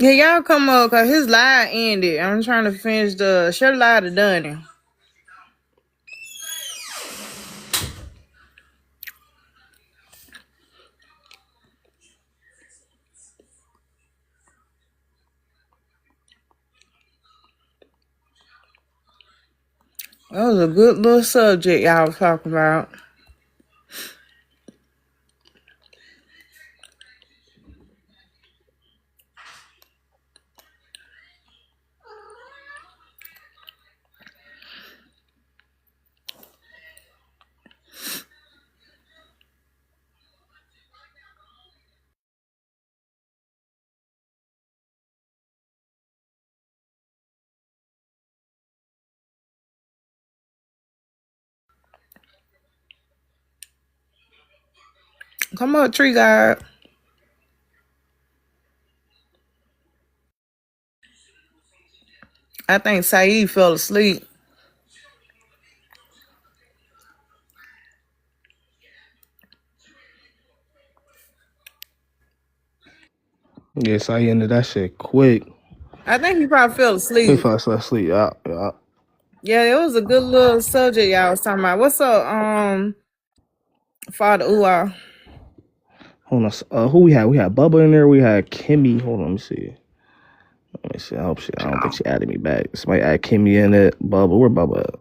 Yeah, y'all come up because his live ended. I'm trying to finish the shut live to Dunny. That was a good little subject y'all was talking about. Come up, Tree God. I think Saeed fell asleep. Yes, I ended that shit quick. I think he probably fell He asleep. fell asleep. Yeah. Yeah, it was a good little subject y'all was talking about. What's up, Father Uwa? Hold on. Who we had? We had Bubba in there. We had Kimmy. Hold on. Let me see. Let me see. I don't think she added me back. Somebody add Kimmy in it. Bubba. Where Bubba at?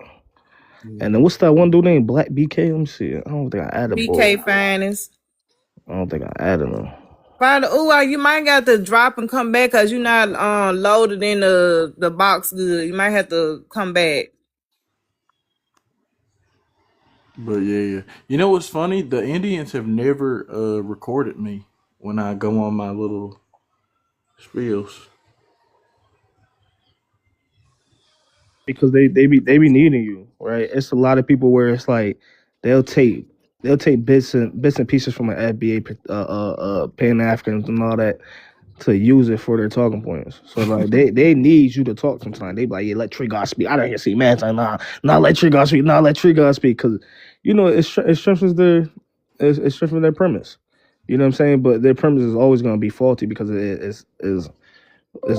And then what's that one dude named Black BK? Let me see. I don't think I added boy. BK Finest. I don't think I added him. Father Uwa, you might got to drop and come back because you're not loaded in the box good. You might have to come back. But yeah. You know what's funny? The Indians have never recorded me when I go on my little spiels. Because they be needing you, right? It's a lot of people where it's like they'll take bits and pieces from an FBA, Pan Africans and all that to use it for their talking points. So like they need you to talk sometimes. They be like, yeah, let Trigger speak. I don't hear see man like nah, let Trigger speak, let Trigger speak, because you know it strengthens it strengthens their premise. You know what I'm saying? But their premise is always gonna be faulty because it is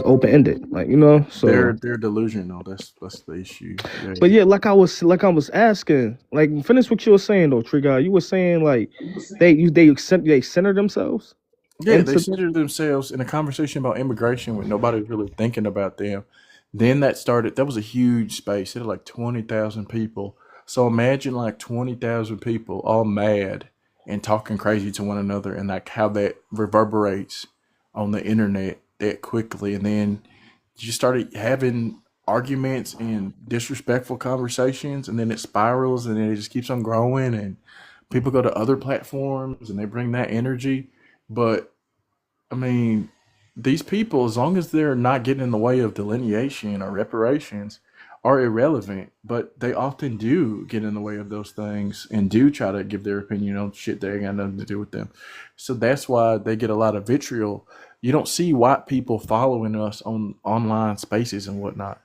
open ended. Like, you know, so They're delusional. That's the issue. Yeah. but yeah, like I was asking, like finish what you were saying though, Trigger. You were saying like they center themselves Yeah, they into centered themselves in a conversation about immigration when nobody's really thinking about them. Then that started, that was a huge space. It had like 20,000 people. So imagine like 20,000 people all mad and talking crazy to one another, and like how that reverberates on the internet that quickly. And then you started having arguments and disrespectful conversations, and then it spirals, and then it just keeps on growing. And people go to other platforms and they bring that energy. But I mean, these people, as long as they're not getting in the way of delineation or reparations, are irrelevant. But they often do get in the way of those things and do try to give their opinion on shit that ain't got nothing to do with them. So that's why they get a lot of vitriol. You don't see white people following us on online spaces and whatnot.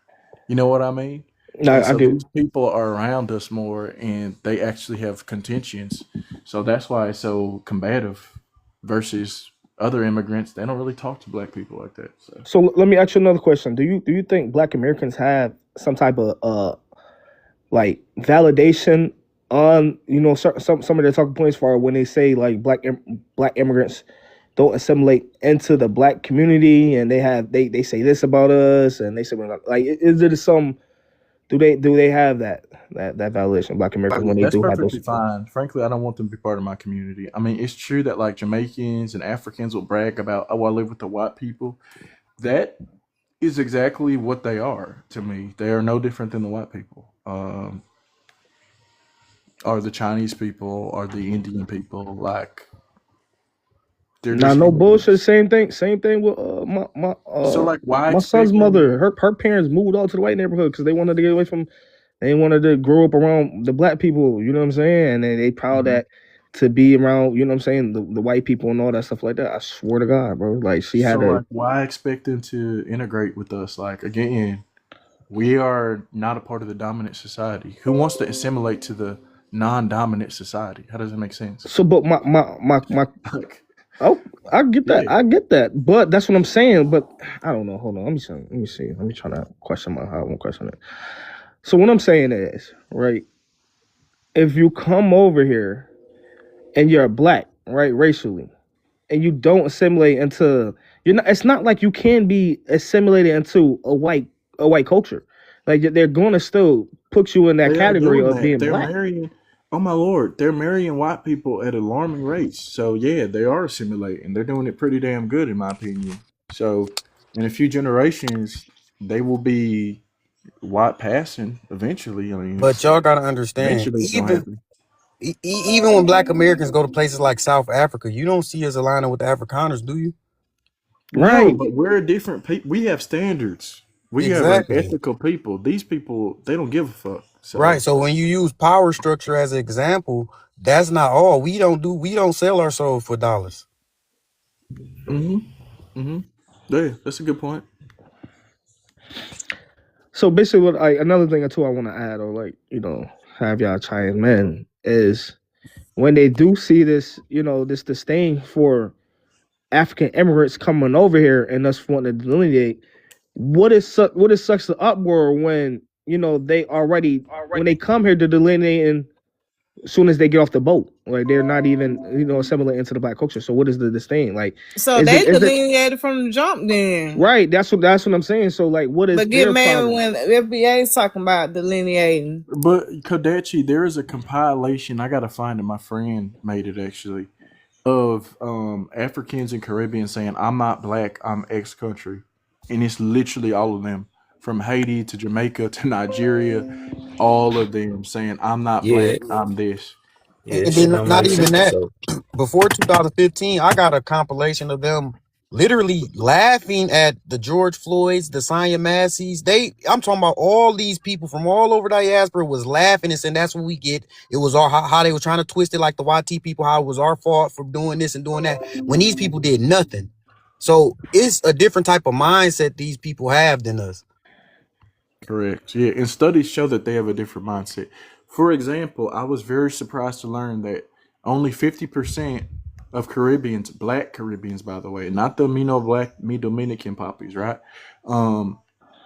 You know what I mean? And I so get these people are around us more, and they actually have contentions. So that's why it's so combative versus other immigrants. They don't really talk to black people like that. So so let me ask you another question. Do you think Black Americans have some type of like validation on some of their talking points for when they say like black immigrants don't assimilate into the black community, and they say this about us, and they say like is it some do they have that validation, Black Americans, when they that's do have those? perfectly fine. Frankly, I don't want them to be part of my community. I mean, it's true that like Jamaicans and Africans will brag about, oh, I live with the white people. That is exactly what they are to me. They are no different than the white people, or the Chinese people, or the Indian people. Like, they're Nah, just no bullshit. immigrants. Same thing with So, like, why my son's expect them? mother. Her parents moved all to the white neighborhood because they wanted to get away from. They wanted to grow up around the black people. You know what I'm saying? And they proud Mhm. that to be around. You know what I'm saying? The white people and all that stuff like that. I swear to God, bro. Like she had So, to. like, why expect them to integrate with us? Like, again, we are not a part of the dominant society. Who wants to assimilate to the non-dominant society? How does it make sense? So, but my Like, oh. I get that. Yeah. I get that. But that's what I'm saying. But I don't know. Hold on. Let me see. Let me see. Let me try to question how I want to question it. So what I'm saying is, right? If you come over here and you're black, right, racially, and you don't assimilate into, you're not. It's not like you can be assimilated into a white culture. Like they're going to still put you in that They are category doing of that. being They're black. marrying. Oh my lord, they're marrying white people at alarming rates. So yeah, they are assimilating. They're doing it pretty damn good, in my opinion. So in a few generations, they will be white passing eventually. I mean, But y'all gotta understand, eventually it's gonna happen. even when Black Americans go to places like South Africa, you don't see us aligning with the Afrikaners, do you? No, Right. but we're a different people. We have standards. We have an Exactly. ethical people. These people, they don't give a fuck. Right. So, So when you use power structure as an example, that's not all. We don't sell our soul for dollars. hmm yeah, that's a good point. So basically, what another thing or two I want to add, or have y'all chime in, is when they do see this, this disdain for African immigrants coming over here and us wanting to delineate, what is such the uproar when they already when they come here to delineate and as soon as they get off the boat, like they're not even assimilating into the black culture. So what is the disdain? Like, So is they it delineated from the jump then. right? That's what I'm saying. So like, what is But get their mad problem? when FBA is talking about delineating. But Kodachi, there is a compilation. I gotta find it. My friend made it actually of Africans and Caribbeans saying, "I'm not black. I'm X country," and it's literally all of them from Haiti to Jamaica to Nigeria. All of them saying, "I'm not Yeah, black. I'm this." yeah, And this shit then don't not make even sense. that. So Before 2015, I got a compilation of them literally laughing at the George Floyds, the Sanya Massey's. I'm talking about all these people from all over diaspora was laughing and saying that's what we get. It was how they were trying to twist it like the YT people, how it was our fault for doing this and doing that when these people did nothing. So it's a different type of mindset these people have than us. Correct. Yeah, and studies show that they have a different mindset. For example, I was very surprised to learn that only 50% of Caribbeans, black Caribbeans, by the way, not the me Dominican poppies, right?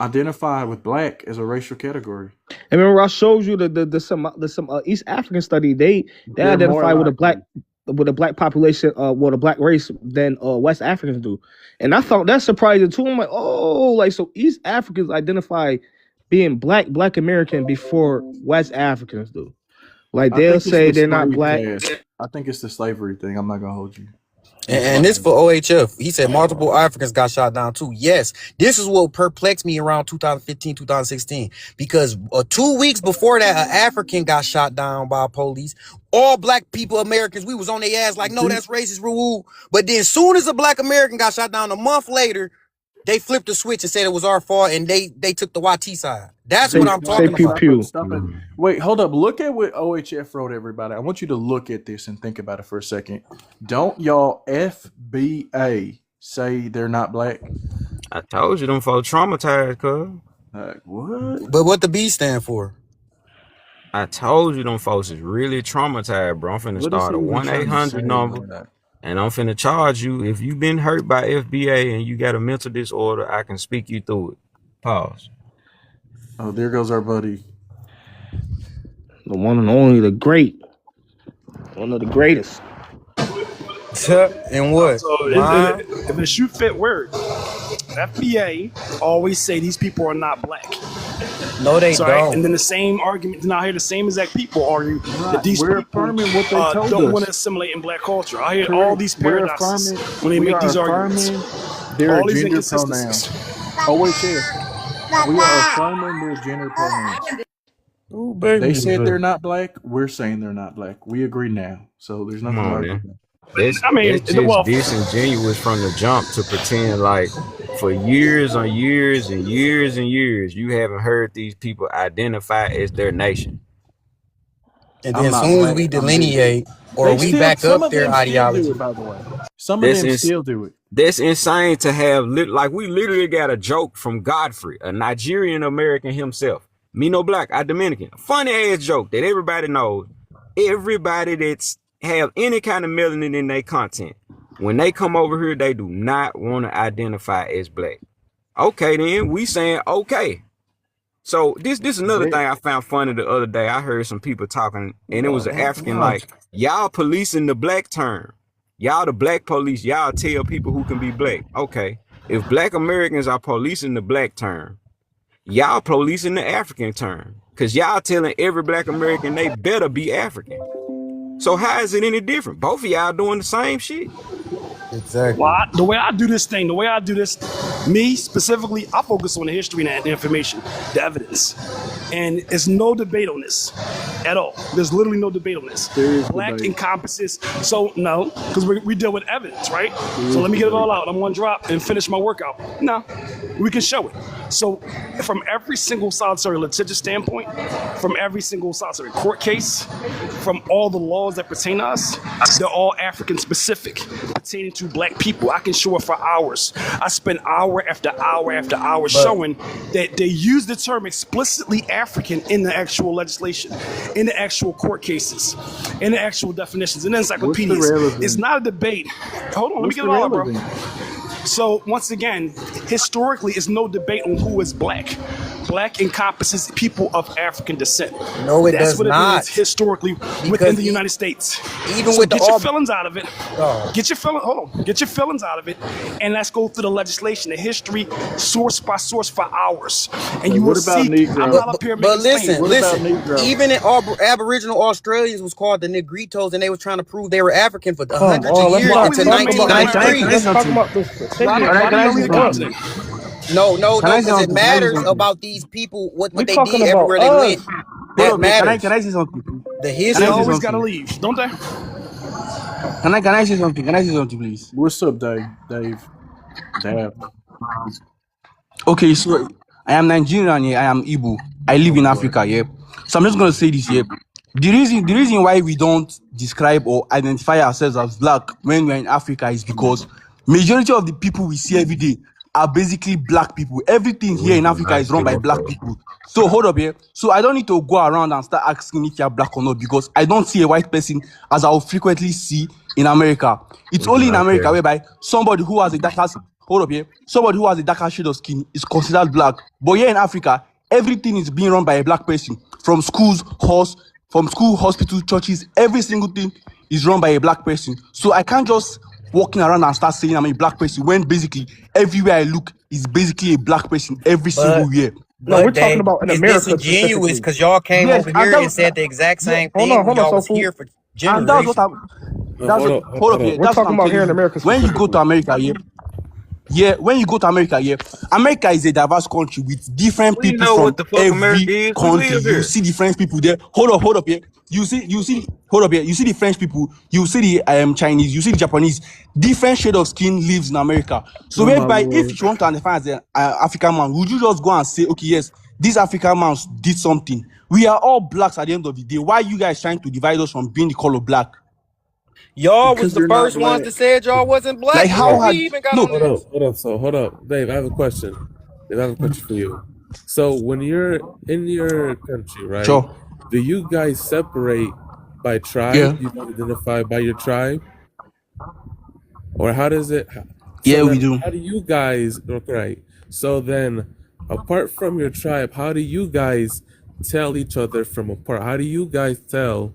Identify with black as a racial category. And remember, I showed you some East African study. They They're more identify with a black likely. population, with a black race than West Africans do. And I thought that's surprising too. I'm like, oh, like so East Africans identify being black American before West Africans do. Like I they'll think it's say the they're not slave black. past. I think it's the slavery thing. I'm not gonna hold you. And this for OHF. He said multiple Africans got shot down too. Yes, this is what perplexed me around 2015, 2016. Because 2 weeks before that, an African got shot down by police. All black people, Americans, we was on their ass like, no, that's racist, rule. But then soon as a black American got shot down a month later, they flipped the switch and said it was our fault and they took the YT side. That's what I'm talking pew about. pew. Stop it. Wait, hold up. Look at what OHF wrote, everybody. I want you to look at this and think about it for a second. Don't y'all FBA say they're not black? I told you them folks traumatized, cuz. Like, what? But what the B stand for? I told you them folks is really traumatized, bro. I'm finna What is start he a even trying to 1-800 say number by that? and I'm finna charge you. If you been hurt by FBA and you got a mental disorder, I can speak you through it. Pause. Oh, there goes our buddy. The one and only, the great, one of the greatest. And what? So if a shoe fit word, FBA always say these people are not black. No, they don't. And then the same argument, then I hear the same exact people argue that these We're people affirming what they told don't us. want to assimilate in black culture. I hear all these paradoxes when they we make are these arguments. affirming their All these gender inconsistencies. pronouns. OHF. We are affirming their gender pronouns. Ooh, baby. They said they're not black. We're saying they're not black. We agree now. So there's nothing Come to on, argue man. about. That's just disingenuous from the jump to pretend like for years on years and years and years you haven't heard these people identify as their nation. And then as soon as we delineate or we back up their ideology. Do it, by the way. Some of them still do it. That's insane to have. Like we literally got a joke from Godfrey, a Nigerian American himself. Me no black, I Dominican. Funny ass joke that everybody knows. Everybody that's have any kind of melanin in their content When they come over here, they do not want to identify as black. Okay, then we saying okay. So this is another thing I found funny the other day. I heard some people talking, and it was an African like, y'all policing the black term. Y'all the black police. Y'all tell people who can be black. Okay, if black Americans are policing the black term, y'all policing the African term. Because y'all telling every black American they better be African. So how is it any different? Both of y'all doing the same shit. Exactly. Well, the way I do this, me specifically, I focus on the history and the information, the evidence. And there's no debate on this at all. There's literally no debate on this. Black encompasses, so no, because we deal with evidence, right? So let me get it all out. I'm one drop and finish my workout. No, we can show it. So from every single solitary litigious standpoint, from every single solitary court case, from all the laws that pertain to us, they're all African specific, pertaining to black people. I can show it for hours. I spend hour after hour after hour showing that they use the term explicitly African in the actual legislation, in the actual court cases, in the actual definitions, in the encyclopedias. It's not a debate. Hold on, let me get it all out, bro. So once again, historically, it's no debate on who is black. Black encompasses people of African descent. No, it That's does what not. it means historically within the United States. Even So with the get your all- feelings out of it. Oh. Get your feelings out of it, and let's go through the legislation, the history, source by source for hours, and you will what about see. Negro? I'm not up here But making listen, claims. even in Aboriginal Australians was called the Negritos, and they were trying to prove they were African for hundreds of years not- until let's not- 1993. Let's talk about this. Why do you leave the continent? No, because say it something? matters Can I say something? about these people, what We they talking did about everywhere they us. went. That matters. Can I say something? Please? The They history. say always something? gotta leave, don't they? Can I say something? Can I say something, please? What's up, Dave? Dave. Okay, so I am Nigerian here. I am Igbo. I live in Africa here. So I'm just gonna say this here. The reason why we don't describe or identify ourselves as black when we're in Africa is because majority of the people we see every day are basically black people. Everything here in Africa is run by black people. So hold up here. So I don't need to go around and start asking if you're black or not because I don't see a white person as I will frequently see in America. It's only in America whereby somebody who has a darker shade of skin is considered black. But here in Africa, everything is being run by a black person. From schools, hospital, churches, every single thing is run by a black person. So I can't just walking around and start saying I'm a black person when basically everywhere I look is basically a black person every single year. No, we're talking about in America It's disingenuous specifically. because y'all came Yes, over and here that- and said the exact same hold thing on, when y'all was Sofu. here for And that's what generations. hold up here. We're That's talking what I'm about here telling in you. America When you go to America here, when you go to America here, America is a diverse country with different We people know from what the fuck every America is. We country. live You here. see different people there. Hold up here. You see the French people, you see the Chinese, you see the Japanese. Different shade of skin lives in America. So whereby if you want to identify as an African man, would you just go and say, okay, yes, this African man did something? We are all blacks at the end of the day. Why are you guys trying to divide us from being the color black? Y'all Because was the you're not first ones black. that said y'all wasn't black. Like how before had we even got no on this. Hold up. Dave, I have a question. For you. So when you're in your country, right? Sure. Do you guys separate by tribe? Yeah. You don't identify by your tribe? Or how does it... Yeah, we then do. How do you guys... Right. So then, apart from your tribe, how do you guys tell each other from apart? How do you guys tell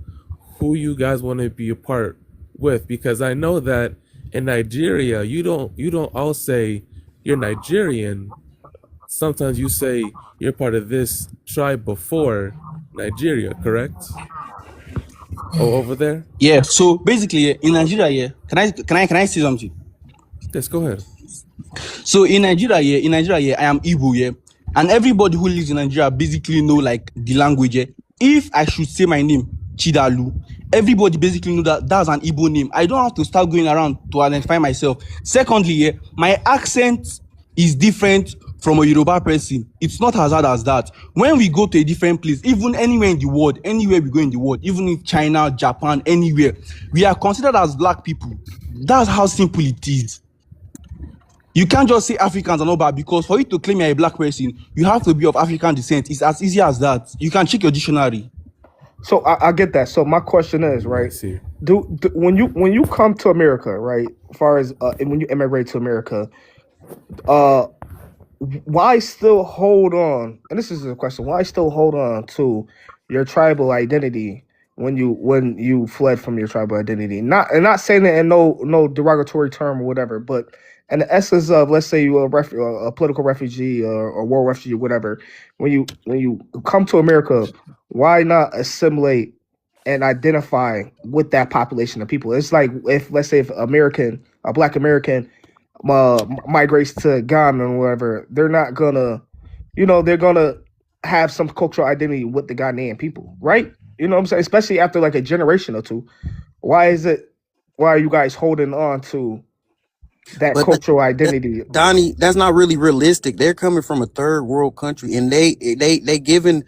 who you guys want to be apart with? Because I know that in Nigeria, you don't all say you're Nigerian. Sometimes you say you're part of this tribe before Nigeria, correct? Oh, over there? Yeah. So basically, in Nigeria, yeah. Can I say something? Yes, go ahead. So in Nigeria, I am Igbo, yeah. And everybody who lives in Nigeria basically know like the language, yeah. If I should say my name, Chidalu, everybody basically know that that's an Igbo name. I don't have to start going around to identify myself. Secondly, yeah, my accent is different from a Yoruba person. It's not as hard as that. When we go to a different place, even anywhere in the world, anywhere we go in the world, even in China, Japan, anywhere, we are considered as black people. That's how simple it is. You can't just say Africans are not bad because for you to claim you're a black person, you have to be of African descent. It's as easy as that. You can check your dictionary. So I get that. So my question is, I right? see. when you come to America, right? As far as and when you immigrate to America, uh, why still hold on? And this is a question: why still hold on to your tribal identity when you fled from your tribal identity? Not saying that in no derogatory term or whatever, but in the essence of, let's say you're a political refugee or war refugee, whatever. When you come to America, why not assimilate and identify with that population of people? It's like, if let's say if a Black American migrates to Ghana or whatever, they're not gonna, they're gonna have some cultural identity with the Ghanaian people, right? You know what I'm saying? Especially after like a generation or two. Why are you guys holding on to that But cultural identity? Donnie, that's not really realistic. They're coming from a third world country, and they giving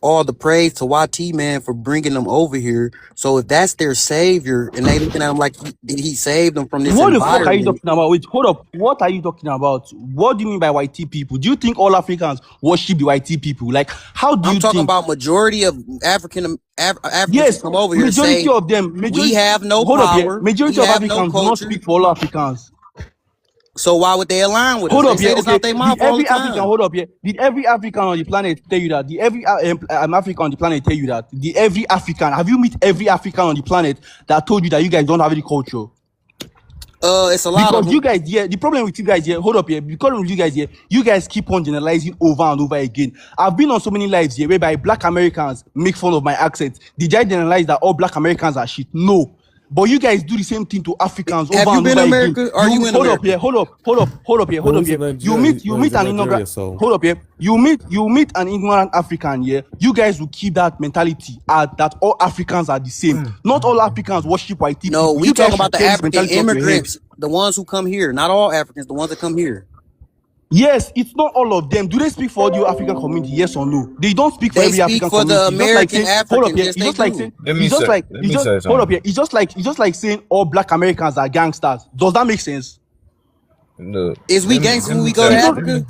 all the praise to YT man for bringing them over here. So if that's their savior, and they looking at him like he saved them from this What the fuck are you environment. talking about? Wait, hold up. What are you talking about? What do you mean by YT people? Do you think all Africans worship the YT people? Like, how do I'm you talking think? about majority of Africans Yes, who come over here majority say of them. we have no Hold up, yeah. power, Majority we of have no Africans do not culture. speak for all Africans. So why would they align with us? Hold They up, say yeah. this Okay. out their mouth Did all the every African time. hold up, yeah? Did every African on the planet tell you that? Did every African on the planet tell you that? Did every African? Have you met every African on the planet that told you that you guys don't have any culture? It's a lot of Because them. you guys, yeah, the problem with you guys here, hold up here, because with you guys keep on generalizing over and over again. I've been on so many lives here whereby Black Americans make fun of my accent. Did I generalize that all Black Americans are shit? No. But you guys do the same thing to Africans over Have you and been over in again. America? Are you in Hold up America? here, hold up here. No, he's in You Nigeria. meet He's in an Nigeria, ignorant, so hold up here. You meet an ignorant African here. You guys will keep that mentality that all Africans are the same. Not all Africans worship white people. No, we You guys talk about should the take this African mentality off your head. immigrants, the ones who come here. Not all Africans, the ones that come here. Yes, it's not all of them. Do they speak for the African community? Yes or no? They don't speak for They every speak African for the community. It's just like American saying, hold up Africans. here. Yes, It's they just like do. saying, Let me it's just say, like, let it's me just, say hold something. up here. It's just like saying all Black Americans are gangsters. Does that make sense? Look, Is we let me gangsters let when me we go to say Africa?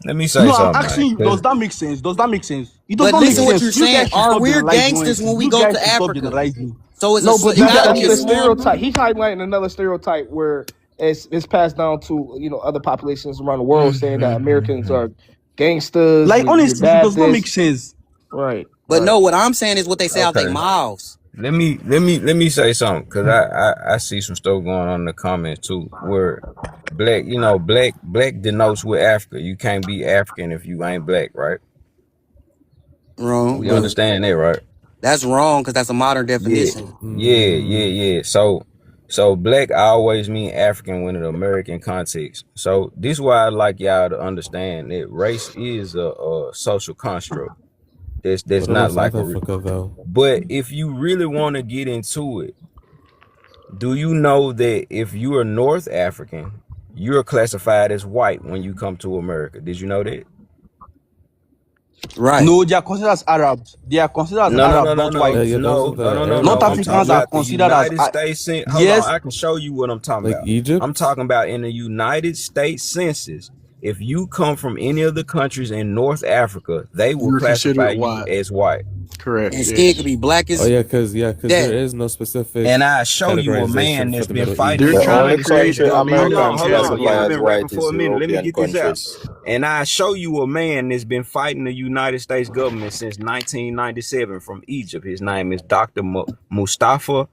let me say No, I'm something, asking man. you, does that make sense? Does that make sense? It does But not make listen what you're sense. You saying. guys should Are stop we generalizing gangsters when we You go guys to should stop Africa? generalizing. So No, but it gotta that's be a the small group. stereotype. He's highlighting another stereotype where it's passed down to other populations around the world, saying that Americans are gangsters. Like, We're honestly, it bad. does not This make sense. right. But Right. no, what I'm saying is what they say out their Okay. mouths. Let me say something, because I see some stuff going on in the comments too, where black, black denotes with Africa. You can't be African if you ain't black, right? Wrong, We but understand that, right? that's wrong because that's a modern Yeah, definition. yeah. So black always mean African when in American context. So this is why I like y'all to understand that race is a social construct. That's what not about like South Africa though? But if you really want to get into it, do you know that if you are North African, you're classified as white when you come to America? Did you know that? Right. No, they are considered as Arabs. They are considered as No, Arabs, not white. Yeah, those are the Arab Not I'm talking Africans are about the considered as United States. Hold on, yes. I can show you what I'm talking like about. Egypt. I'm talking about in the United States Census. If you come from any of the countries in North Africa, they will You're classify considered you white. as white. Correct. And skin could be black as Oh yeah, because that. there is no specific And I show you a categorization man for that's the been Middle fighting. They're East. The trying only to create country the Hold American on. Americans Yeah, classify I've as been white rapping is for a minute. Let me European get this out. countries. And I show you a man that's been fighting the United States government since 1997 from Egypt. His name is Dr. Mustafa.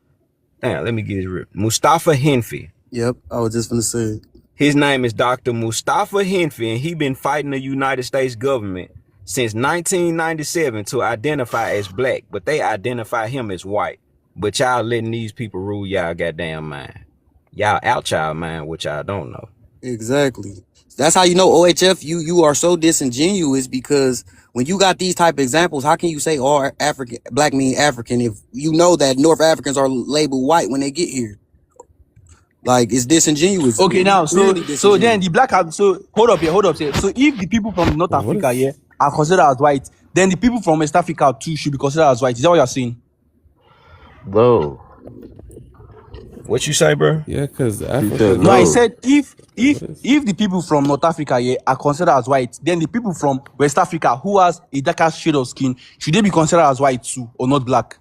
Damn, let me get his real. Mustafa Henfi. Yep, I was just gonna say. His name is Dr. Mustafa Henfi, and he been fighting the United States government since 1997 to identify as black, but they identify him as white. But y'all letting these people rule y'all goddamn mind. Y'all out y'all mind, which y'all don't know. Exactly. That's how you know OHF. You are so disingenuous because when you got these type of examples, how can you say all African black mean African if you know that North Africans are labeled white when they get here? Like it's disingenuous. Okay, now It's so really so then disingenuous. the black so hold up here. So if the people from North What Africa is here are considered as white, then the people from West Africa too should be considered as white. Is that what you're saying? Though. What you say, bro? Yeah, because said Africa. No, I no. said if What is the people from North Africa here are considered as white, then the people from West Africa who has a darker shade of skin, should they be considered as white too or not black?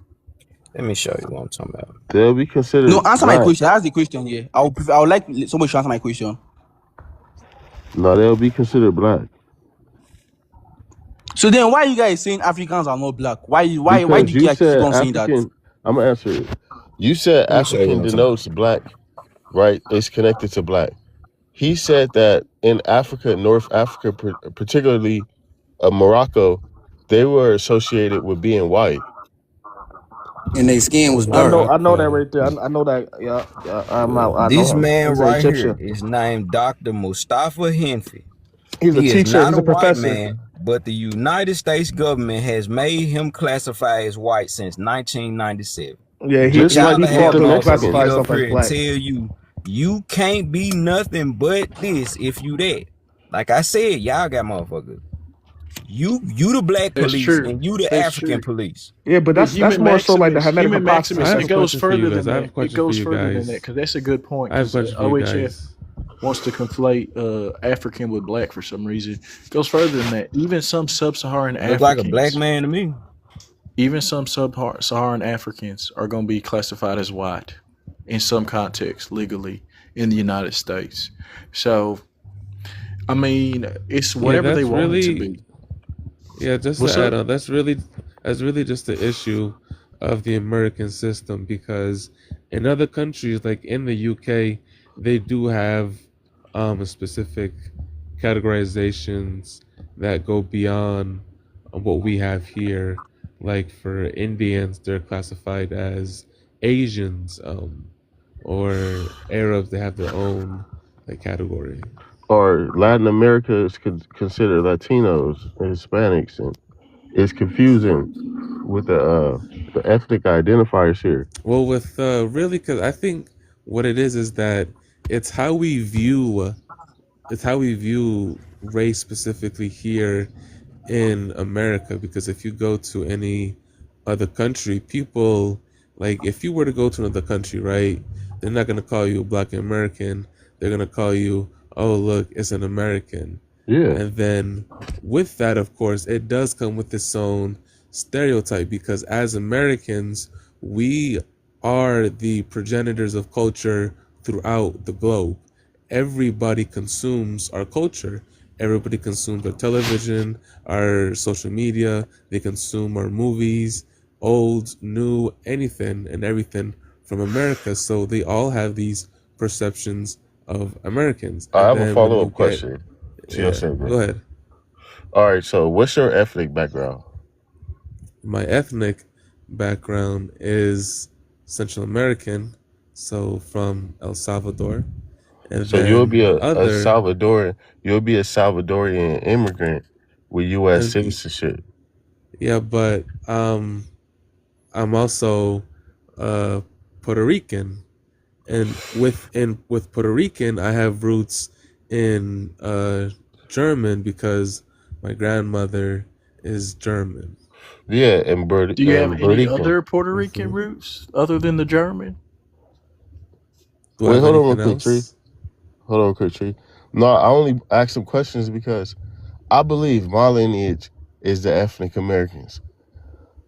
Let me show you what I'm talking about. They'll be No, considered answer my black. question. Ask the question. Yeah, I would like somebody to answer my question. No, they'll be considered black So then, why are you guys saying Africans are not black? Why do because you you guys keep said on saying that? African. I'm gonna answer it. You said Let me show you African what I'm talking about. denotes black, right? It's connected to black. He said that in Africa, North Africa, particularly Morocco, they were associated with being white. And their skin was I dark. know that Morocco. right there. I know that. Yeah, I know This him. man He's an right here Egyptian. is named Dr. Mustafa Henfi. He's a He is teacher. not He's a a white professor. man, but the United States government has made him classify as white since 1997. Yeah, But Just like y'all he have did the motherfuckers Mexicans. get classifies up himself as here and black. tell you can't be nothing but this if you that. Like I said, y'all got motherfuckers. You the black That's police true. and you the That's African true. police. Yeah, but But that's more so like the Hermetic human I maximus, have hypothesis. it a goes question for you further guys. than I have a that. It question for goes you further than guys. that because that's a good point. I have a Because question for you OHF guys. wants to conflate African with black for some reason. It goes further than that. Even some sub-Saharan Look like a black Africans, man to me. even some sub-Saharan Africans are going to be classified as white in some context legally in the United States. So, I mean, it's Yeah, whatever they that's want it to really be. just What's to add up? on. That's really just the issue of the American system because in other countries like in the UK, they do have specific categorizations that go beyond what we have here. Like for Indians, they're classified as Asians, or Arabs. They have their own category. Or Latin America is considered Latinos and Hispanics, and it's confusing with the ethnic identifiers here. Well, with really, because I think what it is that it's how we view race specifically here in America. Because if you go to any other country, people if you were to go to another country, right? They're not gonna call you a Black American. They're gonna call you, oh look, it's an American. Yeah. And then with that, of course, it does come with its own stereotype because as Americans, we are the progenitors of culture throughout the globe. Everybody consumes our culture. Everybody consumes our television, our social media. They consume our movies, old, new, anything and everything from America. So they all have these perceptions of Americans. I And have a then when follow you up question to your yeah, statement. go ahead. All right, so what's your ethnic background? My ethnic background is Central American, so from El Salvador. And So you'll then be the a other, Salvadorian. You'll be a Salvadorian immigrant with U.S. and citizenship. yeah, but I'm also Puerto Rican, and with Puerto Rican, I have roots in German because my grandmother is German. Yeah, and Do you have Puerto any Rican. other Puerto Rican roots other than the German? Do I Wait, have hold on real anything quick, Tree. else? Hold on, quick, Tree. No, I only ask some questions because I believe my lineage is the ethnic Americans,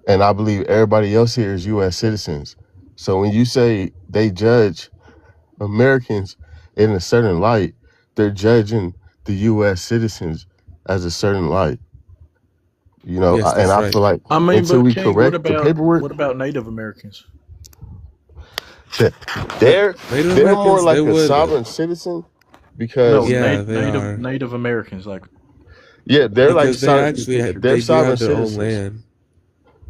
and I believe everybody else here is U.S. citizens. So when you say they judge Americans in a certain light, they're judging the U.S. citizens as a certain light. You know, Yes, and that's I right. feel like I mean, until but we King, what correct the about paperwork, Native Americans? that Native they're more Americans, like they a would, sovereign citizen No, because yeah, they are. Native Americans. Like, yeah, they're like Because they actually they're they do sovereign have their own citizens. land.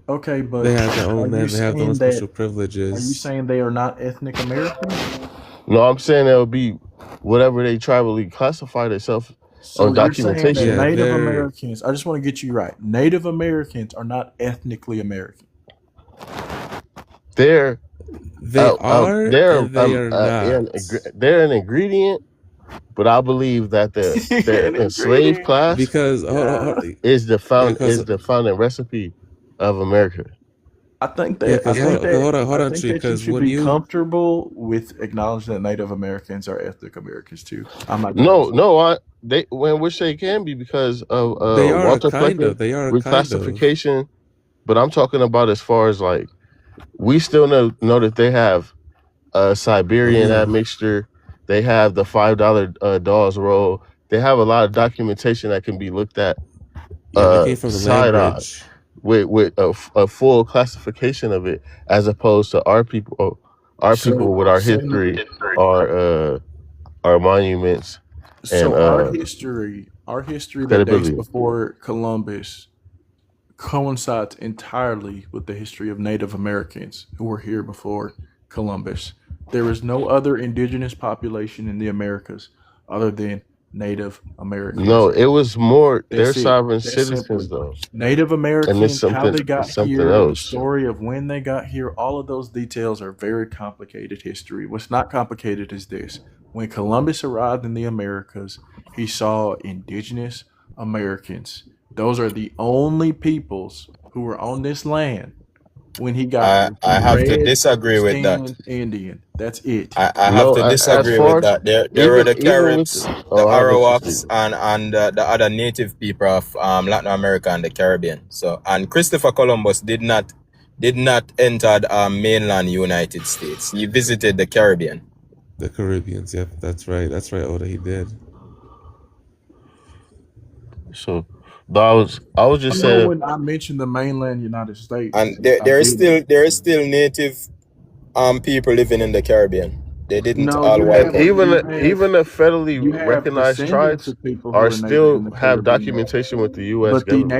okay, but They have their are own you land. They have their own saying that? special Are you privileges. saying they are not ethnic Americans? No, I'm saying they'll be whatever they tribally classify themselves So on you're saying that documentation. Yeah, Native they're Americans? I just want to get you right. Native Americans are not ethnically American. They're they are they're and they are not. they're an ingredient, but I believe that the An enslaved ingredient. class Because is the because founding recipe of America. I think yeah, that I because think that hold I on, think Tree. that you Because should when be you comfortable with acknowledging that Native Americans are ethnic Americans too. I'm not. No, which they can be because of they are a Walter kind Flecker of they are a kind of reclassification. But I'm talking about as far as like we still know that they have Siberian Yeah. admixture. They have the $5 Dawes roll. They have a lot of documentation that can be looked at Yeah, they came from the land side eye bridge. with a full classification of it, as opposed to our people with our So, history, our monuments, and so our history that dates credibility. before Columbus coincides entirely with the history of Native Americans who were here before Columbus. There is no other indigenous population in the Americas other than Native Americans. No, it was more. They're That's it. sovereign That's citizens, simply though, Native and Americans, how they got it's something here, the else. story of when they got here, all of those details are very complicated history. What's not complicated is this. When Columbus arrived in the Americas, he saw indigenous Americans. Those are the only peoples who were on this land when he got here. I have to Red disagree with that. skinned Indian. That's it. I have No, to as disagree far with as that. There were the even with Caribs, the I'll let you Arawaks, speak. and the other native people of Latin America and the Caribbean. So, and Christopher Columbus did not enter the mainland United States. He visited the Caribbean. The Caribbeans, yep, that's right. That's right, Oda, he did. So, no, I was I just know saying. when I mentioned the mainland United States, And I there is did. still native people living in the Caribbean. They didn't No, all you wipe have out. Even you have even the federally you have recognized descendants tribes of people who are are native in still the have Caribbean. documentation with the U.S. But the government.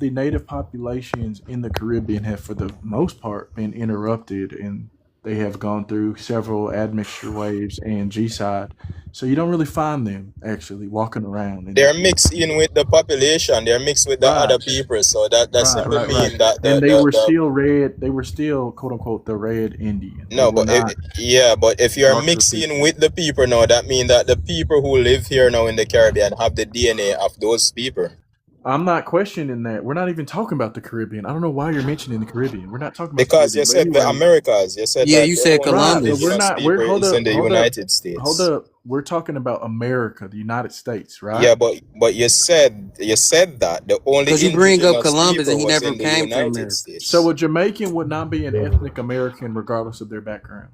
native populations in the Caribbean have, for the most part, been interrupted, and they have gone through several admixture waves and G-side. So you don't really find them actually walking around. And They're mixed in with the population. They're mixed with the other right, people. So that simply right. mean that And they were still red. They were still quote unquote the red Indian. They no, were but not but if you're darker mixing people. with the people now, that means that the people who live here now in the Caribbean have the DNA of those people. I'm not questioning that. We're not even talking about the Caribbean. I don't know why you're mentioning the Caribbean. We're not talking about the Because you Caribbean. But said the anyway, Americas. You said Yeah, that you the said only right, but Columbus. we're indigenous not. people We're is in the United hold States. up. We're talking about America, the United States, right? Yeah, but you said that the only Because you bring up indigenous Columbus and people he was never in the came to United America. States. So a Jamaican would not be an ethnic American regardless of their background,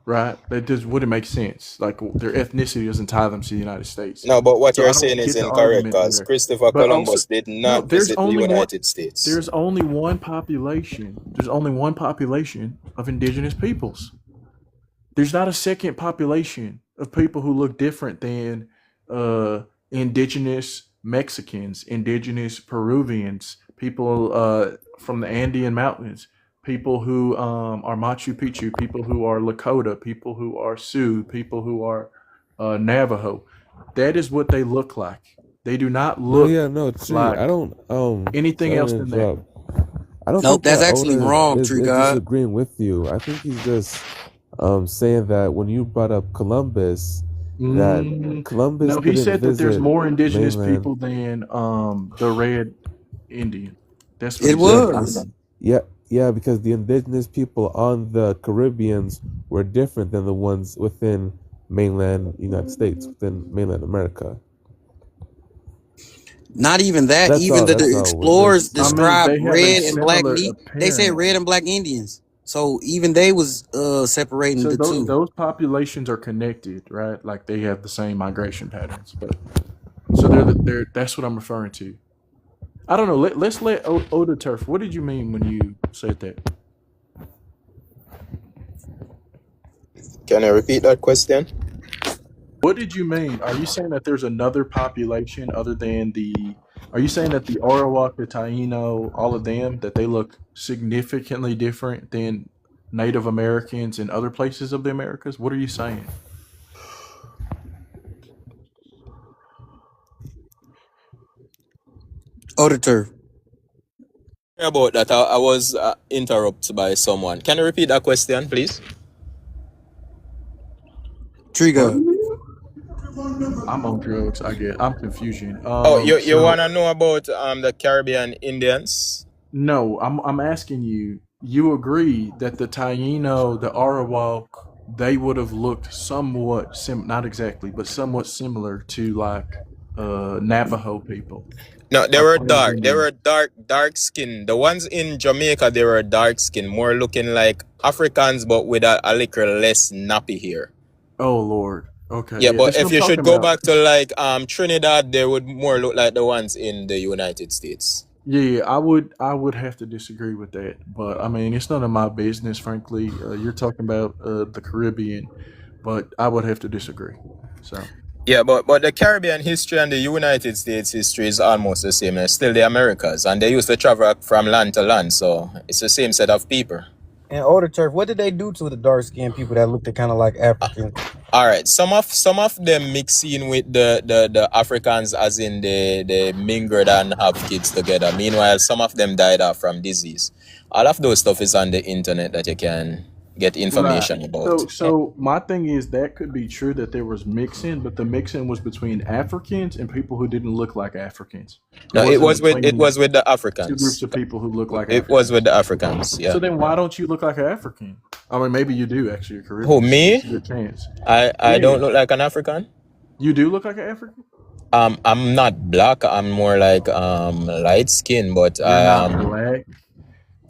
right? That just wouldn't make sense. Like their ethnicity doesn't tie them to the United States. No, but what So I you're don't saying is get the incorrect argument because there. Christopher But also, Columbus did no, not visit the United States. there's only one population. There's only one population of indigenous peoples. There's not a second population of people who look different than indigenous Mexicans, indigenous Peruvians, people from the Andean Mountains, people who are Machu Picchu, people who are Lakota, people who are Sioux, people who are Navajo. That is what they look like. They do not No, look yeah, no, Tree. like I don't anything sorry else to than that. interrupt. I don't Nope, think that's that actually Oda wrong, is Tree God. disagreeing with you. I think he's just saying that when you brought up Columbus, that Columbus No, he didn't said that there's visit more indigenous mainland. people than the red Indian. That's what It he said. was. Yeah, because the indigenous people on the Caribbeans were different than the ones within mainland United States, within mainland America. Not even that. That's Even all. the That's all. explorers I mean, described they have a red and black similar meat. They said appearance. red and black Indians. So even they was separating So the two. those populations are connected, right? Like they have the same migration patterns. But so they're that's what I'm referring to. I don't know. Let's let Oda Turf. What did you mean when you said that? Can I repeat that question? What did you mean? Are you saying that there's another population other than are you saying that the Arawak, the Taino, all of them, that they look significantly different than Native Americans in other places of the Americas? What are you saying? Auditor. About that, I was interrupted by someone. Can you repeat that question, please? Trigger. I'm on drugs, I guess. I'm confusion. You wanna know about the Caribbean Indians? No, I'm asking you. You agree that the Taino, the Arawak, they would have looked somewhat not exactly, but somewhat similar to like Navajo people No, they are were Plains dark. They Indians. were dark skin. The ones in Jamaica, they were dark skin, more looking like Africans, but with a little less nappy hair. Oh Lord. Okay, Yeah, yeah, but that's what if I'm you talking should go about. back to like Trinidad, they would more look like the ones in the United States. Yeah, I would have to disagree with that, but I mean, it's none of my business, frankly. You're talking about the Caribbean, but I would have to disagree. So Yeah, but the Caribbean history and the United States history is almost the same. It's still the Americas, and they used to travel from land to land, so it's the same set of people. And older turf, what did they do to the dark skinned people that looked kind of like Africans? All right, some of them mix in with the Africans, as in they mingled and have kids together. Meanwhile, some of them died off from disease. All of those stuff is on the internet that you can get right. information about. So my thing is that could be true that there was mixing, but the mixing was between Africans and people who didn't look like Africans. No, it was with between the two Africans. groups of people who look like It Africans. was with the Africans. Yeah. So then why don't you look like an African? I mean, maybe you do actually. You're Caribbean. Who, me? It's a good chance. I Yeah. don't look like an African. You do look like an African. I'm not black. I'm more like light skin, but You're not black.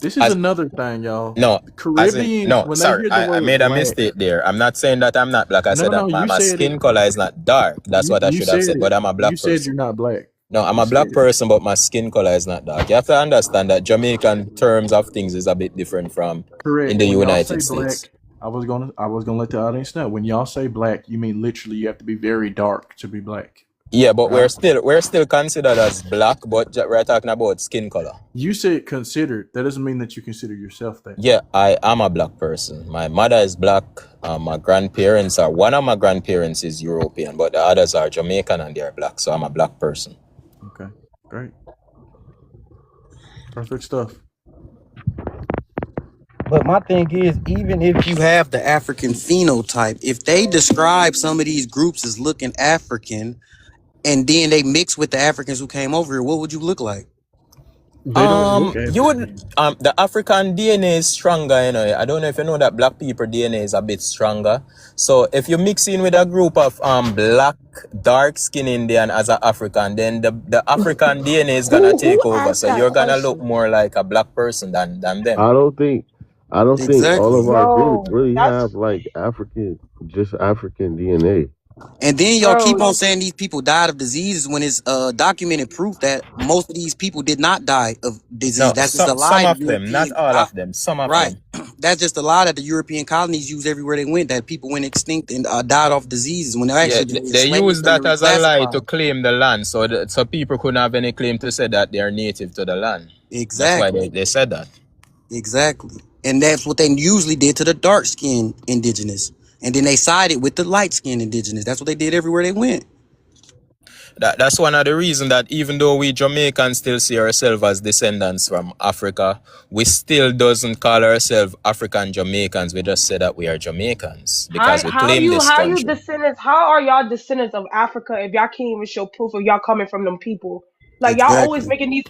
This is as- another thing, y'all. no, Caribbean. no, when sorry, they hear the I word made a black, mistake there. I'm not saying that I'm not black. I No, said no, that you my said skin it. color is not dark. That's what I You should have said said. it. But I'm a black You said person. you're not black. No, I'm You a black said it. person, but my skin color is not dark. You have to understand that Jamaican terms of things is a bit different from Correct. in the When y'all United say black, States. I was gonna let the audience know. When y'all say black, you mean literally you have to be very dark to be black. Yeah, but Right. we're still considered as black, but we're talking about skin color. You said considered. That doesn't mean that you consider yourself that. Yeah, I am a black person. My mother is black. My grandparents are one of my grandparents is European, but the others are Jamaican and they are black. So I'm a black person. Okay. Great. Perfect stuff. But my thing is, even if you have the African phenotype, if they describe some of these groups as looking African, and then they mix with the Africans who came over here, what would you look like? They don't look You African. would the African DNA is stronger, you know. I don't know if you know that black people DNA is a bit stronger. So if you mix in with a group of black dark skin Indian as an African, then the African DNA is gonna take Who over. asked So that you're gonna look question? more like a black person than them. I don't think all Exactly. of our groups Bro, really that's have like just African DNA. And then y'all keep bro. on saying these people died of diseases when it's documented proof that most of these people did not die of disease. No, That's just a some lie. of them, not all of them. Some of Right. them. That's just a lie that the European colonies used everywhere they went, that people went extinct and died off diseases when they Yeah, actually they use that as a lie to reclassified. claim the land, so people couldn't have any claim to say that they are native to the land. That's why Exactly. they said that. Exactly. And that's what they usually did to the dark skinned indigenous. And then they sided with the light skinned indigenous. That's what they did everywhere they went. That's one of the reasons that even though we Jamaicans still see ourselves as descendants from Africa, we still doesn't call ourselves African Jamaicans. We just say that we are Jamaicans because we claim this How you country. descendants? How are y'all descendants of Africa if y'all can't even show proof of y'all coming from them people? Like y'all always Exactly. making these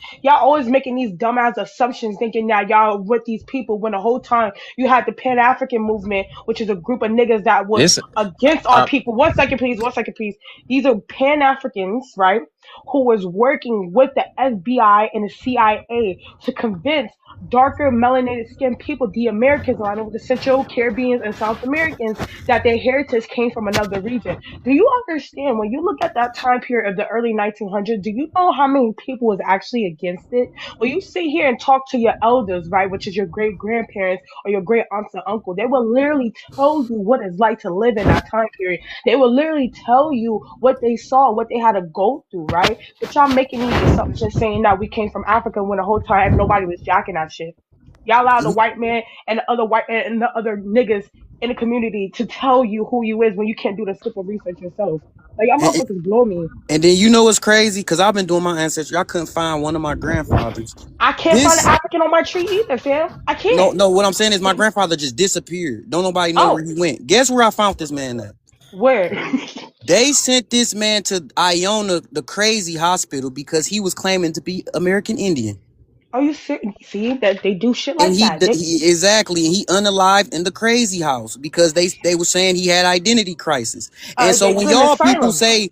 dumbass assumptions, thinking that y'all with these people when the whole time you had the Pan African movement, which is a group of niggas that was Listen, against our people. 1 second, please. 1 second, please. These are Pan Africans, right? Who was working with the FBI and the CIA to convince darker melanated skinned people, the Americans, along with the Central Caribbeans and South Americans, that their heritage came from another region. Do you understand when you look at that time period of the early 1900s? Do you know how many people was actually against it? When you sit here and talk to your elders, right, which is your great grandparents or your great aunts and uncle, they will literally tell you what it's like to live in that time period. They will literally tell you what they saw, what they had to go through, right? But y'all making these assumptions saying that we came from Africa when the whole time nobody was jacking that shit. Y'all allow the white man and the other niggas in the community to tell you who you is when you can't do the simple research yourself. Like y'all And, motherfuckers blow me. and then you know what's crazy? Because I've been doing my ancestry. I couldn't find one of my grandfathers. I can't find an This African on my tree either, fam. I can't. no, what I'm saying is my grandfather just disappeared. Don't nobody know where Oh, he went. Guess where I found this man at? where? They sent this man to Iona, the crazy hospital, because he was claiming to be American Indian. Are you serious? See that they do shit And like that. exactly, and he unalived in the crazy house because they were saying he had identity crisis. And so They when put him in y'all people asylum. say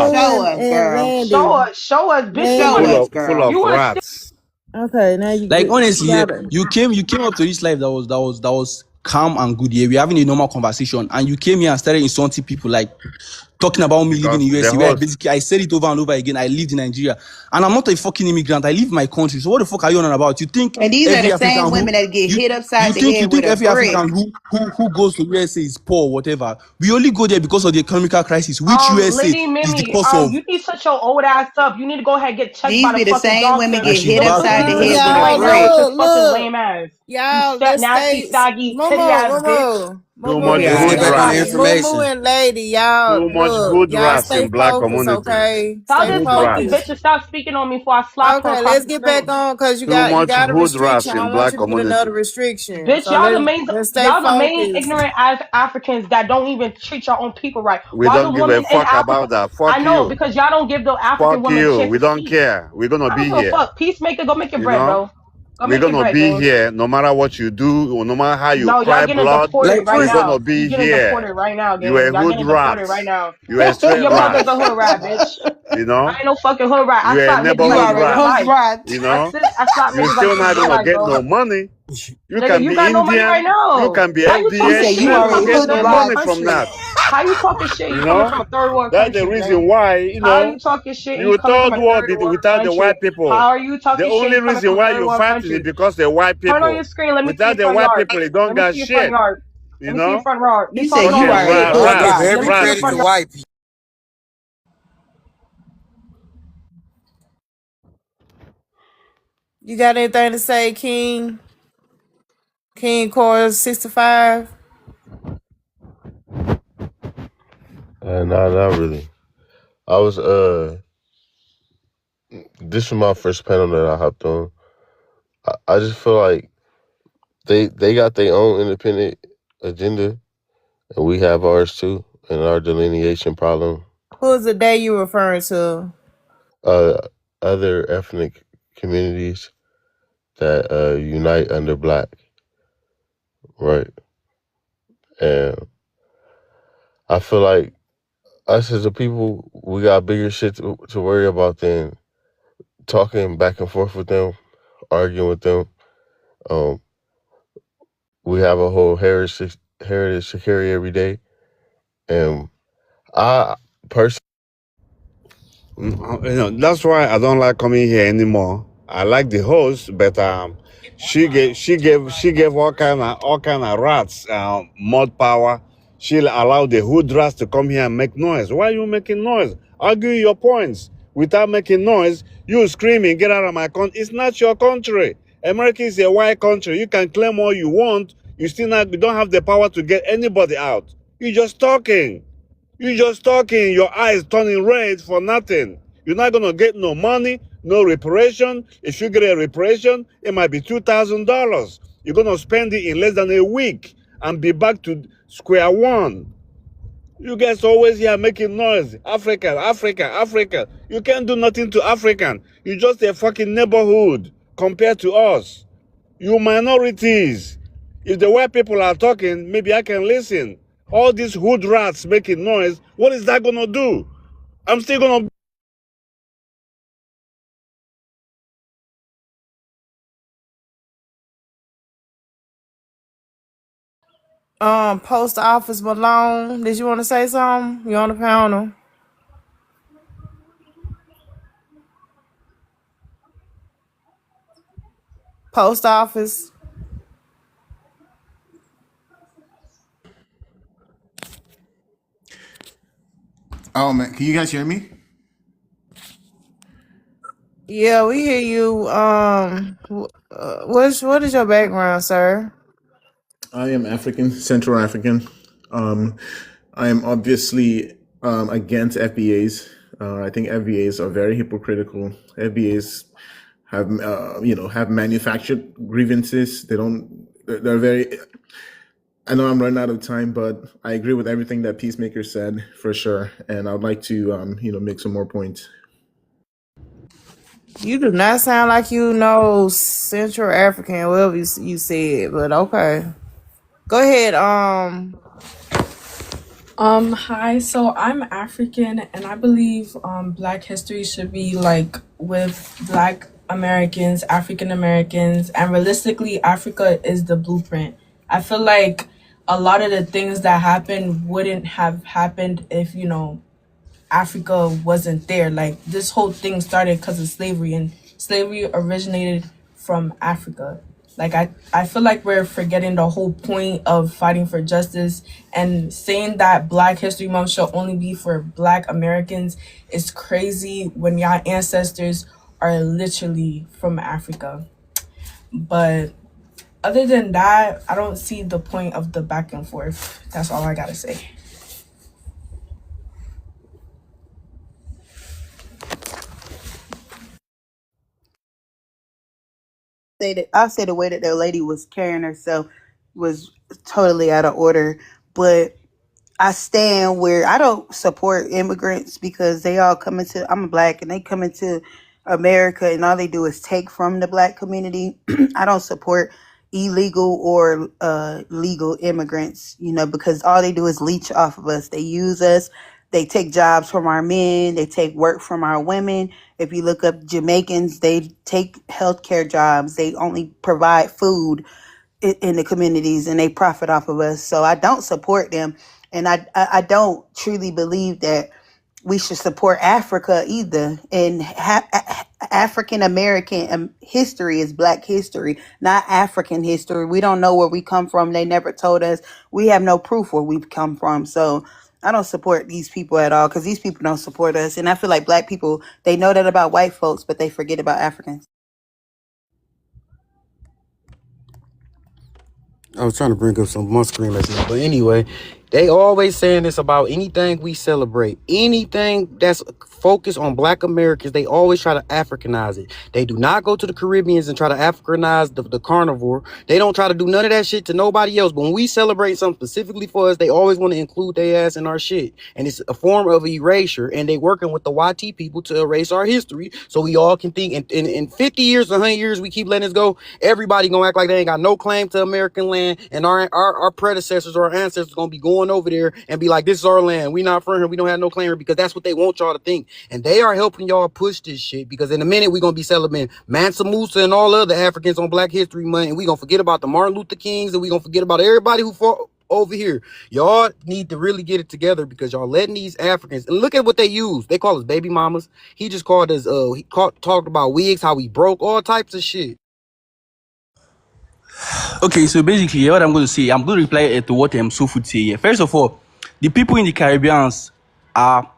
Show us, and girl. Landon. Show us, bitch. Show You Landon. ain't. us, full girl. of You ain't. rats. Okay, now you Like get you honestly, yeah, got it. you came up to this life that was calm and good here. We're having a normal conversation, and you came here and started insulting people, like talking about me living in Because USA. the Where host, basically I said it over and over again. I lived in Nigeria, and I'm not a fucking immigrant. I leave my country. So what the fuck are you on about? You think And these are every the African same who women that get you hit upside you the think you head with think a every African brick. who goes to USA is poor or whatever? We only go there because of the economical crisis, which USA Lady is the Mimi, cause of. you need to shut your old ass up. You need to go ahead and get checked by These the be the fucking same women doctor. And get she's hit Look back what upside you the again. need head to with do a right Y'all, now with brick. your fucking look. lame ass. You Y'all, fat, let's nasty, stay. saggy, titty ass bitch. Moo We'll be Yeah, all let's get right. back on the Fuck. Moo information. and Lady, y'all, too much look. hood Y'all rats stay in black focused, community. okay? Tell Stay this Hood funky rats. focused. bitch to stop speaking on me before I slap her Okay, across let's the get back screen. on because Too you much got a hood restriction. rats I in don't want black you to get another community. restriction. Bitch, So let's stay y'all the main focused. ignorant as Africans that don't even treat your own people right. We Why don't do give a women in fuck Africa? about that. I Fuck know you. because y'all don't give the African Fuck women a you. chance We to don't speak. care. We're gonna I don't be give a here. fuck. Peacemaker, go make your You bread, know? bro. Go We're make your gonna bread, be gang. here no matter what you do, or no matter how you No, y'all cry getting blood. deported Like right We're Prince. now. gonna You be getting here. deported right now, You a gang. Y'all hood getting deported rat. right now. You a straight Your rat. mother's a hood rat, bitch. You I know? ain't no fucking hood rat. I You a slap niggas You like neighborhood this in already real rat. hood life. right. You know? I slap You're niggas like still this in not real gonna life, get bro. no money. You Nigga, can you be got no money right Indian. You now. can be How you He talking said FBA. shit? you You're You not come gonna already from a get hood no third world money right. from country. that. How you talking shit? You You coming know? from a third world That's the country, reason gang? why, How are you talking shit and you you coming from third a world third world without the country? white people. How are you The talking shit and only you coming reason from a why third you world fight is country? because they're white Turn on your people. screen. Let me see Without your the front white yard. people, you don't Let me got see your front shit. yard. You Let me see your know? front yard. You He said talking you all Fucking this already shit. Bro, I hood give right. Let every me see your credit front to yard. white people. You got anything to say, King? King Core 65? Nah, not really. I was this was my first panel that I hopped on. I just feel like they got their own independent agenda, and we have ours too, and our delineation problem. Who was the day you referring to? Other ethnic communities that unite under black, right? And I feel like us as a people, we got bigger shit to worry about than talking back and forth with them, arguing with them. We have a whole heritage to carry every day, and I personally, That's why I don't like coming here anymore. I like the host, but she gave all kind of rats mod power. She allowed the hood rats to come here and make noise. Why are you making noise? Argue your points without making noise. You screaming, get out of my country. It's not your country. America is a white country. You can claim all you want. You don't have the power to get anybody out. You're just talking. Your eyes turning red for nothing. You're not going to get no money, no reparation. If you get a reparation, it might be $2,000. You're going to spend it in less than a week and be back to square one. You guys always here making noise. African, African, African. You can't do nothing to African. You're just a fucking neighborhood compared to us. You minorities. If the white people are talking, maybe I can listen. All these hood rats making noise, what is that gonna do? I'm still gonna Post Office Malone. Did you want to say something? You on the panel? Post Office. Oh man, can you guys hear me? Yeah, we hear you. What is your background, sir? I am African, Central African. I am obviously against FBAs. I think FBAs are very hypocritical. FBAs have manufactured grievances. They're very. I know I'm running out of time, but I agree with everything that Peacemaker said for sure, and I'd like to make some more points. You do not sound like you know Central African, whatever you said, but okay. Go ahead. Hi, so I'm African and I believe Black history should be like with Black Americans, African Americans, and realistically Africa is the blueprint. I feel like a lot of the things that happened wouldn't have happened if, Africa wasn't there. Like this whole thing started because of slavery, and slavery originated from Africa. Like I feel like we're forgetting the whole point of fighting for justice, and saying that Black History Month should only be for Black Americans is crazy when y'all ancestors are literally from Africa. But other than that, I don't see the point of the back and forth. That's all I gotta say. I say the way that the lady was carrying herself was totally out of order. But I stand where I don't support immigrants because they all come into, I'm Black, and they come into America and all they do is take from the Black community. I don't support illegal or legal immigrants, because all they do is leech off of us. They use us. They take jobs from our men. They take work from our women. If you look up Jamaicans, they take healthcare jobs. They only provide food in the communities, and they profit off of us. So I don't support them. And I don't truly believe that we should support Africa either. And African American history is Black history, not African history. We don't know where we come from. They never told us. We have no proof where we've come from. So I don't support these people at all because these people don't support us. And I feel like Black people, they know that about white folks, but they forget about Africans. I was trying to bring up some more screen messages, but anyway, they always saying this about anything we celebrate, anything that's focused on Black Americans. They always try to Africanize it. They do not go to the Caribbeans and try to Africanize the carnivore. They don't try to do none of that shit to nobody else. But when we celebrate something specifically for us, they always want to include their ass in our shit, and it's a form of erasure. And they working with the YT people to erase our history, so we all can think. In 50 years, 100 years, we keep letting this go. Everybody gonna act like they ain't got no claim to American land, and our predecessors or our ancestors gonna be going over there and be like, this is our land, we not from here, we don't have no claim here, because that's what they want y'all to think. And they are helping y'all push this shit, because in a minute we gonna be celebrating Mansa Musa and all other Africans on Black History Month, and we gonna forget about the Martin Luther Kings, and we gonna forget about everybody who fought over here. Y'all need to really get it together, because y'all letting these Africans, and look at what they use. They call us baby mamas. He just called us talked about wigs, how we broke, all types of shit. Okay, so basically, what I'm going to say, I'm going to reply to what Sofu say here. First of all, the people in the Caribbean are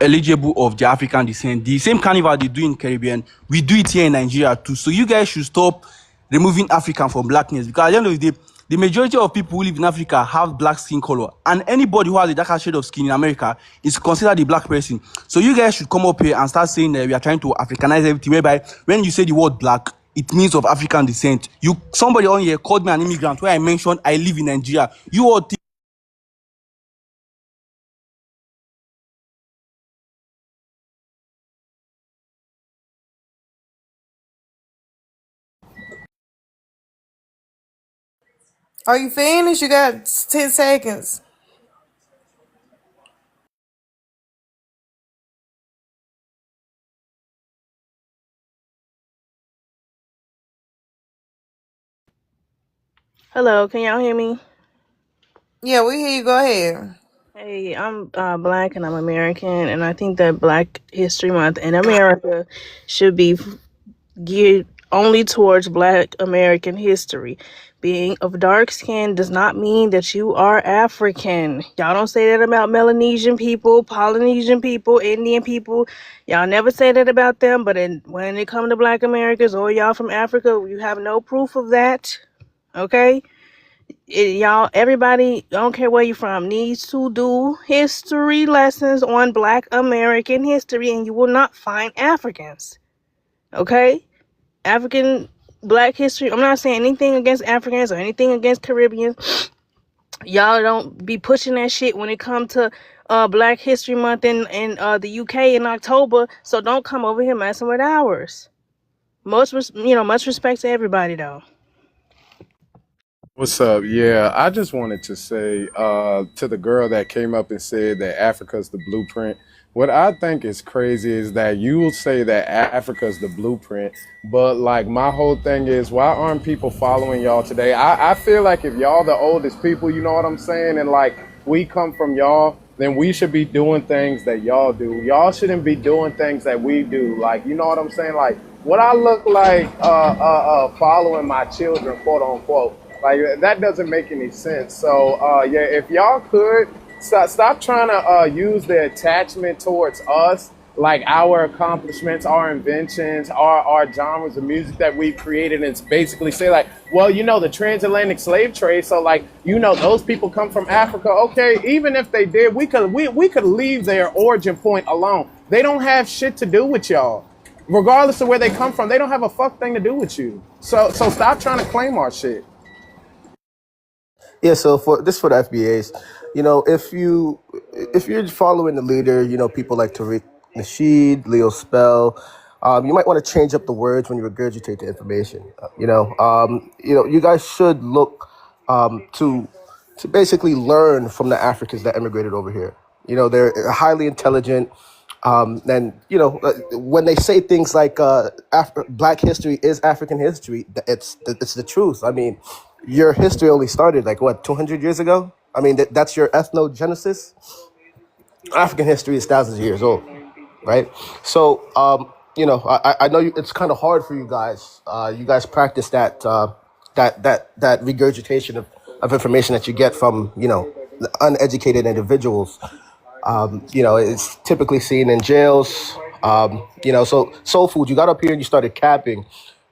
eligible of the African descent. The same carnival they do in Caribbean, we do it here in Nigeria too. So you guys should stop removing African from blackness, because at the end of the day, the majority of people who live in Africa have black skin color, and anybody who has a darker shade of skin in America is considered a black person. So you guys should come up here and start saying that we are trying to Africanize everything, whereby when you say the word black, it means of African descent. Somebody on here called me an immigrant where I mentioned I live in Nigeria. You all think Are you finished? You got 10 seconds. Hello, can y'all hear me? Yeah, we hear you. Go ahead. Hey, I'm Black and I'm American, and I think that Black History Month in America should be geared only towards Black American history. Being of dark skin does not mean that you are African. Y'all don't say that about Melanesian people, Polynesian people, Indian people. Y'all never say that about them, but when it comes to Black Americans or y'all from Africa, you have no proof of that. Okay? Y'all, everybody, I don't care where you're from, needs to do history lessons on Black American history, and you will not find Africans. Okay? African Black history. I'm not saying anything against Africans or anything against Caribbeans. Y'all don't be pushing that shit when it comes to Black History Month in the UK in October. So don't come over here messing with ours. Much respect to everybody though. What's up? Yeah, I just wanted to say to the girl that came up and said that Africa's the blueprint, What I think is crazy is that you will say that Africa is the blueprint, but like my whole thing is, why aren't people following y'all today? I feel like if y'all the oldest people, you know what I'm saying, and like we come from y'all, then we should be doing things that y'all do. Y'all shouldn't be doing things that we do. Like, you know what I'm saying? Like, what I look like following my children, quote unquote. Like that doesn't make any sense. So yeah, if y'all could stop trying to use the attachment towards us, like our accomplishments, our inventions, our genres of music that we've created, and it's basically say like, well, you know, the transatlantic slave trade. So like, you know, those people come from Africa. Okay, even if they did, we could leave their origin point alone. They don't have shit to do with y'all. Regardless of where they come from, they don't have a fuck thing to do with you. So stop trying to claim our shit. Yeah, so for the FBAs, you know, if you're following the leader, you know, people like Tariq Nasheed, Leo Spell, you might want to change up the words when you regurgitate the information. You guys should look to basically learn from the Africans that immigrated over here. You know, they're highly intelligent. And you know, when they say things like Black history is African history, it's the truth. I mean, your history only started like what 200 years ago. I mean, that's your ethnogenesis. African history is thousands of years old, right? So, you know, I know it's kind of hard for you guys. You guys practice that regurgitation of information that you get from, you know, the uneducated individuals. You know, it's typically seen in jails. You know, so Soul Food, you got up here and you started capping.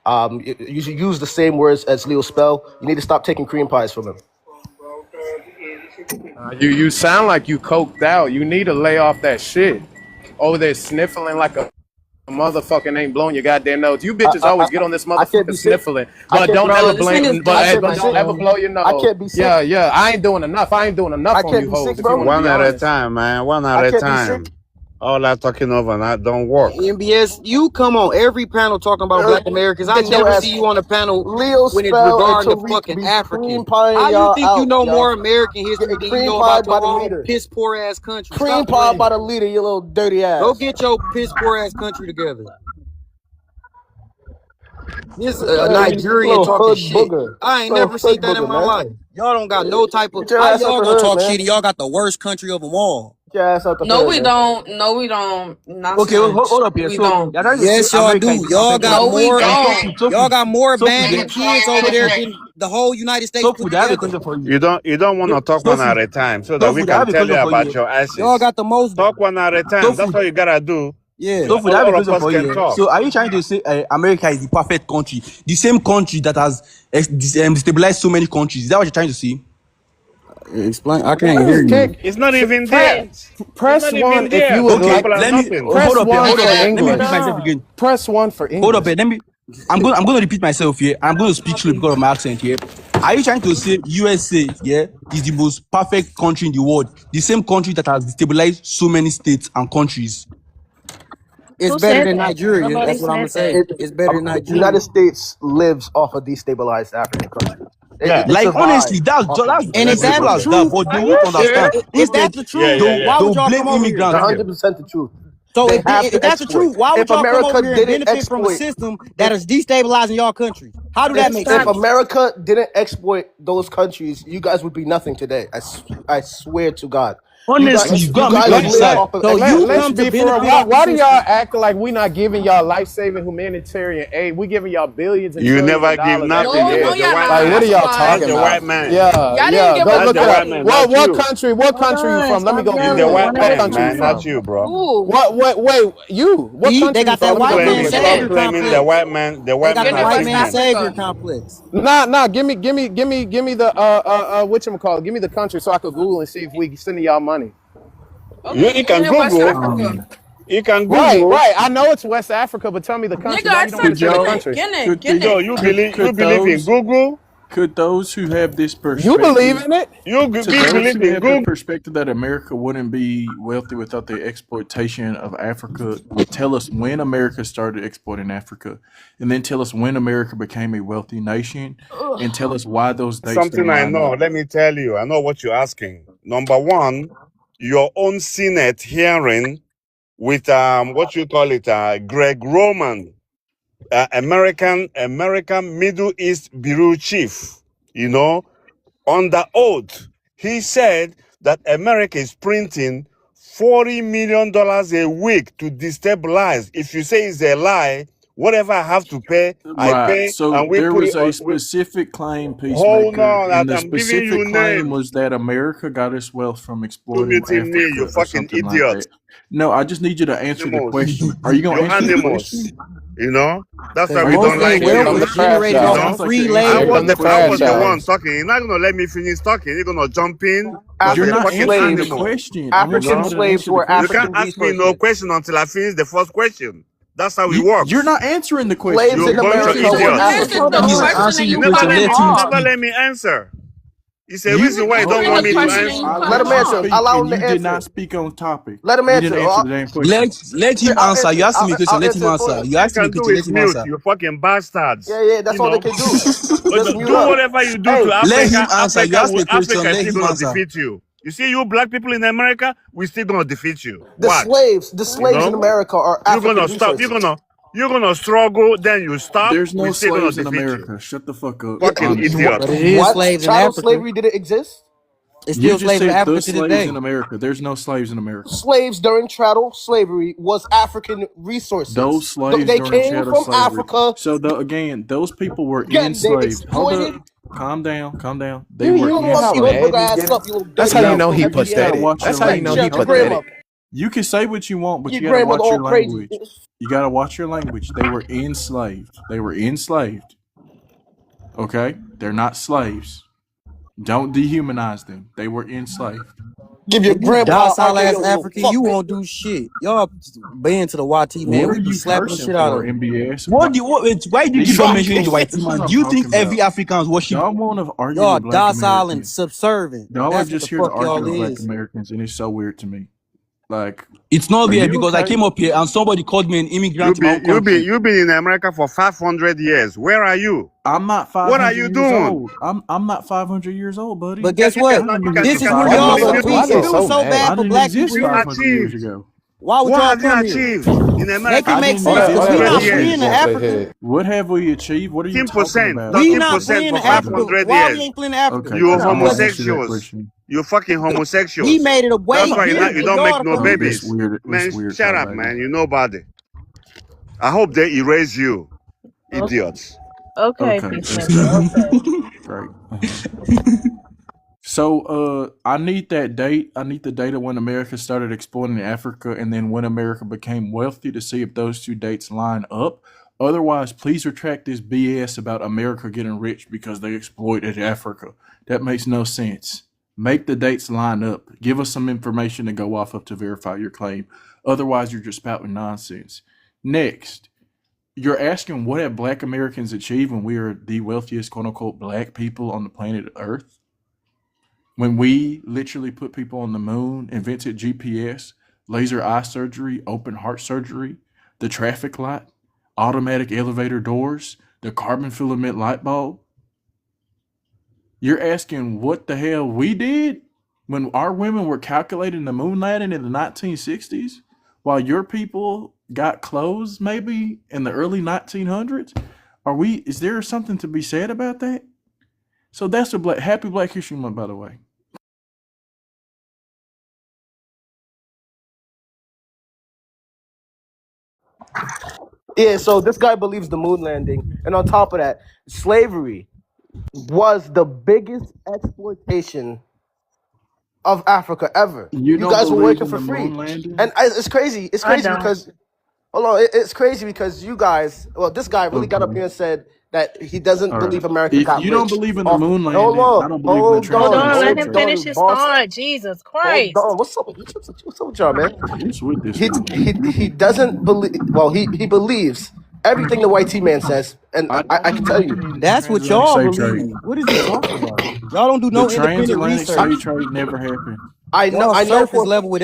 You should use the same words as Leo Spell. You need to stop taking cream pies from him. You sound like you coked out. You need to lay off that shit. Over there sniffling like a motherfucking ain't blowing your goddamn nose. You bitches always get on this motherfucker sniffling, but don't ever blame. But don't ever blow your nose. I can't be sick. Yeah. I ain't doing enough. I ain't doing enough on you hoes. One at a time, man. One at a time. All that talking over that don't work. MBS, you come on every panel talking about Black Americans. I never see you on a panel when it's regarding the fucking African. How you think you know more American history than you know about your own piss poor ass country? Cream pie by the leader, you little dirty ass. Go get your piss poor ass country together. This Nigerian talking shit. I ain't never seen that in my life. Y'all don't got no type of. How y'all gonna talk shit and y'all got the worst country of them all? No, we don't. No, we don't. Not Okay, so hold up here. we So, don't. Yes, y'all do. Y'all got No, we more. don't. Y'all got more abandoned kids over there than the whole United States put together. You don't want to talk one at a time so that we can tell you about your asses. Y'all got the most. Talk one at a time. That's what you gotta do. Yeah. So, All of us can talk. so are you trying to say America is the perfect country, the same country that has destabilized so many countries? Is that what you're trying to say? Explain. I can't hear you. It's not even there. Press one if you would like. Let me Press one for Let me English. repeat myself again. Press one for English. Hold up here. I'm going to repeat myself here. I'm going to speak slowly because of my accent here. Are you trying to say USA, yeah, is the most perfect country in the world, the same country that has destabilized so many states and countries? It's Who better said than that? Nigeria. Nobody That's what I'm gonna said say. that. It's better than The Nigeria. United States lives off a destabilized African country. Yeah. Like honestly, that's And is that simple the as that. truth? But they won't understand. Is that the truth? Yeah. Why would Don't y'all blame come over here? immigrants. 100% the truth. So They if have to that's the exploit. truth, why would If y'all come America over here and didn't benefit from a exploit, system that is destabilizing y'all country? How do that make if sense? America didn't exploit those countries, you guys would be nothing today. I swear to God. Honestly, you go and guys make live decide. off of So exploit. you Let's come to be for real. benefit off the Why do y'all system. act like we not giving y'all life-saving humanitarian aid? We giving y'all billions and You trillions never of give dollars nothing. every year. No, y'all white not. Like, what are y'all That's talking That's the about? white man. Y'all didn't give Go That's us the look it white up. man, What not you. country? What country you from? Let me go Stop He's Google the it. white yelling. What man, country you man, not from? you, bro. Ooh. Wait, you. What See, country they you got from? that Let me white go man Google Stop it. savior claiming the complex. white man. The They white got man that are white West man Christian. savior Africa. complex. Nah. Give me the whatchamacallit. Give me the country so I could Google and see if we sending y'all money. Okay, You can in West Google. Africa. You can Right. Google. I know it's West Africa, but tell me the country. Nigga, Why I you don't want to searched say the Guinea. country? Yo, Guinea. you believe in Google? Could those who have this You believe perspective, in it? You to those believe who in have the Google? perspective that America wouldn't be wealthy without the exploitation of Africa, tell us when America started exploiting Africa, and then tell us when America became a wealthy nation, and tell us why those dates don't Something I line know. up. Let me tell you. I know what you're asking. Number one, your own Senate hearing with what you call it, Greg Roman, American Middle East Bureau Chief, you know, under oath, he said that America is printing $40 million a week to destabilize. If you say it's a lie, whatever I have to pay, I Right. pay, So and we there put was it a on. specific claim, Hold Peacemaker, on, and the I'm giving you specific claim names. was that America got its wealth from You exploiting meeting me, you Africa or fucking something like idiot. that. No, I just need you to answer the Animals. question. Are you going You're to answer the animals. question? You know? That's why Because we most don't of their like Here wealth come you. the was trash generated You off know? of Sounds like free you're I Here answering labor. come was the the I was the trash one talking. You're not gonna let me finish talking. You're gonna jump in because You're you're not fucking answering the animal. question. I want You you know? to answer the You question. can't ask me no question until I finish the first question. That's how it You're works. not answering the question. You're a bunch of So idiots. this is the question and You you never cut let him me. You off. never let me answer. It's a You reason why you don't Answering want the me to question and answer. you I cut let him you off. speak, and you did not speak on topic. You didn't answer the damn question. Let him answer. You asked him a question. Let him answer. All You you asked him a can do question. Let is him mute. answer. You fucking bastards. You know. Do whatever you do to Let Africa. him answer. You asked a question. Africa is Let still him gonna answer. defeat you. You see, you black people in America, we still gonna defeat you. Watch. You know. You're gonna stop. You're gonna struggle. Then you stop. There's no We're still gonna slaves in defeat you. America. Shut the fuck up, Fucking honestly. But idiots. it is slaves in Africa. It's You still just slaves in said the Africa to this slaves in day. America. There's no slaves in America. Those slaves during chattel slavery. So again, those people were enslaved. Hold up. Calm down. Calm down. They You were hear how enslaved. mad he's getting? That's how you No, know he you just gotta pathetic. watch your That's how you know he language, okay? pathetic. You can say what you want, but you gotta watch your language. You gotta watch your language. They were enslaved. They were enslaved. Okay? They're not slaves. Don't dehumanize them. They were enslaved. And you docile ass African, you won't do shit. Y'all been to the YT, man. What are We be you slapping the cursing shit out for, of them. MBS? Why do you keep on mentioning the white This is what man? I'm Do you think talking every about. Africans worship? Y'all want to argue Y'all with black docile and Americans. subservient. Y'all are That's what just the here to fuck argue y'all with black is. Americans, and it's so weird to me. Like, It's not are weird you because I okay? came up here and somebody called me an immigrant in my own country. You've been in America for 500 years. Where are you? I'm not What are 500 you years doing? old. I'm not 500 years old, buddy. But guess what? This is who I y'all didn't would be. exist. If it was so bad I for didn't black people exist here, 500 years ago. why would What y'all have you come here? achieved in America? Make it I make didn't sense, because exist we not 500 fleeing years to ago. Africa. What have we achieved? What are you talking 13%, about? We not 13% fleeing for to Africa. 500 Why we years. ain't fleeing to Africa? Okay, You're I won't answer that homosexuals. question. You're fucking homosexuals. We made it a way That's why here you for don't make y'all to no come here. babies. Man, It's weird, shut up, Crybaby. man. You're nobody. I hope they erase you, idiots. Okay, Okay, that's Peacemaker. great. So, I need that date. I need the date of when America started exploiting Africa and then when America became wealthy to see if those two dates line up. Otherwise, please retract this BS about America getting rich because they exploited Africa. That makes no sense. Make the dates line up. Give us some information to go off of to verify your claim. Otherwise, you're just spouting nonsense. Next, you're asking what have black Americans achieved when we are the wealthiest, quote unquote, black people on the planet Earth? When we literally put people on the moon, invented GPS, laser eye surgery, open heart surgery, the traffic light, automatic elevator doors, the carbon filament light bulb. You're asking what the hell we did when our women were calculating the moon landing in the 1960s while your people got clothes maybe in the early 1900s? Is there something to be said about that? So that's happy Black History Month, by the way. Yeah, so this guy believes the moon landing, and on top of that, slavery was the biggest exploitation of Africa ever. You don't guys were believe working in for the free, moon landing? and it's crazy. It's I crazy don't. because hold on, it's crazy because you guys. Well, this guy really got up Okay. here and said that he doesn't All right. believe America If got you don't rich. believe in the moon Hold landing, I on, don't believe in the Hold on, let him transatlantic finish trade. his boss. thought. Jesus Hold Christ. on. What's up with y'all, man? What's with this He dude? he doesn't believe. Well, he believes everything the white T man says, and I I don't can tell believe you. in the That's what transatlantic y'all slave trade. believe. What is he talking about? Y'all don't do The no independent transatlantic slave research. trade never happened. I Y'all know surface for. level with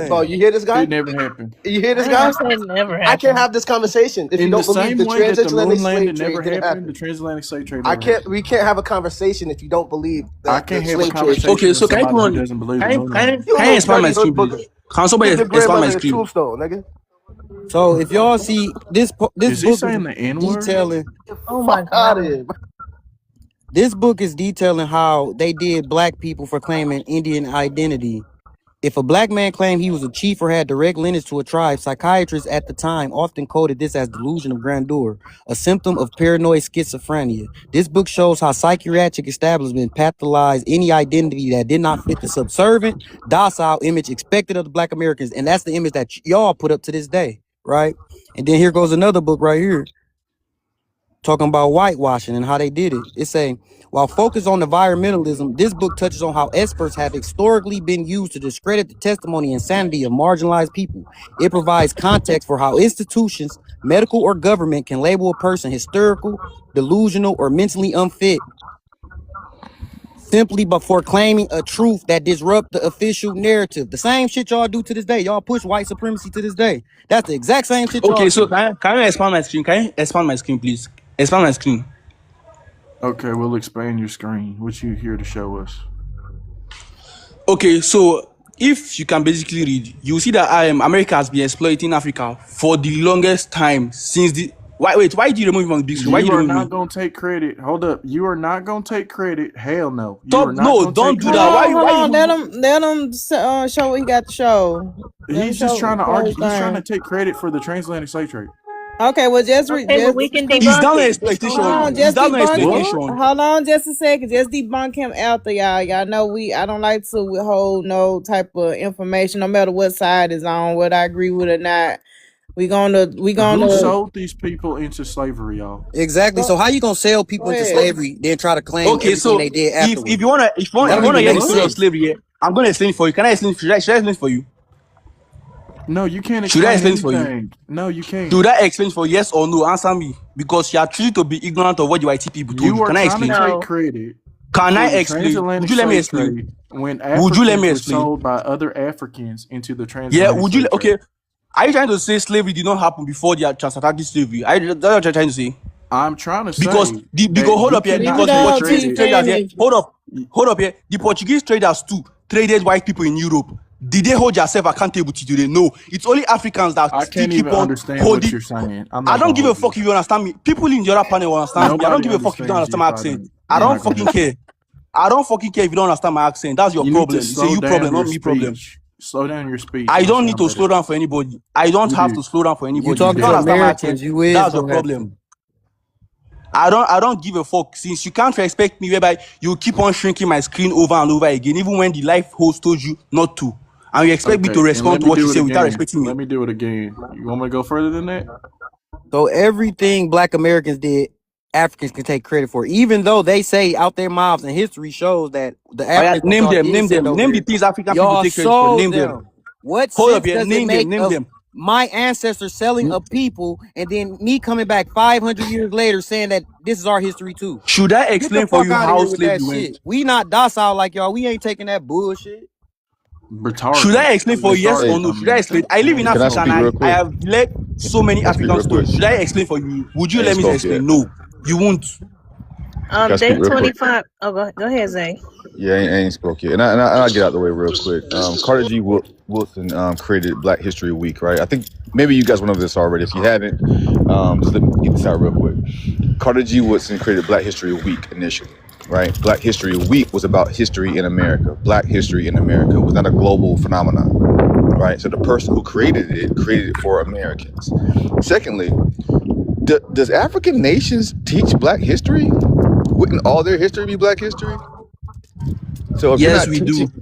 Bro, everything. you hear this guy? It never happened. You hear I this ain't guy? gonna say it never I can't happened. have this conversation if you In the don't believe same the way that the transatlantic moon slave landing trade never didn't happened, the happen. transatlantic slave trade never happened. We can't have a conversation if you don't believe I that can't the have a slave trade. conversation Okay, with so can I somebody go who on? doesn't believe the Can I, moon can I, landing. You can I little expand my dirty hood screen, booger. please? Can somebody Get the expand grandmother my his screen? tombstone, nigga. So if y'all see this Is he book saying is the N word? detailing Oh my Fuck out of god. here. this book is detailing how they did black people for claiming Indian identity. If a black man claimed he was a chief or had direct lineage to a tribe, psychiatrists at the time often coded this as delusion of grandeur, a symptom of paranoid schizophrenia. This book shows how psychiatric establishment pathologized any identity that did not fit the subservient, docile image expected of the black Americans, and that's the image that y'all put up to this day, right? And then here goes another book right here talking about whitewashing and how they did it. It's saying, while focused on environmentalism, this book touches on how experts have historically been used to discredit the testimony and sanity of marginalized people. It provides context for how institutions, medical or government, can label a person hysterical, delusional, or mentally unfit simply before claiming a truth that disrupt the official narrative. The same shit y'all do to this day. Y'all push white supremacy to this day. That's the exact same shit y'all Okay, so do. can you expand my screen? Can you expand my screen, please? Expand my screen. Okay, we'll expand your screen. What you here to show us? Okay, so if you can basically read, you see that America has been exploiting Africa for the longest time since the. Why did you remove me on the big screen? Why did You you are remove not me? gonna take credit. Hold up. You are not gonna take credit. Hell no. You Stop! are not No, gonna don't take do Hold that. credit. on, hold Why on. you? Let him show what he got to show. Let him He's just show trying to his argue. He's trying to thing. take credit for the transatlantic slave trade. Okay, well, just Okay, well we can Is that debunk not it. Just hold hold exploitation? on, on. Is just that not debunk him. What? exploitation? Hold on, just a second. Just debunk him after y'all. Y'all know I don't like to withhold no type of information, no matter what side is on, whether I agree with it or not. We Who gonna sold these people into slavery, y'all? Exactly. So go, how you gonna sell go people into ahead. slavery, then try to claim Okay, everything so they did if afterwards? you wanna That if don't you wanna even hear make the story of What? sense. slavery, yeah, I'm gonna explain it for you. Can I explain? Should I explain it for you? No, you can't Should I explain explain it for you? anything. No, you can't. Should I explain for yes or no? Answer me. Because you are treated to be ignorant of what the white people told You you. are Can I trying to explain? take No. credit Can I for the explain? Would transatlantic you let me slave explain? trade when Would you let Africans me were explain? sold by other Africans into the Yeah, transatlantic would you slave trade. okay? Are you trying to say slavery did not happen before the transatlantic slavery? That's what you're trying to say? I'm trying to Because say because that hold you up here, Leave cannot it because the take up Portuguese to credit. traders here, finish. hold up here. The Portuguese traders too traded white people in Europe. Did they hold themselves accountable to today? No. It's only Africans that I still can't keep even on understand what holding. you're saying. I'm I not don't gonna give a hold you. fuck if you understand me. People in the other panel understands me. I don't Nobody give a fuck if you don't understands you understand my if I accent. don't. I I'm don't not gonna fucking listen. care. I don't fucking care if you don't understand my accent. That's your You need to problem. It's a slow you down problem, your not me problem. speech. Slow down your speech. I It'll don't need sound to better. slow down for anybody. I don't You have do. to slow down for You anybody. If talking you to don't understand my accent, Americans, you is that's your gonna have problem. to. I don't give a fuck since you can't respect me whereby you keep on shrinking my screen over and over again, even when the life host told you not to. And you expect me to Okay, and let respond to me what you do it say without again. respecting me. Let me do it again. You want me to go further than that? So everything black Americans did, Africans can take credit for, even though they say out their mouths and history shows that the Oh yeah, Africans that y'all did send over name the here, things African people y'all take credit for. sold Name them. them. What Hold up sense here, does it make name of them. my ancestors selling a people and then me coming back 500 years later saying that this is our history too? Should I Get the explain for fuck you out of how here with that slavery went? shit. We not docile like y'all. We ain't taking that bullshit. Should Retarded. I explain for yes Retarded, or Hey, no? I Should I mean. explain? I live in can I Africa and speak real I quick? have led so many Can I speak African real quick? stories. Should I explain for you? Would you I ain't let me spoke yet. explain? No, you won't. Can I speak Day real quick? 25. Oh, go ahead, Zay. Yeah, I ain't spoke yet. And I'll get out the way real quick. Carter G. Woodson created Black History Week, right? I think maybe you guys went over this already. If you haven't, just let me get this out real quick. Carter G. Woodson created Black History Week initially, right? Black History Week was about history in America. Black history in America. It was not a global phenomenon, right? So the person who created it for Americans. Secondly, does African nations teach Black history? Wouldn't all their history be Black history? So if you're Yes, not we do. teaching,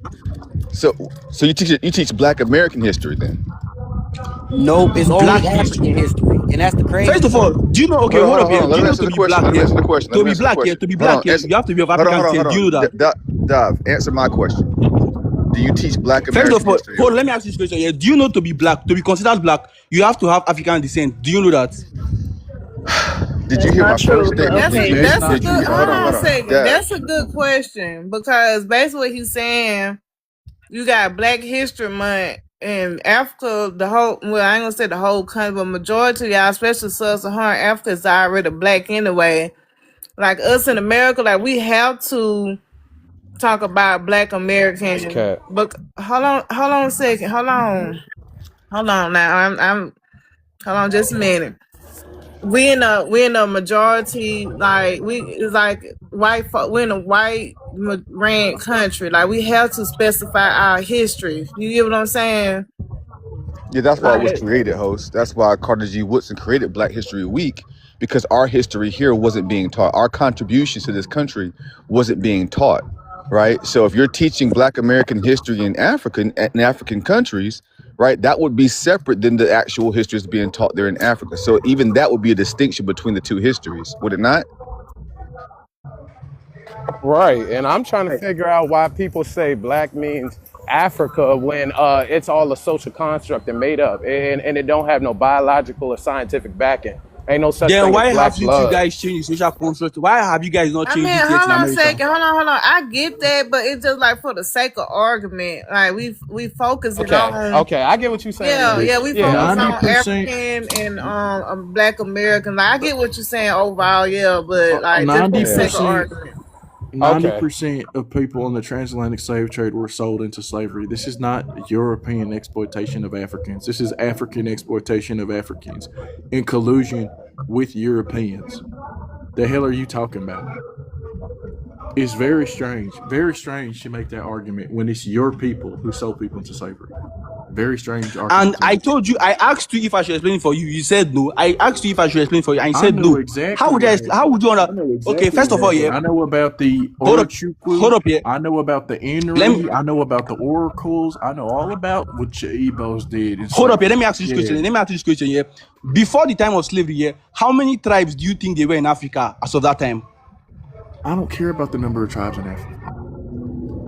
so you teach Black American history then? Nope, it's Black only history. African history, and that's the First crazy of all, part. do you know? Okay, Hold hold on, up hold here. on. Let Do you me know answer to the be question. black Let me here? answer the question. Let To me be answer the black here, question. to be Hold black on. here, Answer. you have to be of Hold on. African Hold on. descent. Do Hold you know on. that? Answer my question. Do you teach Black First of American all, history? hold on, let me ask you this question here. Do you know to be black, to be considered black, you have to have African descent? Do you know that? Did you That's hear not my first true, but statement? That's Did a okay. you? That's that's a not Did true, good. you? Hold Hold on. Carter. on Hold a on. second. Dad. That's a good question because basically what he's saying, you got Black History Month in Africa. The whole, well, I ain't gonna say the whole country, but majority of y'all, especially Sub-Saharan Africa, is already black anyway. Like us in America, like we have to talk about Black That's American. cat. But hold on a second. Hold on now. I'm hold on just a minute. We in a majority, like it's like we're in a white ran country. Like we have to specify our history. You get what I'm saying? Yeah, that's why it was Like created, host. That's why Carter G. Woodson created Black History Week, because our history here wasn't being taught. Our contributions to this country wasn't being taught, right? So if you're teaching Black American history in African countries, right, that would be separate than the actual history that's being taught there in Africa. So even that would be a distinction between the two histories, would it not? Right, and I'm trying to figure out why people say black means Africa when it's all a social construct and made up, and it don't have no biological or scientific backing. Ain't no such Then thing as why black have you two blood. guys changed the social construct? Why have you guys not I changed mean, it yet hold in on a America? second. Hold on. I get that, but it's just like for the sake of argument. Like we focus it Okay, on. okay, I get what you're saying. Yeah, we Yeah, focus okay. on 90%, African and Black American. Like, I get what you're saying overall, yeah, but like just for the Yeah. sake of 90%, argument. Okay. 90% of people in the transatlantic slave trade were sold into slavery. This is not European exploitation of Africans. This is African exploitation of Africans in collusion with Europeans. The hell are you talking about? It's very strange to make that argument when it's your people who sold people into slavery. Very strange argument And to I make. told you, I asked you if I should explain for you. You said no. I asked you if I should explain for you, and you I said know no. exactly How would what I? happened. How would you I wanna? know Okay, exactly first what of all, happened. yeah. I know about the Hold up, Orochukwu. hold up, yeah. I know about the Let me Inri. I know about the oracles. I know all about what your Igbos did in hold up, yeah. slavery. Let me ask you this question. Let me ask you this question, yeah. Before the time of slavery, yeah, how many tribes do you think they were in Africa as of that time? I don't care about the number of tribes in Africa.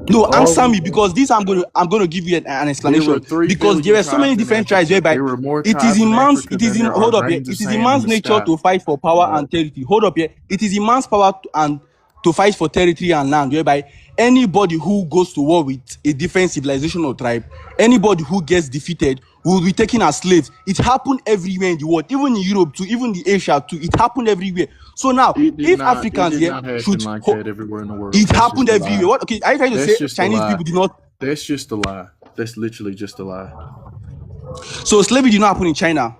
No, All answer we me, because this I'm going to give you an There were explanation, 3 because there billion are so many tribes in different tribes Africa. whereby There were more it is tribes in in man's Africa than there are hold up here. grains of It is in sand in man's the nature sky. to fight for power Right. and territory. Hold up here. It is in man's power and to fight for territory and land, whereby anybody who goes to war with a different civilization or tribe, anybody who gets defeated will be taken as slaves. It happened everywhere in the world, even in Europe too, even in Asia too. It happened everywhere. So now, It did if not. It Africans did here not happen should, like that everywhere in the world. it That's happened just a everywhere. lie. What? Okay, are you trying to That's say just a Chinese lie. people did not? That's just a lie. That's literally just a lie. So slavery did not happen in China.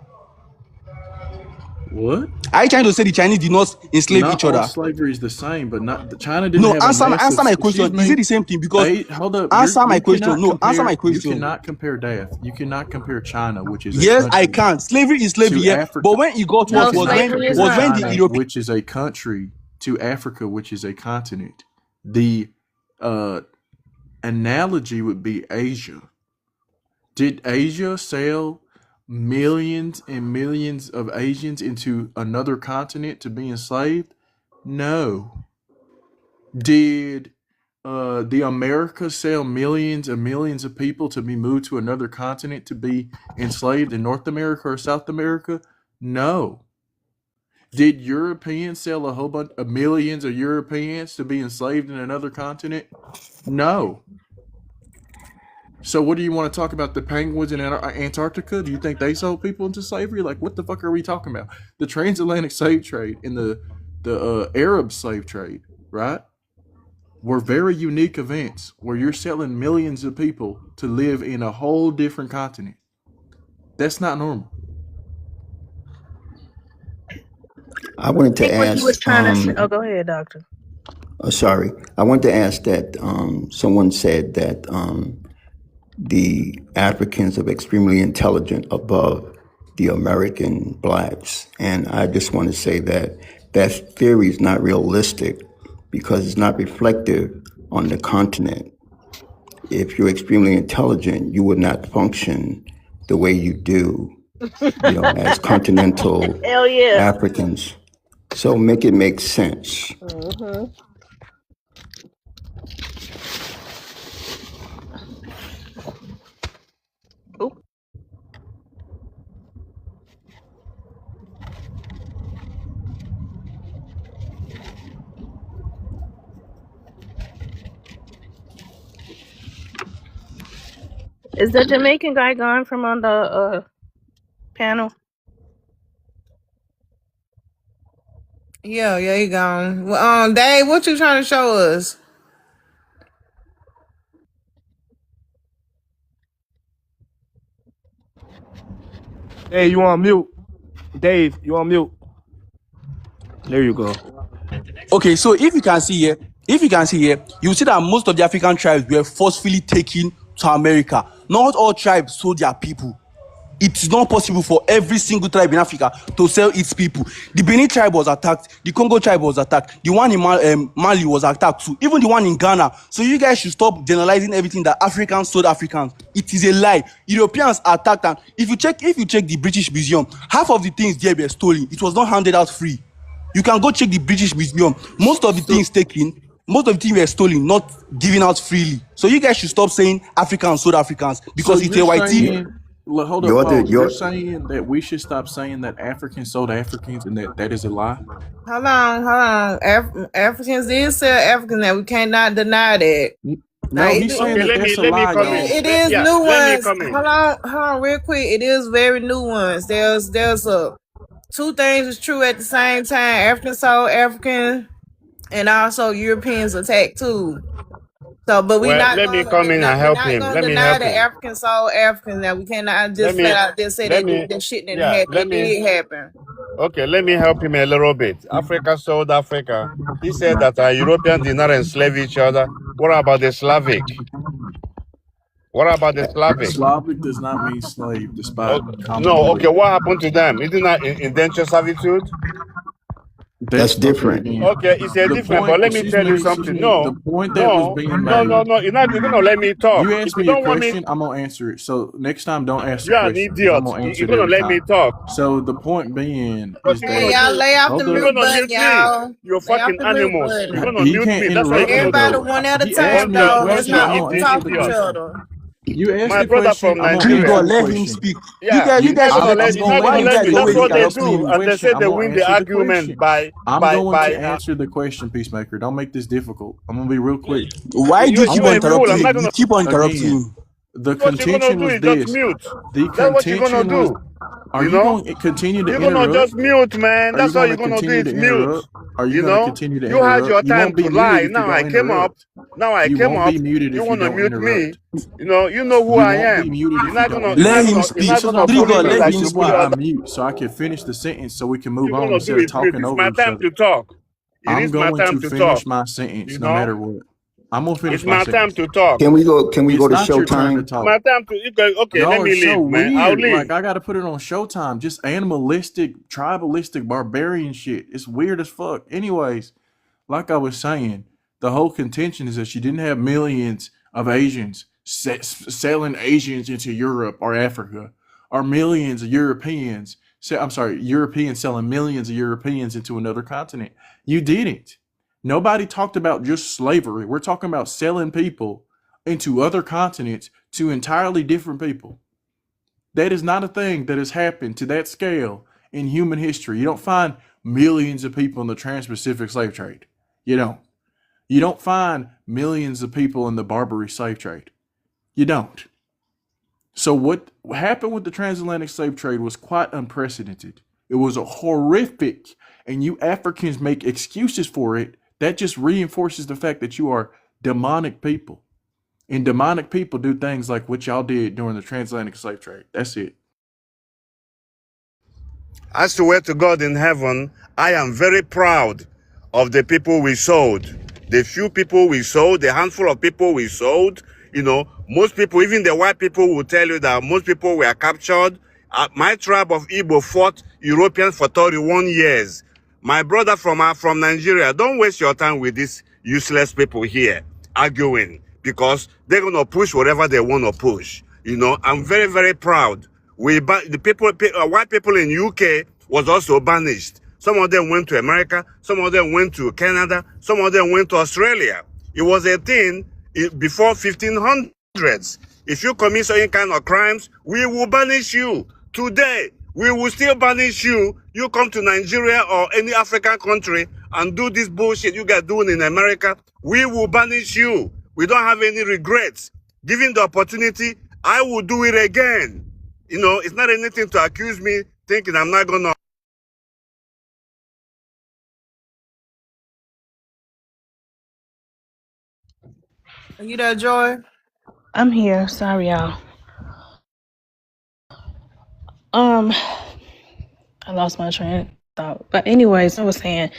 What? Are you trying to say the Chinese did not enslave Not each all other? slavery is the same, but not China didn't No, have a answer massive. my Excuse question. Is it me. the same thing? Because Hey, hold up. answer my You question. cannot No, answer my compare. You question. cannot compare death. You cannot compare China, which is a Yes, I country, can. Slavery is slavery, to yeah. Africa. But when it got You No, worse was cannot slavery is compare when the not. China, European. which is a country, to Africa, which is a continent. The analogy would be Asia. Did Asia sell millions and millions of Asians into another continent to be enslaved? No. Did the Americas sell millions and millions of people to be moved to another continent to be enslaved in North America or South America? No. Did Europeans sell a whole bunch of millions of Europeans to be enslaved in another continent? No. So what do you want to talk about? The penguins in Antarctica? Do you think they sold people into slavery? Like, what the fuck are we talking about? The transatlantic slave trade and the Arab slave trade, right, were very unique events where you're selling millions of people to live in a whole different continent. That's not normal. I wanted I think to what he was ask, trying to say. Oh, go ahead, doctor. sorry, I wanted to ask that someone said that the Africans are extremely intelligent above the American blacks. And I just want to say that that theory is not realistic because it's not reflective on the continent. If you're extremely intelligent, you would not function the way you do, as continental Hell yeah. Africans. So make it make sense. Mm-hmm. Oop. Is the Jamaican guy gone from on the panel? Yeah, he gone. Well, Dave, what you trying to show us? Hey, you on mute? Dave, you on mute? There you go. Okay, so if you can see here, you see that most of the African tribes were forcefully taken to America. Not all tribes sold their people. It's not possible for every single tribe in Africa to sell its people. The Benin tribe was attacked. The Congo tribe was attacked. The one in Mali was attacked too. Even the one in Ghana. So you guys should stop generalizing everything that Africans sold Africans. It is a lie. Europeans attacked, and if you check the British Museum, half of the things there were stolen. It was not handed out free. You can go check the British Museum. Most of the things taken, most of the things were stolen, not given out freely. So you guys should stop saying Africans sold Africans because So it's you're a white saying, team. look, hold up, You're the pause. You're you're saying that we should stop saying that Africans sold Africans and that is a lie? Hold on. Africans did sell Africans, and we cannot deny that. No, he's saying Okay, that that's a lie, come y'all. in. It is Yeah, nuanced. let me come in. Hold on, real quick. It is very nuanced. There's two things is true at the same time. Africans sold African, and also Europeans attacked too. So, but we Well, not let me gonna come in and help him. gonna Let me deny help that him. Africans sold Africans. Now we cannot Let just me, flat out just say let that me, that shit didn't yeah, happen. let It me, did happen. okay, let me help him a little bit. Africa sold Africa. He said that Europeans did not enslave each other. What about the Slavic? What about the Slavic? Slavic does not mean slave, despite common No, belief. okay, what happened to them? Isn't that indentured servitude? That's Okay different. again. Okay, it's a The different, point, but let me tell you something. No, the point that was being no, made. you're not gonna let me talk. You If ask you me a don't want me, question, I'm gonna answer it. So next time, don't ask the you're an question because idiot. I'm gonna answer You're it gonna every let me time. talk. So the point being What is you Hey, that y'all lay off the hold You're up. mute gonna button, mute me. y'all. You're Lay off fucking the mute animals. You're button. gonna He mute can't me. That's what interrupt you're me gonna Everybody do. though. one at a He asked time, me a though. Let's question. You're not I'm over gonna an answer talk the each idiot. question. other. You asked My the brother question. from I'm gonna Please answer Nigeria. God, the let him question. speak. You Yeah, guys, You, you're gonna I'm let. ask You're him gonna not let why gonna him you let guys me. speak always That's because what he they interrupt asked me a do, him. and they question. say I'm they gonna win the answer the argument question. by I'm going to by. answer the question, Peacemaker. Don't make this difficult. I'm gonna be real quick. Why do you I'm keep You're on gonna a fool. I'm interrupting continue not him? You gonna. keep on interrupting again. him. The What you're gonna contention do was is just this. mute. The That's what you're gonna contention was. do. Are You you know. going to continue to You're gonna just interrupt? mute, man. Are you That's all going you're to gonna do continue is to mute. interrupt? Are you You going to know, continue to you had interrupt? your You time won't to be muted lie. if you Now I don't came up. interrupt. Now I You came won't up. be muted You if you wanna don't mute me? interrupt. You know who You I won't be am. muted You're if you not don't gonna, you're Let not interrupt. him gonna, you're speak. not This is gonna the Trigger, bully point me though. let like This him you is bully why speak. I other. mute so I can finish the sentence so we can move You're on gonna do instead of it, please. talking It's over my each time other. to talk. It I'm is my going time to to talk. finish my You sentence no know, matter what. I'm gonna finish it's my my time sentence. to talk. Can we go? Can we go It's to not your turn to Showtime? It's my talk. time to. Okay, let Y'all are me so leave, man. I'll weird. Like leave. I gotta put it on Showtime. Just animalistic, tribalistic, barbarian shit. It's weird as fuck. Anyways, like I was saying, the whole contention is that she didn't have millions of Asians selling Asians into Europe or Africa, or millions of Europeans. I'm sorry, Europeans selling millions of Europeans into another continent. You didn't. Nobody talked about just slavery. We're talking about selling people into other continents to entirely different people. That is not a thing that has happened to that scale in human history. You don't find millions of people in the Trans-Pacific slave trade. You don't. You don't find millions of people in the Barbary slave trade. You don't. So what happened with the transatlantic slave trade was quite unprecedented. It was a horrific, and you Africans make excuses for it. That just reinforces the fact that you are demonic people. And demonic people do things like what y'all did during the transatlantic slave trade. That's it. I swear to God in heaven, I am very proud of the people we sold. The few people we sold, the handful of people we sold. You know, most people, even the white people, will tell you that most people were captured. My tribe of Igbo fought Europeans for 31 years. My brother from Nigeria, don't waste your time with these useless people here arguing, because they're going to push whatever they want to push. You know, I'm very, very proud. White people in UK was also banished. Some of them went to America, some of them went to Canada, some of them went to Australia. It was a thing before 1500s. If you commit certain kind of crimes, we will banish you. Today, we will still banish you. You come to Nigeria or any African country and do this bullshit you guys doing in America, we will banish you. We don't have any regrets. Given the opportunity, I will do it again. You know, it's not anything to accuse me thinking I'm not gonna. Are you there, Joy? I'm here. Sorry, y'all. I lost my train of thought. But anyways, I was saying,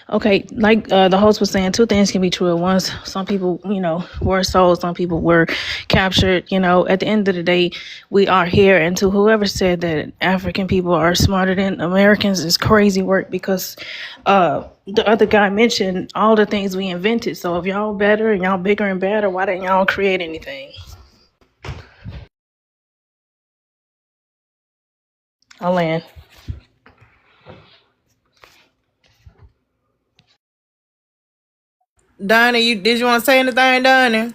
okay, like the host was saying, two things can be true at once. Some people, were sold, some people were captured. At the end of the day, we are here. And to whoever said that African people are smarter than Americans is crazy work, because the other guy mentioned all the things we invented. So if y'all better and y'all bigger and better, why didn't y'all create anything? I'll land. Donnie, did you want to say anything, Donnie?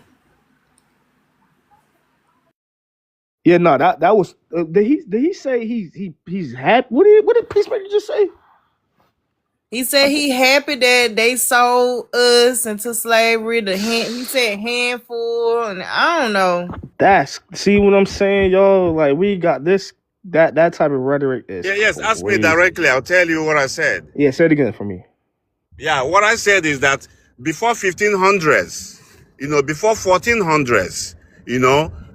Yeah, no, that was. Did he say he's happy? What did Peacemaker just say? He said he happy that they sold us into slavery. He said handful, and I don't know. See what I'm saying, y'all? Like, we got this that type of rhetoric is. Yeah, yes, ask me crazy. directly. I'll tell you what I said. Yeah, say it again for me. Yeah, what I said is that before 1500s, before 1400s,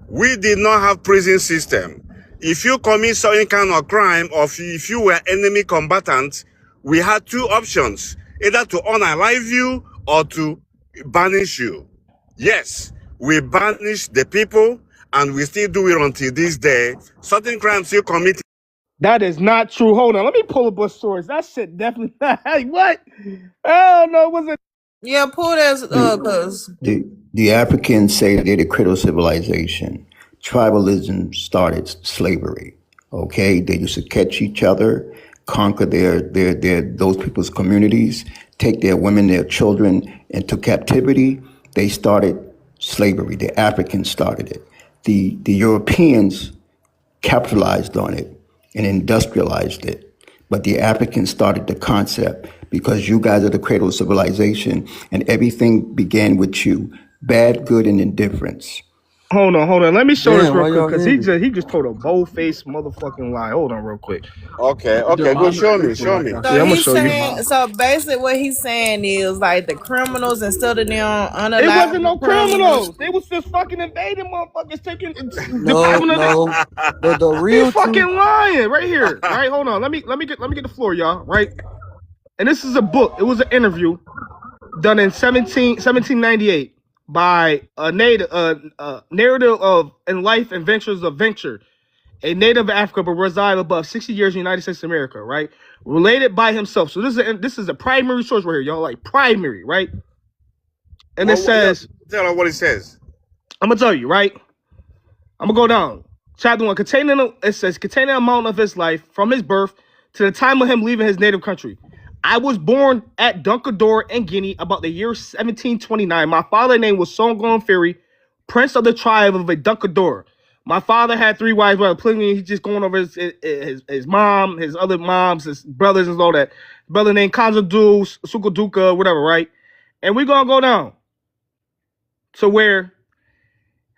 we did not have prison system. If you commit some kind of crime, or if you were enemy combatant, we had two options: either to unalive you or to banish you. Yes, we banish the people, and we still do it until this day. Certain crimes you commit. That is not true. Hold on, let me pull up a source. That shit definitely. Hey, what? Oh no, was it? Yeah, pull that cause The Africans say that they're the cradle of civilization. Tribalism started slavery. Okay, they used to catch each other, conquer their those people's communities, take their women, their children into captivity. They started slavery. The Africans started it. The Europeans capitalized on it and industrialized it. But the Africans started the concept because you guys are the cradle of civilization, and everything began with you. Bad, good, and indifference. Hold on. Let me show this real quick, because he just told a bold-faced motherfucking lie. Hold on real quick. Okay, go show me. So I'm gonna show you. So basically, what he's saying is like the criminals, instead of them unalive. It wasn't no criminals. They was just fucking invading motherfuckers, taking The real He's fucking truth. lying right here. Right, hold on. Let me get the floor, y'all. Right, and this is a book. It was an interview done in 1798 by a native narrative of in life and ventures of Venture, a native of Africa but reside above 60 years in the United States of America. Right, related by himself. So this is a primary source right here, y'all. Like primary, right? And it says, tell her what it says. I'm gonna tell you, right? I'm gonna go down. Chapter 1, it says, containing the amount of his life from his birth to the time of him leaving his native country. I was born at Dunkador in Guinea about the year 1729. My father's name was Songon Ferry, prince of the tribe of Dunkador. My father had 3 wives, but he's just going over his mom, his other moms, his brothers and all that. Brother named Kanzadu, Sukuduka, whatever, right? And we're gonna go down to where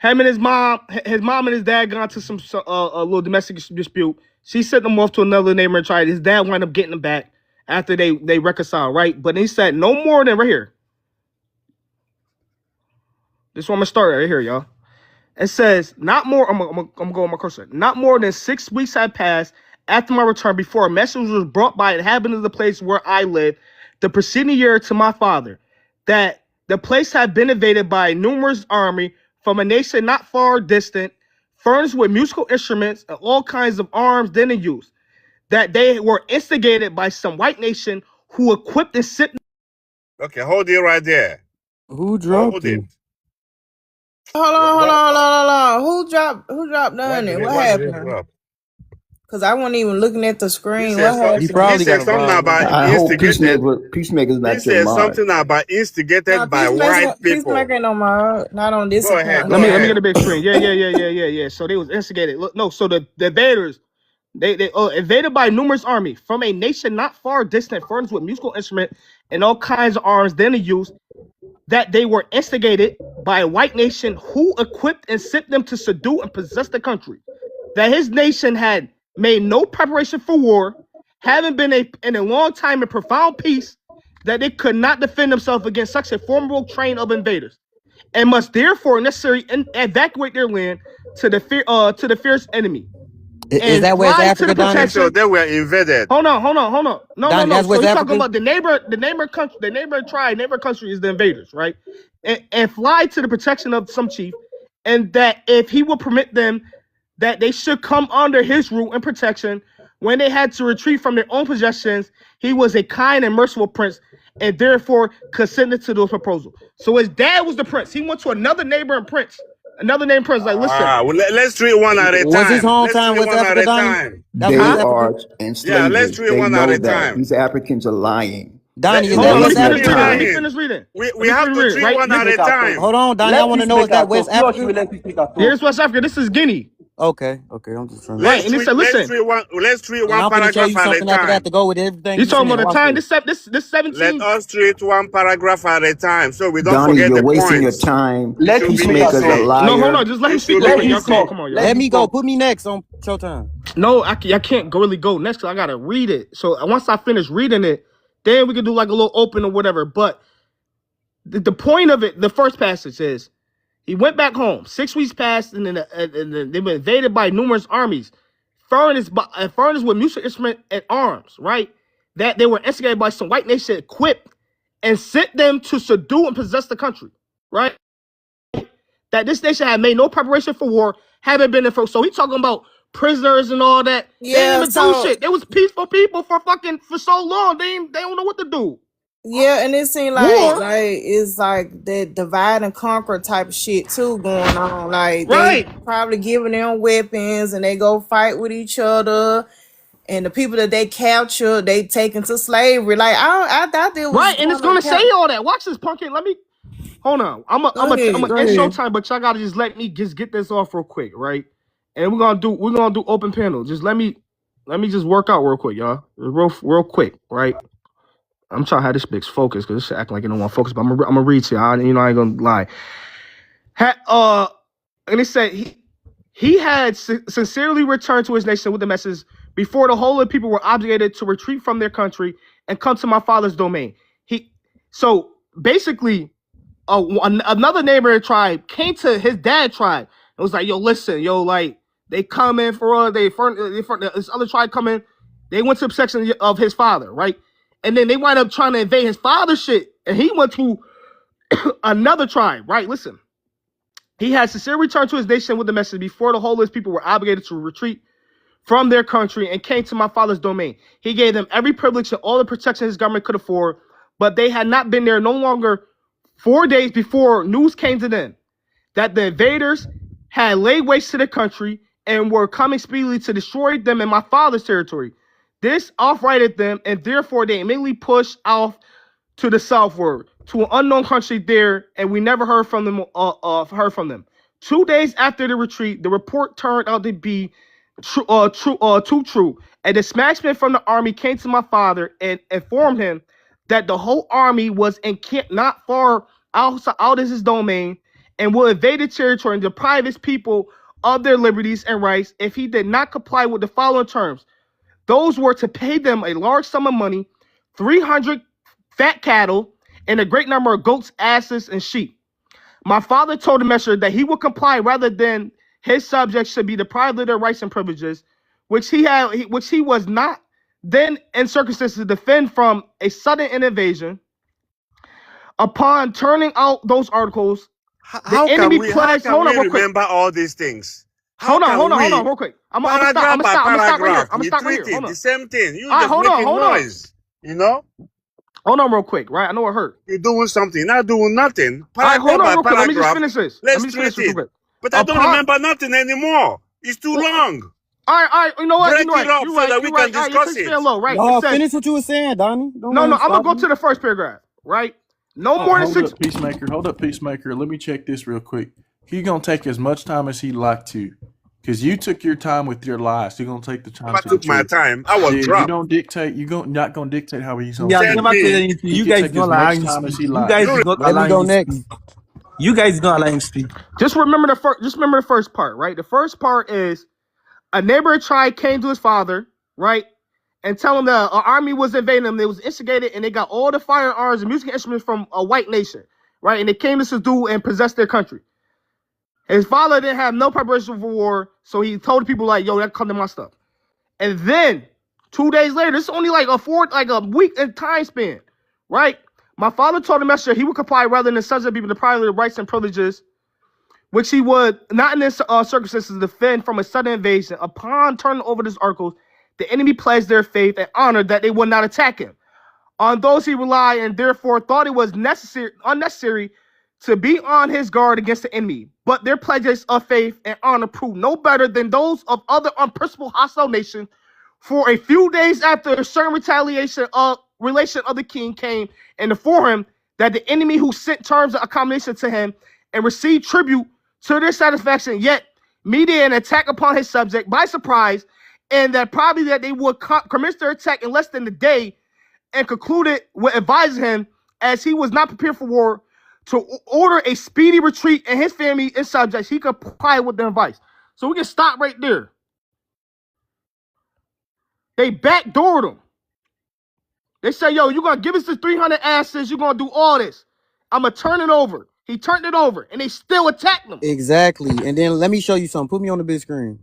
him and his mom and his dad got into some a little domestic dispute. She sent them off to another neighbor and tried. His dad wound up getting them back after they reconciled, right? But he said no more than right here. This one I'm gonna start right here, y'all. It says not more. I'm gonna go on my cursor. Not more than 6 weeks had passed after my return before a message was brought by inhabitants of the place where I lived the preceding year to my father that the place had been invaded by a numerous army from a nation not far distant, furnished with musical instruments and all kinds of arms then in use, that they were instigated by some white nation who equipped and sent. Okay, hold it right there. Who dropped it? Hold on. Who dropped Donnie? What happened? Because I wasn't even looking at the screen. What happened? He said something about instigated. Peacemaker's not He said something about instigated by white people. Peacemaker not on this. Go ahead. Let me get a big screen. Yeah. So they was instigated. Look, no. So the invaders, they invaded by numerous army from a nation not far distant, furnished with musical instrument and all kinds of arms then in use, that they were instigated by a white nation who equipped and sent them to subdue and possess the country. That his nation had made no preparation for war, having been in a long time in profound peace, that they could not defend themselves against such a formidable train of invaders, and must therefore necessarily evacuate their land to the fierce enemy. Is and that West fly to Africa, the Donnie? protection. So they were invaded. Hold on. No. Donnie, that's So West he's talking Africa? about the neighbor country, the neighbor tribe, neighbor country is the invaders, right? And fly to the protection of some chief, and that if he will permit them, that they should come under his rule and protection. When they had to retreat from their own possessions, he was a kind and merciful prince, and therefore consented to those proposals. So his dad was the prince. He went to another neighboring prince. Another neighboring prince, like, listen. Well, let's treat one at a time. Was his Let's hometown treat West one at Africa, a Donnie? time. That's They West are Africa? enslavers. Yeah, let's treat They one at know a that. time. These Africans are lying. Donnie, is Hold that on, let West me finish Africa? reading. Let me finish reading. We have to treat right? one at a time. Hold on, Donnie, I want to know, is that West Africa? Here's West Africa. This is Guinea. Okay, I'm just trying to... Right, and it said, listen. Let's treat And one I'm going to show paragraph you at a something after that time. to go with everything You you talking saying. about the Watch time? this. This 17. Let us treat one paragraph at a time, so we don't Donnie, forget you're the wasting your points. time. Let It should be Peacemaker's a easy. liar. No, hold on. Just let him It speak should real be quick. Y'all, easy. come on, y'all. Let me go. Put me next on Showtime. No, I can't really go next because I gotta read it. So once I finish reading it, then we can do like a little open or whatever. But the point of it, the first passage is, he went back home. 6 weeks passed, and then they were invaded by numerous armies. Foreigners with mutual instrument and arms, right? That they were instigated by some white nation, equipped and sent them to subdue and possess the country, right? That this nation had made no preparation for war, haven't been in for. So he talking about prisoners and all that. They Yeah, didn't even so do shit. They was peaceful people for so long. They don't know what to do. yeah, and it seemed War, like it's like that divide and conquer type of shit too going on. Like they right? probably giving them weapons and they go fight with each other. And the people that they capture, they take into slavery. Like I thought there was Right, and it's gonna say all that. Watch this, Pumpkin. Let me hold on. I'm Go end ahead. Showtime, but y'all gotta just let me just get this off real quick, right? And we're gonna do open panel. Just let me just work out real quick, y'all. Real quick, right? I'm trying to have this bitch focused because this acting like you don't want to focus, but I'm gonna read to you. I ain't gonna lie. And it said he had sincerely returned to his nation with the message before the whole of the people were obligated to retreat from their country and come to my father's domain. So basically, another neighboring tribe came to his dad tribe and was like, "Yo, listen, like they come in for us. This other tribe come in. They went to the section of his father, right? And then they wind up trying to invade his father's shit, and he went to another tribe, right? Listen." He had sincerely returned to his nation with the message before the whole of his people were obligated to retreat from their country and came to my father's domain. He gave them every privilege and all the protection his government could afford, but they had not been there no longer 4 days before news came to them that the invaders had laid waste to the country and were coming speedily to destroy them in my father's territory. This off-righted them, and therefore they immediately pushed off to the southward to an unknown country there, and we never heard from them. 2 days after the retreat, the report turned out to be true. A dispatchman from the army came to my father and informed him that the whole army was encamped not far out of his domain and will invade the territory and deprive his people of their liberties and rights if he did not comply with the following terms. Those were to pay them a large sum of money, 300 fat cattle, and a great number of goats, asses, and sheep. My father told the messenger that he would comply rather than his subjects should be deprived of their rights and privileges, which he was not then in circumstances to defend from a sudden invasion. Upon turning out those articles, How the can enemy we pledged. Hold on, real quick. remember all these things? Hold on, real quick. I'm gonna stop right here. We treat it the same thing. You All right, just hold on, making hold on. noise. You know? Hold on real quick, right? I know it hurt. You're doing something, not doing nothing. All right, hold on real Paragraph by quick. Let me just paragraph. finish this. Let's treat it. But I don't remember nothing anymore. It's too long. All right. You know what? Break it up so that we can discuss it. Low, right? No, It says- finish what you were saying, Donnie. Don't No, let him I'm gonna stop go you. to the first paragraph, right? No more than Hold 6. up, Peacemaker. Hold up, Peacemaker. Let me check this real quick. He's going to take as much time as he'd like to. Because you took your time with your lies. You're going to take the time I to took my truth. time. I was You dropped. don't dictate. You're not going to dictate how he's going Yeah, to never said anything. You guys take not as much allowing time him as speak. he You likes. guys did not Let me allow go him next. speak. You guys did not allow him speak. Just remember the first part, right? The first part is a neighboring tribe came to his father, right, and tell him that an army was invading them. They was instigated, and they got all the firearms and musical instruments from a white nation, right? And they came to subdue and possess their country. His father didn't have no preparation for war, so he told the people like, "Yo, that come to my stuff." And then 2 days later, this is only like a week in time span, right? My father told the messenger he would comply rather than subject people to private rights and privileges, which he would not in this circumstances defend from a sudden invasion. Upon turning over this articles, the enemy pledged their faith and honor that they would not attack him. On those he relied and therefore thought it was unnecessary to be on his guard against the enemy. But their pledges of faith and honor proved no better than those of other unprincipled hostile nations. For a few days after a certain relation of the king came and informed him that the enemy who sent terms of accommodation to him and received tribute to their satisfaction, yet meted an attack upon his subject by surprise, and that probably that they would commence their attack in less than a day, and concluded with advising him, as he was not prepared for war, to order a speedy retreat, and his family and subjects, he complied with the advice. So we can stop right there. They backdoored him. They said, yo, you're going to give us the 300 asses, you're going to do all this. I'm going to turn it over. He turned it over, and they still attacked him. Exactly. And then let me show you something. Put me on the big screen.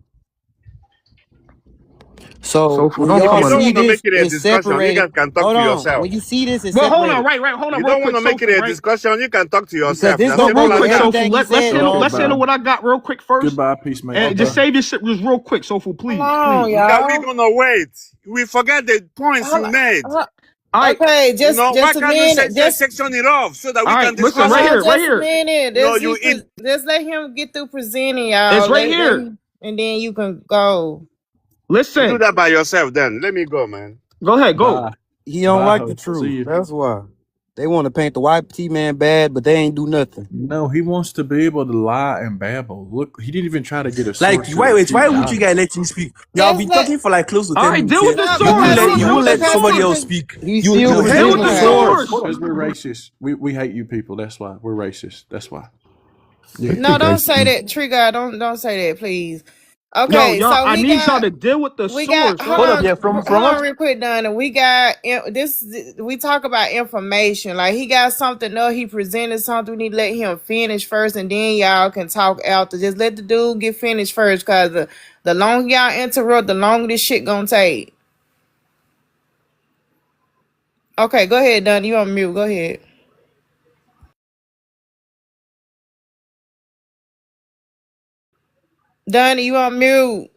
So when don't y'all come You on. don't see want to this, make it a it's discussion. You separated. guys can talk Hold to on. yourself. When you see this, it's Well, hold separated. on, right. Hold on, You real don't quick, want to make it Sophie, a right? discussion. You can talk to Because yourself. this Now, don't No, real prove quick, simple as that. Sophie. everything you Let's said, handle dog. what I got real quick first. Goodbye, peacemaker. And just save your shit just real quick, Sophie, please. Come on, Please. That we're y'all. gonna wait. We forget the points you Hold, made. hold, All right. okay, You know, why just a can't you minute. section it off so that All we right. can Listen, discuss right it? here, right Just a here. minute. No, you eat. Just let him get through presenting, It's y'all. right here. And then you can go. Do Listen. that by yourself then. Let me go, man. Go ahead, go. Bye. He don't Bye, like the ho. See truth. you. That's why. They want to paint the white T-man bad, but they ain't do nothing. No, he wants to be able to lie and babble. Look, he didn't even try to get a Like, source. why would you guys let him speak? You have Just been let talking for like close to All 10 right, minutes deal with here. the no, source. because Hold on, You deal won't with the let because somebody he source. else pre- speak. He's You still you Deal with held the the presenting floor. facts. source. Because we're racist. We hate you people. That's why we're racist. That's why. Yeah, I no, think I don't say see. that, Trigger. Don't say that, please. Yo, Okay, y'all, so I need y'all to deal with the source, Hold right? up, yeah. From hold what? on real quick, Donna. We got this. We talk about information. Like he got something up. He presented something. We need to let him finish first, and then y'all can talk after. Just let the dude get finished first, cause the longer y'all interrupt, the longer this shit gonna take. Okay, go ahead, Donna. You on mute? Go ahead. Donna, you on mute?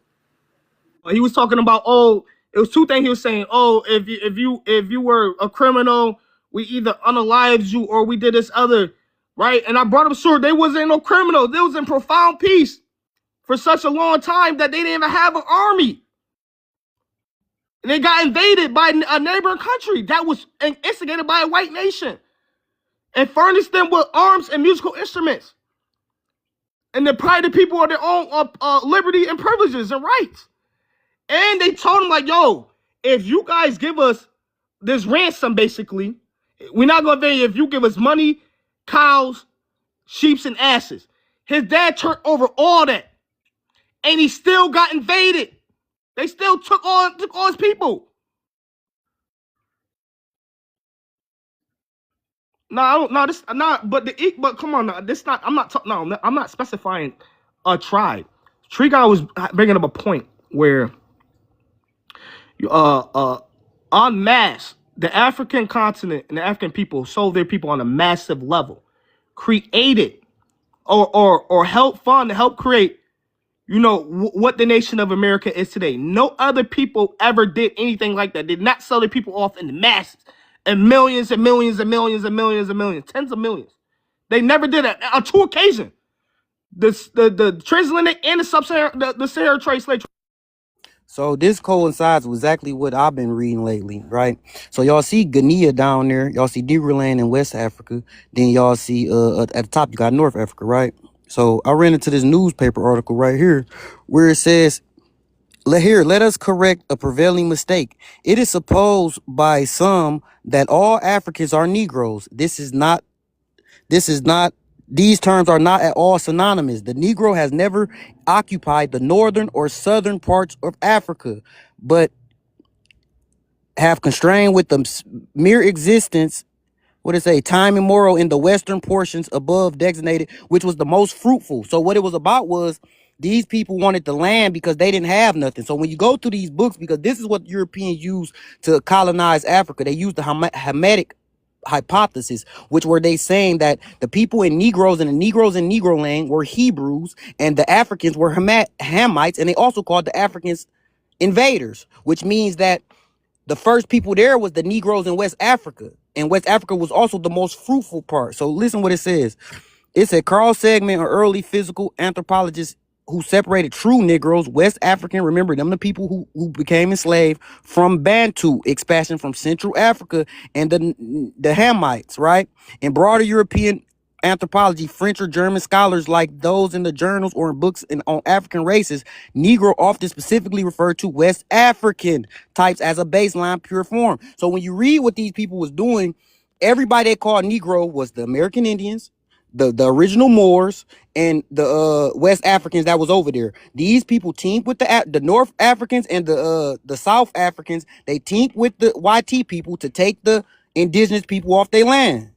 He was talking about, it was two things he was saying. If you were a criminal, we either unalived you or we did this other, right? And I brought up sure they wasn't no criminals. They was in profound peace for such a long time that they didn't even have an army. And they got invaded by a neighboring country that was instigated by a white nation and furnished them with arms and musical instruments and deprived the people of their own liberty and privileges and rights. And they told him, like, yo, if you guys give us this ransom, basically, we're not going to invade you if you give us money, cows, sheep, and asses. His dad turned over all that, and he still got invaded. They still took all his people. No, I don't. No, this not. But come on, this not. I'm not. No, I'm not specifying a tribe. Tree Guy was bringing up a point where, en masse, the African continent and the African people sold their people on a massive level, created or helped fund to help create, what the nation of America is today. No other people ever did anything like that. Did not sell their people off in the masses and millions and millions and millions and millions and millions, tens of millions. They never did that on two occasions. The transatlantic and the Sahara trade slave. So this coincides with exactly what I've been reading lately, right? So y'all see Guinea down there, y'all see Negroland in West Africa, then y'all see at the top you got North Africa, right? So I ran into this newspaper article right here where it says, let us correct a prevailing mistake. It is supposed by some that all Africans are Negroes. These terms are not at all synonymous. The Negro has never occupied the northern or southern parts of Africa, but have constrained with the mere existence what it say? Time immemorial in the western portions above designated, which was the most fruitful. So what it was about was these people wanted the land because they didn't have nothing. So when you go through these books, because this is what Europeans used to colonize Africa, they used the Hamitic hypothesis, which were they saying that the people in Negroes and the Negroes in Negro land were Hebrews and the Africans were Hamites, and they also called the Africans invaders, which means that the first people there was the Negroes in West Africa, and West Africa was also the most fruitful part. So listen what it says. It said Carl Sagan, an early physical anthropologist who separated true Negroes, West African, remember them the people who became enslaved, from Bantu, expansion from Central Africa, and the Hamites, right? In broader European anthropology, French or German scholars like those in the journals or in books on African races, Negro often specifically refer to West African types as a baseline pure form. So when you read what these people was doing, everybody they called Negro was the American Indians, the original Moors, and the West Africans that was over there. These people teamed with the North Africans and the South Africans. They teamed with the YT people to take the indigenous people off their land.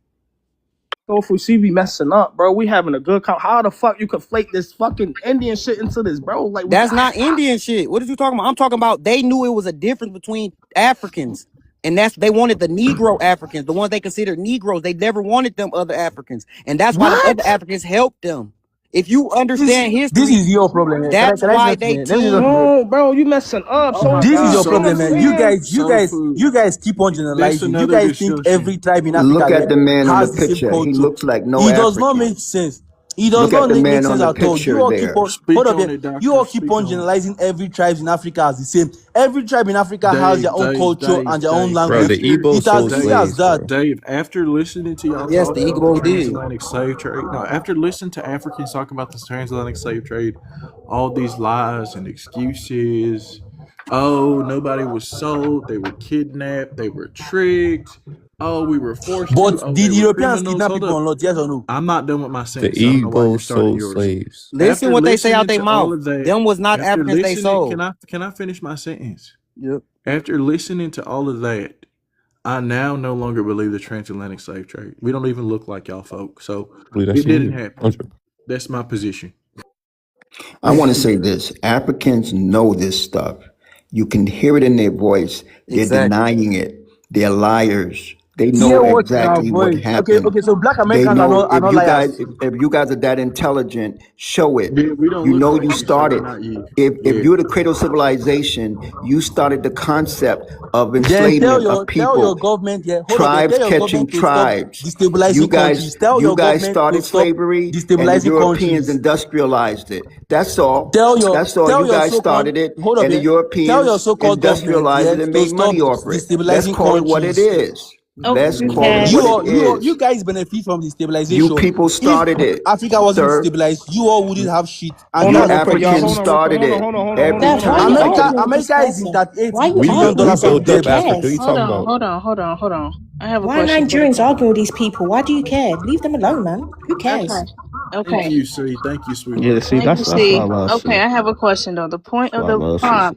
So if we see we messing up, bro, we having a good how the fuck you conflate this fucking Indian shit into this, bro? Like that's not Indian shit. What are you talking about? I'm talking about they knew it was a difference between Africans. And they wanted the Negro Africans, the ones they considered Negroes. They never wanted them other Africans. And that's why the other Africans helped them. If you understand history, This is your problem. Man. that's why they No, bro, you messing up. So This is your problem, man. You guys keep on generalizing. You guys think every tribe in Africa Look at the man on has the the same picture. culture. He looks like no It does African. not make sense. It does Look at not the make man on sense the at all. picture You all there. keep on hold up there. You all keep on generalizing every tribe in Africa as the same. Every tribe in Africa has their own culture and their own language. Bro, the Igbo It's as sold easy as slaves, that. bro. Dave, after listening to y'all Yes, talk the about Igbo the did. transatlantic slave trade, no, after listening to Africans talk about the transatlantic slave trade, all these lies and excuses. Oh, nobody was sold. They were kidnapped. They were tricked. Oh, we were forced But to. Oh, did they were Europeans criminals. kidnap Hold people up. or not? Yes or no? I'm not done with my The sentence. I don't know why you're Igbo starting sold yours. slaves. Listen After what they say out listening their to all mouth. of that, Them was not after Africans they listening, sold. can I finish my sentence? Yep. After listening to all of that, I now no longer believe the transatlantic slave trade. We don't even look like y'all folk. So I believe that's it didn't you. happen. That's my position. I want to say this. Africans know this stuff. You can hear it in their voice. They're Exactly. denying it. They're liars. They Hear know what in our exactly what voice. happened. Okay, so black They Americans are know not liars. if you guys are that intelligent, show it. We don't You look know like you you, sir. started. Not you. If Yeah. you're the cradle of civilization, you started the concept of Then enslavement tell of your people. government, hold up, Tribes tell your catching government to stop tribes. destabilizing countries. Tell You your guys government to started stop slavery, and the destabilizing Europeans countries. industrialized it. That's all. Tell your You guys so-called started it, hold up and the here. Tell your Europeans so-called government industrialized it and to made stop money off it. Let's destabilizing call it what it countries. is. Let's Okay. call it what it is. You guys benefit from You destabilization. people If started it, Africa wasn't sir. destabilized, you all wouldn't have shit. And Hold You on real quick, y'all. Africans Hold on real quick. started it. Every Dad, why are time you I arguing can. with this America is in person? $38 Why are you billion arguing We with them? of built Who up debt. Africa. What are cares? you talking about? Hold on. I have a Why are question for the Nigerians panel. arguing with these people? Why do you care? Leave them alone, man. Who cares? Okay. Thank Okay. you, C. Thank you, Yeah, sweetheart. see, Thank you, that's why I see. love Okay, shit. I have a question though. The point That's of why I the love shit.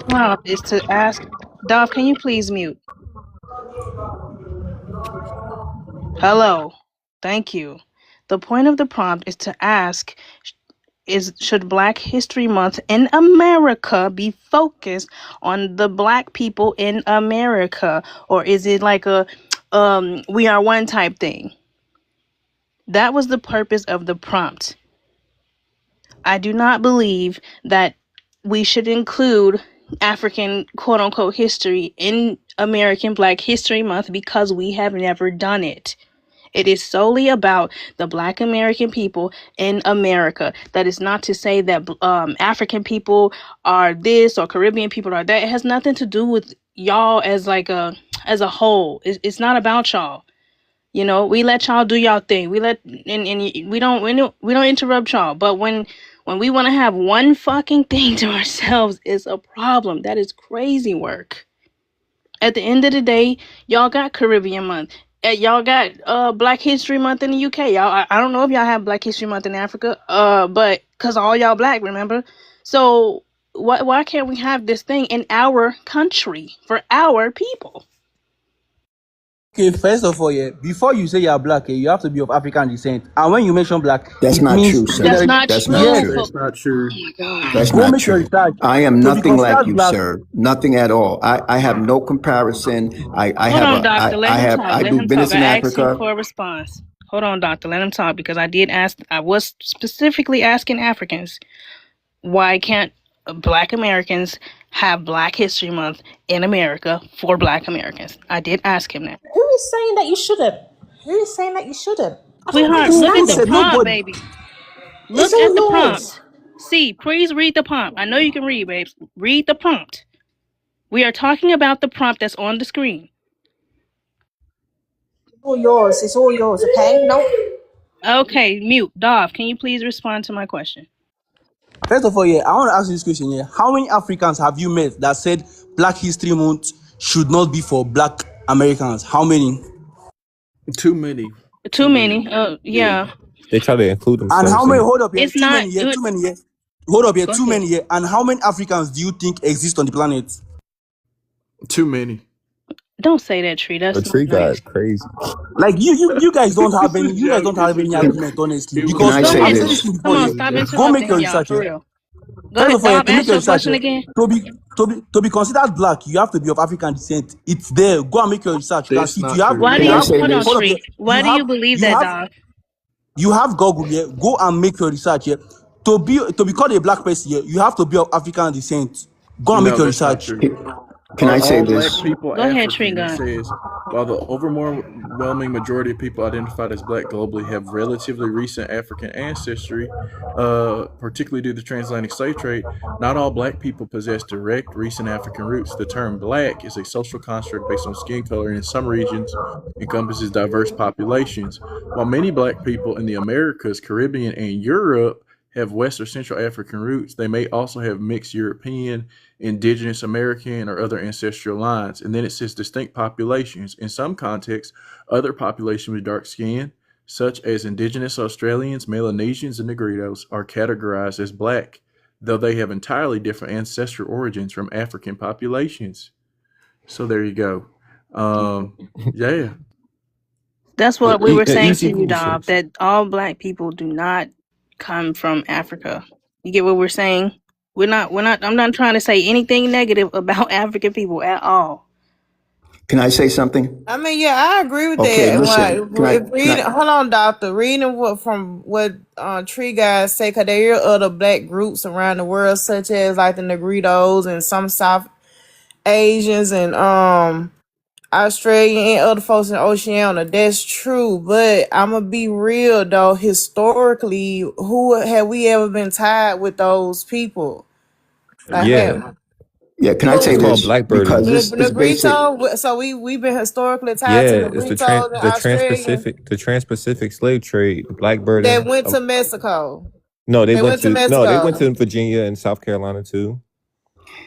prompt, is to ask Dov, can you please mute? Hello. Thank you. The point of the prompt is to ask should Black History Month in America be focused on the black people in America, or is it like a we are one type thing? That was the purpose of the prompt. I do not believe that we should include African quote unquote history in American Black History Month because we have never done it. It is solely about the Black American people in America. That is not to say that African people are this or Caribbean people are that. It has nothing to do with y'all as a whole. It's not about y'all. You know, we let y'all do y'all thing. We let and we don't interrupt y'all. But when we want to have one fucking thing to ourselves, it's a problem. That is crazy work. At the end of the day, y'all got Caribbean Month. Y'all got Black History Month in the UK. Y'all, I don't know if y'all have Black History Month in Africa. But cause all y'all black, remember? So why can't we have this thing in our country for our people? Okay, first of all, yeah, before you say you're black, you have to be of African descent. And when you mention black, That's it not means true, sir. That's not That's not true. yes. true. That's not true. That's Go not make your true. research. I am To be nothing like considered you, black, sir. Nothing at all. I have no comparison. I Hold have on, doctor. Let him talk. I Let do him talk. business I in asked him Africa. for a response. Hold on, doctor. Let him talk because I did ask. I was specifically asking Africans why can't Black Americans have Black History Month in America for Black Americans. I did ask him that. Who is saying that you shouldn't? Who is saying that you shouldn't? I don't Sweetheart, look at the understand. prompt, baby. Look It's all at the yours. prompt. See, please read the prompt. I know you can read, babes. Read the prompt. We are talking about the prompt that's on the screen. It's all yours. It's all yours, okay? No. Okay, mute. Dov, can you please respond to my question? First of all, yeah, I want to ask you this question here. How many Africans have you met that said Black History Month should not be for Black Americans? How many? Too many. Too many. Yeah. They try to include And themselves how in many? it. Hold up here. It's Too not. many here. Too many here. Hold up here. Go Too ahead. many here. And how many Africans do you think exist on the planet? Too many. Don't say that, Tree. The That's tree not nice. got crazy. Like you guys don't have any. You guys don't have any Can, argument, honestly. can Because I Go say I've ahead. said this this? thing Come before. on, Yeah, stop go make your interrupting y'all, research. for Yeah. real. Go First ahead, of all, Dom, to make ask your your research, question again. to be considered black, you have to be of African descent. It's there. Go and make your research. You can That's see it. not You have true. Why do Can I you, say hold on, hold this? up here. Tree. Why do you believe that, Dom? You have Google here. Go and make your research here. To be called a black person here, you have to be of African descent. Go and make No, your that's not research. true. Can Are I say all black this? people Go ahead, Tree African? It Gun. says, while the overwhelming majority of people identified as black globally have relatively recent African ancestry, particularly due to the transatlantic slave trade, not all black people possess direct recent African roots. The term black is a social construct based on skin color and in some regions encompasses diverse populations. While many black people in the Americas, Caribbean, and Europe have West or Central African roots, they may also have mixed European, Indigenous American, or other ancestral lines. And then it says distinct populations. In some contexts, other populations with dark skin, such as Indigenous Australians, Melanesians, and Negritos, are categorized as black, though they have entirely different ancestral origins from African populations. So there you go. Yeah. That's what we were saying Easy to you, Dom, research. that all black people do not come from Africa. You get what we're saying? I'm not trying to say anything negative about African people at all. Can I say something? I mean, yeah, I agree with Okay, that. listen. Hold on, doctor. Reading what Tree guys say, because there are other black groups around the world, such as like the Negritos and some South Asians and Australian and other folks in Oceania. That's true, but I'm gonna be real though. Historically, who have we ever been tied with those people? Like, Yeah. Yeah, can I say It's called this? Because blackbirding. this is basic. Negrito. So we've been historically tied to Yeah, it's Negritos and Australians the trans-Pacific slave trade, the blackbirding. that went to Mexico. No, they went to Mexico. Virginia and South Carolina too.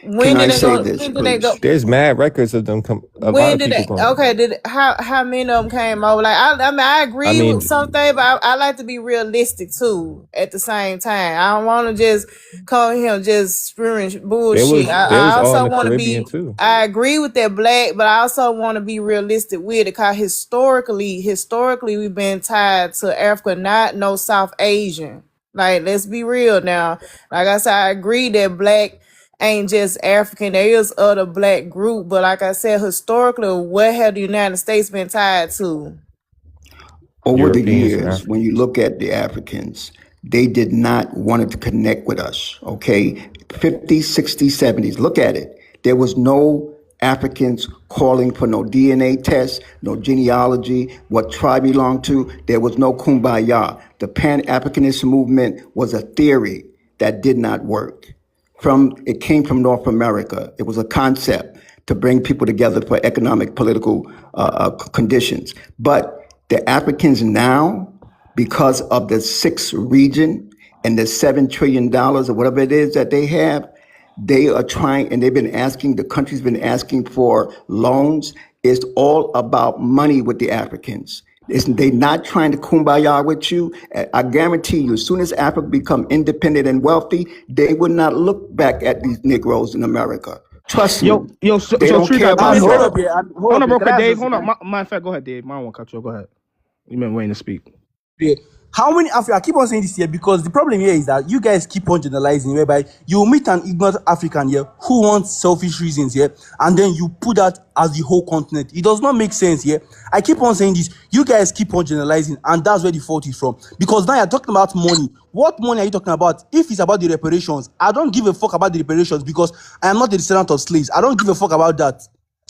When did they go? There's mad records of them. A lot of people going. Okay, how many of them came over? Like I agree with something, but I like to be realistic too. At the same time, I don't want to just come here and just spewing bullshit. I also want to be. Too. I agree with that black, but I also want to be realistic with it because historically, we've been tied to Africa, not no South Asian. Like, let's be real now. Like I said, I agree that black ain't just African. There is other black group, but like I said, historically, what have the United States been tied to? Over the years, when you look at the Africans, they did not want to connect with us, okay? 50s, 60s, 70s, look at it. There was no Africans calling for no DNA tests, no genealogy, what tribe you belong to. There was no kumbaya. The Pan-Africanist movement was a theory that did not work. It came from North America. It was a concept to bring people together for economic, political conditions. But the Africans now, because of the 6th region and the $7 trillion or whatever it is that they have, they are trying, and the country's been asking for loans. It's all about money with the Africans. They're not trying to kumbaya with you. I guarantee you, as soon as Africa become independent and wealthy, they will not look back at these Negroes in America. Trust Yo, me, yo, so, they so don't Tree care got about hold no. up here. hold on, bro, Can I quick, ask Dave. this Hold on. again? My in fact, go ahead, Dave. I don't want to cut you. Go ahead. You been waiting to speak. Yeah. How many I keep on saying this here because the problem here is that you guys keep on generalizing, whereby you meet an ignorant African here who wants selfish reasons here, and then you put that as the whole continent. It does not make sense here. I keep on saying this. You guys keep on generalizing, and that's where the fault is from. Because now you're talking about money. What money are you talking about? If it's about the reparations, I don't give a fuck about the reparations because I am not a descendant of slaves. I don't give a fuck about that.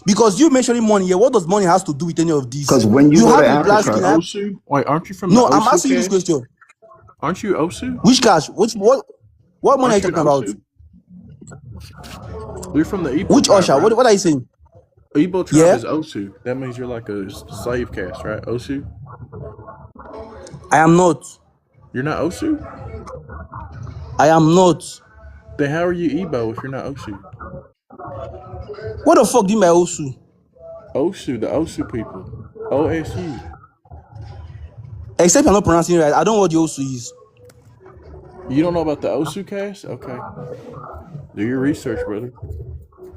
Because you mentioning money here, what does money has to do with any of this? Because when you You go to have a black From skin. Africa, Osu? Wait, aren't you from the No, I'm Osu asking you this cast? question. Aren't you Osu? Which cash? What money are Aren't you you an talking about? You're from the Igbo Which tribe, Usher? right? What are you saying? Igbo tribe Yeah, is Osu. That means you're like a slave caste, right? Osu? I am not. You're not Osu? I am not. Then how are you Igbo if you're not Osu? What the fuck do you mean by Osu? Osu, the Osu people. OSU. Except you're not pronouncing it right. I don't know what the Osu is. You don't know about the Osu cast? Okay. Do your research, brother.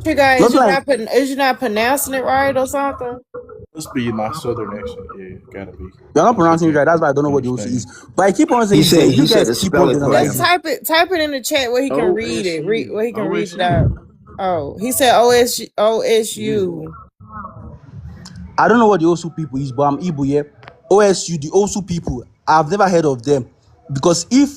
You guys, Not like is you not pronouncing it right or something? Must be my southern accent. Yeah, gotta be. you're not Else I pronouncing it can't right. That's why I don't know what the Osu understand. is. But I keep on saying this here. he You said guys to keep spell on it for Just him. generalizing. type it in the chat where he can read it. Where he can read it out. Oh, he said OSU. I don't know what the Osu people is, but I'm Igbo here. OSU, the Osu people, I've never heard of them. Because if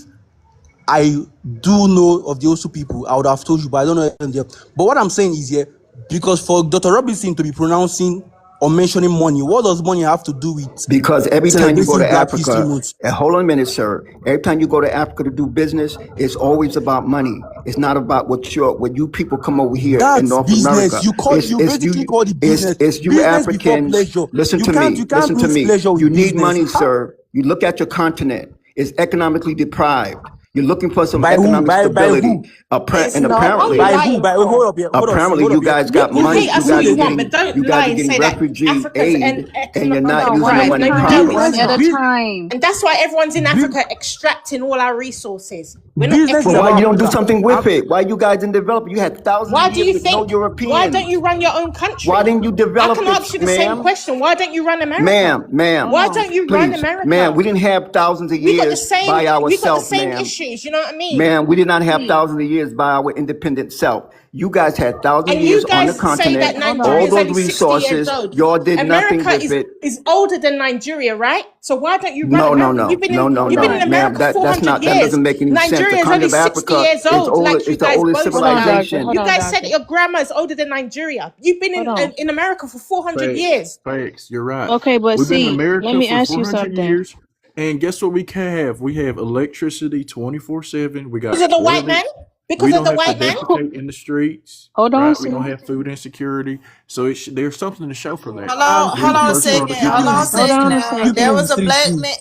I do know of the Osu people, I would have told you, but I don't know them. But what I'm saying is here, because for Dr. Robinson to be pronouncing or mentioning money, what does money have to do with Because every time you go celebrating to Black History Africa, Month? and hold on a minute, sir. Every time you go to Africa to do business, it's always about money. It's not about what you people come over here in That's North business. America. You basically call it business. It's you Business before Africans. pleasure. Listen You to can't me. Listen to mix me. pleasure with You need business. money, sir. You look at your continent. It's economically deprived. You're looking for some By who? economic By stability. who? It's And not. What are apparently, you By who? lying By for? hold up here. apparently, you guys got You money. hate us all you want, but don't You guys lie are and getting say that refugee Africa's aid, and you're economically not deprived. using the money No, we properly. don't. It's One at a not. time. And that's why everyone's in Africa extracting all our resources. We're not Business is Well, why about you don't do Africa. something with it? Why you guys didn't develop? You had thousands Why of do years you with no think? Why don't Europeans. you run your own Why country? didn't you I develop can it, ask you the same ma'am? question. Why don't you run America? Ma'am, Why don't you run please, America? ma'am, we didn't have thousands of We got the years same. by We got the ourselves, same ma'am. issues. You know what I mean? Ma'am, we did not have Please. thousands of years by our independent self. You guys had thousands of And you years on the guys say that continent, Nigeria all is those only 60 years resources. old. Y'all did nothing America with it. is older than Nigeria, right? So why don't you run No, America? You've been in ma'am. America That's 400 not. That years. doesn't make any sense. The Nigeria is continent only of 60 Africa years is old, older. like you It's the guys oldest boast Hold on, about. doctor. civilization. Hold You on, guys said doctor. that your grandma is older than Nigeria. You've been Hold on. in America for 400 years. Facts. You're right. Okay, but We've been in see, let America me for ask you 400 something. years. And guess what we can have? We have electricity 24/7. We Because got of the white man? toilets. Because We of don't the have to white man? defecate in the streets, Hold on, right? We see. don't have food insecurity. So there's something to show for that. Hold You're the on a first second. world Hold on a country. Hold second on a now. second.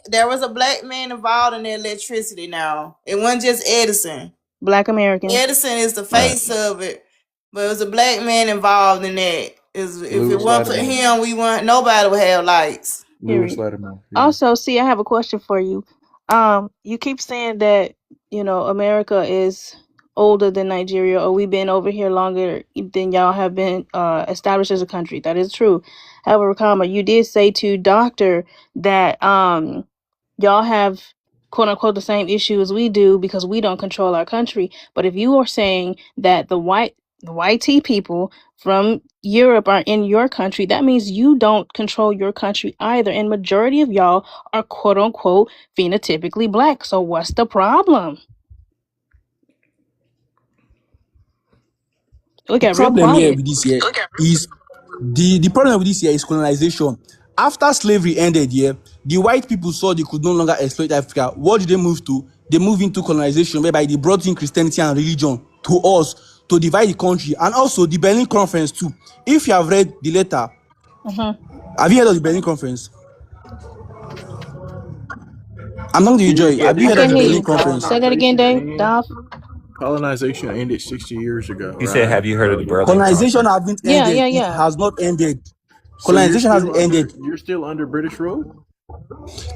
There was a black man involved in the electricity now. It wasn't just Edison. Black American. Edison is the Right. face of it, but it was a black man involved in that. If it Lewis wasn't for Lattimore. him, nobody would have lights. Lewis Period. Lattimore. Yeah. Also, see, I have a question for you. You keep saying that, America is older than Nigeria, or we've been over here longer than y'all have been established as a country. That is true. However, comma, you did say to Doctor that y'all have quote unquote the same issues we do because we don't control our country. But if you are saying that the white people from Europe are in your country, that means you don't control your country either. And majority of y'all are quote unquote phenotypically black. So what's the problem? Look The at real problem here quiet. with this year is the problem with this year is colonization. After slavery ended here, the white people saw they could no longer exploit Africa. What did they move to? They moved into colonization, whereby they brought in Christianity and religion to us to divide the country, and also the Berlin Conference too. If you have read the letter, have you heard of the Berlin Conference? I'm not the joy. Have you heard of the Berlin Conference? Say that again, Dave. Dov. Colonization ended 60 years ago. He said, "Have you heard of the Berlin Colonization Conference?" hasn't ended. Yeah. It has not ended. So you're Colonization hasn't still ended. You're still under British rule?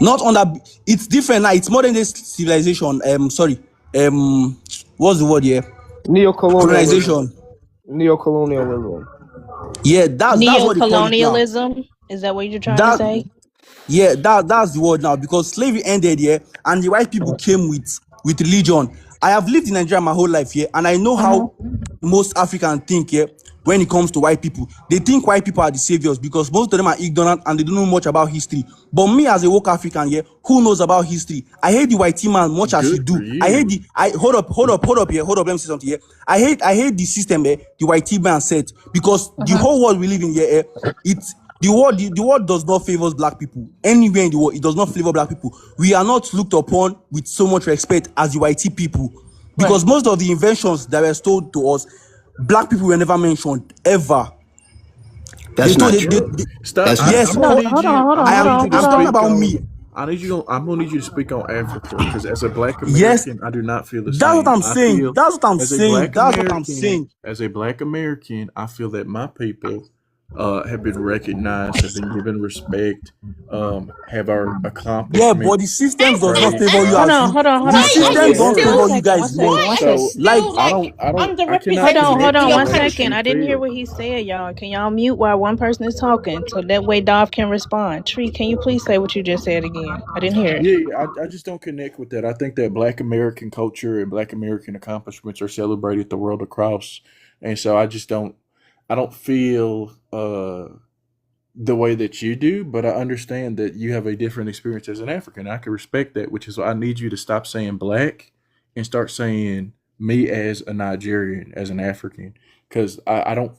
Not under. It's different now. It's modern day civilization. What's the word here? Neo-colonialism. Colonization. Neocolonialism. Yeah, that's what they call it now. Neocolonialism? Is that what you're trying to That say? Yeah, that's the word now, because slavery ended here and the white people came with religion. I have lived in Nigeria my whole life here, and I know how most Africans think here when it comes to white people. They think white people are the saviors because most of them are ignorant and they don't know much about history. But me as a woke African here, who knows about history? I hate the white man much as you Good for do. I hate you. hold up here, let me say something here. I hate the system the white man set, because the whole world we live in here, the world does not favor black people. Anywhere in the world, it does not favor black people. We are not looked upon with so much respect as the white people, because most of the inventions that were told to us, black people were never mentioned ever. That's not true. Stop. That's I'm not gonna true. need you. I'm talking about me. I'm gonna need you to speak on Africa, because as a black Yes, American, I do not feel the that's same. what I'm I saying. feel That's what I'm as a saying. black That's what I'm American, saying. as a black American, I feel that my people have been recognized, have been given respect, have our Yeah, accomplishments but the systems does not praised, favor you Hold as on, you. hold on, hold The on. Why are systems you don't still? favor you guys One much. second. So Like, I cannot Hold on, hold connect on, to the one way that second. you I didn't hear feel. what he said, y'all. Can y'all mute while one person is talking so that way Dov can respond? Tree, can you please say what you just said again? I didn't hear it. Yeah, I just don't connect with that. I think that Black American culture and Black American accomplishments are celebrated the world across, and so I don't feel the way that you do. But I understand that you have a different experience as an African. I can respect that, which is why I need you to stop saying black and start saying me as a Nigerian, as an African, because I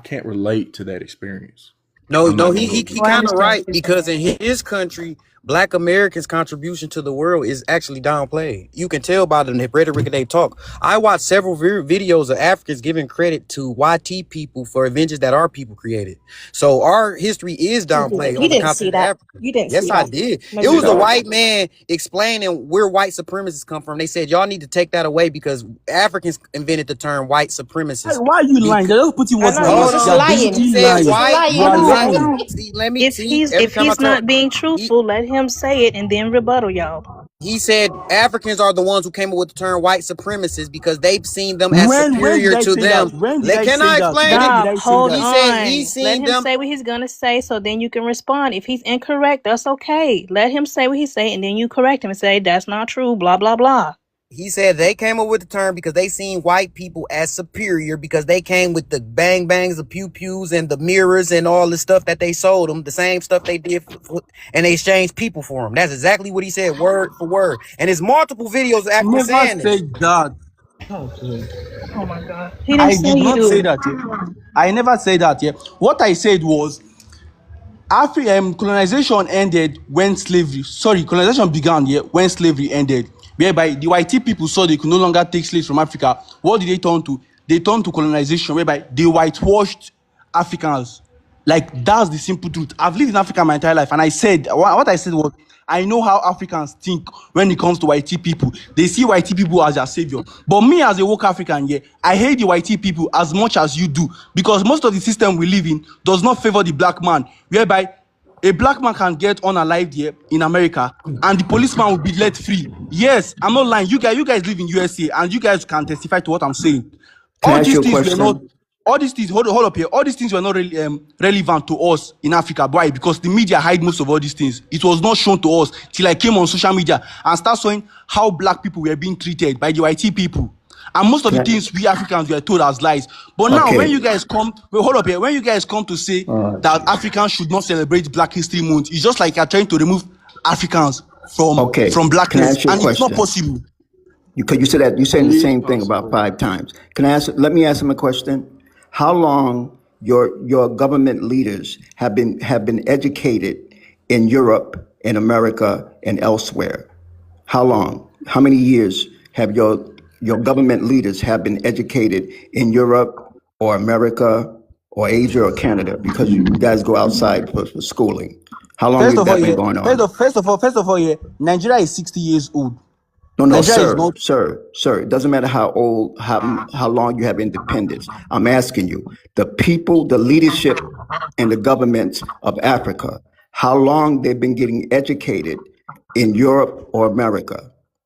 can't relate to that experience. No, I'm not gonna he hold you. kind of right, because in his country, Black Americans' contribution to the world is actually downplayed. You can tell by the rhetoric they talk. I watched several videos of Africans giving credit to YT people for inventions that our people created. So our history is downplayed You on the didn't see continent of that. Africa. You didn't Yes, see I that. did. No, It you was a didn't. white man explaining where white supremacists come from. They said y'all need to take that away because Africans invented the term white supremacist. why are you lying? They're just putting words in No, your he's mouth. just You're lying. He basically said He's lying. white. You are lying. lying. See, let me If see. Every if time I he's talk, not being truthful, let him say it and then rebuttal, y'all. he said Africans are the ones who came up with the term white supremacists because they've seen them as When did superior I to say them. that? When did I Can say I that? explain When it? did Dog, I say hold that? He said he's on. Let seen him them. say what he's gonna say, so then you can respond. If he's incorrect, that's okay. Let him say what he's saying, and then you correct him and say that's not true. Blah blah blah. He said they came up with the term because they seen white people as superior because they came with the bang bangs, the pew pews, and the mirrors and all the stuff that they sold them, the same stuff they did, and they exchanged people for them. That's exactly what he said, word for word. And there's multiple videos of Africans Never saying this. said that. Okay. Oh my god, he didn't I say did not say you. that. I never said that. What I said was colonization ended when colonization began when slavery ended, whereby the white people saw they could no longer take slaves from Africa. What did they turn to? They turned to colonization, whereby they whitewashed Africans. Like, that's the simple truth. I've lived in Africa my entire life, and I said what I said was, I know how Africans think when it comes to white people. They see white people as their savior. But me as a woke African, I hate the white people as much as you do, because most of the system we live in does not favor the black man, whereby a black man can get unalived here in America and the policeman will be let free. Yes, I'm not lying. You guys live in USA and you guys can testify to what I'm saying. Can I All ask these you a things were not question? all these things hold up here. All these things were not really relevant to us in Africa. Why? Because the media hide most of all these things. It was not shown to us till I came on social media and start showing how black people were being treated by the white people. And most of the Can things we Africans were told as lies. But I, now when okay. you guys come, hold up here. When you guys come to say that Africans should not celebrate Black History Month, it's just like you're trying to remove Africans from Okay. Can I blackness, ask you a and it's not question? possible. Because you said that you're saying It the is same thing about possible. 5 times. Let me ask him a question. How long your government leaders have been educated in Europe, in America, and elsewhere? How long? How many years have your government leaders have been educated in Europe or America or Asia or Canada? Because you guys go outside for schooling. How long First has of all, that been going on? Nigeria is 60 years old. No, Nigeria is not. sir. It doesn't matter how old, how long you have independence. I'm asking you, the people, the leadership, and the governments of Africa, how long they've been getting educated in Europe or America?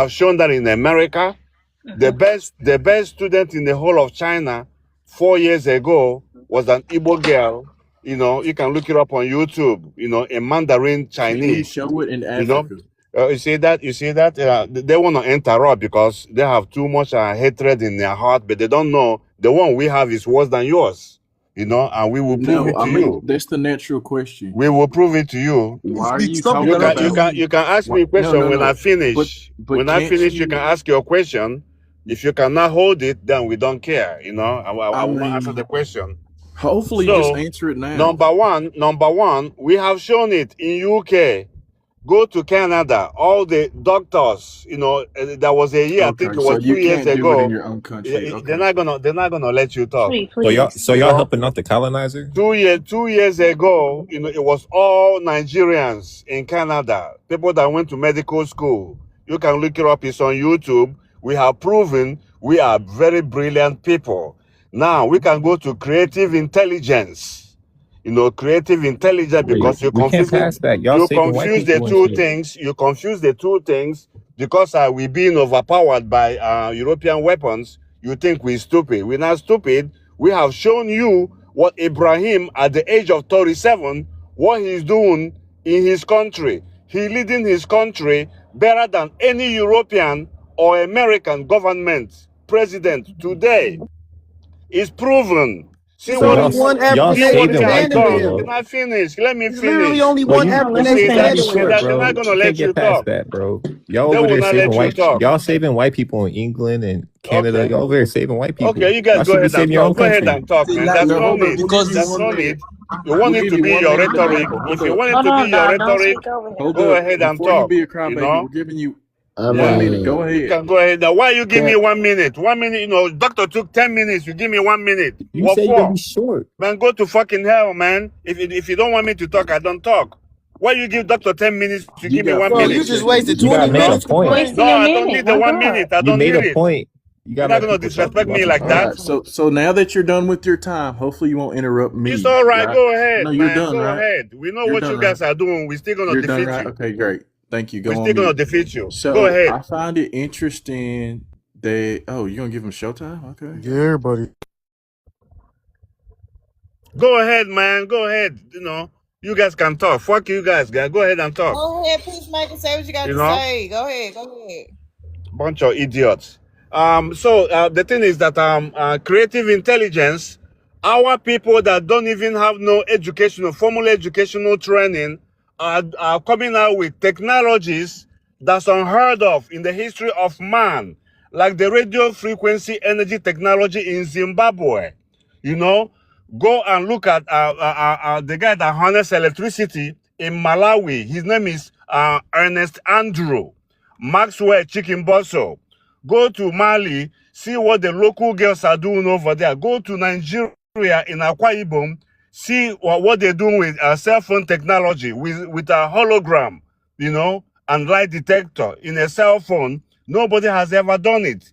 have shown that in America, the best student in the whole of China 4 years ago was an Igbo girl You know, you can look it up on YouTube. You know, in Mandarin Can you Chinese. show it in You know, Africa? you see that? You see that? They want to interrupt because they have too much hatred in their heart, but they don't know the one we have is worse than yours. You know, and we will prove No, it I to mean you. that's the natural question. We will prove it to you. Why are you Stop talking about? You can ask me a No, question no, when I no. finish. But When I can't finish, you can you? ask your question. If you cannot hold it, then we don't care. You know, I I will not answer mean, the question. hopefully, just So, answer it now. number one, we have shown it in UK. Go to Canada. All the doctors, you know, there was a year. I think Okay, it so was you 2 years can't do it in ago. your own country. They're Okay. not gonna let you talk. Sweet, So y'all, please. so You y'all know, helping out the colonizer? 2 years ago, you know, it was all Nigerians in Canada, people that went to medical school. You can look it up. It's on YouTube. We have proven we are very brilliant people. Now we can go to creative intelligence. You know, creative intelligence, Wait, because you we can't confuse pass that. Y'all you saving white confuse the people and two shit. things. You confuse the two things because we being overpowered by European weapons. You think we're stupid. We're not stupid. We have shown you what Ibrahim, at the age of 37, what he's doing in his country. He leading his country better than any European or American government president today. Is proven. See There's So what only y'all, he, one y'all African see that what can he saving has white stand people with done. him. Can though. I finish? Let me There's literally finish. only Well, one you No, African let that him can See that? stand finish. You with see him. short, that? They're bro. not You gonna can't let you get past talk. that, bro. Y'all They over will there not saving let you white. talk. Y'all saving white people in England and Canada. Okay. Y'all over there saving white people. Okay, you guys Y'all go should be ahead and saving your own talk. Go ahead country. and talk, See, man. like, There's No, no hold up. need. We'll give you because There's 1 no minute. need. You want We'll it give to you be 1 your minute to rhetoric. ramble. If Hold you up. want it Hold to be on, your dog. Don't rhetoric, speak over him. Hold go up. ahead and Before you talk. be a You crybaby, know? we're giving you I 1 minute. mean, Go You ahead. can go ahead. Now, why you give me can 1 minute? 1 minute, you know, doctor took 10 minutes. You give me 1 minute. You What say you're gonna be for? short. Man, go to fucking hell, man. If you don't want me to talk, I don't talk. Why you give doctor 10 minutes to You give me got one Bro, you 40 minute? just seconds. wasted You 20 gotta make a No, minutes point. point. no, Wasting your I don't minute. need the My 1 minute. God. I You don't made need a it. point. You You're gotta not let gonna people talk disrespect about me your like All that. right. point. So now that you're done with your time, hopefully you won't interrupt It's me. all right. Right? Go No, ahead, you're man. done, Go right? ahead. We know You're what done, you right? guys are doing. We're still gonna You're done, defeat right? you. Okay, great. Thank you. We're Go still on gonna mute. defeat you. Go So ahead. I find it interesting that you're gonna give him showtime? Okay. yeah, everybody. Go ahead, man. Go ahead. You know, you guys can talk. Fuck you guys. Go ahead and talk. Go ahead, Peacemaker. Say what you got You to know, say. Go ahead. Go ahead. bunch of idiots. So the thing is that creative intelligence, our people that don't even have no educational, formal educational training, are coming out with technologies that's unheard of in the history of man, like the radio frequency energy technology in Zimbabwe. You know, go and look at the guy that harnessed electricity in Malawi. His name is Ernest Andrew Maxwell Chikimboso. Go to Mali, see what the local girls are doing over there. Go to Nigeria in Akwa Ibom, see what they're doing with cell phone technology, with a hologram, you know, and light detector in a cell phone. Nobody has ever done it.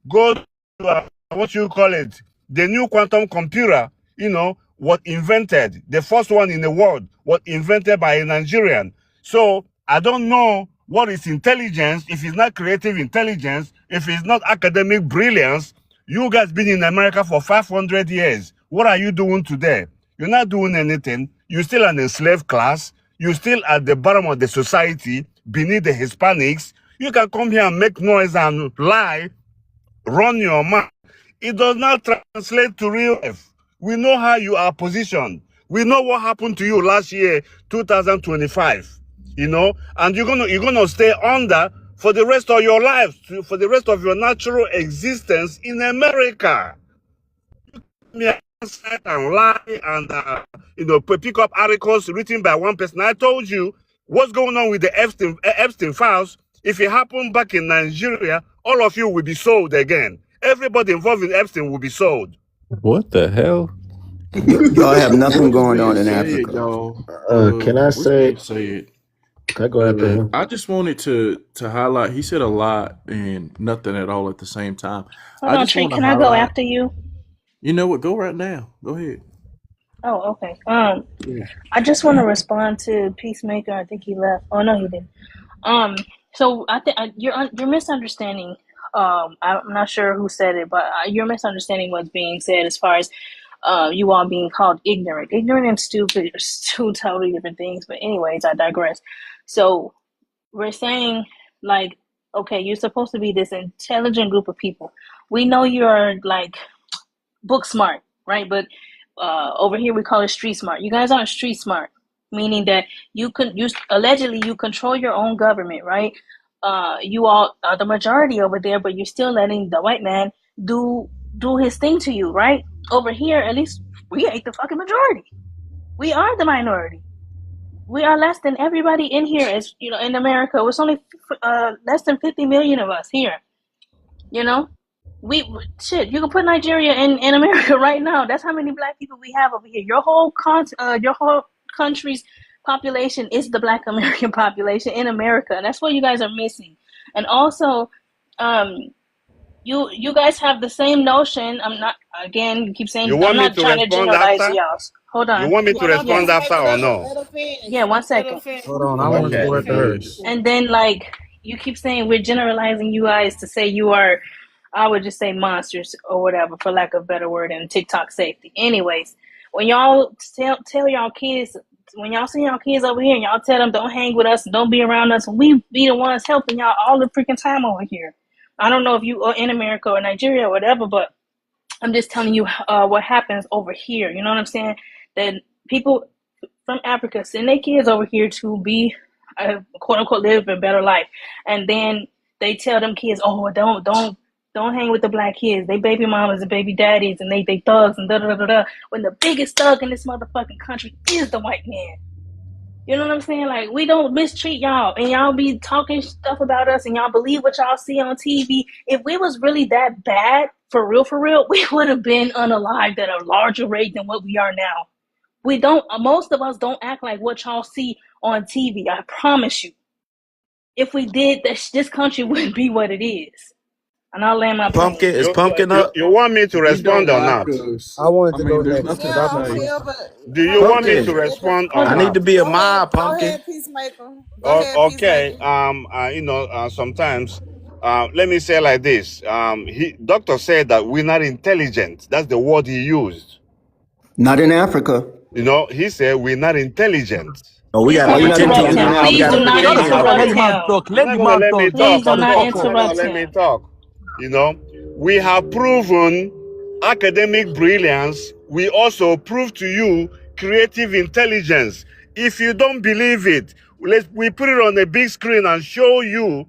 Go to what you call it, the new quantum computer, you know, was invented. The first one in the world was invented by a Nigerian. So I don't know what is intelligence, if it's not creative intelligence, if it's not academic brilliance. You guys been in America for 500 years. What are you doing today? You're not doing anything. You're still an enslaved class. You're still at the bottom of the society, beneath the Hispanics. You can come here and make noise and lie, run your mouth. It does not translate to real life. We know how you are positioned. We know what happened to you last year, 2025. You know, and you're gonna stay under for the rest of your life, for the rest of your natural existence in America. Me outside and lie and pick up articles written by one person. I told you what's going on with the Epstein files. If it happened back in Nigeria, all of you will be sold again. Everybody involved in Epstein will be sold. What the hell? Y'all have nothing What is going on being in said, Africa. y'all? Can I What's being say? said? Can I go after him? I just wanted to highlight. He said a lot and nothing at all at the same time. Hold I on, just Tree. want to Can I go highlight. after you? You know what? Go right now. Go ahead. Oh, okay. I just want to respond to Peacemaker. I think he left. Oh no, he didn't. So I think you're misunderstanding. I'm not sure who said it, but your misunderstanding what's being said as far as you all being called ignorant. Ignorant and stupid are two totally different things. But anyways, I digress. So we're saying, like, okay, you're supposed to be this intelligent group of people. We know you're like book smart, right? But over here we call it street smart. You guys aren't street smart, meaning that you allegedly you control your own government, right? You all are the majority over there, but you're still letting the white man do his thing to you, right? Over here, at least we ain't the fucking majority. We are the minority. We are less than everybody in here. As you know, in America, it's only less than 50 million of us here. You know, you can put Nigeria in America right now. That's how many black people we have over here. Your whole country's population is the black American population in America, and that's what you guys are missing. And also, you guys have the same notion. I'm not, again, you keep saying, You I'm want me not to trying to respond generalize after? y'all. Hold on. You want me to Hold on, respond after or no? Let her finish. Yeah, one Let her second. finish. Hold on, I want to Okay. go after her. And then, like, you keep saying we're generalizing you guys to say you are, I would just say monsters or whatever, for lack of a better word, in TikTok safety. Anyways, when y'all tell y'all kids, when y'all see y'all kids over here and y'all tell them don't hang with us and don't be around us, we be the ones helping y'all all the freaking time over here. I don't know if you are in America or Nigeria or whatever, but I'm just telling you what happens over here. You know what I'm saying? That people from Africa send their kids over here to be, quote unquote, live a better life, and then they tell them kids, oh, don't hang with the black kids. They baby mamas and baby daddies, and they thugs and da da da da. When the biggest thug in this motherfucking country is the white man. You know what I'm saying? Like, we don't mistreat y'all, and y'all be talking stuff about us, and y'all believe what y'all see on TV. If we was really that bad, for real, we would have been unalived at a larger rate than what we are now. We don't, most of us don't act like what y'all see on TV. I promise you. If we did, this country wouldn't be what it is. And I'll land my plane. Pumpkin is pumpkin You, up. you want me to You respond don't or like not? us. I wanted I to mean, go there's next. nothing Yeah, I to don't say. feel, but Do you want me to Pumpkin, respond or Hold I on. need not? to be a go ahead. mob, Go pumpkin. ahead, Peacemaker. Go ahead, Okay. Peacemaker. Sometimes, let me say like this. Doctor said that we're not intelligent. That's the word he used. Not in Africa. He said we're not intelligent. Oh, we Please got Why don't you not interrupt potential in him. intelligent in Please Africa. do Africa? not Shut up, shut up. Let interrupt the man him. talk. You're Let not the gonna man let me talk. talk. Please do Shut the not fuck You're up. not gonna interrupt let me him. talk. We have proven academic brilliance. We also prove to you creative intelligence. If you don't believe it, we put it on a big screen and show you,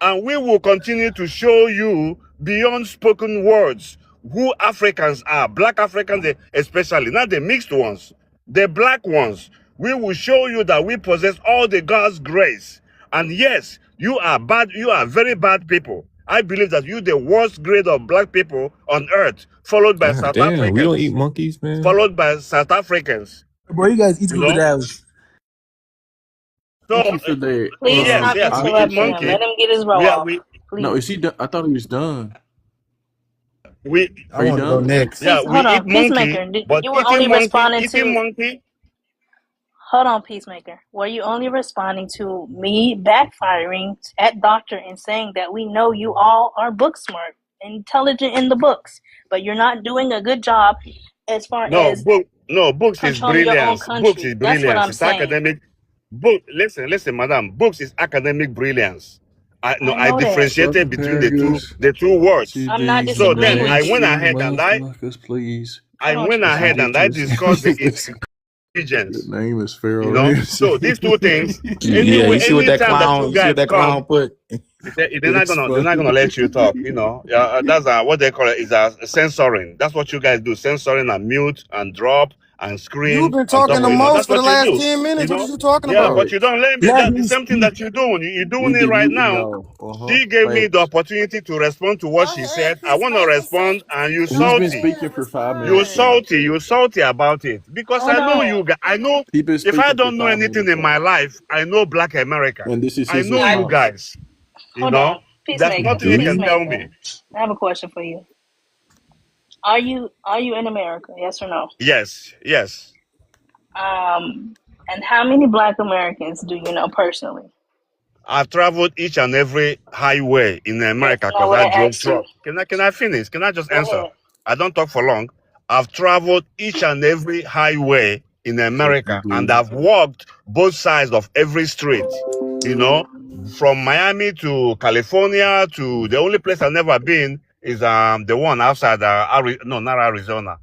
and we will continue to show you beyond spoken words who Africans are, black Africans especially, not the mixed ones, the black ones. We will show you that we possess all the God's grace. And yes, you are bad, you are very bad people. I believe that you're the worst grade of black people on earth, followed by God South damn, we don't eat Africans. monkeys, man. Followed by South Africans. Bro, you guys eat You know? crocodiles. So Thank you for that. Please yes, stop we eat interrupting him. monkey. Let him get his row We are off. we No, Please. is he done? I thought he was done. we I Are you want to go done? next. yeah, we Hold eat on. monkey, Peacemaker, but you were only responding eating to... monkey. Hold on, Peacemaker. Were you only responding to me backfiring at Doctor and saying that we know you all are book smart, intelligent in the books, but you're not doing a good job as far as Books is controlling your own brilliance. Books is country? That's what brilliance. I'm It's saying. academic. Listen, madam. Books is academic brilliance. I I know that. differentiated between the Sarcophagus, two words. I'm not TVs, So and then disagreeing with I you. went Nancy, ahead and move like us, please. Hold on, Let's Child. get to I this. discussed the His intelligence. name is Pharaoh Nancy. So these two things. Yeah, you see what that Anytime that clown? you You see what guys that clown come, put? they're It not was gonna funny. let you talk. That's what they call it is censoring. That's what you guys do: censoring and mute and drop and You've screen been on talking top the of most That's for the what you last do. 10 minutes. What are you talking Yeah, about? but Right. you don't let me. Let That's the me same thing speak. that you're doing. You're We doing it be right muting now. y'all. She gave me the Facts. opportunity to respond to what Go she ahead, said. I want to Peacemaker. respond, and you He's Go been salty. speaking ahead. for 5 You minutes Respond. now. salty about it because Hold I know you on. guys. I know He's been if I speaking for don't know 5 anything minutes in my now. life, I know Black America. And this is I his know you I, response. guys. hold on. There's Peacemaker. nothing Do you can you? tell me. Peacemaker. I have a question for you. Are you in America? Yes or no? Yes. And how many Black Americans do you know personally? I've traveled each and every highway in That's America not because what I I drove asked you. truck. Can I finish? Can I just Go answer? ahead. I don't talk for long. I've traveled each and every highway in America, and Blue. I've walked both sides of every street. You know, from Miami to California to the only place I've never been is the one outside no, not Arizona,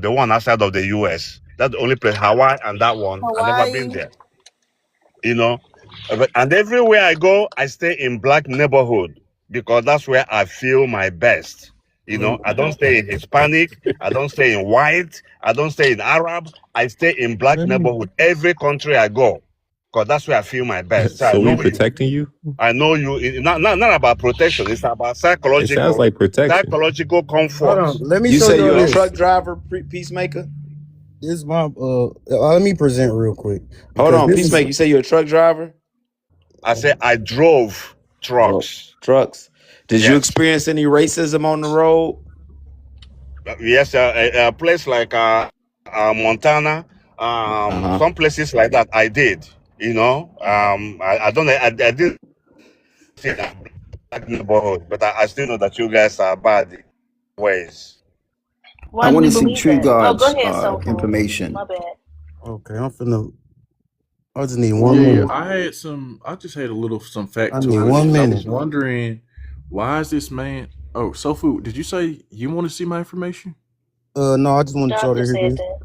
the one outside of the U.S. That's the only place, Hawaii, and that one I've never been there. You know, and everywhere I go, I stay in black neighborhood because that's where I feel my best. You know, I don't stay in Hispanic, I don't stay in white, I don't stay in Arab, I stay in black neighborhood every country I go because that's where I feel my best. So I So we know you. protecting you? I know you. Not about protection. It's about It sounds psychological like protection. comfort. Hold on, let me You show say y'all you're a this. truck driver, Peacemaker? This is my let me present real quick. Hold Because on, this is Peacemaker. You say you're a truck driver? I say I drove trucks. Trucks. Did you Yes. experience any racism on the road? Yes, a place like Montana, some places like that, I did. You know, I don't know, I didn't see that black neighborhood, but I still know that you guys are bad in ways. I Why want do to you see believe Tree that? Oh, go God's ahead, Soulful. information. My bad. okay. I just need 1 Yeah, minute. I just had some I need factoids. 1 I minute. was wondering, why is this man? Oh, Sofu, did you say you want to see my information? No, I just wanted y'all John to just hear said this. that.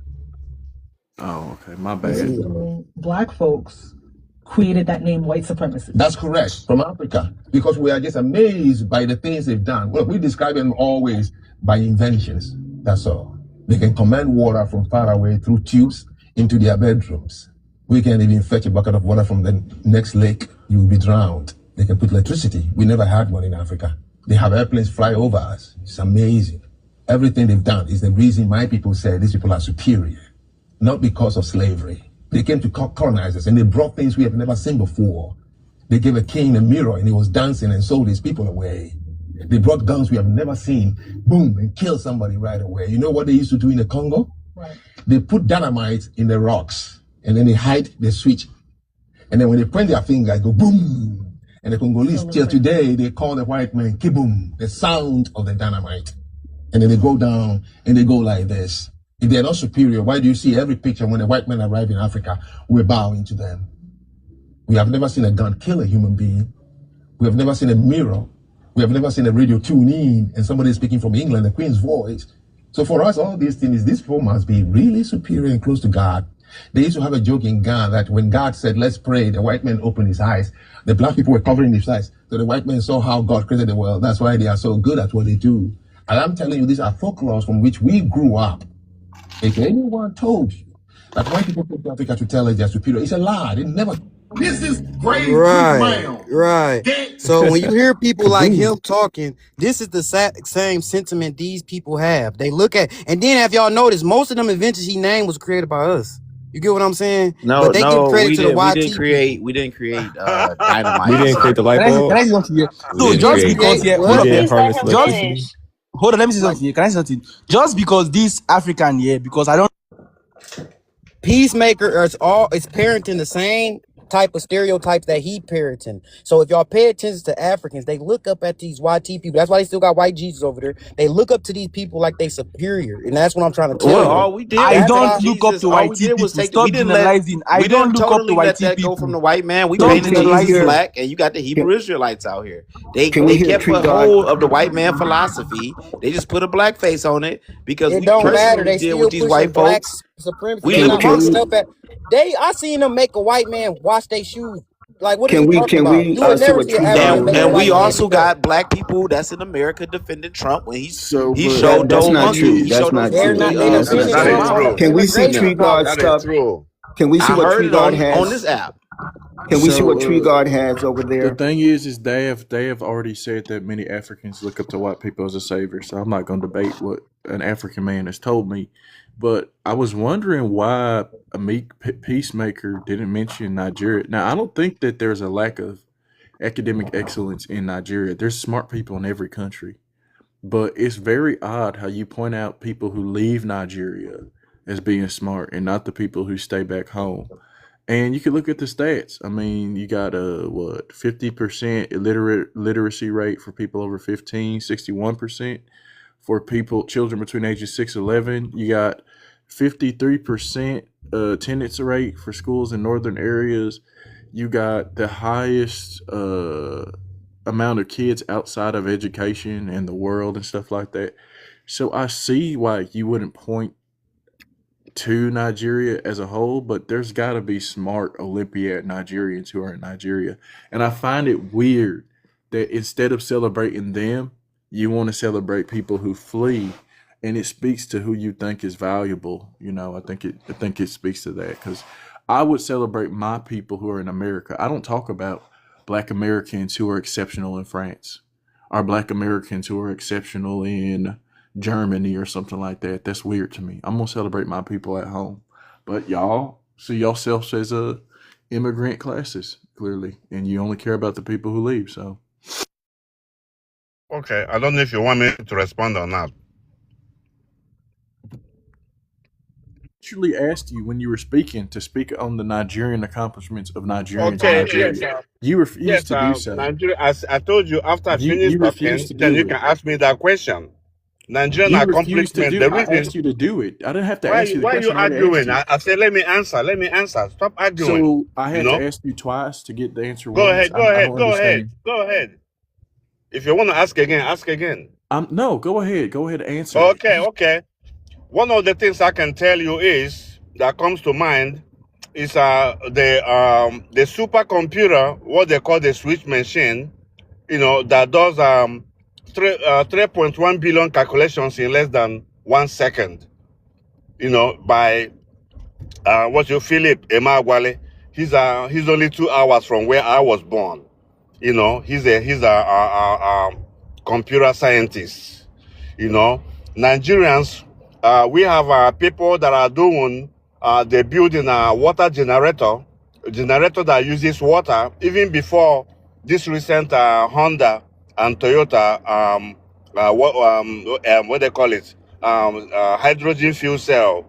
Oh, okay, my This bad. is Black folks created that name white supremacy. That's correct. From Africa. Because we are just amazed by the things they've done. Well, we describe them always by inventions. That's all. They can command water from far away through tubes into their bedrooms. We can even fetch a bucket of water from the next lake. You will be drowned. They can put electricity. We never had one in Africa. They have airplanes fly over us. It's amazing. Everything they've done is the reason my people say these people are superior. Not because of slavery. They came to colonize us and they brought things we have never seen before. They gave a king a mirror and he was dancing and sold his people away. They brought guns we have never seen, boom, and killed somebody right away. You know what they used to do in the Congo? Right. They put dynamite in the rocks and then they hide the switch. And then when they point their finger, it go boom. And the Congolese till today, they call the white man kiboom, the sound of the dynamite. And then they go down and they go like this. If they're not superior, why do you see every picture when the white men arrive in Africa, we're bowing to them? We have never seen a gun kill a human being. We have never seen a mirror. We have never seen a radio tune in and somebody speaking from England, the Queen's voice. So for us, all these things, these people must be really superior and close to God. They used to have a joke in Ghana that when God said, let's pray, the white man opened his eyes. The black people were covering his eyes. So the white men saw how God created the world. That's why they are so good at what they do. And I'm telling you, these are folklores from which we grew up. If anyone told you that white people came to Africa to tell us they're superior, it's a lie. They never. This is grave right, right. So when you hear people like him talking, this is the same sentiment these people have. They look at, and then have y'all noticed most of them inventions he named was created by us. You get what I'm saying? No, but they give no, credit we to the didn't. We YT didn't create. We didn't create dynamite. We didn't create the light bulb. Can I say something here? We So didn't just create. because create hold We up didn't here. Please let harness him Just electricity. finish. hold on, let me say something here. Can I say something? Just because this African here, because I don't Peacemaker is parenting the same type of stereotypes that he parenting. So if y'all pay attention to Africans, they look up at these YT people. That's why they still got white Jesus over there. They look up to these people like they superior, and that's what I'm trying to tell Well, you. all we did I was That's don't take why. look up Jesus. to All white we did people. was take. Stop generalizing. I We don't didn't look up to totally white let that go people. from the white man. We Stop painted Can we Jesus generalizing. hear? black, and you got the Hebrew Can, Israelites out here. They can we hear kept Tree a God? hold of the white man philosophy. They just put a black face on it because It we don't Can, matter. personally They deal with still these pushing white black folks. supremacy. We They deal not with can looking we? up at. I seen them make a white man wash their shoes. Like, what are Can you we? talking Can about? we You would see never what see an Tree African God make a and we white man has? also do that. got black people that's in America defending Trump when So, he but showed That's those not true. monkeys. He That's showed those not They're true. not. monkey They That's not defending That is true. Trump on true. Can we see immigration Tree no, God's That policies. is stuff? true. Can we see I what heard Tree it God on this has? app. Can we see what Tree So God has over the there? thing is they have already said that many Africans look up to white people as a savior. So I'm not going to debate what an African man has told me. But I was wondering why a meek peacemaker didn't mention Nigeria. Now I don't think that there's a lack of academic excellence in Nigeria. There's smart people in every country. But it's very odd how you point out people who leave Nigeria as being smart and not the people who stay back home. And you can look at the stats. I mean, you got a 50% literacy rate for people over 15, 61% for children between ages 6 and 11. You got 53% attendance rate for schools in northern areas. You got the highest amount of kids outside of education in the world and stuff like that. So I see why you wouldn't point to Nigeria as a whole, but there's got to be smart Olympiad Nigerians who are in Nigeria. And I find it weird that instead of celebrating them, you want to celebrate people who flee, and it speaks to who you think is valuable. You know, I think it speaks to that, because I would celebrate my people who are in America. I don't talk about Black Americans who are exceptional in France, or Black Americans who are exceptional in Germany or something like that. That's weird to me. I'm gonna celebrate my people at home. But y'all see yourselves as immigrant classes, clearly, and you only care about the people who leave. So Okay, I don't know if you want me to respond or not. actually asked you when you were speaking to speak on the Nigerian accomplishments of Nigerians in Okay, Nigeria. yes, You refused yes, to do so. Nigeria. As I told you, after I finish You talking, refused to then do you it. can ask me that question. Nigerian You refused to accomplishment. do. The I asked reason you to do it. I didn't have to why ask you the why you question. I already asked arguing? you. I said let me answer. Let me answer. Stop arguing. So I You had know. to ask you twice to get the answer Go once. ahead. Go I ahead. don't Go ahead. understand. Go ahead. If you want to ask again, ask again. No, go ahead. Go ahead and answer. Okay. Okay. One of the things I can tell you is that comes to mind is the supercomputer, what they call the switch machine, you know, that does 3.1 billion calculations in less than 1 second, you know, by Philip Emeagwali. He's only 2 hours from where I was born. You know, he's a computer scientist. You know, Nigerians, we have people that are doing, they're building a water generator that uses water, even before this recent Honda and Toyota, what they call it, hydrogen fuel cell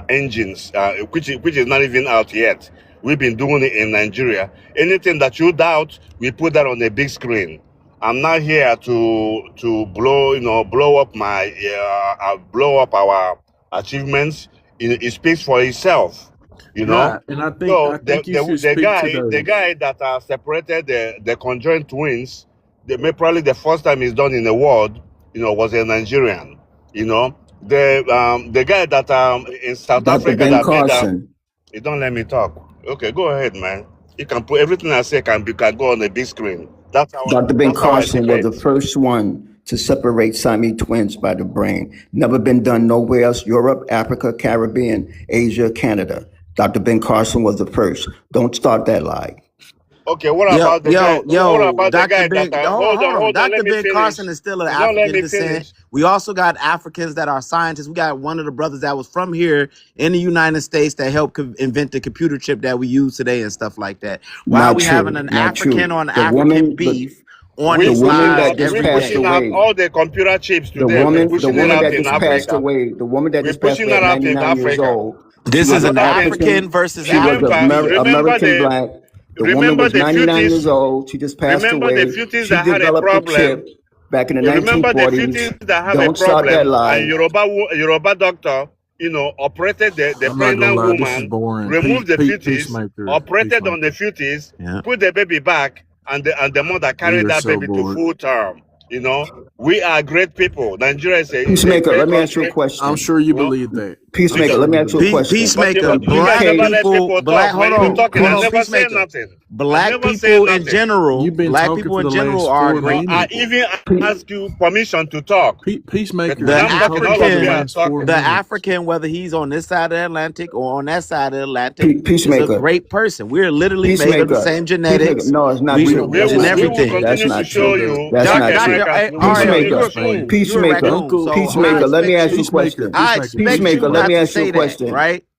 engines, which is not even out yet. We've been doing it in Nigeria. Anything that you doubt, we put that on the big screen. I'm not here to blow up our achievements. It speaks for itself, you know. Right, and I think you should speak to the those. guy that separated the conjoined twins, probably the first time it's done in the world, you know, was a Nigerian. You know, the guy that in South Dr. Africa Ben that made Carson. you don't let me talk. Okay, go ahead, man. You can put everything I say can go on the big screen. That's how Dr. Ben that's how I Carson was debate. the first one to separate Siamese twins by the brain. Never been done nowhere else. Europe, Africa, Caribbean, Asia, Canada. Dr. Ben Carson was the first. Don't start that lie. Okay, what about the guy? What about the guy Dr. Ben, that hold on. let Dr. me Ben finish. Carson is still of You don't let African me descent. finish. We also got Africans that are scientists. We got one of the brothers that was from here in the United States that helped invent the computer chip that we use today and stuff like that. Why are Not we true. having an Not true. African on The African woman, beef on the these woman lives that just We're every passed day? pushing out away. all the computer chips The today. We're woman pushing it that out in just passed Africa. away. The woman that We're just passed pushing away that at out in 99 years Africa. old. This She is was an an African versus She was African beef. American black. The woman Remember was the 99 years 50s. old. She just passed Remember the away. 50s She that had a developed a problem. chip back in the You remember the 1940s. 50s that have a Don't start that problem, lie. and Yoruba doctor, you know, operated the I'm not gonna pregnant lie, this is woman, boring. removed the fetus, Peacemaker. operated on the fetus, Yeah. put the baby back, and the mother We carried are that so baby to bored. full term. You know, we are great people. Nigeria is a Peacemaker, great let me ask you a country. question. I'm sure you You know, believe that. Peacemaker, sure let me you ask you a believe Pe- question. Peacemaker, From you guys black never let people, people black, talk. When hold you on, talking, hold I on, never say Peacemaker. nothing. I Black never say people in nothing. general, You've been black talking people for in the general last are 4 great I minutes. even ask you permission to talk. Peacemaker, But The you've I'm been talking, talking all for of the you are last 4 talking. The minutes. African, whether he's on this side of the Atlantic or on that side of the Atlantic, is a Peacemaker, great person. We're literally made of the Peacemaker, same Peacemaker. genetics. No, it's not We true. We That's and will, not we true. will everything. That's continue to not show true. you That's Black not true. Americans will Ariel, continue you're to a show coon. You're a Peacemaker, raccoon. So I Peacemaker, let me expect ask you a you. question. I Peacemaker. expect Peacemaker, you let not me to ask you say a that, question. right?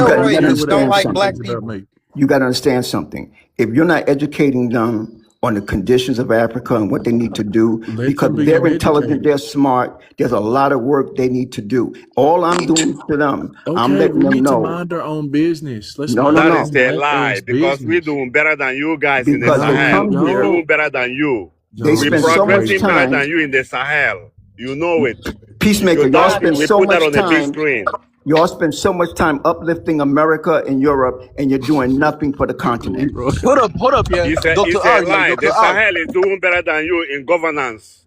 You got to Care what understand everybody something. thinks about me. You got to understand something. If you're not educating them on the conditions of Africa and what they need to do, Let because them be they're intelligent, educated. they're smart, there's a lot of work they need to do. All I'm doing to them, I'm Okay, letting we them need to know. mind our own business. Let's No, mind no, That our is no. own a black lie ass because we're business. doing better than you guys in the Because they Sahel. come We're here, doing better than you. they Y'all We're spend just so much progressing crazy. better time, than you in the Sahel. You know it. Peacemaker, You're y'all talking, spend we so put that much on the big time, screen. y'all spend so much time uplifting America and Europe, and you're doing nothing for the continent. Hold up, yeah. It's Dr. a R, yeah, lie. Dr. The R. Sahel is doing better than you in governance.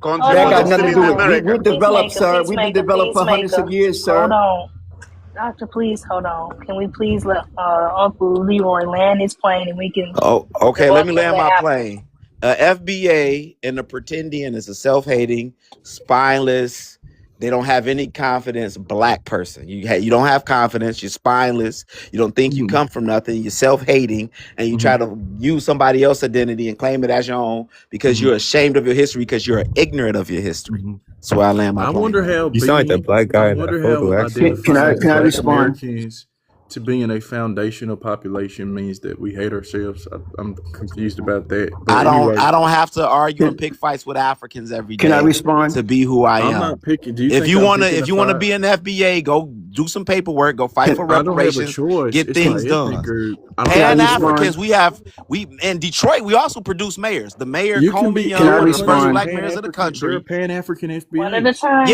country, That but got I'm nothing still to in do with it. We're America. developed, sir. We've been developed for hundreds of years, Hold sir. on. Doctor, please hold on. Can we please let Uncle Leroy land his plane and we can Oh, okay. Let debunk me him land what my happened? plane. FBA and the pretendian is a self-hating, spineless. They don't have any confidence. Black person. You don't have confidence. You're spineless. You don't think you come from nothing. You're self-hating, and you try to use somebody else's identity and claim it as your own because you're ashamed of your history because you're ignorant of your history. That's where I land my I plane. wonder how You sound like that black guy I in that wonder photo, how actually. identifying Can I Black respond? Americans to being a foundational population means that we hate ourselves. I'm confused about that. But anyway, I don't have to argue and pick fights with Africans every Can I day respond? to be who I I'm am. not picking. Do you If think you I'm wanna picking a fight? be an FBA, go do some paperwork, go fight for I don't have a reparations, choice. get It's my things ethnic done. group. I don't Can I Pan have a choice. Africans, we in Detroit, we also produce mayors. The mayor You can Coleman be. Can I Young, one of the first respond? black mayors of the Pan-African. There are country. Pan-African One at a FBAs. time.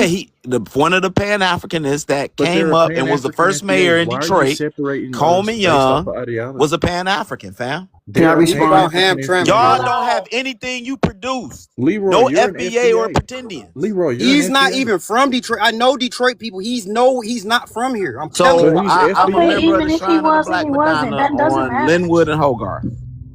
Yeah, one of the Pan Africanists that But there came are up and was the Pan-African first mayor FBAs. in Why are you Detroit. separating us Coleman based off Young of ideology? was a Pan African, fam. Can I There are respond? About Pan-African Hamtramck. Y'all FBAs. Hold don't have on. anything you produce. Leroy, No you're an FBA or FBA. pretendians. Leroy, you're He's an not FBA. even from Detroit. I know Detroit people. He's not from here. I'm telling So you. But he's I'm a FBA. Okay, member of even the if he Shrine of the was and Black he wasn't, Madonna that doesn't on matter. Linwood and Hogarth.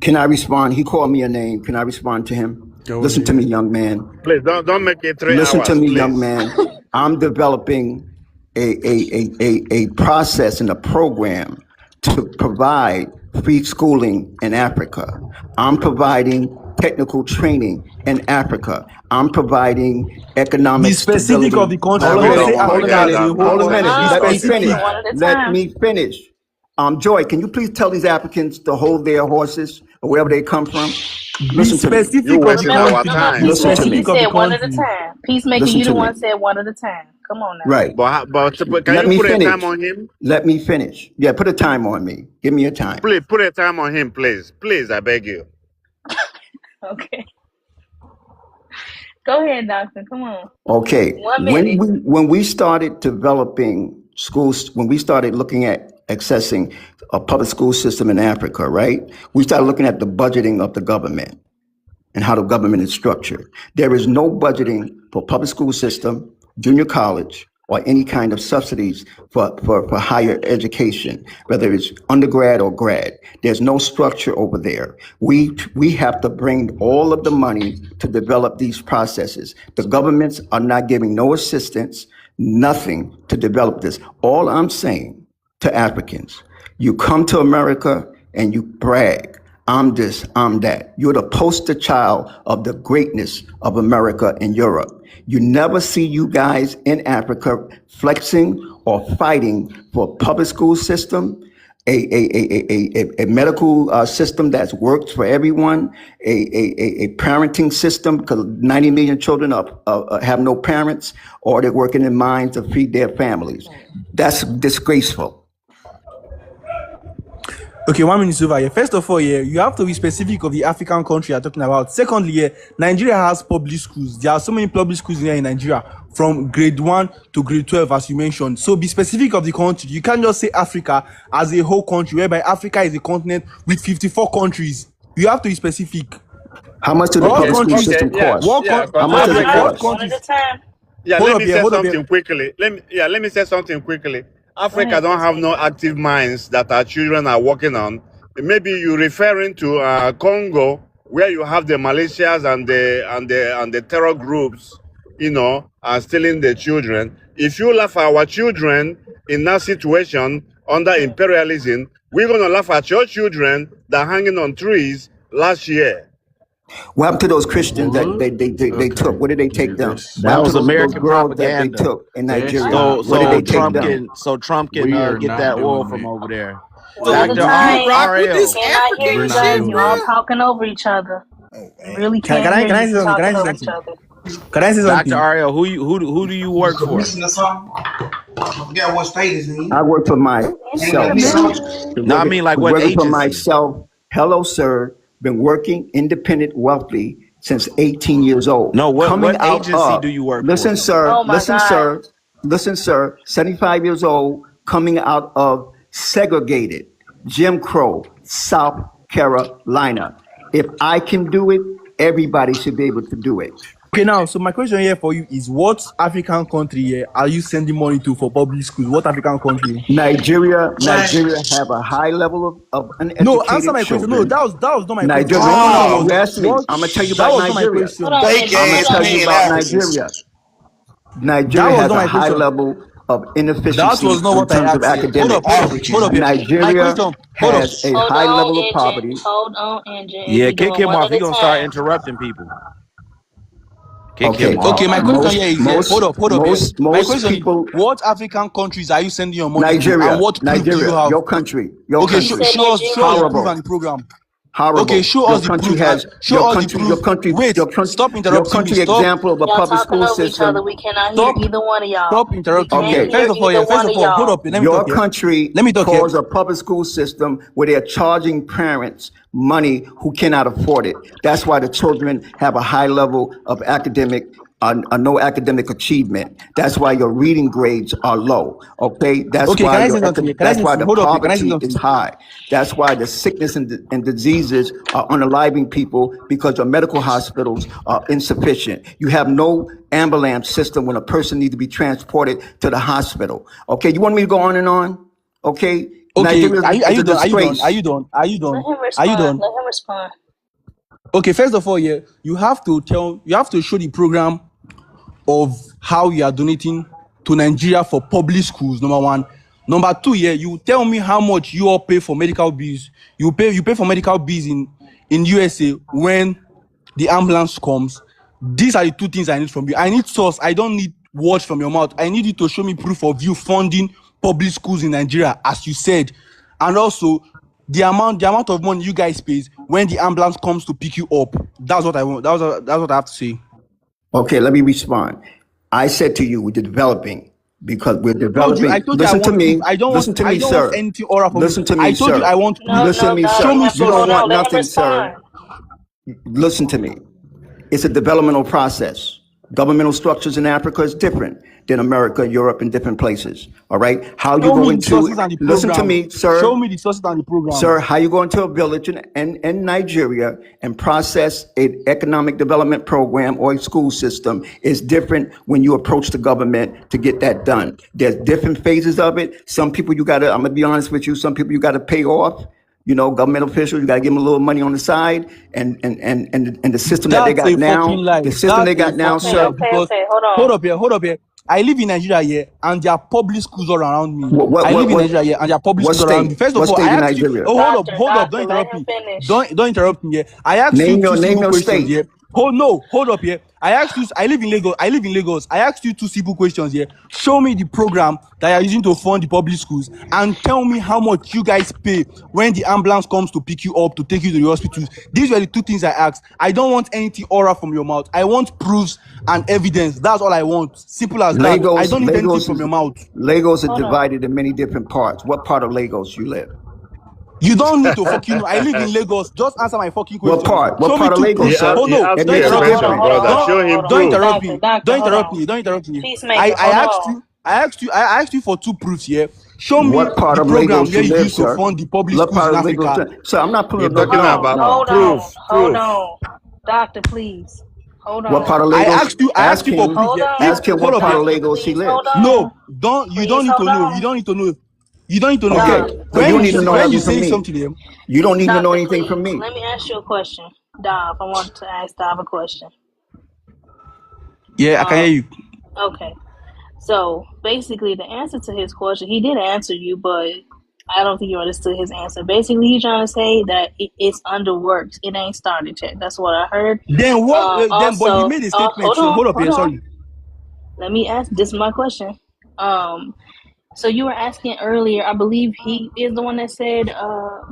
Can I respond? He called me a name. Can I respond to him? Go Listen to ahead. me, young man. Please don't make it 3 Listen to hours, me, please. young man. I'm developing a process and a program to provide free schooling in Africa. I'm providing technical training in Africa. I'm providing Be economic specific of stability. the country. Hold a We Don't don't say minute. want to Hold a Africa hear as minute. a that whole Hold a country. minute. Be Oh, Let me okay, so finish. specific. one at a Let time. me finish. Joy, can you please tell these Africans to hold their horses or wherever they come from? Be Listen to me. you specific of the wasting our country. Remember, time. Be Listen to Peacemaker, you specific me. of the said one at a country. time. Peacemaker, Listen you to the me. one said one at a time. Come on now. Right. But can Let you me put a time finish. on him? Let me finish. Yeah, put a time on me. Give me a time. Please put a time on him, please. Please, I beg you. Okay. Go ahead, doctor. Come on. Okay. 1 minute. When we started developing schools, when we started looking at accessing a public school system in Africa, right? We started looking at the budgeting of the government and how the government is structured. There is no budgeting for public school system, junior college, or any kind of subsidies for higher education, whether it's undergrad or grad. There's no structure over there. We have to bring all of the money to develop these processes. The governments are not giving no assistance, nothing to develop this. All I'm saying to Africans, you come to America and you brag. I'm this, I'm that. You're the poster child of the greatness of America and Europe. You never see you guys in Africa flexing or fighting for a public school system, a medical system that's worked for everyone, a parenting system, because 90 million children have no parents, or they're working in mines to feed their families. That's disgraceful. Okay, 1 minute over here. First of all, yeah, you have to be specific of the African country you're talking about. Secondly, yeah, Nigeria has public schools. There are so many public schools here in Nigeria, from grade 1 to grade 12, as you mentioned. So be specific of the country. You can't just say Africa as a whole country, whereby Africa is a continent with 54 countries. You have to be specific. How much does the public school system cost? How much does it cost? One at a time. Yeah, Hold let up me here, say hold up something here. quickly. Let me say something quickly. Africa ahead, don't have Peacemaker. no active mines that our children are working on. Maybe you're referring to Congo, where you have the militias and the terror groups, are stealing the children. If you laugh at our children in that situation under imperialism, we're gonna laugh at your children that are hanging on trees last year. What happened to those Christians that they Okay. took? What did they take them? This What That happened was to those American girls that they propaganda. took in that's Nigeria? not What did So they what take we're Trump them? doing. can Trump We can are get not that oil doing from that. over there. One at a Dr. time. Rock with this RL. Cannot hear We're you not guys. doing You all that. talking over each other. Really Can can't I hear can I you say something? Can I talking say over each something? other. Can I say Dr. something? RL, who do you work for? I forget what state is in. I work for Into myself. the building. No, I mean like what Working for agency? myself. Hello, sir. Been working independent, wealthy since 18 years old. No, Coming what out agency of, do you work listen, for? sir, Oh my listen, God. sir, listen, sir, 75 years old, coming out of segregated Jim Crow, South Carolina. If I can do it, everybody should be able to do it. Okay, now, so my question here for you is, what African country here are you sending money to for public schools? What African country? Nigeria have a high level of uneducated No, answer my question. No, children. that was not my Nigeria, question. My question you was, asked me. what? I'm gonna tell you That about was not my Nigeria. question. Hold on, Fake Andrew. I'm gonna ass Hold on, tell you Pan about Andrew. Africans. Nigeria. That Nigeria was has not a my high question. level of That inefficiency was not in what I terms of asked you. Hold academics. up here. My Nigeria question, hold up. has a Hold high on, level of Andrew. poverty. Hold on, Andrew. And Yeah, we kick doing him one off. at He a gonna start time. interrupting people. Kick Okay. him off. Okay, my question Most here is most hold up here. most My most question is, people. what African countries are you sending your money to, and Nigeria, what proof do you Nigeria, have? your country, your Okay, He country. said show us the proof Nigeria. and the program. Horrible. Okay, show Your us the country proof. has Show your us the country, proof. your country, Wait, your country, stop your interrupting me. country Stop. example of a Y'all public talking school over each other. system. We cannot Stop. hear either one of y'all. Stop We interrupting me. Okay. can't hear First of all, either yeah. First one of of all, hold y'all. up. Let me Your talk here. country Let me talk here. calls a public school system where they're charging parents money who cannot afford it. That's why the children have a high level of academic, no academic achievement. That's why your reading grades are low. Okay, that's Okay, why can I say something here? Can I that's say why the hold up here? Can I say poverty is something? high. That's why the sickness and diseases are unaliving people because your medical hospitals are insufficient. You have no ambulance system when a person needs to be transported to the hospital. Okay, you want me to go on and on? Okay, Okay, Nigeria are is a you done? Are you done? Are disgrace. you done? Are you Let done? him Are you respond. done? Let him respond. Okay, first of all, yeah, you have to show the program of how you are donating to Nigeria for public schools, number one. Number two, yeah, you tell me how much you all pay for medical bills. You pay for medical bills in USA when the ambulance comes. These are the two things I need from you. I need source. I don't need words from your mouth. I need you to show me proof of you funding public schools in Nigeria, as you said. And also the amount of money you guys pay when the ambulance comes to pick you up. That's what I want. That's what I have to say. Okay, let me respond. I said to you, we're developing because we're I developing. told you I Listen to want proof. me. I don't Listen to me, want sir. anything oral from you. Listen to I me, told you sir. I want proof. Listen to me, Doc, sir. Show me You don't sources. want let him nothing, sir. respond. Listen to me. It's a developmental process. Governmental structures in Africa is different than America, Europe, and different places. All right. How you Show go me the sources and the into, listen to program. me, sir. Show me the sources and the program. Sir, how you go into a village in Nigeria and process an economic development program or a school system is different when you approach the government to get that done. There's different phases of it. Some people I'm gonna be honest with you, some people you gotta pay off. You know, government officials, you gotta give them a little money on the side, and the system that they That's got a now, fucking lie. the system they got now, Okay, sir. Because hold on. hold up here. I live in Nigeria here, and there are public schools all around me. I live in What Nigeria here, and there are public what schools all around me. state? First What of all, I state in asked you. Nigeria? Oh, hold Doctor, up, don't let interrupt him me. finish. Don't interrupt me here. I asked you Name two your simple questions state. here. Hold up here. I asked you. I live in Lagos. I asked you two simple questions here. Show me the program that you are using to fund the public schools, and tell me how much you guys pay when the ambulance comes to pick you up to take you to the hospitals. These were the two things I asked. I don't want anything oral from your mouth. I want proofs and evidence. That's all I want. Simple as that. I don't need anything from your mouth. Lagos is Hold on. divided in many different parts. What part of Lagos you live? You don't need to fucking know. I live in Lagos. Just answer my fucking question. What part? What Show me part of two Lagos, proofs. sir? Oh no, It don't makes a interrupt me. difference. brother. Show him Don't proof. interrupt me. Doctor, Don't hold interrupt on. me. Don't interrupt me. Peacemaker, I hold asked you. I asked you for two proofs here. Show me What part the of program Lagos where you you live, used to sir? fund the public What schools part in of Lagos? Africa. Sir, I'm not We're pulling no talking gun. about Hold proof. on. Hold on. Doctor, please. Hold What part on. of I Lagos? asked you for proof Hold here. on. Ask him Hold what up part here. of Lagos he Please hold lives. on. No, you Please don't need hold to know. on. You don't need to know. You don't need to know. Okay, Doc, so you don't need to know When you nothing from say me. something here, You don't need to know Doctor, anything from please. me. Let me ask you a question. Dov, I want to ask Dov a question. yeah, I can hear you. Okay. So basically, the answer to his question, he did answer you, but I don't think you understood his answer. Basically, he's trying to say that it's underworked. It ain't started yet. That's what I heard. Then what? But he made a statement. Hold So on, hold up hold here. on. Sorry. Let me ask. This is my question. So you were asking earlier. I believe he is the one that said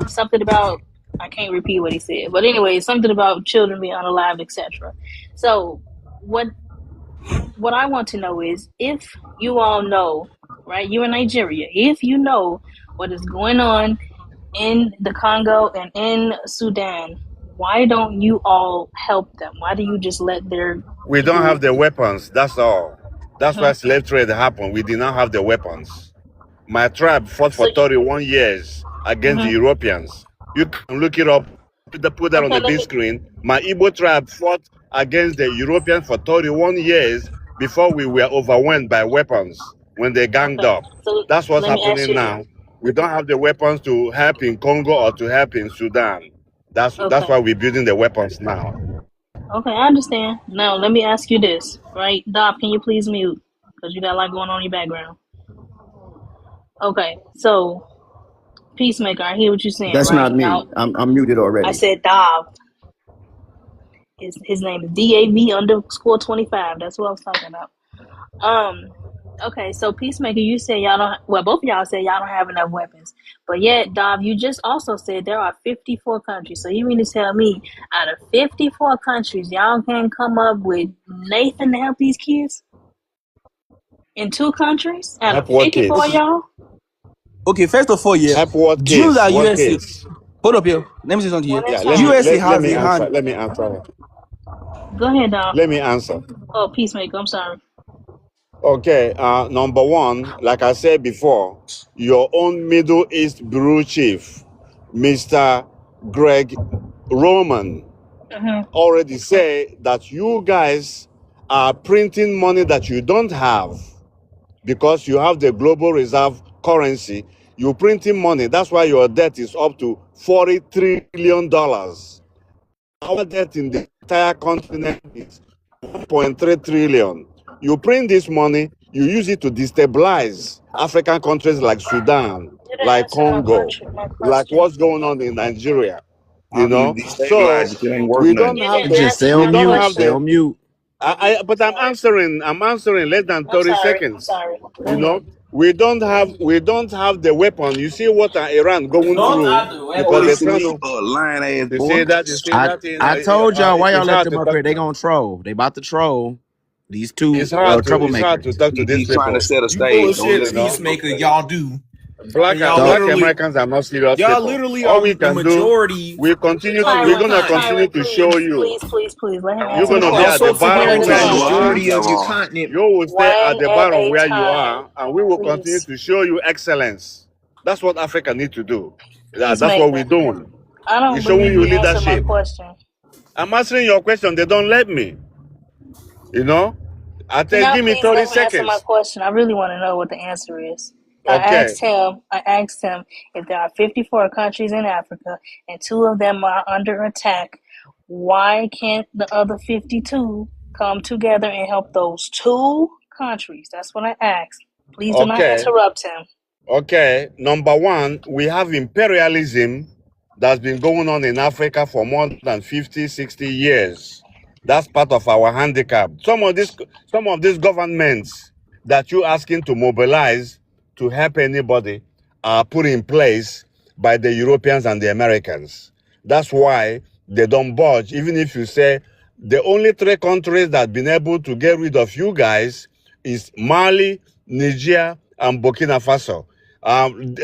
something about. I can't repeat what he said, but anyway, something about children being unalive, etc. So what I want to know is if you all know, right? You're in Nigeria. If you know what is going on in the Congo and in Sudan, why don't you all help them? Why do you just let their We don't people? have the weapons. That's all. That's why slave trade happened. We did not have the weapons. My tribe fought for 31 years against the Europeans. You can look it up. Put that on Okay, the big screen. My Igbo tribe fought against the Europeans for 31 years before we were overwhelmed by weapons when they ganged up. So That's what's let me ask happening you. now. We don't have the weapons to help in Congo or to help in Sudan. That's why we're building the weapons now. Okay, I understand. Now let me ask you this, right? Doc, can you please mute? Because you got a lot going on in your background. Okay, so Peacemaker, I hear what you're saying, That's right? not me. Now I'm muted I already. said Dov. His name is DAV_25. That's what I was talking about. Okay, so Peacemaker, you said y'all don't. Well, both of y'all said y'all don't have enough weapons, but yet, Dov, you just also said there are 54 countries. So you mean to tell me, out of 54 countries, y'all can't come up with Nathan to help these kids in 2 countries out Help of what 54, kids? y'all? Okay, first of all, yeah, Help what do you know kids? that What USA? kids? Hold up here. Let me say something here. One at Yeah, a time. USA let has me a answer. hand. Let me answer. Go ahead, Dov. Let me answer. Oh, Peacemaker, I'm sorry. Okay, number one, like I said before, your own Middle East Bureau Chief, Mr. Greg Roman, already said that you guys are printing money that you don't have because you have the global reserve currency. You're printing money. That's why your debt is up to $40 trillion. Our debt in the entire continent is 1.3 trillion. You print this money, you use it to destabilize African countries like Sudan, Didn't like answer my Congo, like question. what's going on in Nigeria. How You do you know, so destabilize if it ain't worth we don't nothing? have Didn't the Just stay answer we my on don't mute. have Stay question. the on mute. but I'm answering less than I'm 30 sorry. I'm seconds. sorry. Go You know, ahead. we don't have the weapon. You see what Iran going through because Holy they're trying sweet, to lying ass you boy. see that you see I that you know I told y'all why y'all it's let hard them to up here. talk They gonna troll. They about to troll. These two it's hard to troublemakers. talk to these He's trying to people. set a You stage. Don't bullshit, You listen to know, him, bro. Peacemaker. Y'all do, and So black Americans are not serious y'all people. literally All are we the can do, majority we're of the Tyrant, gonna continent. continue Tyrant, to show please, you. please, please, please, let him You're answer the gonna be Y'all at question. the so One bottom at a superior to the where time. you are. majority of your continent. You will stay at One the at bottom a where you time, are, and we will continue please. to show you excellence. That's what Africa needs to do. That's what we're Peacemaker. doing. I We're don't showing believe you you answered my leadership. question. I'm answering your question. They don't let me. You know, I Can tell y'all give me please 30 let him answer my seconds. question? I really want to know what the answer is. Okay. I asked him if there are 54 countries in Africa and 2 of them are under attack, why can't the other 52 come together and help those 2 countries? That's what I asked. Please do not Okay. interrupt him. Okay. Number one, we have imperialism that's been going on in Africa for more than 50, 60 years. That's part of our handicap. Some of these governments that you're asking to mobilize to help anybody are put in place by the Europeans and the Americans. That's why they don't budge. Even if you say the only 3 countries that have been able to get rid of you guys is Mali, Niger, and Burkina Faso.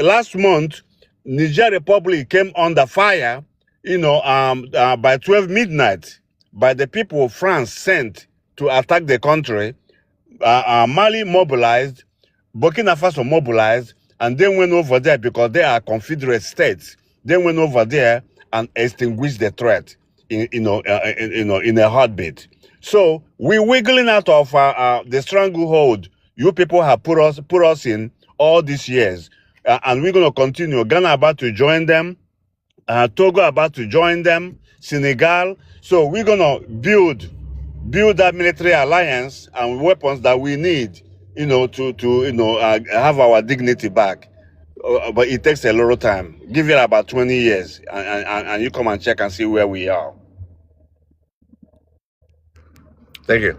Last month, Niger Republic came under fire, by 12 midnight by the people France sent to attack the country. Mali mobilized, Burkina Faso mobilized, and they went over there because they are confederate states. They went over there and extinguished the threat in a heartbeat. So we're wiggling out of the stranglehold you people have put us in all these years, and we're going to continue. Ghana about to join them. Togo about to join them, Senegal. So we're gonna build that military alliance and weapons that we need, to have our dignity back. But it takes a lot of time. Give it about 20 years, and you come and check and see where we are. Thank you.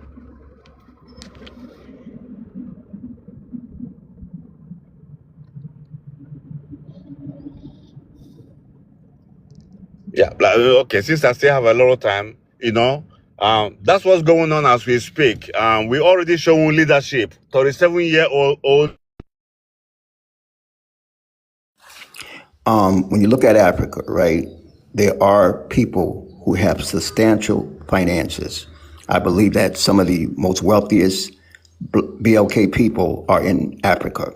Yeah. Okay. Since I still have a lot of time, that's what's going on as we speak. We already shown leadership. 37-year-old. When you look at Africa, right, there are people who have substantial finances. I believe that some of the most wealthiest BLK people are in Africa,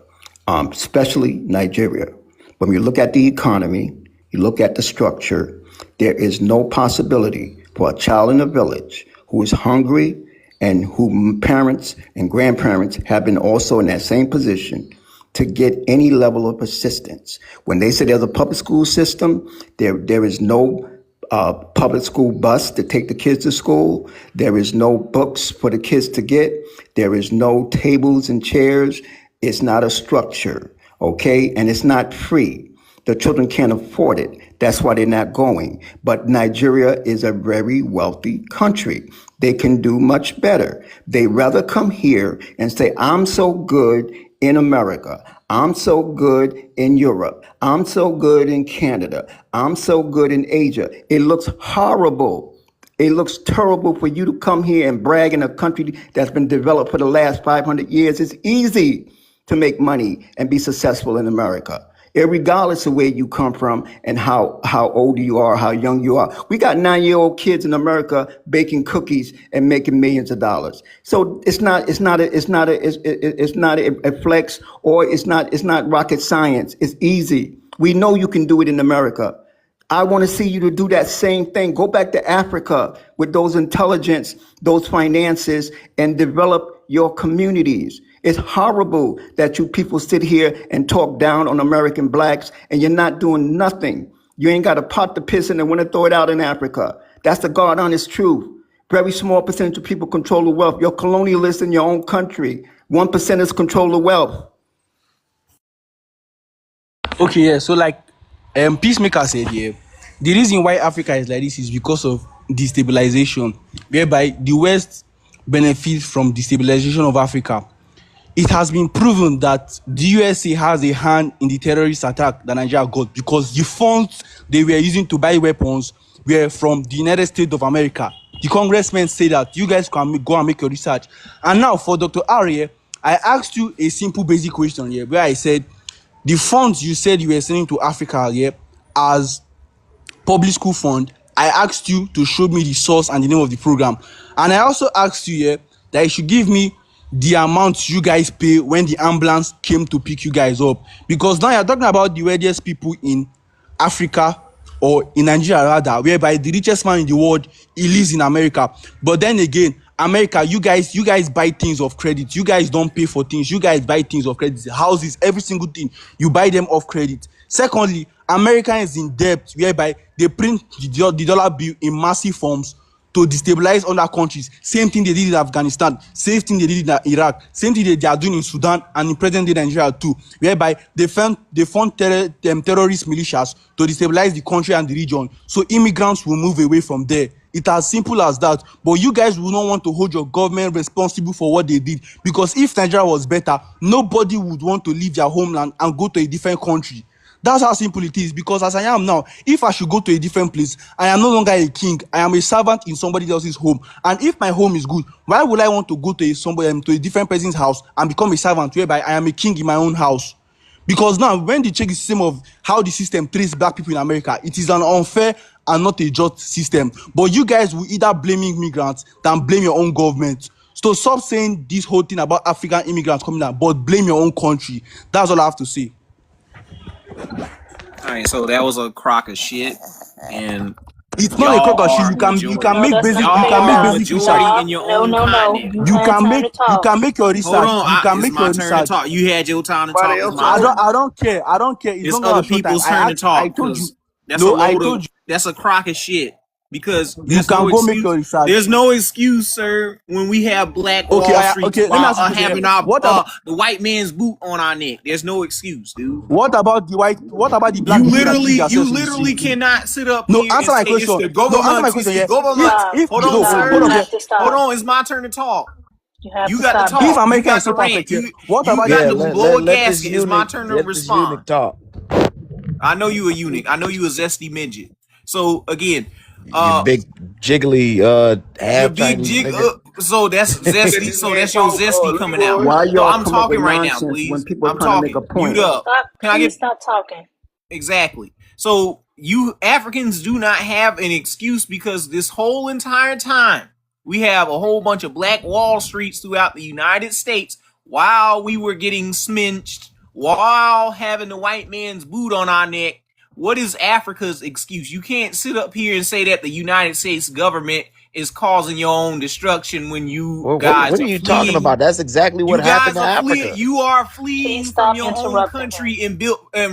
especially Nigeria. When you look at the economy, you look at the structure, there is no possibility for a child in a village who is hungry and whose parents and grandparents have been also in that same position to get any level of assistance. When they say there's a public school system, there is no public school bus to take the kids to school. There is no books for the kids to get. There is no tables and chairs. It's not a structure, okay? And it's not free. The children can't afford it. That's why they're not going. But Nigeria is a very wealthy country. They can do much better. They rather come here and say, I'm so good in America. I'm so good in Europe. I'm so good in Canada. I'm so good in Asia. It looks horrible. It looks terrible for you to come here and brag in a country that's been developed for the last 500 years. It's easy to make money and be successful in America, regardless of where you come from and how old you are, how young you are. We got 9-year-old kids in America baking cookies and making millions of dollars. So it's not a flex, or it's not rocket science. It's easy. We know you can do it in America. I want to see you to do that same thing. Go back to Africa with those intelligence, those finances, and develop your communities. It's horrible that you people sit here and talk down on American blacks and you're not doing nothing. You ain't got a pot to piss in and want to throw it out in Africa. That's the God honest truth. Very small percentage of people control the wealth. You're colonialists in your own country. 1%ers control the wealth. Okay, yeah. So like, Peacemaker said, yeah, the reason why Africa is like this is because of destabilization, whereby the West benefits from destabilization of Africa. It has been proven that the USA has a hand in the terrorist attack that Nigeria got, because the funds they were using to buy weapons were from the United States of America. The congressmen say that you guys can go and make your research. And now for Dr. Arie, I asked you a simple basic question here, where I said, the funds you said you were sending to Africa, yeah, as public school fund, I asked you to show me the source and the name of the program. And I also asked you, yeah, that you should give me the amount you guys pay when the ambulance came to pick you guys up. Because now you're talking about the wealthiest people in Africa, or in Nigeria rather, whereby the richest man in the world, he lives in America. But then again, America, you guys buy things of credit. You guys don't pay for things. You guys buy things of credit. Houses, every single thing, you buy them off credit. Secondly, America is in debt, whereby they print the dollar bill in massive forms to destabilize other countries. Same thing they did in Afghanistan, same thing they did in Iraq, same thing they are doing in Sudan and in present-day Nigeria too, whereby they fund terrorist militias to destabilize the country and the region, so immigrants will move away from there. It's as simple as that. But you guys will not want to hold your government responsible for what they did, because if Nigeria was better, nobody would want to leave their homeland and go to a different country. That's how simple it is. Because as I am now, if I should go to a different place, I am no longer a king. I am a servant in somebody else's home. And if my home is good, why would I want to go to a different person's house and become a servant, whereby I am a king in my own house? Because now, when they check the system of how the system treats black people in America, it is an unfair and not a just system. But you guys will either blame immigrants than blame your own government. So stop saying this whole thing about African immigrants coming out, but blame your own country. That's all I have to say. All right, so that was a crock of shit, and it's not a crock of shit. You can make basic research in your own continent. You can make your research. Hold on, you can it's make my your turn research. to talk. You had your time to talk. I don't care. It's It's not other people's turn to talk. I told you. That's a crock of shit. Because you can go make your research. There's no excuse, sir, when we have Black Wall Street while having the white man's boot on our neck. There's no excuse, dude. What about the black? You literally cannot sit up here and answer my say question. It's the government. Answer my question. Hold on, sir. Hold on. It's my turn to talk. You got to talk. If America is so perfect, what about to blow a gasket? It's my turn to respond. I know you a eunuch. I know you a zesty midget. So again. You big jiggly so that's zesty. So that's your zesty coming out. Why y'all I'm talking right now, please. When people I'm trying talking. to make a point. Mute up. Stop talking. Exactly. So you Africans do not have an excuse, because this whole entire time we have a whole bunch of Black Wall Streets throughout the United States while we were getting sminched, while having the white man's boot on our neck. What is Africa's excuse? You can't sit up here and say that the United States government is causing your own destruction when you guys. What are you talking about? That's exactly what happened to Africa. You are fleeing from your own country and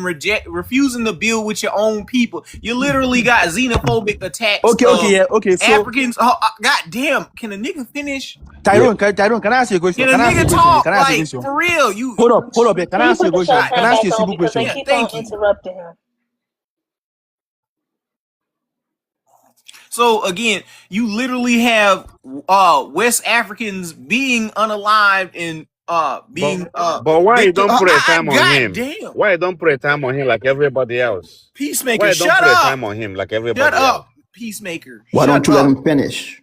refusing to build with your own people. You literally got xenophobic attacks. Okay. So Africans. God damn! Can a nigga finish? Tyrone, can I ask you a question? Can a nigga talk? Like, for real? Hold up. Can I ask you a question? Can I ask you a simple question? Thank you. Interrupting him. So again, you literally have West Africans being unalived and being But why you don't put a time on God him? damn. Why you don't put a time on him like everybody else? Peacemaker, Why you don't shut put a up. time on him like Shut everybody else? up, Peacemaker. Why Shut don't you let up. him finish?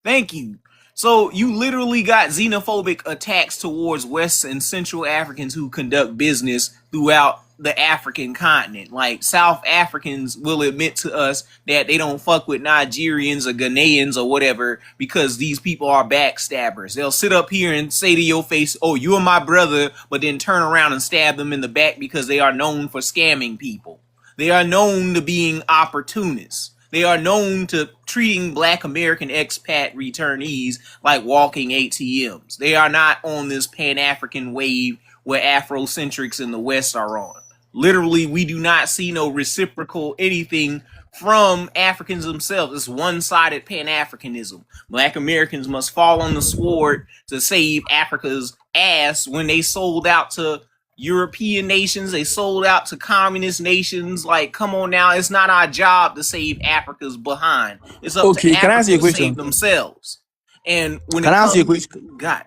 Thank you. So you literally got xenophobic attacks towards West and Central Africans who conduct business throughout the African continent. Like South Africans will admit to us that they don't fuck with Nigerians or Ghanaians or whatever because these people are backstabbers. They'll sit up here and say to your face, "Oh, you are my brother," but then turn around and stab them in the back because they are known for scamming people. They are known to being opportunists. They are known to treating Black American expat returnees like walking ATMs. They are not on this Pan-African wave where Afrocentrics in the West are on. Literally, we do not see no reciprocal anything from Africans themselves. It's one-sided Pan-Africanism. Black Americans must fall on the sword to save Africa's ass when they sold out to European nations, they sold out to communist nations. Like, come on now, it's not our job to save Africa's behind. It's up Okay, to can I ask you a Africa to save question? themselves. And when Can it I ask you a comes, question? God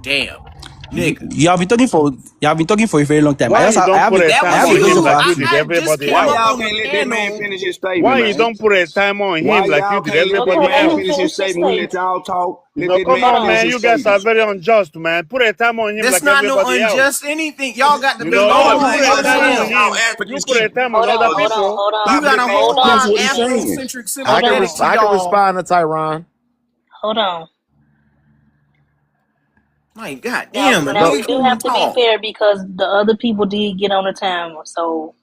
damn, nigga. You have been talking for a very long time. Why you I don't have put a a That time I have was a on you. him question for like you asking. did I just everybody came Why up else? y'all on the can't let that man panel. finish his statement, Why you man? don't put a time on Why him like you y'all did can't let that everybody Okay, let man him else? finish his finish his statement? We let statement. y'all talk. Let No, that come man Hold on, finish on. man. his You guys are statement. very unjust, man. Put a time on him That's like not no everybody else. unjust anything. Y'all got to You be know, No, on you you put to a ain't time on saying yourself. South him. You Africans put a keep time on other Hold on, people. hold on. You stop got letting a man whole Hold finish lot of what on. he's saying. Afrocentric I can Hold sympathetic on. to I can y'all. respond to Tyron. Hold on. My god Now, damn, a now Go. we nigga do couldn't even have to be talk. fair because the other people did get on the timer. So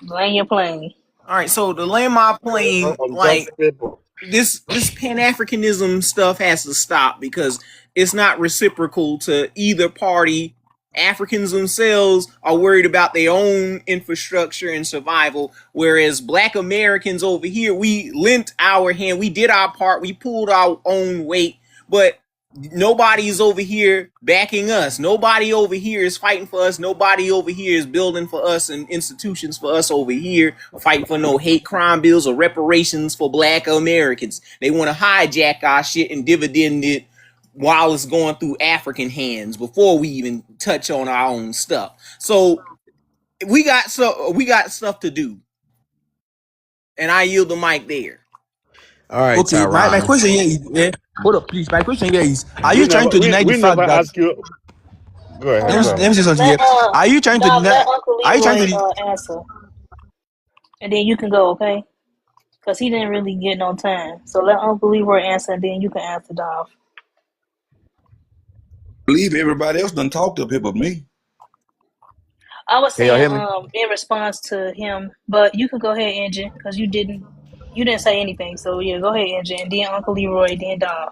land your plane. All right, so to land my plane, Unjust like people. this Pan-Africanism stuff has to stop because it's not reciprocal to either party. Africans themselves are worried about their own infrastructure and survival, whereas Black Americans over here, we lent our hand, we did our part, we pulled our own weight, but nobody's over here backing us. Nobody over here is fighting for us. Nobody over here is building for us and institutions for us over here, fighting for no hate crime bills or reparations for Black Americans. They want to hijack our shit and dividend it while it's going through African hands before we even touch on our own stuff. So we got stuff to do. And I yield the mic there. All right, Okay, my Tyron. question here is hold up, please. My question here is: are We you trying never to deny the we never fact that ask you. Go Hold ahead, let go me on. say something Let here? Are you trying to Dom, deny? let Uncle Are you trying Leroy to? answer, and then you can go. Okay, because he didn't really get no time. So let Uncle Leroy answer, and then you can answer, Dom. Believe everybody else done talked up here but me. I was Can y'all saying, hear me? in response to him, but you can go ahead, Engine, because you didn't say anything. So yeah, go ahead, Engine, and then Uncle Leroy, then Dom.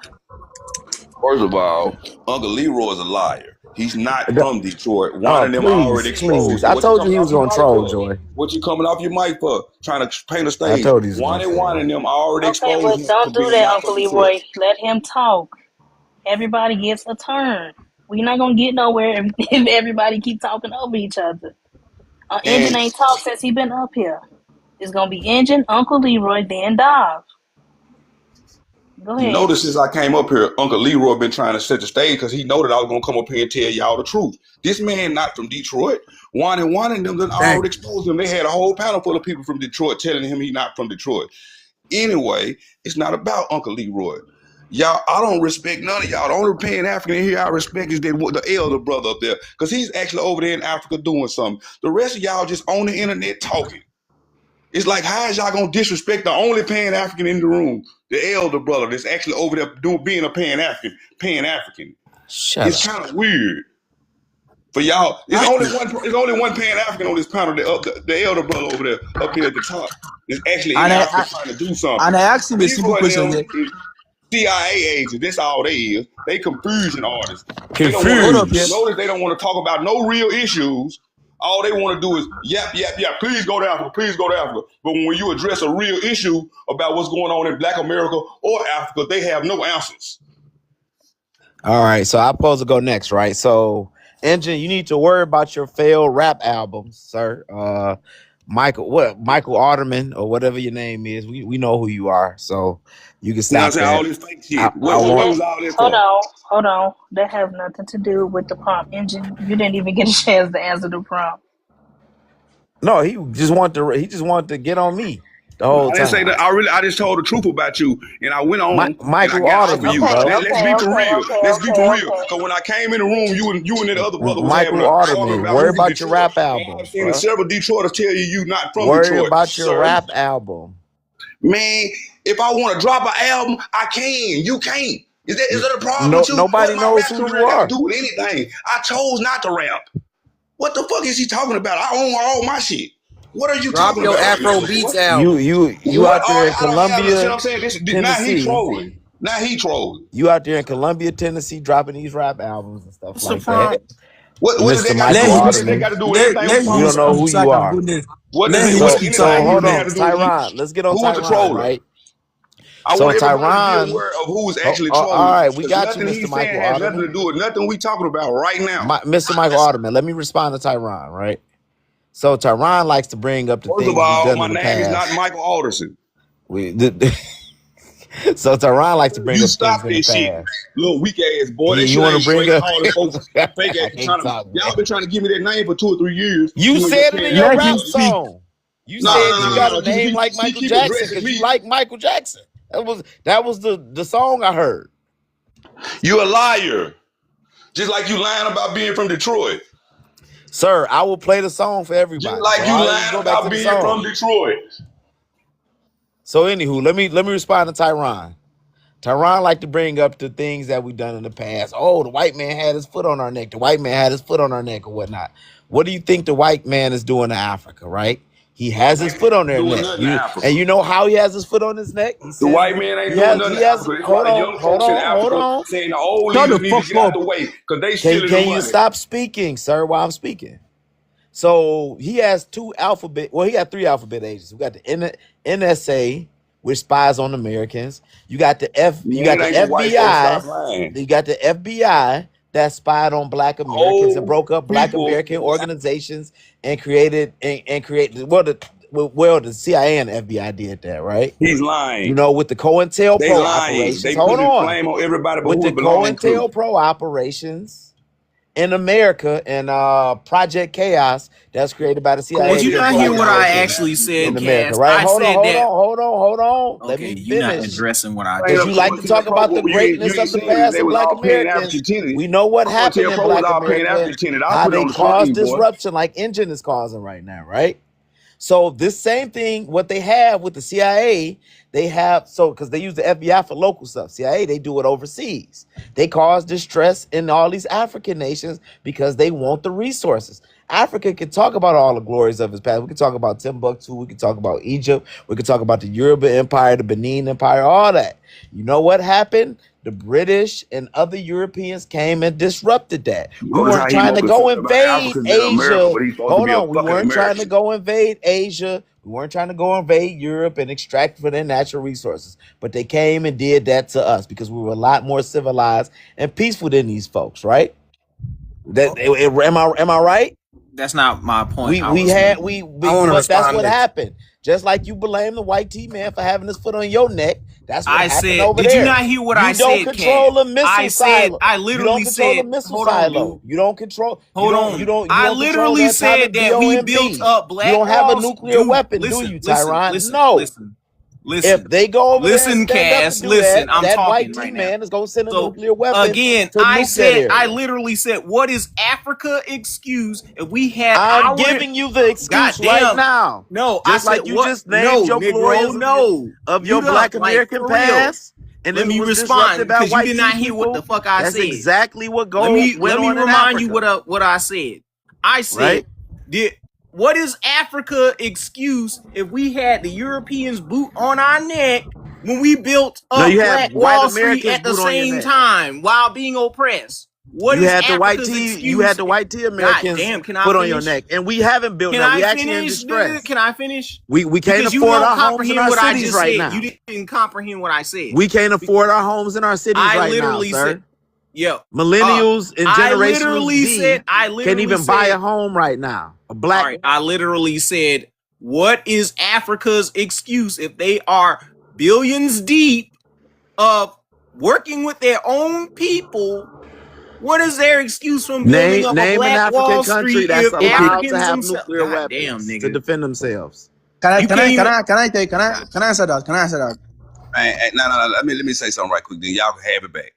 First of all, Uncle Leroy is a liar. He's not from Detroit. One Oh, of them already please, please. exposed it. I What you told you coming he off was your gonna mic troll, for? Joy. What you coming off your mic for? Trying to paint a I stage. told you he was gonna One troll. of them already Okay, exposed but him for don't do being that, not Uncle from Detroit. Leroy. Let him talk. Everybody gets a turn. We're not gonna get nowhere if everybody keep talking over each other. Engine And ain't talked since he been up here. It's gonna be Engine, Uncle Leroy, then Dov. Go you ahead. notice since I came up here, Uncle Leroy been trying to set the stage because he know that I was gonna come up here and tell y'all the truth. This man not from Detroit. One and them done already exposed him. They had a whole panel full of people from Detroit telling him he not from Detroit. Anyway, it's not about Uncle Leroy. Y'all, I don't respect none of y'all. The only Pan-African in here I respect is the elder brother up there, because he's actually over there in Africa doing something. The rest of y'all just on the internet talking. It's like, how is y'all gonna disrespect the only Pan-African in the room, the elder brother that's actually over there being a Pan-African? Shut It's up. kind of weird for y'all. There's only one Pan-African on this panel, the elder brother over there, up here at the top, that's actually in And Africa trying to do something. I asked him a simple Leroy and question them here. is CIA agents. That's all they is. They confusion artists. They don't want Hold up to here. Confused. notice. They don't want to talk about no real issues. All they want to do is yap. Please go to Africa. Please go to Africa. But when you address a real issue about what's going on in Black America or Africa, they have no answers. All right, so I'm supposed to go next, right? So, Engine, you need to worry about your failed rap albums, sir. Michael Alderman or whatever your name is. We know who you are, so you can You know what I'm stop saying? All that. this fake shit. I What want. was all this Hold for? on. That have nothing to do with the prompt engine. You didn't even get a chance to answer the prompt. No, he just wanted to get on me the whole I didn't say time. that. I just told the truth about you, and I went on and I Michael got off of Alderman, you. bro. Let's be for real. Let's be for real. Because when I came in the room, you and that other brother was having Michael an argument Alderman, about worry who from about your Detroit. rap And album, I've seen bro. several Detroiters tell you not from Worry Detroit, about your sir. rap album. Man, if I want to drop an album, I can. You can't. Is that a problem with you? Nobody What my knows rap who career you got to are. do with anything? I chose not to rap. What the fuck is he talking about? I own all my shit. What are you Drop talking your about right now? Afro Beats album. You What? out there in I don't have. See what Columbia, I'm saying? Now he Tennessee. trolling. Now he trolling. You out there in Columbia, Tennessee, dropping these rap albums and stuff What's the like that. prompt? What does Mr. that got to Michael do? Let him What does that Alderman. got to do with anything we let talking We him don't know about? who speak so I you can are. go next. What Let does him it? What speak so I So can anything go hold that have on, to next. do with me? Tyron. Let's get on Who is the Tyron, troller? right? I So want everybody to be Tyron, aware of who's actually all trolling. right, we Because got you, nothing Mr. he's Michael saying has nothing Alderman. to do with nothing we talking about right now. Mr. Michael Alderman, let me respond to Tyron, right? So Tyron likes to bring up the First of things we've all, done my in the name is not past. Michael Alderson. So Tyron likes to bring You up things stop in the this shit, past. little weak ass boy. That You shit want to ain't bring straight. up? Calling folks fake I ass. can't talk, man. Y'all been trying to give me that name for 2 or 3 years. You You and your said it in petty your ass Let him rap brothers. speak. song. You No, said you got a no. name like Michael Keep Jackson addressing because you me. like Michael Jackson. That was the song I heard. You a liar. Just like you lying about being from Detroit. Sir, I will play the song for Just everybody. like So you I'll just lying go back to about the being from song. Detroit. So anywho, let me respond to Tyron. Tyron like to bring up the things that we've done in the past. Oh, the white man had his foot on our neck. The white man had his foot on our neck or whatnot. What do you think the white man is doing to Africa, right? He has his foot on their Doing neck. nothing to Africa. And you know how he has his foot on his neck? He The says white man ain't doing nothing to Africa. That's why the young folks in Africa saying the old Shut the leaders need to fuck get out up. the way because they stealing Can the you money. stop speaking, sir, while I'm speaking? So he has he got 3 alphabet agencies. We got the NSA, which spies on Americans. You got the FBI. You got the FBI that spied on Black Americans and broke up Black American organizations and created the CIA and FBI did that, right? He's lying. You know, with the COINTELPRO They lying. operations. They Hold putting on. blame on everybody but With who the it belongs to. COINTELPRO operations in America and Project Chaos that's created by the CIA. Did you not hear what I actually in said, America, Cass? right? I Hold said that. on. Let Okay, me you're not finish. addressing what I Because did. you like to talk about the greatness of the past of Black Americans. We know what happened in Black America, how they caused disruption like Engine is causing right now, right? So this same thing, what they have with the CIA, they have, because they use the FBI for local stuff. CIA, they do it overseas. They cause distress in all these African nations because they want the resources. Africa can talk about all the glories of its past. We can talk about Timbuktu. We can talk about Egypt. We can talk about the Yoruba Empire, the Benin Empire, all that. You know what happened? The British and other Europeans came and disrupted that. We weren't trying to go invade Asia. Hold on. We weren't trying to go invade Asia. We weren't trying to go invade Europe and extract for their natural resources. But they came and did that to us because we were a lot more civilized and peaceful than these folks, right? Am I right? That's not my point. But that's what happened. Just like you blame the white T-man for having his foot on your neck. That's what happened over there. Did you not hear what I said? You don't control a missile silo. I literally said, hold on, you don't control. Hold on. I literally said that we built up Black You don't have a walls. nuclear weapon, do you, Tyron? No. Listen. If they go over there and stand Cass, up to do listen, that, I'm that talking white right T-man now. is going to send a nuclear weapon. Again, to nuke that area. I literally said, what is Africa excuse if we had I'm giving you the excuse right now. No, just like you just named your glorious of your Black American past. And let me respond because you did not hear what the fuck I said. That's exactly what goes. Let me remind you what I said. I said, what is Africa excuse if we had the Europeans boot on our neck when we built up Black Wall Street at the same time while being oppressed? What is Africa's excuse? You had the white T Americans put on your neck, and we haven't built that. We actually in distress. Can I finish? We can't afford our homes in our cities right now. You didn't comprehend what I said. We can't afford our homes in our cities right now, sir. Millennials and Generation Z can't even buy a home right now. I literally said What is Africa's excuse if they are billions deep of working with their own people? What is their excuse from building up a Name an Black African Wall country Street that's if allowed to Africans have themselves? nuclear God damn, weapons to nigga. defend themselves. Can I You can can't I even. can I can I take can I answer that? Can I answer that? No. Let me say something right quick. Then y'all can have it back.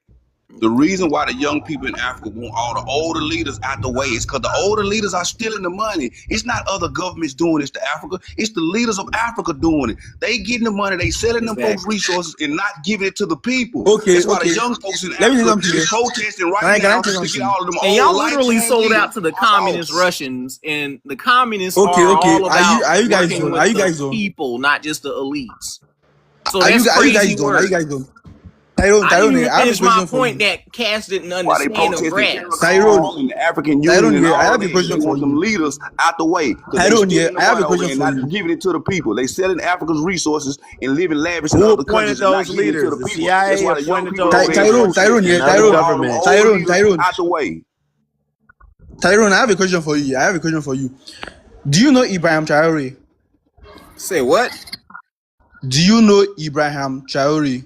The reason why the young people in Africa want all the older leaders out the way is because the older leaders are stealing the money. It's not other governments doing this to Africa. It's the leaders of Africa doing it. They getting the money, they selling them folks resources and not giving it to the people. Okay, That's why okay. the young folks in Let me say Africa something to you. is protesting Can I right now say to something? get all of them And old y'all literally life-changing sold leaders out to the off communist office. Russians, and the communists Okay, are okay. all about Are you guys working done? with Are you the guys done? people, not just the elites. So Are you that's guys crazy done? Are work. you guys done? Tyrone, I didn't even I have a finish my question for point you. that Cass didn't Why they understand or protesting grasp. Farrakhan and the African Union Tyrone, and here, I all have a that? question They for want them you. leaders out the way because they Tyrone, here, stealing the I have money a over question and for not you. giving it to the people. They selling Africa's resources and living lavish in Who other appointed countries and not those giving it to leaders? the The people. That's CIA why the young appointed people those over there leaders. Tyrone, here, Another want all them government. old leaders out the way. Tyrone, I have a question for you. I have a question for you. Do you know Ibrahim Traore? Say what? Do you know Ibrahim Traore?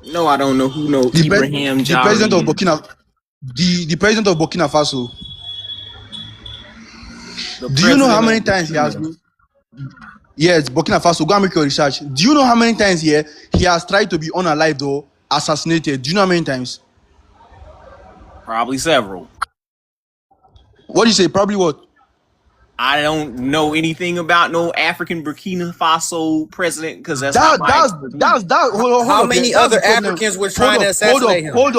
No, I don't know who no The Ibrahim the president of Jari is. the president of Burkina Faso. The Do you know how president many of times he has Burkina. been? Yes, Burkina Faso. Go and make your research. Do you know how many times he has tried to be unalived or assassinated? Do you know how many times? Probably several. What do you say? Probably what? I don't know anything about no African Burkina Faso president because that's not my expertise. Hold How up many here. That's other the problem. Africans were trying to assassinate him? Hold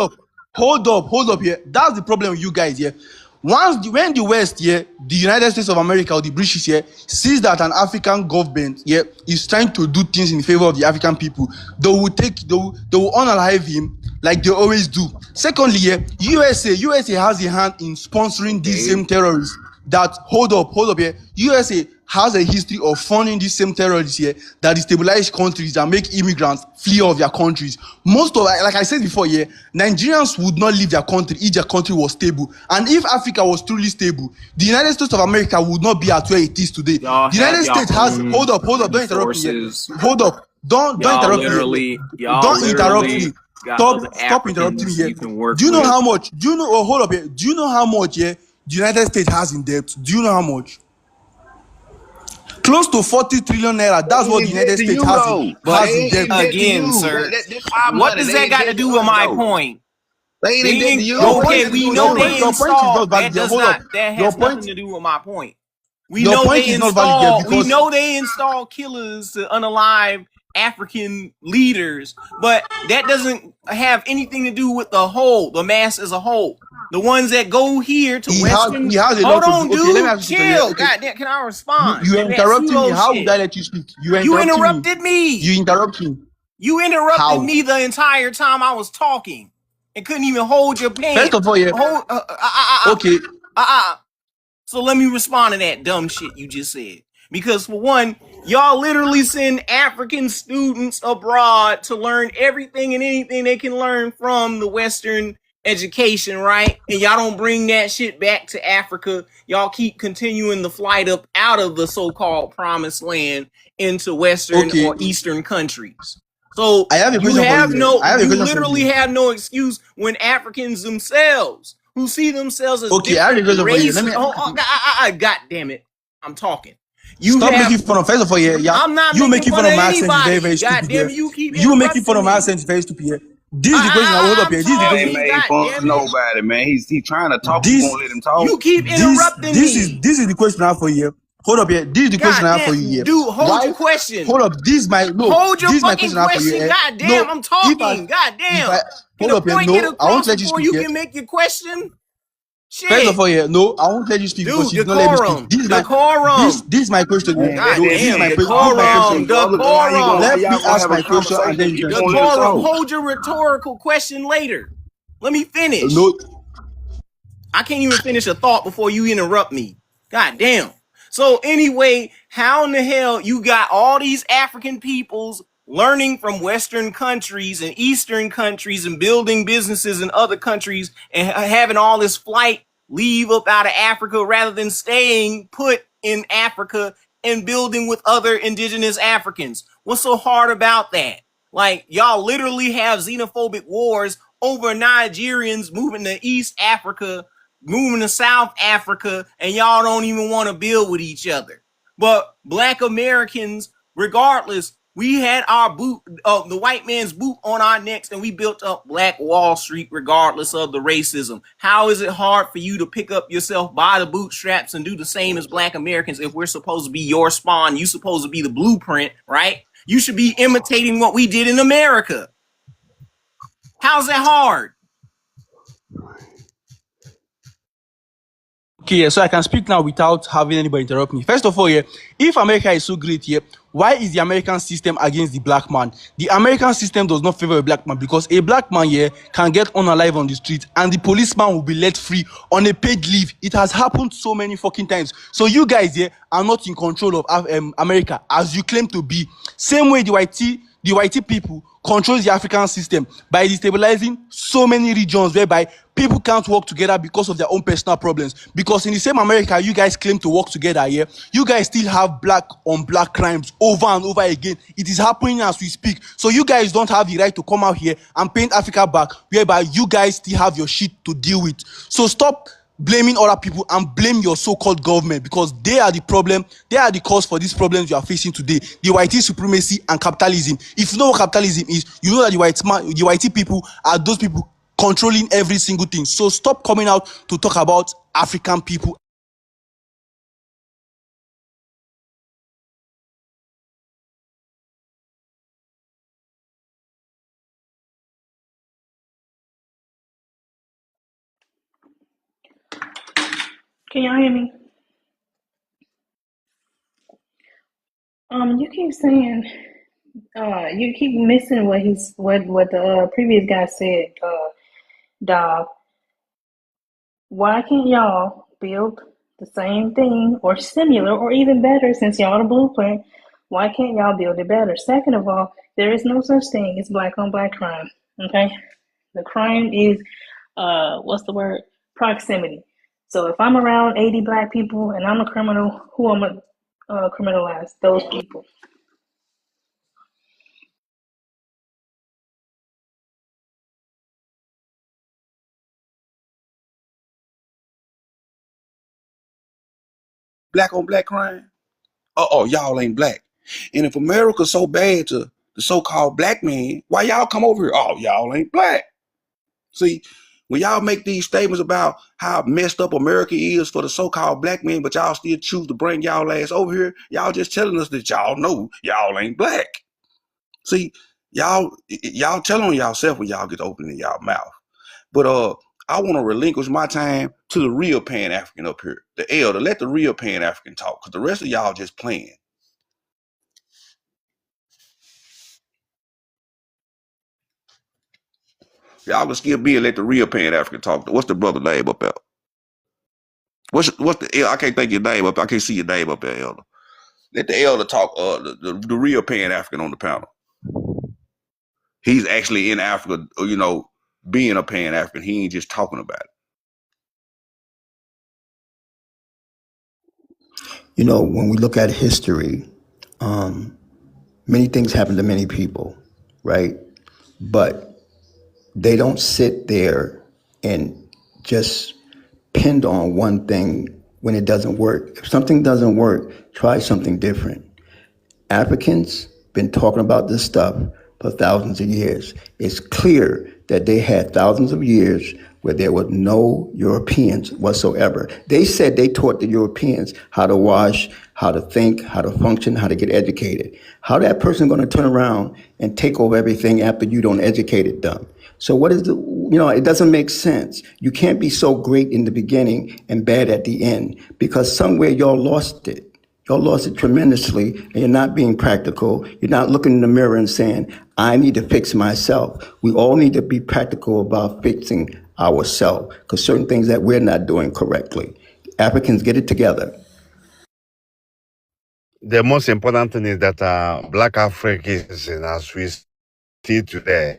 up here. That's the problem with you guys here. When the West here, the United States of America or the British here sees that an African government here is trying to do things in favor of the African people, they will unalive him like they always do. Secondly, here, USA has a hand in sponsoring these same terrorists. That hold up here. USA has a history of funding these same terrorists here that destabilize countries and make immigrants flee off their countries. Most of, like I said before here, Nigerians would not leave their country if their country was stable. And if Africa was truly stable, the United States of America would not be at where it is today. Y'all The United have States y'all has own hold up, don't interrupt me resources. here. Hold up. Don't Y'all interrupt literally, me. y'all Don't interrupt literally me. got Stop other interrupting me Africans here. you can work Do you know with. how much? Do you know? Oh, hold up here. Do you know how much here the United States has in debt? Do you know how much? Close to 40 trillion naira. That's what the United States has in debt. Again, sir, what does that got to do with my point? They ain't in debt to you. Okay, we know they your point is not installed. valid. That does Hold not. up. That Your has point- nothing to do with my point. We Your know point they is not valid there install. We because- know they install killers to unalive African leaders, but that doesn't have anything to do with the whole, the mass as a whole. The ones that go here to Western. he has a Hold lot to on, do. Okay, dude. let me ask you something. Chill. Okay. Goddamn, can I respond? You That interrupted me. pseudo How shit. would I let you speak? You interrupted me. You interrupted me. You interrupted How? me the entire time I was talking and couldn't even hold your pen. First of all, yeah. Okay. So let me respond to that dumb shit you just said. Because for one, y'all literally send African students abroad to learn everything and anything they can learn from the Western education, right? And y'all don't bring that shit back to Africa. Y'all keep continuing the flight up out of the so-called promised land into Western or Eastern countries. So I have a you question for have you. no, I have a you question for literally you. have no excuse when Africans themselves, who see themselves as Okay, I have a different question for you. races. Let me- God damn it, I'm talking. You Stop have, making fun of. First of all, yeah. I'm not you making fun of of my accent is anybody. very, very God stupid. damn Yeah. it, you keep You making fun of interrupting my me. accent is very stupid. Yeah. This is the question. Hold up here. This is the He question. ain't made fun of nobody, man. He's trying to talk. You won't let him talk. You keep interrupting me. This is the question I have for you. Hold up here. This is the question I have for you. Yeah. Dude, hold Why- your question. Hold up. This is my no. Hold your this is my fucking question I have for you. question. Yeah. God damn, No, I'm talking. God damn. Get hold a up here. point, No, get I won't across let you before speak. you Yeah. can make your question. Shit. First of all, yeah, no, I won't let you speak because Dude, you don't let me decorum. speak. This is Decorum. this is my question. God No, this is damn, my decorum. Decorum. Let me ask my question and then you can speak. Decorum. Hold your rhetorical question later. Let me finish. No. I can't even finish a thought before you interrupt me. God damn. So anyway, how in the hell you got all these African peoples learning from Western countries and Eastern countries and building businesses in other countries and having all this flight leave up out of Africa rather than staying put in Africa and building with other indigenous Africans. What's so hard about that? Like, y'all literally have xenophobic wars over Nigerians moving to East Africa, moving to South Africa, and y'all don't even want to build with each other. But Black Americans, regardless, we had our boot, the white man's boot on our necks, and we built up Black Wall Street regardless of the racism. How is it hard for you to pick up yourself by the bootstraps and do the same as Black Americans if we're supposed to be your spawn? You supposed to be the blueprint, right? You should be imitating what we did in America. How's that hard? Okay, yeah, so I can speak now without having anybody interrupt me. First of all, yeah, if America is so great here, why is the American system against the black man? The American system does not favor a black man because a black man here can get unalive on the street and the policeman will be let free on a paid leave. It has happened so many fucking times. So you guys here are not in control of America as you claim to be. Same way the YT people controls the African system by destabilizing so many regions whereby people can't work together because of their own personal problems. Because in the same America you guys claim to work together here, you guys still have black on black crimes over and over again. It is happening as we speak. So you guys don't have the right to come out here and paint Africa back whereby you guys still have your shit to deal with. So stop blaming other people and blame your so-called government because they are the problem. They are the cause for these problems you are facing today. The white supremacy and capitalism. If you know what capitalism is, you know that the white people are those people controlling every single thing. So stop coming out to talk about African people. Can y'all hear me? You keep saying, you keep missing what the previous guy said, Dog. Why can't y'all build the same thing or similar or even better since y'all the blueprint? Why can't y'all build it better? Second of all, there is no such thing as black on black crime. Okay, the crime is what's the word? Proximity. So if I'm around 80 black people and I'm a criminal, who am I criminalize? Those people. Black on black crime. Oh, y'all ain't black. And if America's so bad to the so-called black man, why y'all come over here? Oh, y'all ain't black. See, when y'all make these statements about how messed up America is for the so-called black man, but y'all still choose to bring y'all ass over here, y'all just telling us that y'all know y'all ain't black. See, y'all tell on yourself when y'all get opening y'all mouth. But I want to relinquish my time to the real Pan-African up here, the elder. Let the real Pan-African talk, because the rest of y'all just playing. Y'all can skip be and let the real Pan-African talk. What's the brother name up there? What's the I can't think your name up. I can't see your name up there, elder. Let the elder talk. The real Pan-African on the panel. He's actually in Africa, you know, being a Pan-African. He ain't just talking about it. You know, when we look at history, many things happen to many people, right? But they don't sit there and just pinned on one thing when it doesn't work. If something doesn't work, try something different. Africans been talking about this stuff for thousands of years. It's clear that they had thousands of years where there were no Europeans whatsoever. They said they taught the Europeans how to wash, how to think, how to function, how to get educated. How that person going to turn around and take over everything after you don't educate them? So what is it doesn't make sense. You can't be so great in the beginning and bad at the end because somewhere y'all lost it. Y'all lost it tremendously, and you're not being practical. You're not looking in the mirror and saying, I need to fix myself. We all need to be practical about fixing ourselves because certain things that we're not doing correctly. Africans, get it together. The most important thing is that black Africans, as we see today,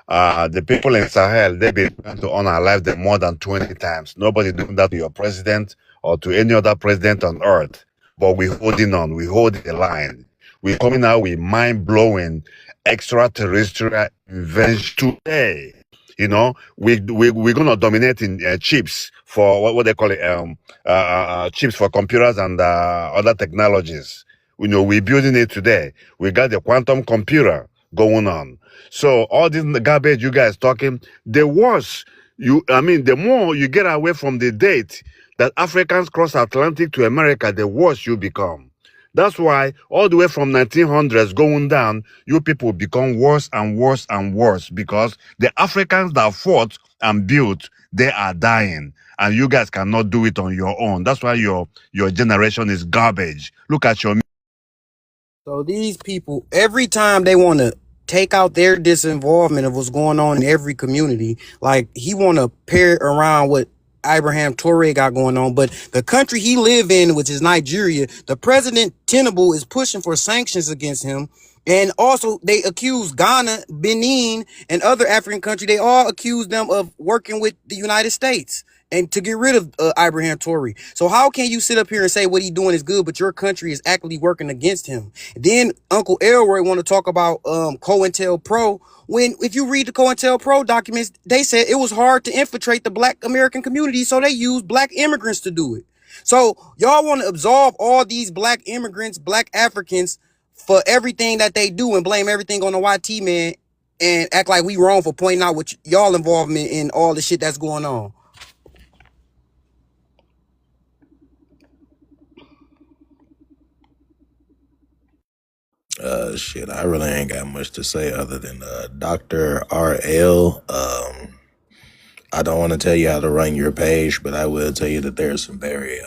the people in Sahel, they've been trying to unalive them more than 20 times. Nobody doing that to your president or to any other president on earth. but we're holding on. We hold the line. We're coming out with mind-blowing extraterrestrial invention today. You know, we're going to dominate in chips for what they call it, chips for computers and other technologies. You know, we're building it today. We got the quantum computer going on. So all this garbage you guys talking, the worse the more you get away from the date that Africans cross Atlantic to America, the worse you become. That's why all the way from 1900s going down, you people become worse and worse and worse because the Africans that fought and built, they are dying. And you guys cannot do it on your own. That's why your generation is garbage. Look at your... So these people, every time they want to take out their disinvolvement of what's going on in every community, like he want to pair it around what Ibrahim Traoré got going on, but the country he live in, which is Nigeria, the president Tinubu is pushing for sanctions against him. And also they accuse Ghana, Benin, and other African countries. They all accuse them of working with the United States and to get rid of Ibrahim Traoré. So how can you sit up here and say what he's doing is good, but your country is actively working against him? Then Uncle Elroy want to talk about COINTELPRO, when if you read the COINTELPRO documents, they said it was hard to infiltrate the Black American community, so they used Black immigrants to do it. So y'all want to absolve all these Black immigrants, Black Africans, for everything that they do and blame everything on the YT man and act like we wrong for pointing out what y'all involvement in all the shit that's going on. Shit, I really ain't got much to say other than Dr. RL. I don't want to tell you how to run your page, but I will tell you that there are some very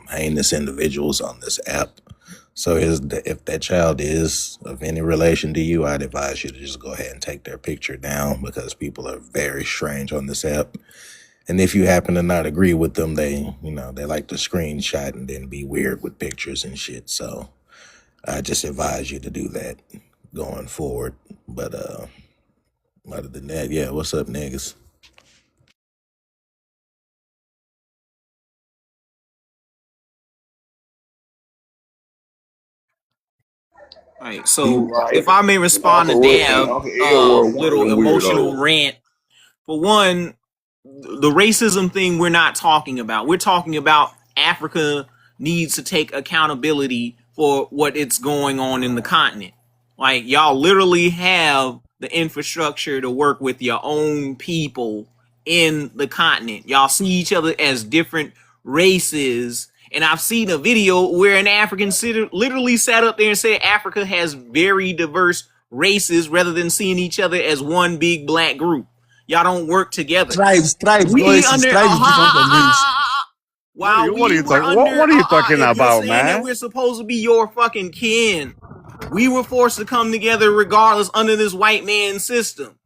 heinous individuals on this app. So if that child is of any relation to you, I'd advise you to just go ahead and take their picture down because people are very strange on this app. And if you happen to not agree with them, they like to screenshot and then be weird with pictures and shit. So I just advise you to do that going forward. But other than that, yeah, what's up, niggas? Right. So if I may respond to Dab, little emotional rant. For one, the racism thing we're not talking about. We're talking about Africa needs to take accountability for what it's going on in the continent. Like y'all literally have the infrastructure to work with your own people in the continent. Y'all see each other as different races. And I've seen a video where an African literally sat up there and said Africa has very diverse races rather than seeing each other as one big black group. Y'all don't work together. Tribes, We boys, under tribes different from race. while What are you we were talking? under What are you talking if you're about, saying that man? we're supposed to be your fucking kin, we were forced to come together regardless under this white man system.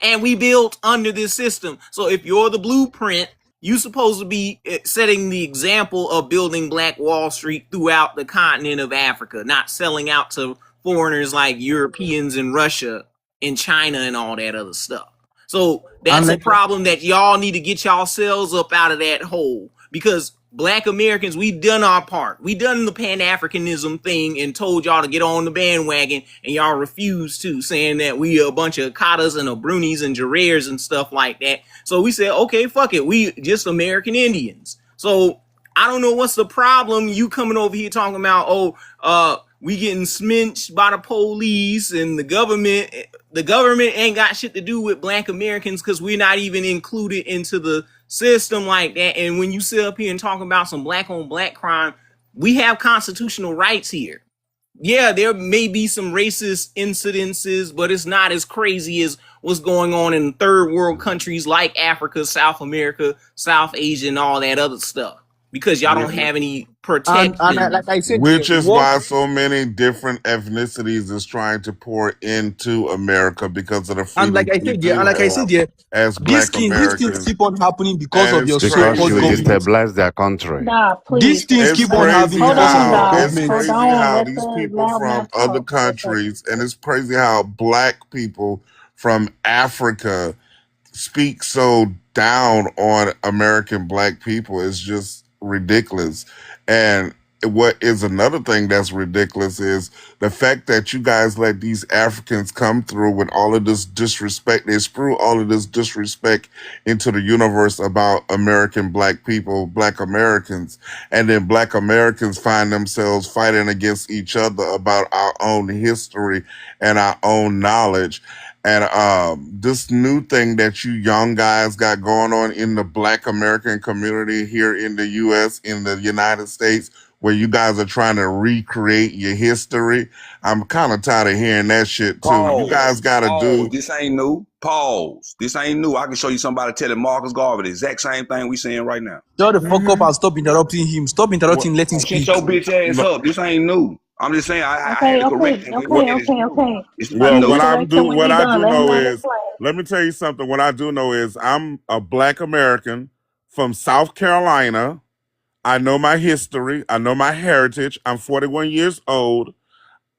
And we built under this system. So if you're the blueprint, you're supposed to be setting the example of building Black Wall Street throughout the continent of Africa, not selling out to foreigners like Europeans and Russia and China and all that other stuff. So that's a problem that y'all need to get yourselves up out of that hole, because Black Americans, we've done our part. We done the Pan-Africanism thing and told y'all to get on the bandwagon, and y'all refused to, saying that we are a bunch of Katas and Obrunis and Jarers and stuff like that. So we said, okay, fuck it. We just American Indians. So I don't know what's the problem. You coming over here talking about, we getting sminched by the police and the government. The government ain't got shit to do with Black Americans because we're not even included into the system like that. And when you sit up here and talk about some black on black crime, we have constitutional rights here. Yeah, there may be some racist incidences, but it's not as crazy as what's going on in third world countries like Africa, South America, South Asia, and all that other stuff, because y'all don't have any protection. And like I said, Which is what why so many different ethnicities is trying to pour into America because of the and like freedoms I we said, do and like I said, have as these Black things Americans. keep on happening because And of your it's Because so-called you will crazy. government. destabilize their country. Nah, These please. things It's keep on happening crazy Hold because of on, your how guys. it's government. Hold crazy on. how Let these the people loud from man other talk for a second. countries, and it's crazy how Black people from Africa speak so down on American Black people. It's just ridiculous. And what is another thing that's ridiculous is the fact that you guys let these Africans come through with all of this disrespect. They screw all of this disrespect into the universe about American black people, black Americans, and then black Americans find themselves fighting against each other about our own history and our own knowledge. And this new thing that you young guys got going on in the black American community here in the US, in the United States, where you guys are trying to recreate your history. I'm kind of tired of hearing that shit too. You guys got to do. This ain't new. Pause. This ain't new. I can show you somebody telling Marcus Garvey the exact same thing we seeing right now. Shut the fuck up and stop interrupting him. Stop interrupting, let him Shut speak. your bitch ass up. This ain't new. I'm just saying I had to correct him. Okay. It's Well, not new. what I do know let him is, explain. let me tell you something. What I do know is I'm a black American from South Carolina. I know my history. I know my heritage. I'm 41 years old.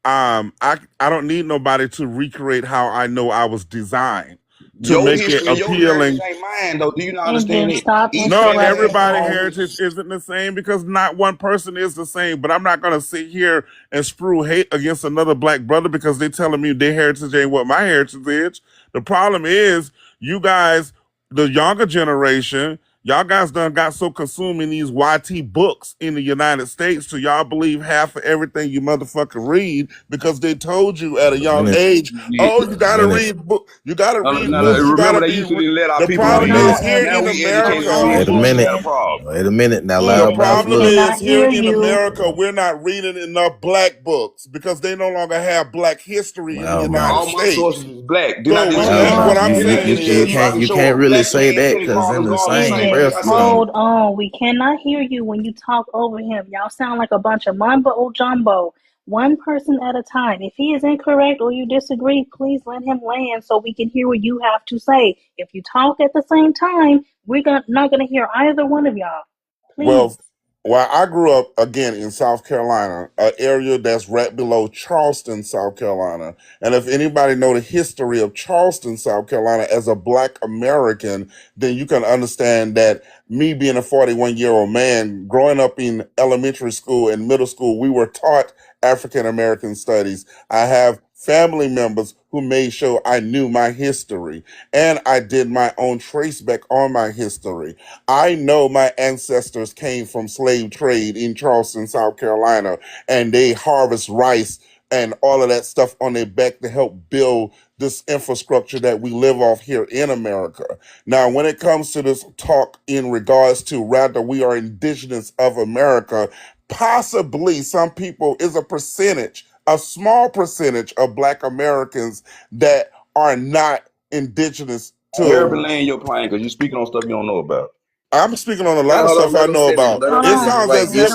I don't need nobody to recreate how I know I was designed to Your make history, it your appealing. heritage ain't mine though. Do you not And understand then it? stop Each No, family has their everybody's own. heritage isn't the same because not one person is the same. But I'm not gonna sit here and sprue hate against another black brother because they're telling me their heritage ain't what my heritage is. The problem is you guys, the younger generation, y'all guys done got so consumed in these YT books in the United States so y'all believe half of everything you motherfucker read because they told you at a young age, oh, you gotta read book, you gotta read books, you Remember gotta they be. used to didn't let our The people problem read. is here Now in we educated our America. Wait a people. We minute. got a problem. Wait a minute. Now, The loudmouth, problem look. is here in America, we're not reading enough black books because they no longer have black history in the United All my sources States. is black. So what I'm saying You is, can't really say that because in the same breath, Hold on. We cannot hear you when you talk over him. Y'all sound like a bunch of mumbo jumbo. One person at a time. If he is incorrect or you disagree, please let him land so we can hear what you have to say. If you talk at the same time, we're not going to hear either one of y'all. Please. well, I grew up again in South Carolina, an area that's right below Charleston, South Carolina. And if anybody know the history of Charleston, South Carolina, as a black American, then you can understand that me being a 41-year-old man, growing up in elementary school and middle school, we were taught African American studies. I have family members who made sure I knew my history, and I did my own trace back on my history. I know my ancestors came from slave trade in Charleston, South Carolina, and they harvest rice and all of that stuff on their back to help build this infrastructure that we live off here in America. Now, when it comes to this talk in regards to rather we are indigenous of America, possibly some people is a percentage, a small percentage of black Americans that are not indigenous to. Where land your plane because you're speaking on stuff you don't know about. I'm speaking on a lot of stuff I know about. It sounds as if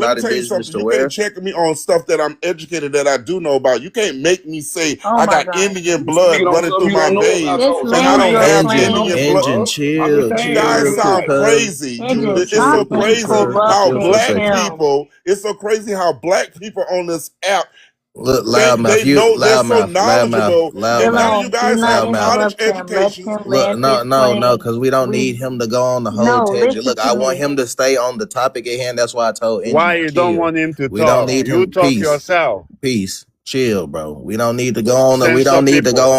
let me tell you something. You can't check me on stuff that I'm educated that I do know about. You can't make me say I got Indian blood running through my veins and I don't have Indian blood. You guys sound crazy. It's so crazy how black people. It's so crazy how black people on this app. Look, They know they're so knowledgeable, and none of you guys have college education. Look, no, because we don't need him to go on the whole tangent. Look, I want him to stay on the topic at hand. That's why I told him. Why you don't want him to We talk? don't need You him. talk Peace. yourself. Peace. Chill, bro. We don't need to go on the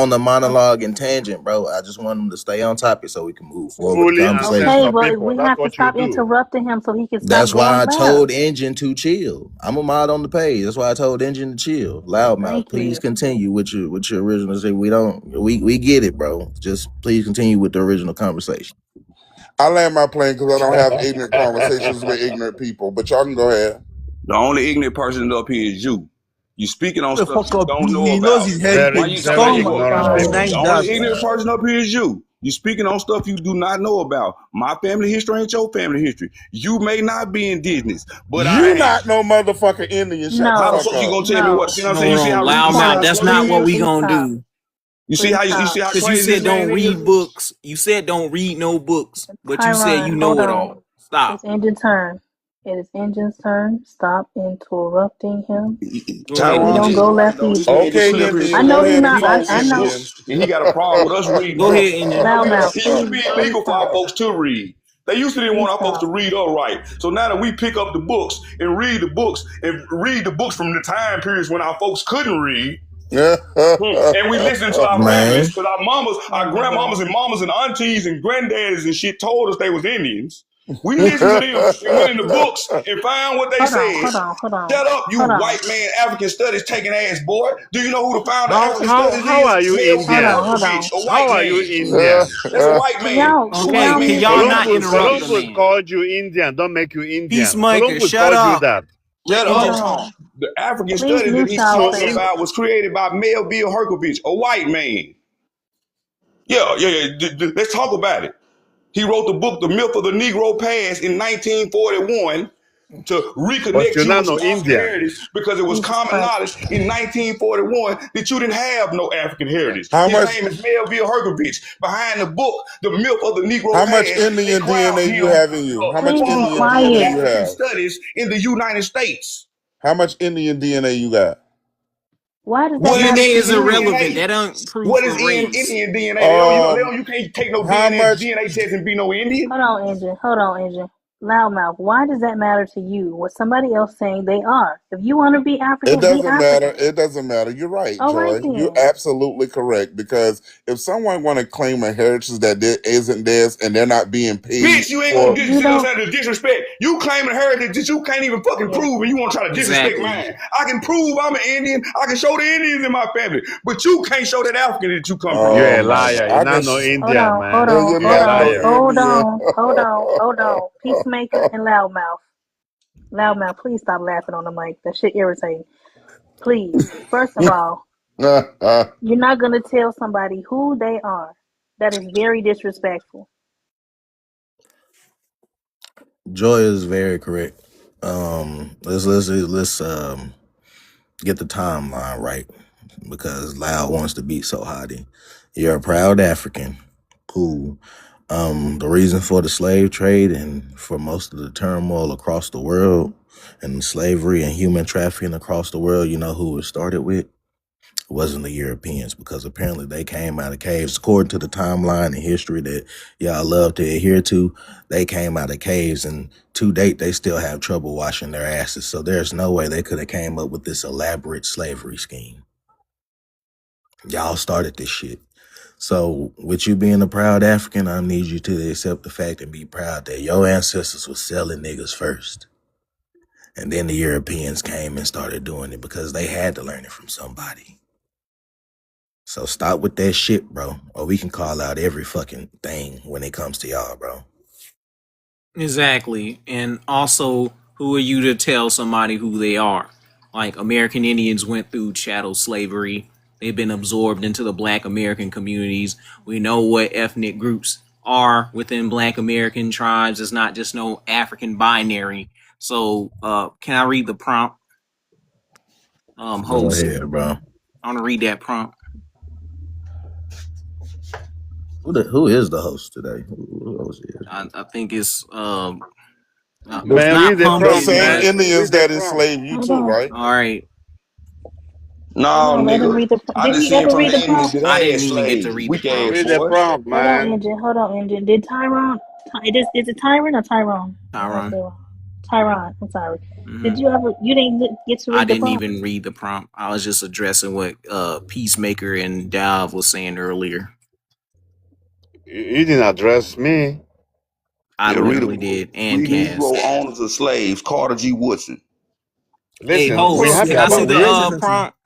the monologue and tangent, bro. I just want him to stay on topic so we can move forward with the conversation. Okay, but we have to stop interrupting him so he can stop That's why I going told left. Engine to chill. I'm a mod on the page. That's why I told Engine to chill. Loudmouth, please continue with your original. We get it, bro. Just please continue with the original conversation. I land my plane because I don't have ignorant conversations with ignorant people. But y'all can go ahead. The only ignorant person up here is you. You speaking on stuff you don't know He about. knows his heritage. The only ignorant person up here is you. You speaking on stuff you do not know about. My family history ain't your family history. You may not be indigenous, but you not no motherfucker Indian. Shut the How the fuck fuck you up. gonna tell me what? You know what I'm saying? Hold You see on, how loudmouth. That's not what we gonna do. You see how you see how Because you crazy said don't read books. You said don't read no books, but you said you know it all. Stop. It's Engine's turn. It is Engine's turn. Stop interrupting him. We don't go left either. Okay, I know he's not. I know. and he got a problem with us reading. Go ahead, Engine. Loudmouth, He used to be illegal for our folks to read. They used to didn't Please want our folks to stop. read or write. So now that we pick up the books and read the books from the time periods when our folks couldn't read, and we listen to our families, Man, because our mamas, Oh our my grandmamas God. and mamas and aunties and granddaddies and shit told us they was Indians. We listened to them and went in the books and found what they Hold said. on. Shut up, you Hold on. white man, African studies taking ass boy. Do you know who the founder of African How studies how is? are you Melville Indian? Hold on. Herkovich, a white How are you man. Indian? That's a white Can man. y'all, A can white Okay, y'all can man mute y'all told up? not African interrupt the studies. Columbus man? called you Indian. Don't make you Indian. Peacemaker, Columbus shut called you up. that. Let Shut Hold Injun up. talk. on. The African Please studies that mute he's y'all talking fast. about was created by Melville Herkovich, a white man. Yeah. Let's talk about it. He wrote the book, The Myth of the Negro Past, in 1941 to But reconnect you're you not with no some African Indian. heritage, because it was Jesus common Christ. knowledge in 1941 that you didn't have no African heritage. how His much name is Melville Herkovich. Behind the book, The Myth of the Negro how much Past, they Indian crowned DNA you him have in you? the How much Please be Indian father of DNA you quiet. African have? studies in the United States. How much Indian DNA you got? Why does that What is matter DNA to is Indian you? irrelevant. DNA? That don't prove What for is race. Indian DNA? You can't take no How much DNA test and be no Indian. Hold on, Engine. Loudmouth, why does that matter to you? What somebody else saying they are? If you want to be It African, be doesn't matter. African. It doesn't matter. You're right, All right Joy. You're then. absolutely correct. Because if someone want to claim a heritage that isn't theirs and they're not being paid Bitch, you ain't gonna for, You don't. disrespect. You claiming heritage that you can't even fucking Yeah. prove, and you want to try to disrespect Exactly. mine. I can prove I'm an Indian. I can show the Indians in my family, but you can't show that African that you come from. You're oh a my liar. God, You're I can, not no Hold Indian, on, hold man. and on, you're You're a hold not no on, liar. Indian. hold on. Peacemaker and Loudmouth. Loudmouth, please stop laughing on the mic. That shit irritating. Please. First of all, you're not gonna tell somebody who they are. That is very disrespectful. Joy is very correct. Let's get the timeline right, because Loud wants to be so hotty. You're a proud African. Cool. The reason for the slave trade and for most of the turmoil across the world and slavery and human trafficking across the world, you know who it started with? It wasn't the Europeans, because apparently they came out of caves. According to the timeline and history that y'all love to adhere to, they came out of caves, and to date they still have trouble washing their asses. So there's no way they could have came up with this elaborate slavery scheme. Y'all started this shit. So with you being a proud African, I need you to accept the fact and be proud that your ancestors were selling niggas first. And then the Europeans came and started doing it because they had to learn it from somebody. So stop with that shit, bro. Or we can call out every fucking thing when it comes to y'all, bro. Exactly. And also, who are you to tell somebody who they are? Like, American Indians went through chattel slavery. They've been absorbed into the Black American communities. We know what ethnic groups are within Black American tribes. It's not just no African binary. So, can I read the prompt? Go Host, ahead, bro. I want to read that prompt. Who is the host today? Who host is? I think it's it's Man, not read the The prompt, pumpkin, same but man. Indians Read the that prompt. enslaved you Hold too, on. right? all right. No, Hold on, let him nigga. read the. I Did just he seen ever from read the the Indians prompt? that I had didn't even get to slaves. read the Weak ass prompt. Read the boy. prompt, Hold on, man. Engine. Hold on, Engine. Did Tyrone? Is it Tyron or Tyrone? I want to say Tyron. wrong. Tyron. I'm sorry. Hmm. Did you ever? You didn't get to I read the didn't prompt? even read the prompt. I was just addressing what Peacemaker and Dav was saying earlier. You didn't address me. I Yeah, read literally a did. And read Cass. Negro owners of slaves, Carter G. Woodson. Hey, Listen, we host, happy can I see about the prompt?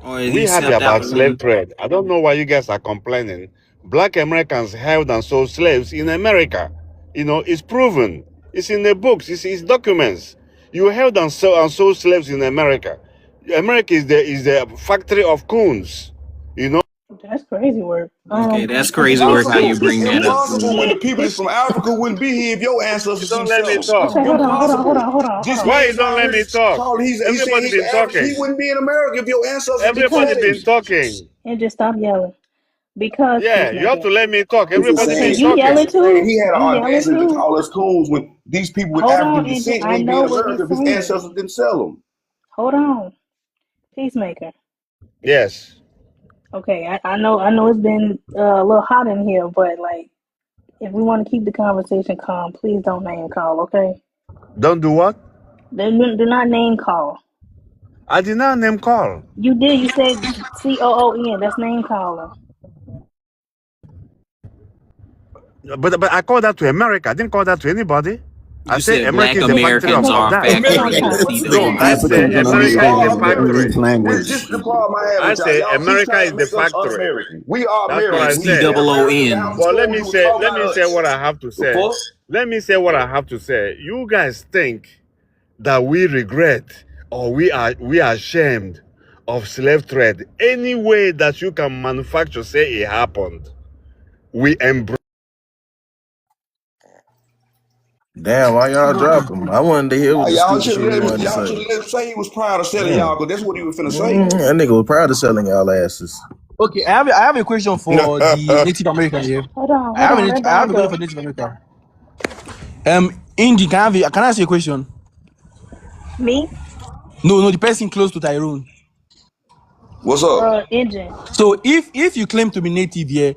Or we he happy stepped out about the slave room? trade. I don't know why you guys are complaining. Black Americans held and sold slaves in America. You know, it's proven. It's in the books. It's documents. You held and sold slaves in America. America is the factory of coons. You know. That's crazy work. Okay, that's crazy work how you Impossible. bring that up, Impossible when Julian. the people that's from Africa wouldn't be here if your You ancestors don't didn't let sell me them. talk. Okay, hold Impossible. on. This Why you man don't down let here, me talk? he's saying Everybody he's been African. He talking. wouldn't be in America if your ancestors didn't Everybody sell been him. talking. And just stop yelling. Because Yeah, you have Peacemaker. to let me talk. It's the Everybody Okay, been same. you talking. yelling It's the same. too? He had an You yelling audacity to too? call us coons when these people with Hold on, African Engine. descent I wouldn't be know in what America he's if his saying. ancestors didn't sell them. Hold on. Peacemaker. Yes. Okay, I know it's been a little hot in here, but like If we want to keep the conversation calm, please don't name call, okay? Don't do what? Do not name call. I did not name call. You did. You said COON. That's name calling. But I called that to America. I didn't call that to anybody. I You said said America black is the factory Americans of are that. factory No, I said Africans don't America is the understand factory. English language. This is the problem I have I with y'all. say Y'all keep America trying is to the make us factory. un-American. We are That's what I Americans. We said. American. COON. But let Told me you was say, talking let me about say us. what I have to The say. fuck? Let me say what I have to say. You guys think that we regret or we are ashamed of slave trade. Any way that you can manufacture, say it happened, we embrace. Damn, why y'all drop him? I wanted to hear what the Y'all stupid should shit he let him. wanted to Y'all say. should let him say he was proud of selling Yeah. y'all, because that's what he was finna say. That nigga was proud of selling y'all asses. Okay, I have a question for the Native American here. Hold on. I have Let a question Bob for go. Native American. Indy, can I ask you a question? Me? No, the person close to Tyrone. What's up? Engine. So if you claim to be native here,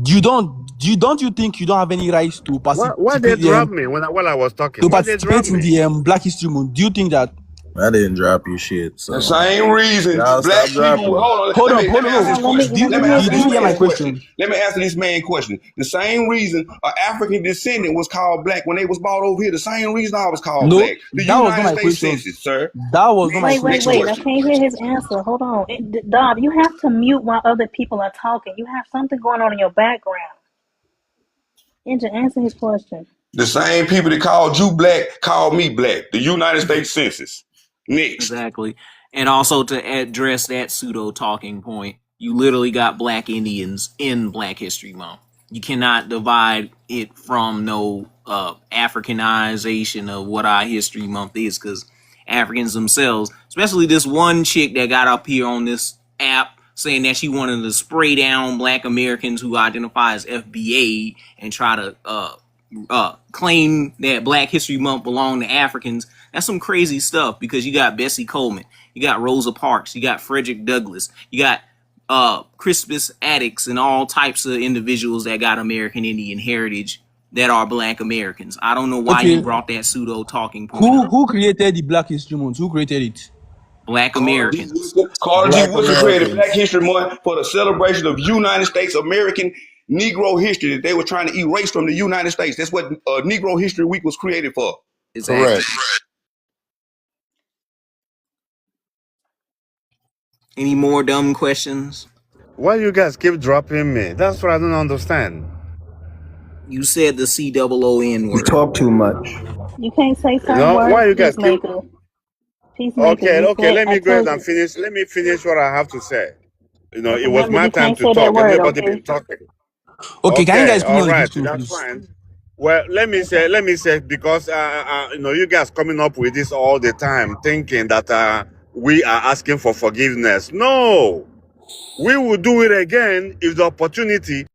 don't you think you don't have any rights to Why they participate drop me while I was talking? to Why they drop participate in me? the Black History Month? Do you think that? I didn't drop you shit, so The same reason y'all black stop people. dropping. Hold on. Let me answer this Hold on, question. Let me answer Did this you hear my man's question. question? Let me answer this man's question. The same reason an African descendant was called black when they was brought over here. The same reason I was called No, black. The that was not United my States question. Census, sir. That was not my Wait. question. I can't hear his answer. Hold on. Dob, you have to mute while other people are talking. You have something going on in your background. Engine, answer his question. The same people that called you black called me black. The United States Census. Next. Exactly. And also to address that pseudo talking point, you literally got black Indians in Black History Month. You cannot divide it from no Africanization of what our History Month is, because Africans themselves, especially this one chick that got up here on this app saying that she wanted to spray down black Americans who identify as FBA and try to claim that Black History Month belonged to Africans. That's some crazy stuff, because you got Bessie Coleman, you got Rosa Parks, you got Frederick Douglass, you got Crispus Attucks, and all types of individuals that got American Indian heritage that are black Americans. I don't know why you brought that pseudo talking point up. Who created the Black History Month? Who created it? Black Americans. Carter G. Black Woodson created Black Americans. History Month for the celebration of United States American Negro history that they were trying to erase from the United States. That's what Negro History Week was created for. Exactly. Correct. Any more dumb questions? Why you guys keep dropping me? That's what I don't understand. You said the COON You word. talk too much. You can't say certain No, why words, you guys keep? Peacemaker. Peacemaker, Okay, you said, let I me go ahead told and you. finish. Let me finish what I have to say. You know, But it was remember, my you time can't to say that talk. word, Everybody okay? been talking. Okay, can you guys put me All on the right, phone, that's please? fine. Well, let me say, because you know, you guys coming up with this all the time, thinking that we are asking for forgiveness. No, we will do it again if the opportunity.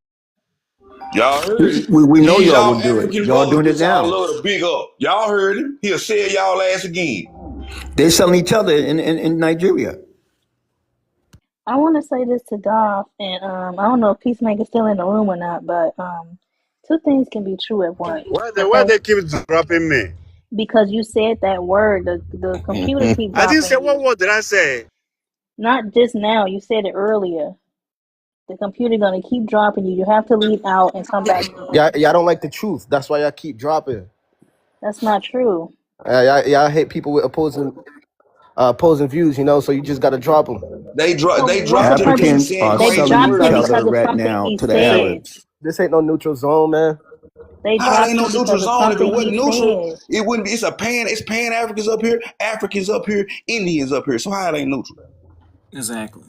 Y'all heard it. We know These y'all y'all will do it. African Y'all brothers doing it that y'all now. love to big up. Y'all heard him. He'll sell y'all ass again. They're selling each other in Nigeria. I want to say this to Dolph, and I don't know if Peacemaker's still in the room or not, but two things can be true at once, Why okay? they keep dropping me? Because you said that word, the computer keep I didn't say dropping what you. word did I say? Not just now, you said it earlier. The computer gonna keep dropping you. You have to leave out and come back in. Y'all don't like the truth. That's why y'all keep dropping. That's not true. Y'all hate people with opposing views, you know. So you just gotta drop them. They So what's the dropped him because he purpose? Africans said are They crazy selling dropped each him words. other because of right something now he to the said. Arabs. This ain't no neutral zone, man. They How it ain't dropped no him neutral because of zone? If it something wasn't he neutral, said. it wouldn't be. It's pan Africans up here, Africans up here, Indians up here. So how it ain't neutral? Exactly.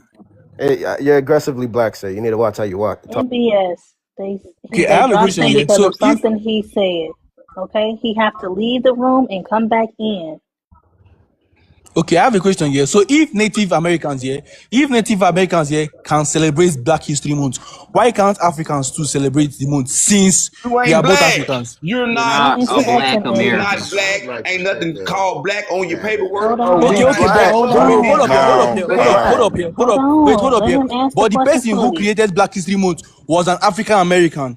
Hey, you're aggressively black, sir. You need to watch how you walk. Talk. MBS. Okay, I They have a dropped question him here. because So of something he said. Okay, he have to leave the room and come back in. I have a question here. So if Native Americans here can celebrate Black History Month, why can't Africans too celebrate the month, since You we are ain't both black. Africans? You're You're not Don't not a interrupt black. black him, You're Engine. not American. black. Ain't nothing called black on your Hold paperwork. on. Okay, You're not but black. hold up here, Now, hold up. Wait, hold up Let here. him ask the But the question person who fully. created Black History Month was an African American.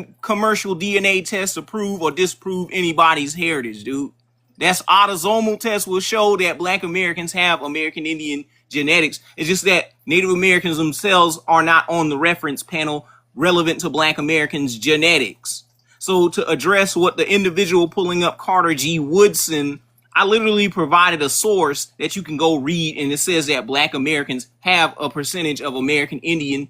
fucking commercial DNA test to prove or disprove anybody's heritage, dude. That's autosomal test will show that Black Americans have American Indian genetics. It's just that Native Americans themselves are not on the reference panel relevant to Black Americans' genetics. So to address what the individual pulling up Carter G. Woodson, I literally provided a source that you can go read, and it says that Black Americans have a percentage of American Indian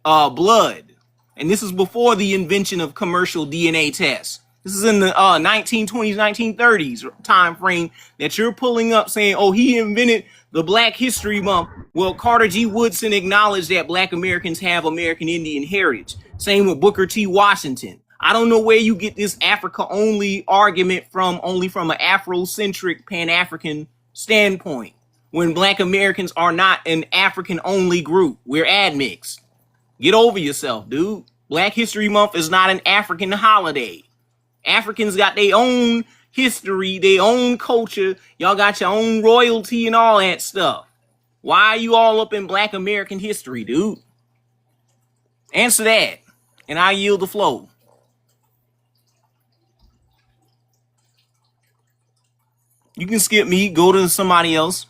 blood. And this is before the invention of commercial DNA tests. This is in the 1920s, 1930s time frame that you're pulling up saying, oh, he invented the Black History Month. Well, Carter G. Woodson acknowledged that Black Americans have American Indian heritage. Same with Booker T. Washington. I don't know where you get this Africa-only argument from, only from an Afrocentric Pan-African standpoint, when Black Americans are not an African-only group. We're admixed. Get over yourself, dude. Black History Month is not an African holiday. Africans got their own history, their own culture. Y'all got your own royalty and all that stuff. Why are you all up in Black American history, dude? Answer that, and I yield the floor. You can skip me, go to somebody else.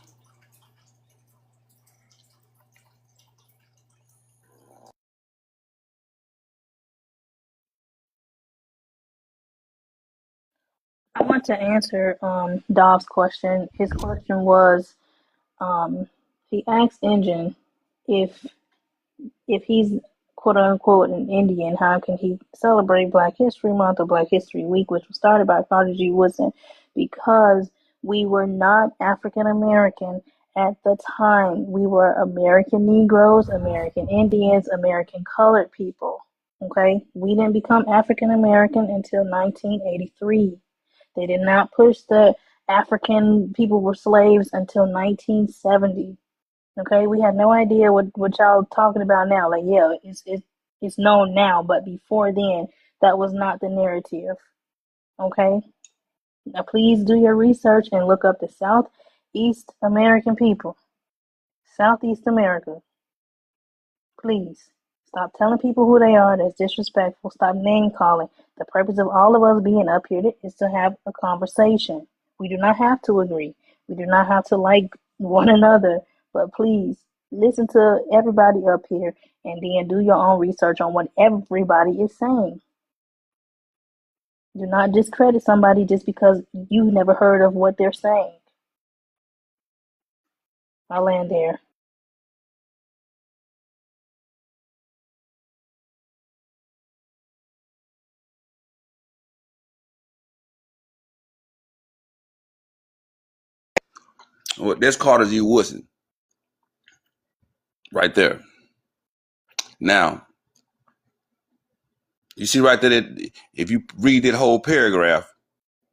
I want to answer Dov's question. His question was, he asked Engine if he's quote unquote an Indian, how can he celebrate Black History Month or Black History Week, which was started by Carter G. Woodson, because we were not African American at the time. We were American Negroes, American Indians, American colored people. Okay, we didn't become African American until 1983. They did not push the African people were slaves until 1970. Okay, we had no idea what y'all talking about now. Like, yeah, it's known now, but before then, that was not the narrative. Okay, now please do your research and look up the Southeast American people, Southeast America. Please stop telling people who they are. That's disrespectful. Stop name calling. The purpose of all of us being up here is to have a conversation. We do not have to agree. We do not have to like one another. But please listen to everybody up here and then do your own research on what everybody is saying. Do not discredit somebody just because you've never heard of what they're saying. I'll land there. Well, that's Carter G. Woodson right there. Now, you see right there that if you read that whole paragraph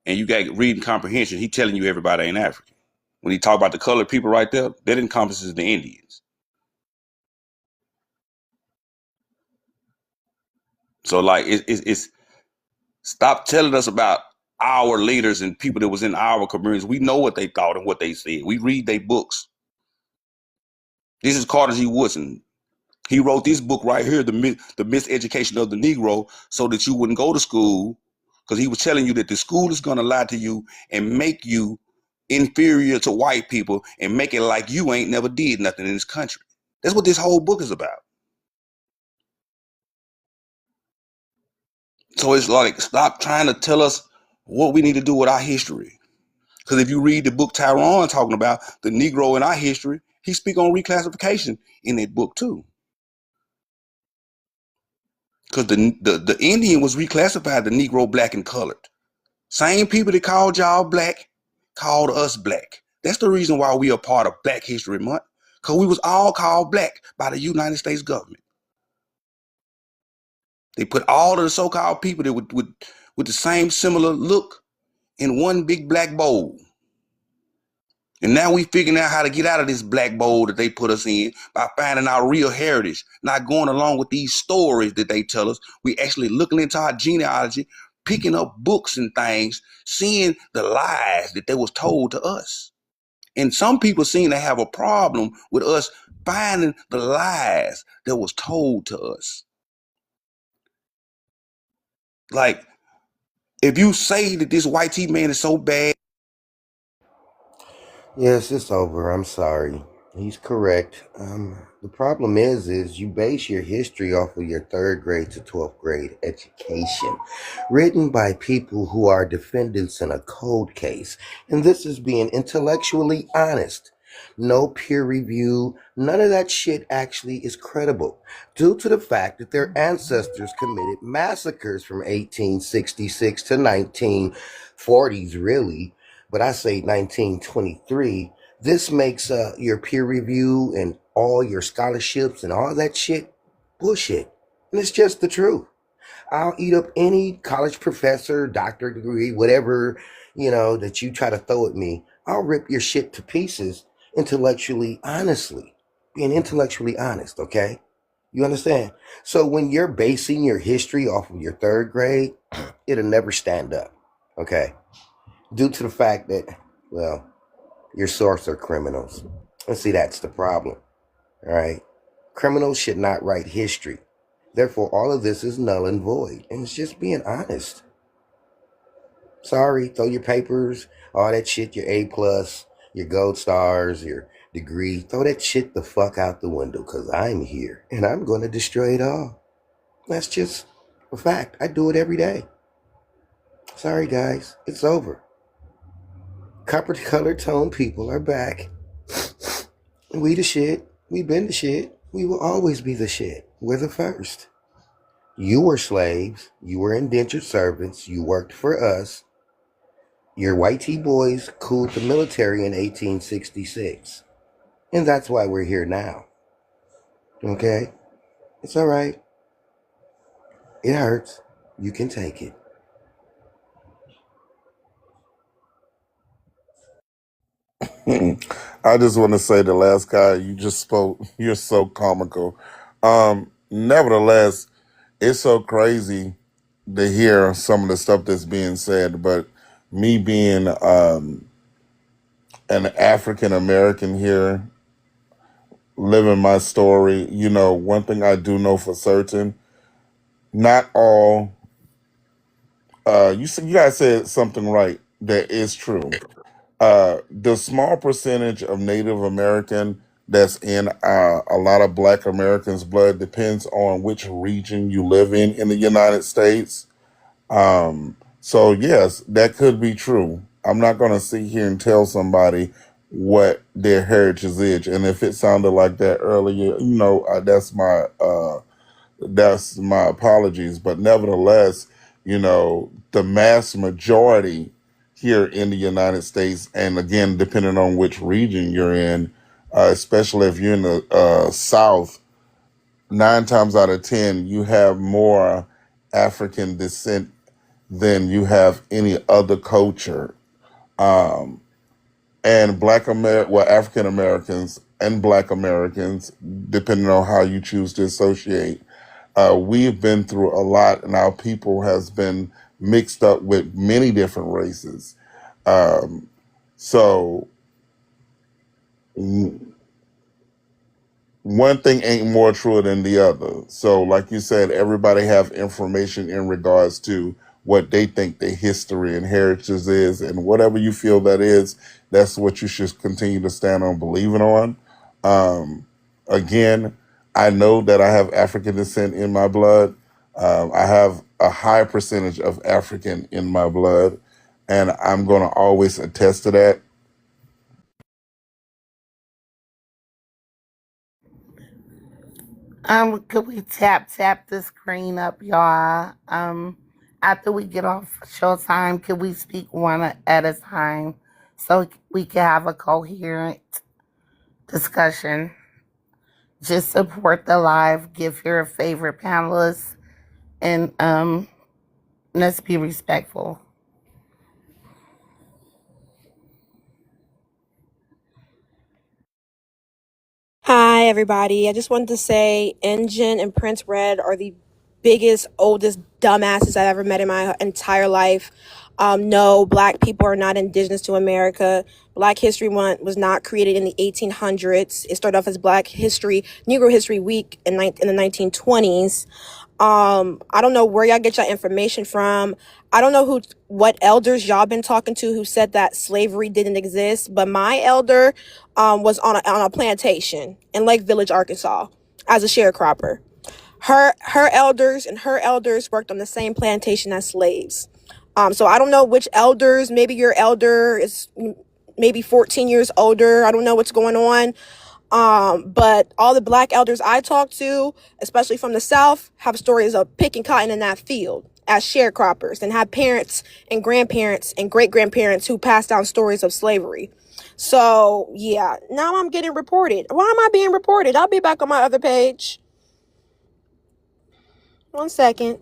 and you got reading comprehension, he telling you everybody ain't African. When he talk about the colored people right there, that encompasses the Indians. So like it's stop telling us about our leaders and people that was in our communities. We know what they thought and what they said. We read their books. This is Carter G. Woodson. He wrote this book right here, The Miseducation of the Negro, so that you wouldn't go to school, because he was telling you that the school is going to lie to you and make you inferior to white people and make it like you ain't never did nothing in this country. That's what this whole book is about. So it's like, stop trying to tell us what we need to do with our history. Because if you read the book Tyrone talking about the Negro in our history, he speak on reclassification in that book too. Because the Indian was reclassified to Negro, black, and colored. Same people that called y'all black called us black. That's the reason why we are part of Black History Month. Because we was all called black by the United States government. They put all of the so-called people that with the same similar look in one big black bowl. And now we figuring out how to get out of this black bowl that they put us in by finding our real heritage, not going along with these stories that they tell us. We actually looking into our genealogy, picking up books and things, seeing the lies that they was told to us. And some people seem to have a problem with us finding the lies that was told to us. Like, if you say that this white tea man is so bad. Yes, it's over. I'm sorry. He's correct. The problem is you base your history off of your 3rd grade to 12th grade education, written by people who are defendants in a cold case. And this is being intellectually honest. No peer review, none of that shit actually is credible, due to the fact that their ancestors committed massacres from 1866 to 1940s, really, but I say 1923. This makes your peer review and all your scholarships and all that shit bullshit. And it's just the truth. I'll eat up any college professor, doctorate degree, whatever, that you try to throw at me. I'll rip your shit to pieces intellectually, honestly. Being intellectually honest, okay? You understand? So when you're basing your history off of your 3rd grade, it'll never stand up, okay? Due to the fact that, well, your source are criminals. And see, that's the problem. All right? Criminals should not write history. Therefore, all of this is null and void. And it's just being honest. Sorry, throw your papers, all that shit, your A+, your gold stars, your degree, throw that shit the fuck out the window, because I'm here and I'm going to destroy it all. That's just a fact. I do it every day. Sorry, guys. It's over. Copper color tone people are back. We the shit. We been the shit. We will always be the shit. We're the first. You were slaves. You were indentured servants. You worked for us. Your white tea boys cooled the military in 1866. And that's why we're here now. Okay? It's all right. It hurts. You can take it. I just want to say the last guy you just spoke, you're so comical. Nevertheless, it's so crazy to hear some of the stuff that's being said, but me being an African American here, living my story, one thing I do know for certain, not all you guys said something right that is true. The small percentage of Native American that's in a lot of Black Americans' blood depends on which region you live in the United States. So yes, that could be true. I'm not going to sit here and tell somebody what their heritage is, and if it sounded like that earlier, that's my apologies. But nevertheless, the mass majority here in the United States, and again, depending on which region you're in, especially if you're in the South, 9 times out of 10, you have more African descent than you have any other culture. Um, and African Americans and Black Americans, depending on how you choose to associate, we've been through a lot, and our people has been mixed up with many different races. Um, so w- one thing ain't more true than the other. So, like you said, everybody have information in regards to what they think their history and heritage is, and whatever you feel that is, that's what you should continue to stand on believing on. Um, Again, I know that I have African descent in my blood. I have a high percentage of African in my blood, and I'm going to always attest to that. Could we tap the screen up, y'all? After we get off Showtime, could we speak one at a time so we can have a coherent discussion? Just support the live, give your favorite panelists, and let's be respectful. Hi, everybody. I just wanted to say Engine and Prince Red are the biggest, oldest dumbasses I've ever met in my entire life. No, Black people are not indigenous to America. Black History Month was not created in the 1800s. It started off as Negro History Week in the 1920s. I don't know where y'all get your information from. I don't know what elders y'all been talking to who said that slavery didn't exist, but my elder was on a plantation in Lake Village, Arkansas, as a sharecropper. Her elders worked on the same plantation as slaves. So I don't know which elders. Maybe your elder is maybe 14 years older. I don't know what's going on. But all the black elders I talk to, especially from the South, have stories of picking cotton in that field as sharecroppers and have parents and grandparents and great-grandparents who passed down stories of slavery. So, yeah, now I'm getting reported. Why am I being reported? I'll be back on my other page. 1 second.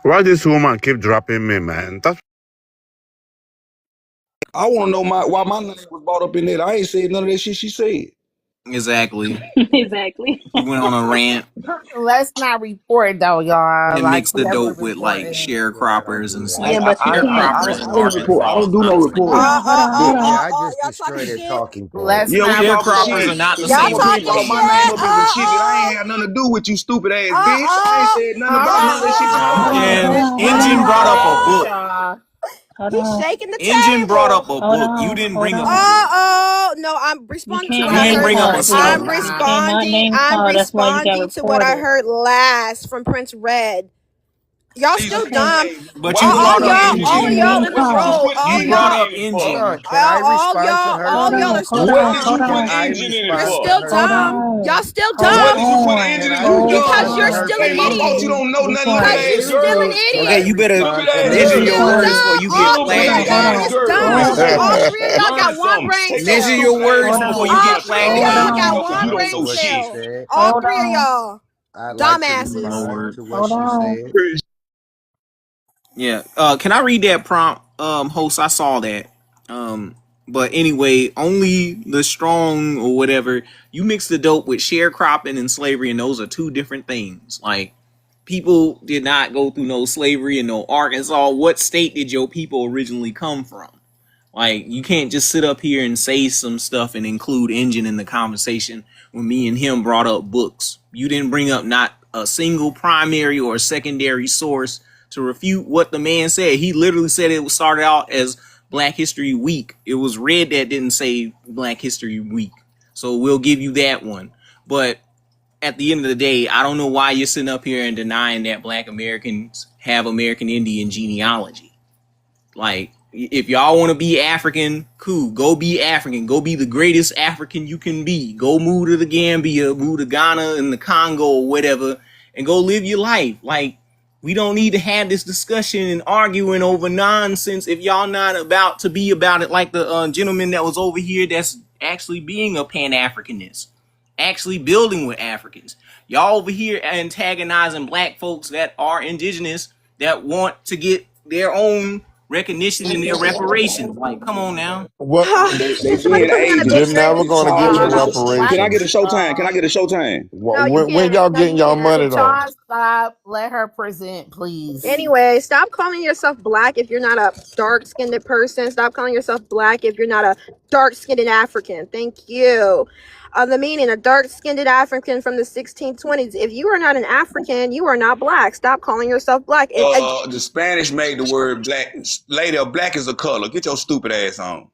Why this woman keep dropping me, man? That's I want to know why my name was brought up in there. I ain't said none of that shit she said. Exactly. Exactly. You went on a rant Let's not report though, y'all. and Like mixed the whoever dope with like reporting. sharecroppers and Yeah, but you can't. sharecroppers in I don't report. I Arkansas. don't do no reporting. I just Y'all talking destroyed a shit? talking point. Let's Yeah, we not talking Sharecroppers shit. are not the Cause you Y'all come same up here and talking throw thing. my name up as a shit that I ain't had nothing to do with, you stupid ass bitch. I ain't said nothing about none of that shit you talking And about. Engine brought up a Wait, book. y'all. Hold He's on. shaking the Engine brought up table. a book. You didn't Hold bring up a on. book. No, I'm You responding to can't what I You didn't name heard. bring up a call, Showtime. I'm please. story. You cannot responding. name I'm call. That's why you got responding to what I reported. heard last from Prince Red. Y'all Please, still Okay. dumb. But you You brought up can't. You All of can't Engine. y'all name in this what did you call. row, put all You of engine brought y'all, up in it Hold for? on. Engine. Can I respond to her, all Hold y'all on. please? is Hold still What on. did you Hold dumb. put Can on. I engine in it You're respond for? to still her? Hold dumb. Y'all on. still Hold What dumb did you put on. engine Can in? I You because dumb. respond to you're Hold her, still an Hey, my please? fault. You idiot. don't know nothing. Look at Because that you're ass on. still an girl. Can Okay, I idiot. you better Look at respond to that ass You're her? measure girl. your still words before dumb. you get All Little three flagged of pretty y'all again. ass is girl. dumb. All three of y'all Learn got one something. brain Take your Measure cell. your stupid ass words Hold on before before on. you you get get All a three of flagged charge. Hold y'all again. got on. I'd Cause one you like don't to brain know what she shit. cell. said. All Hold three of on. y'all. I'd like to Dumbasses. respond Lord. to what Hold she on. said. Yeah. Can I read that prompt, host? I saw that. But anyway, only the strong or whatever, you mix the dope with sharecropping and slavery, and those are two different things. Like, people did not go through no slavery in no Arkansas. What state did your people originally come from? Like, you can't just sit up here and say some stuff and include Engine in the conversation when me and him brought up books. You didn't bring up not a single primary or secondary source to refute what the man said. He literally said it started out as Black History Week. It was Red that didn't say Black History Week. So we'll give you that one. But at the end of the day, I don't know why you're sitting up here and denying that Black Americans have American Indian genealogy. Like, if y'all want to be African, cool. Go be African. Go be the greatest African you can be. Go move to the Gambia, move to Ghana and the Congo or whatever, and go live your life. Like, we don't need to have this discussion and arguing over nonsense if y'all not about to be about it, like the gentleman that was over here that's actually being a Pan-Africanist, actually building with Africans. Y'all over here antagonizing black folks that are indigenous that want to get their own recognition and their reparations. Like, come on now. What? They being Put me on a You're big agents. never screen. going to get your Can I get a reparations. showtime? Can I get a showtime? No, you When can't. y'all No, you getting y'all can't. money Could though? y'all stop? Let her present, please. Anyway, stop calling yourself black if you're not a dark-skinned person. Stop calling yourself black if you're not a dark-skinned African. Thank you. The meaning, a dark-skinned African from the 1620s. If you are not an African, you are not black. Stop calling yourself black. The Spanish made the word black. Lady, black is a color. Get your stupid ass on.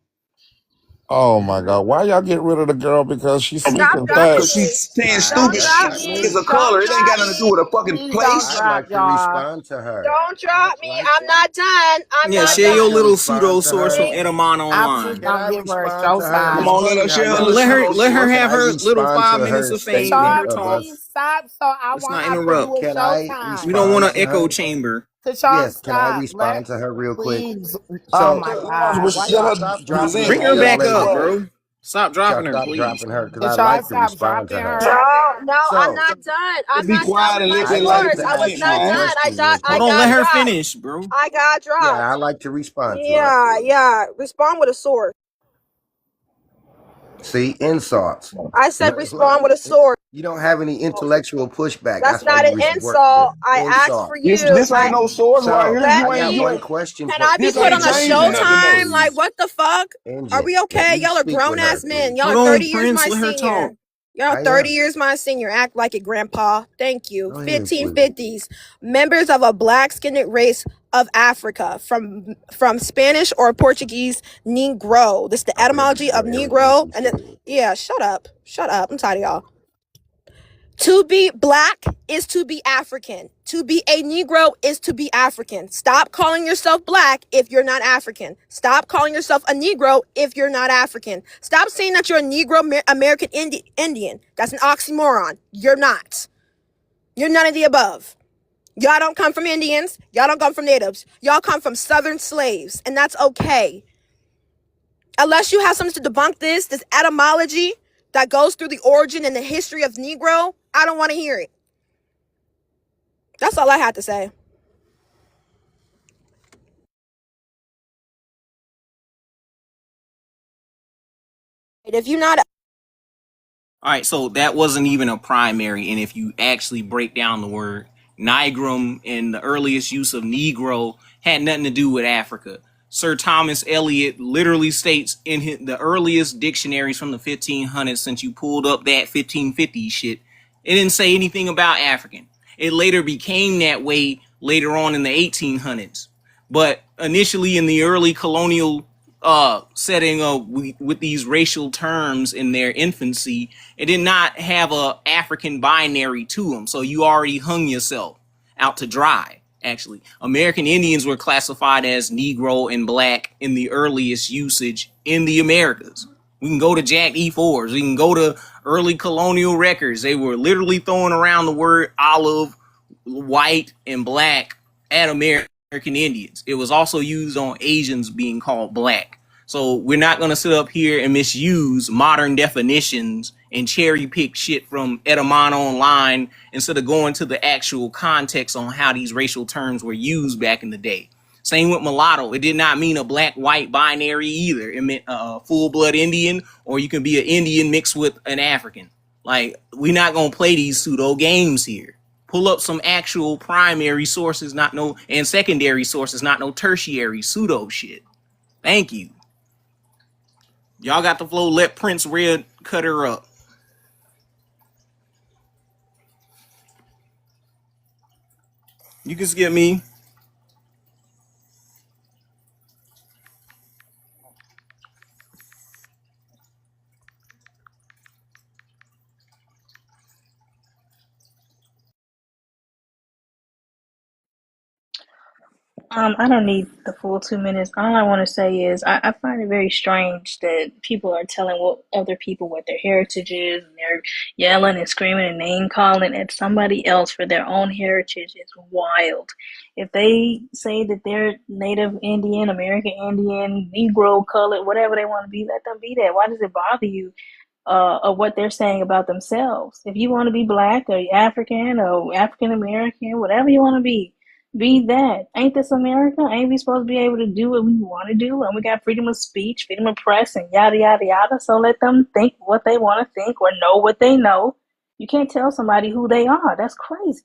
Oh my God! Why y'all get rid of the girl because she's Stop speaking dropping Cause facts? me. she's saying Don't stupid drop shit. Let Black me. is me. a Don't color. It ain't drop got nothing to do me. with a fucking Please don't place. I'd drop like to y'all. respond to her. Don't drop me. Like, I'm not done. I'm Yeah, not I'd share like your to done. little respond pseudo to source from her. Please. Edamon I'm just Online. Can gonna I give her a respond to her? Come showtime. It's on, let funny her how share her y'all little pseudo Let her source. can have I her little respond to 5 minutes her of fame. Let statement her Y'all, of talk. us? please stop so I Let's won't not have to do interrupt. a Can I showtime. We don't want respond an to echo her? chamber. Could y'all Yes, can I stop? respond to her real quick? Please. Oh So, my Well, God. could Why shut y'all y'all? her stop dropping Bring present. this her Yeah, young back that's up, lady? wrong. bro. Stop Could y'all dropping her, stop please. dropping her? Because Could I'd y'all like to stop respond dropping to her. her? No, I'm So, not done. Just I'm be not done quiet with and my let that I'd lady like source. to I was present, ask you not a man. done. question real I Hold quick. on, let got her dropped. finish, bro. I got Yeah, dropped. I'd like to respond to her. Yeah. Respond with a source. See, insults. I said respond with a sword. You don't have any intellectual pushback. That's That's why not you an was insult. working. I asked for you. This ain't no swords right here. Let You I ain't got you one ain't. question Can for I be This put ain't on a changing nothing Showtime? though. Like, what the fuck? Are we Engine. okay? Let me Y'all are speak with grown her, ass men. please. Y'all Hold are on, 30 years Prince. my Let her senior. talk. Y'all are I 30 am. years my senior. Act like it, grandpa. Thank you. Go ahead, please. 1550s. Members of a black-skinned race of Africa from Spanish or Portuguese Negro. This is the etymology of Negro. And yeah, shut up. Shut up. I'm tired of y'all. To be black is to be African. To be a Negro is to be African. Stop calling yourself black if you're not African. Stop calling yourself a Negro if you're not African. Stop saying that you're a Negro American Indian. That's an oxymoron. You're not. You're none of the above. Y'all don't come from Indians. Y'all don't come from natives. Y'all come from Southern slaves, and that's okay. Unless you have something to debunk this etymology that goes through the origin and the history of Negro, I don't want to hear it. That's all I had to say. If you're not All right, so that wasn't even a primary, and if you actually break down the word, Nigrum and the earliest use of Negro had nothing to do with Africa. Sir Thomas Eliot literally states in the earliest dictionaries from the 1500s, since you pulled up that 1550 shit, it didn't say anything about African. It later became that way later on in the 1800s. But initially in the early colonial setting with these racial terms in their infancy, it did not have a African binary to them. So you already hung yourself out to dry. Actually, American Indians were classified as Negro and Black in the earliest usage in the Americas. We can go to Jack E. Forbes. We can go to early colonial records. They were literally throwing around the word olive, white, and black at American Indians. It was also used on Asians being called black. So we're not going to sit up here and misuse modern definitions and cherry pick shit from Edaman Online instead of going to the actual context on how these racial terms were used back in the day. Same with mulatto. It did not mean a black-white binary either. It meant a full-blood Indian, or you can be an Indian mixed with an African. Like, we're not going to play these pseudo games here. Pull up some actual primary sources, not no, and secondary sources, not no tertiary pseudo shit. Thank you. Y'all got the flow. Let Prince Red cut her up. You can skip me. I don't need the full 2 minutes. All I want to say is I find it very strange that people are telling other people what their heritage is, and they're yelling and screaming and name calling at somebody else for their own heritage. It's wild. If they say that they're Native Indian, American Indian, Negro, colored, whatever they want to be, let them be that. Why does it bother you? Of what they're saying about themselves. If you want to be black or African or African American, whatever you want to be that. Ain't this America? Ain't we supposed to be able to do what we want to do? And we got freedom of speech, freedom of press, and yada, yada, yada. So let them think what they want to think or know what they know. You can't tell somebody who they are. That's crazy.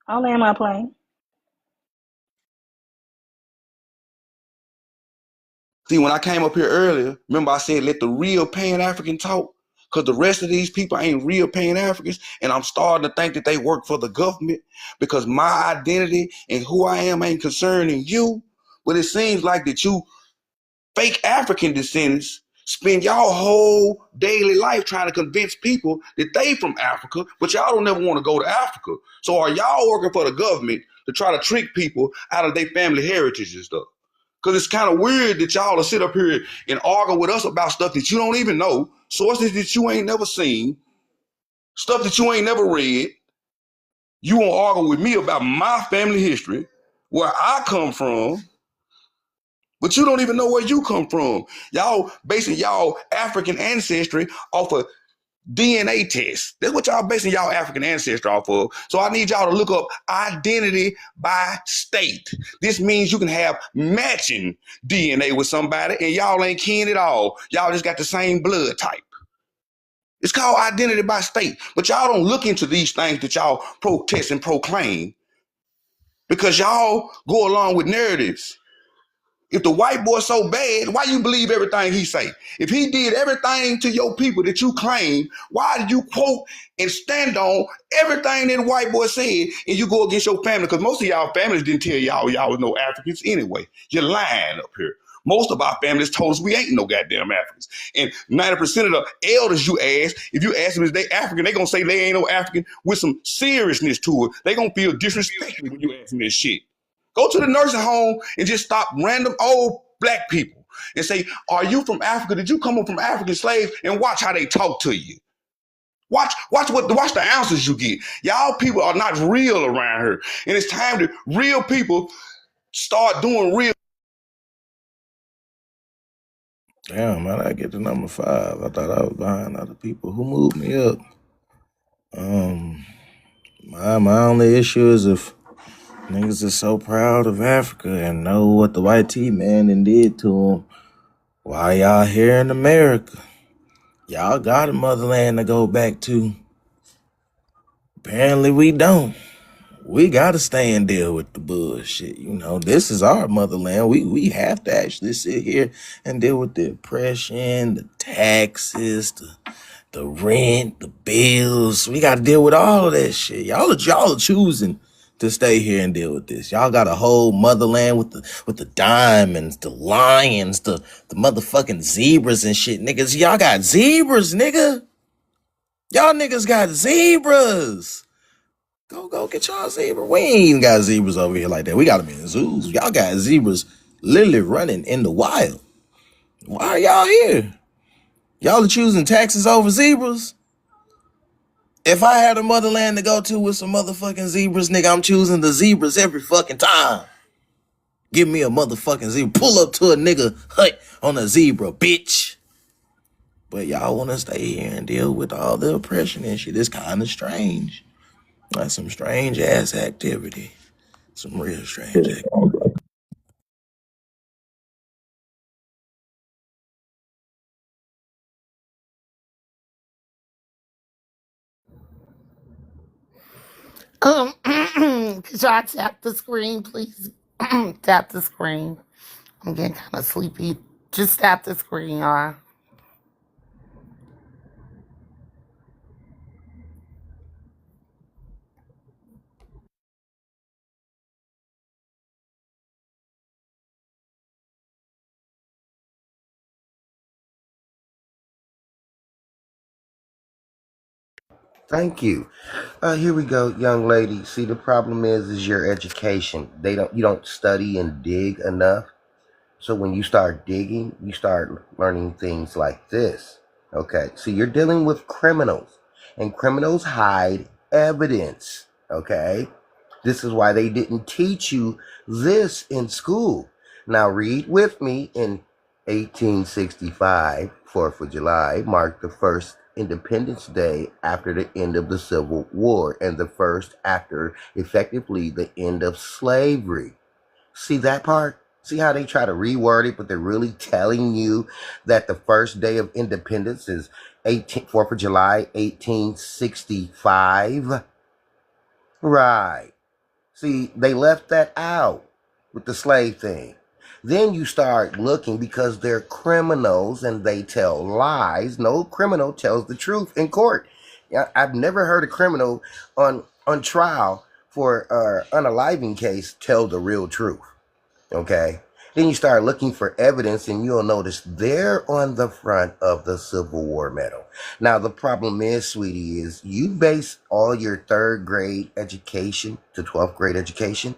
I'll land my plane. See, when I came up here earlier, remember I said let the real Pan-African talk? Because the rest of these people ain't real Pan-Africans, and I'm starting to think that they work for the government because my identity and who I am ain't concerning you. But it seems like that you fake African descendants spend y'all whole daily life trying to convince people that they from Africa, but y'all don't ever want to go to Africa. So are y'all working for the government to try to trick people out of their family heritage and stuff? Because it's kind of weird that y'all will sit up here and argue with us about stuff that you don't even know, sources that you ain't never seen, stuff that you ain't never read. You won't argue with me about my family history, where I come from, but you don't even know where you come from. Y'all basing y'all African ancestry off of DNA test. That's what y'all basing y'all African ancestry off of. So I need y'all to look up identity by state. This means you can have matching DNA with somebody and y'all ain't kin at all. Y'all just got the same blood type. It's called identity by state. But y'all don't look into these things that y'all protest and proclaim because y'all go along with narratives. If the white boy's so bad, why you believe everything he say? If he did everything to your people that you claim, why did you quote and stand on everything that the white boy said and you go against your family? Because most of y'all families didn't tell y'all was no Africans anyway. You're lying up here. Most of our families told us we ain't no goddamn Africans. And 90% of the elders you ask, if you ask them if they African, they gonna say they ain't no African with some seriousness to it. They gonna feel disrespected when you ask them this shit. Go to the nursing home and just stop random old black people and say, are you from Africa? Did you come up from African slaves? And watch how they talk to you. Watch the answers you get. Y'all people are not real around here. And it's time that real people start doing real. Damn, man, I get to number 5. I thought I was behind other people. Who moved me up? My only issue is if niggas are so proud of Africa and know what the white T man done did to them. Why y'all here in America? Y'all got a motherland to go back to. Apparently we don't. We gotta stay and deal with the bullshit. You know, this is our motherland. We have to actually sit here and deal with the oppression, the taxes, the rent, the bills. We gotta deal with all of that shit. Y'all are choosing to stay here and deal with this. Y'all got a whole motherland with the diamonds, the lions, the motherfucking zebras and shit. Niggas, y'all got zebras, nigga. Y'all niggas got zebras. Go get y'all zebra. We ain't even got zebras over here like that. We got them in zoos. Y'all got zebras literally running in the wild. Why are y'all here? Y'all are choosing taxes over zebras? If I had a motherland to go to with some motherfucking zebras, nigga, I'm choosing the zebras every fucking time. Give me a motherfucking zebra. Pull up to a nigga hut on a zebra, bitch. But y'all want to stay here and deal with all the oppression and shit. It's kind of strange. That's some strange ass activity. Some real strange activity. Could y'all tap the screen, please? Tap the screen. I'm getting kind of sleepy. Just tap the screen, y'all. Thank you. Here we go, young lady. See, the problem is your education. You don't study and dig enough. So when you start digging, you start learning things like this. Okay, so you're dealing with criminals, and criminals hide evidence. Okay, this is why they didn't teach you this in school. Now read with me. In 1865, 4th of July marked the first Independence Day after the end of the Civil War and the first after effectively the end of slavery. See that part? See how they try to reword it, but they're really telling you that the first day of independence is 4th of July, 1865? Right. See, they left that out with the slave thing. Then you start looking because they're criminals and they tell lies. No criminal tells the truth in court. I've never heard a criminal on trial for an unaliving case tell the real truth. Okay? Then you start looking for evidence and you'll notice they're on the front of the Civil War medal. Now, the problem is, sweetie, is you base all your 3rd grade education to 12th grade education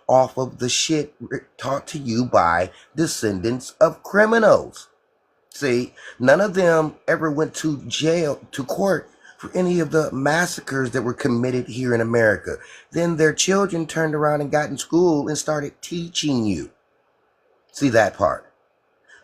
off of the shit taught to you by descendants of criminals. See, none of them ever went to jail, to court, for any of the massacres that were committed here in America. Then their children turned around and got in school and started teaching you. See that part?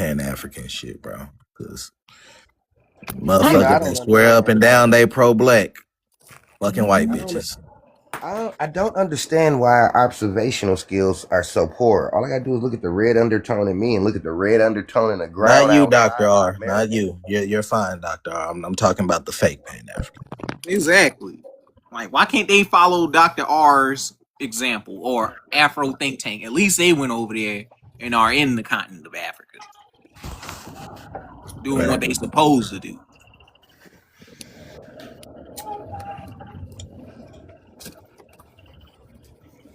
Pan African shit, bro. Because Yeah, I motherfuckers that don't swear up understand. and down they pro black, fucking white I don't. bitches. I don't understand why our observational skills are so poor. All I gotta do is look at the red undertone in me and look at the red undertone in the Not ground you, Dr. outside in R. Not America. you. You're fine, Dr. R. I'm talking about the fake Pan African. Exactly. Like, why can't they follow Dr. R's example or Afro Think Tank? At least they went over there and are in the continent of Africa, doing what they supposed to do.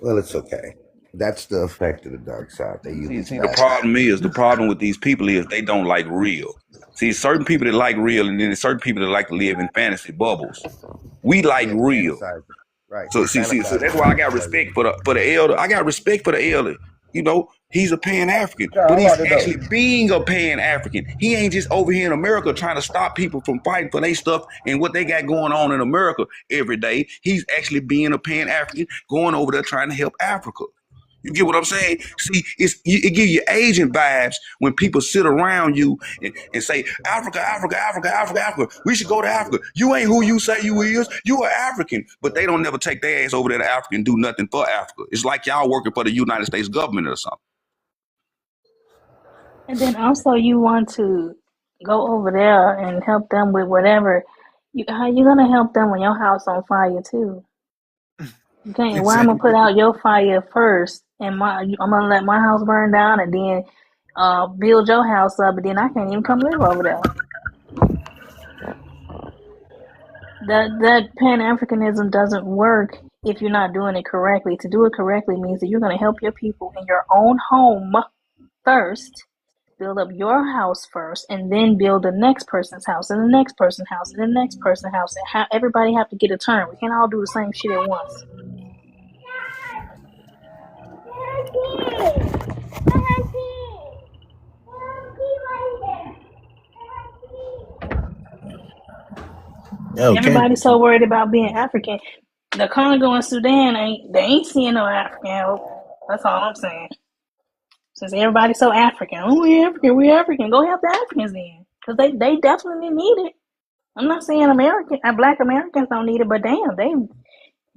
Well, it's okay. That's the effect of the dark side. They use See, the problem with these people is they don't like real. See, certain people that like real, and then there's certain people that like to live in fantasy bubbles. We like real. Right. So so that's why I got respect for the elder. I got respect for the elder. You know, he's a Pan-African, but he's actually being a Pan-African. He ain't just over here in America trying to stop people from fighting for their stuff and what they got going on in America every day. He's actually being a Pan-African, going over there trying to help Africa. You get what I'm saying? See, it gives you agent vibes when people sit around you and say, Africa, Africa, Africa, Africa, Africa. We should go to Africa. You ain't who you say you is. You are African. But they don't never take their ass over there to Africa and do nothing for Africa. It's like y'all working for the United States government or something. And then also you want to go over there and help them with whatever. How you gonna help them when your house on fire too? You can't. Why I'm gonna put out your fire first, and I'm gonna let my house burn down, and then build your house up, and then I can't even come live over there. That Pan-Africanism doesn't work if you're not doing it correctly. To do it correctly means that you're gonna help your people in your own home first. Build up your house first, and then build the next person's house, and the next person's house, and the next person's house. And everybody have to get a turn. We can't all do the same shit at once. Everybody's so worried about being African. The Congo and Sudan ain't seeing no African help. That's all I'm saying. Since everybody's so African, we African. Go help the Africans then, because they definitely need it. I'm not saying Black Americans don't need it, but damn,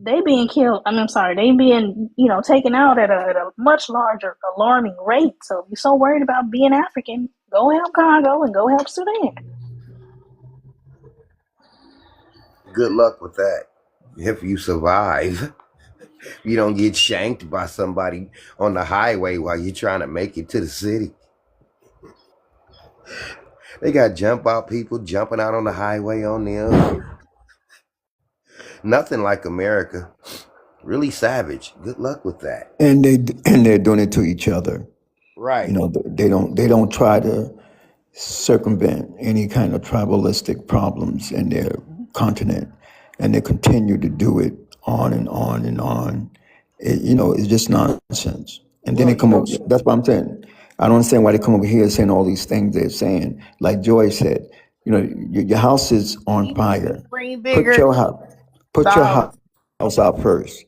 they being killed. I'm sorry, they being taken out at a much larger, alarming rate. So if you're so worried about being African, go help Congo and go help Sudan. Good luck with that. If you survive, you don't get shanked by somebody on the highway while you're trying to make it to the city. They got jump out people jumping out on the highway on them. Nothing like America. Really savage. Good luck with that. And they're doing it to each other. Right. They don't try to circumvent any kind of tribalistic problems in their continent, and they continue to do it on and on and on. It's just nonsense. And then they come over. That's what I'm saying. I don't understand why they come over here saying all these things they're saying. Like Joy said, your house is on fire. Put your house out first.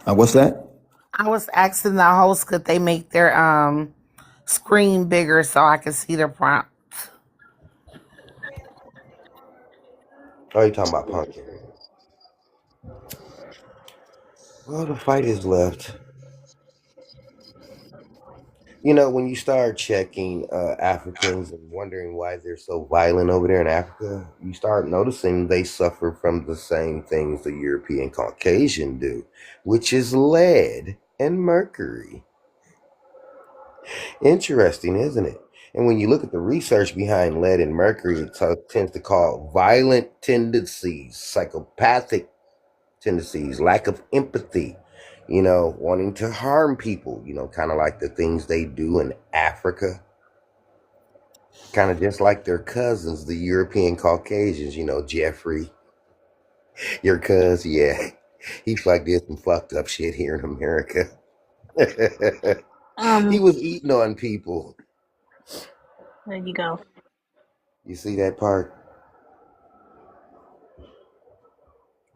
What's that? I was asking the host, could they make their screen bigger so I can see the prompt? Oh, you're talking about Pumpkin. Well, the fight is left. When you start checking Africans and wondering why they're so violent over there in Africa, you start noticing they suffer from the same things the European Caucasian do, which is lead and mercury. Interesting, isn't it? And when you look at the research behind lead and mercury, it tends to call violent tendencies, psychopathic tendencies, lack of empathy, wanting to harm people, kind of like the things they do in Africa. Kind of just like their cousins, the European Caucasians, Jeffrey, your cousin, yeah. He did some fucked up shit here in America. He was eating on people. There you go. You see that part?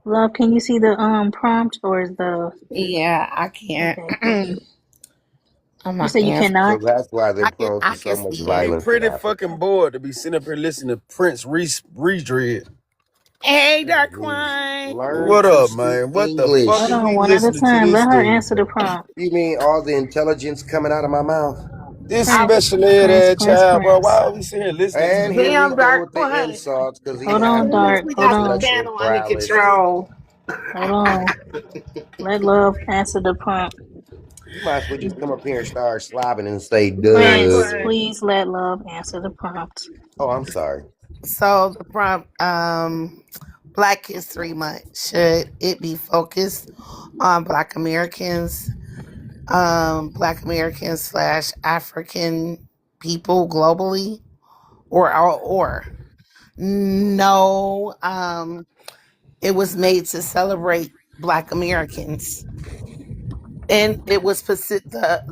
Love, can you see the prompt, or is the... Yeah, I can't. Okay. You say you cannot? So that's why they're prone to so much violence. Pretty fucking bored to be sitting up here listening to Prince Redread. Hey, Darkwine. What up, man? What the fuck? Hold on, one at a time. Let her answer the prompt. You mean all the intelligence coming out of my mouth? This I Prince, special ed Prince, ass Prince, child, bro. Prince. Why are we sitting here listening to And him? here we damn go dark with the one. insults because he Hold has on, Goodness, Dark. we Hold got the on. intellectual panel under prowess. control. Hold on. Let love answer the prompt. You might as well just come up here and start slobbing and say, Dark duh. Prince, one. please let love answer the prompt. Oh, I'm sorry. So the prompt, Black History Month, should it be focused on Black Americans, Black Americans slash African people globally, or no? It was made to celebrate Black Americans, and it was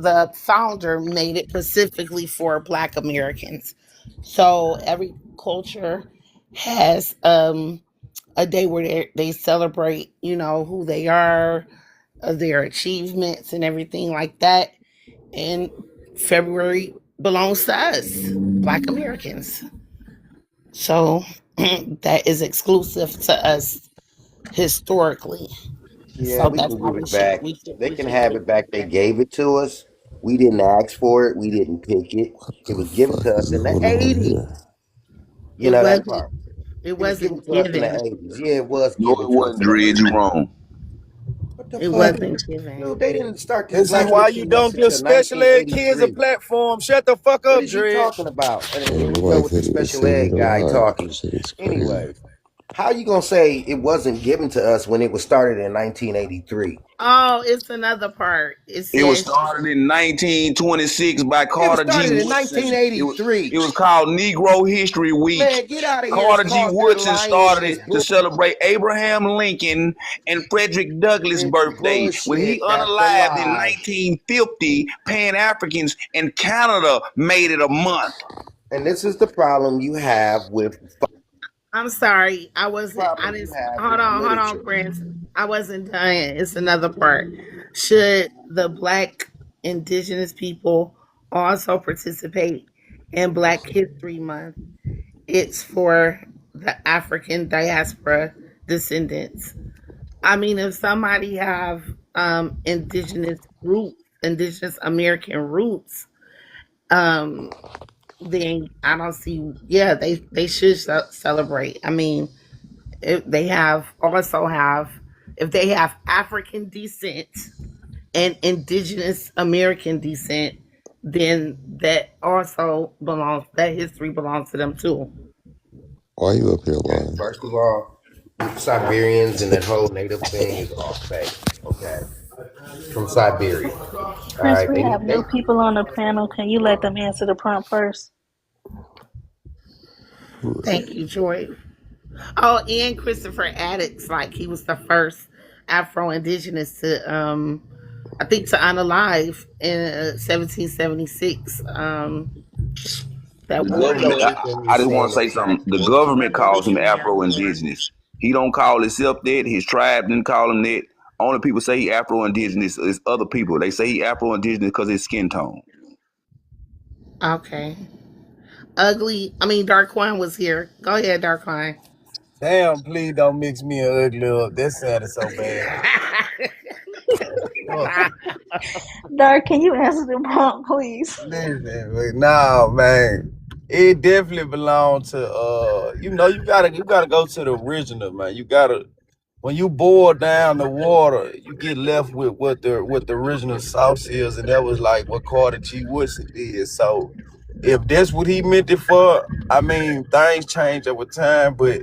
the founder made it specifically for Black Americans. So every culture has a day where they celebrate, who they are, their achievements, and everything like that. And February belongs to us, Black Americans. So that is exclusive to us historically. Yeah, So we that's can why give it back. They we can should have keep it back. They it. gave it to us. We didn't ask for it. We didn't pick it. It was given to us in the 80s. You It know that wasn't. part. It It was given wasn't to us in the given. 80s. Yeah, it was No, given it to us wasn't, in the Dread. 80s. You wrong. What the It fuck? wasn't given. Dude, they didn't start this This is Black why you History Month don't give until special ed kids a 1983. platform. Shut the fuck What up, is you Dred. talking about? And Hey, here we go nobody with the said it was special silly ed to guy lie. talking. Shit is crazy. Anyways, how you gonna say it wasn't given to us when it was started in 1983? Oh, it's another part. It It was says started in 1926 by It was Carter G. started in Woodson. It 1983. was called Negro History Week. Man, get out of here and Carter G. call that Woodson lying started is it to bull. celebrate Abraham Lincoln and Frederick Douglass' It's birthday. When he bullshit. That's a unalived in lie. 1950, Pan Africans in Canada made it a month. And this is the problem you have with I'm sorry. I problem you didn't. have Hold with on, literature. Prince. I wasn't done. It's another part. Should the Black Indigenous people also participate in Black History Month? It's for the African diaspora descendants. I mean, if somebody have indigenous roots, indigenous American roots, um, then I don't see. Yeah, they should celebrate. I mean, if they if they have African descent and indigenous American descent, then that also belongs. That history belongs to them too. Why you up here lying? First of all, Siberians and that whole native thing is all fake. Okay, from Siberia. All Prince, right, we have they new people on the panel. Can you let them answer the prompt first? Thank you, Joy. Oh, and Christopher Addicts, like he was the first Afro-Indigenous to, I think, to unalive in 1776. That The war. I know government, everything you're I just want saying to say is something. The factual. government calls him Revolutionary War. Afro-Indigenous. He don't call himself that. His tribe didn't call him that. Only people say he Afro-Indigenous is other people. They say he Afro-Indigenous because of his skin tone. Okay. Darquan was here. Go ahead, Darquan. Damn, please don't mix me and ugly up. That sounded so bad. Fuck. Dark, can you answer the prompt, please? Listen, nah, man. It definitely belongs to you gotta go to the original, man. You gotta when you boil down the water, you get left with what the original sauce is, and that was like what Carter G. Woodson did. So if that's what he meant it for, I mean things change over time, but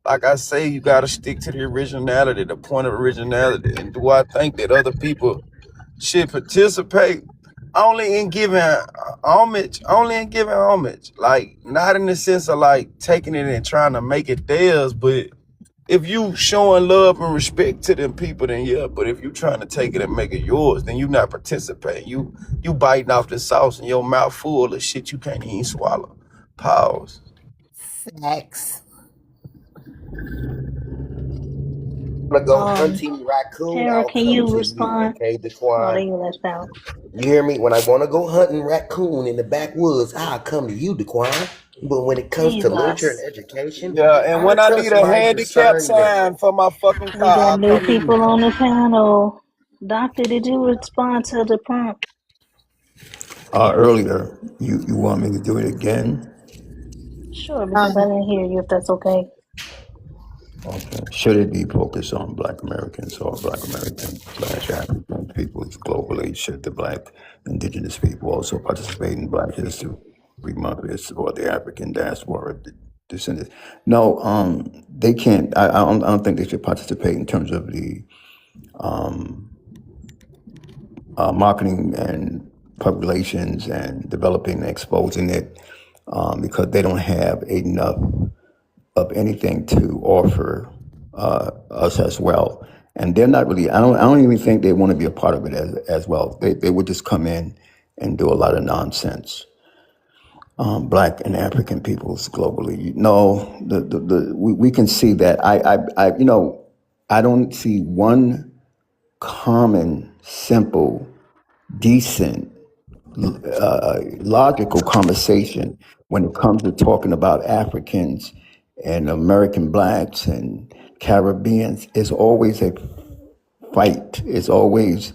like I say, you gotta stick to the originality, the point of originality. And do I think that other people should participate only in giving homage, like not in the sense of like taking it and trying to make it theirs, but if you showing love and respect to them people, then yeah. But if you trying to take it and make it yours, then you not participating. You biting off the sauce and your mouth full of shit you can't even swallow. Pause. Facts. Want to go hunting raccoon? Tara, I'll can come you to you. respond? Okay, Oh, Daquan. they left out. You hear me? When I want to go hunting raccoon in the backwoods, I'll come to you, Daquan. But when it comes to literature and Jesus. education, Yeah, and I when I trust need a my handicap discernment. sign for my fucking We car, got I'll new come to you. people on the panel. Doctor, did you respond to the prompt? earlier. You want me to do it again? Sure, because I didn't hear you. If that's okay. Okay. Should it be focused on Black Americans or Black American/African peoples globally? Should the Black indigenous people also participate in Black History Month or the African diaspora descendants? No, they can't. I don't think they should participate in terms of the marketing and public relations and developing and exposing it because they don't have enough of anything to offer us as well. And they're not really, I don't even think they want to be a part of it as well. They would just come in and do a lot of nonsense. Black and African peoples globally. No, we can see that. I don't see one common, simple, decent, logical conversation when it comes to talking about Africans and American Blacks and Caribbeans. It's always a fight. It's always,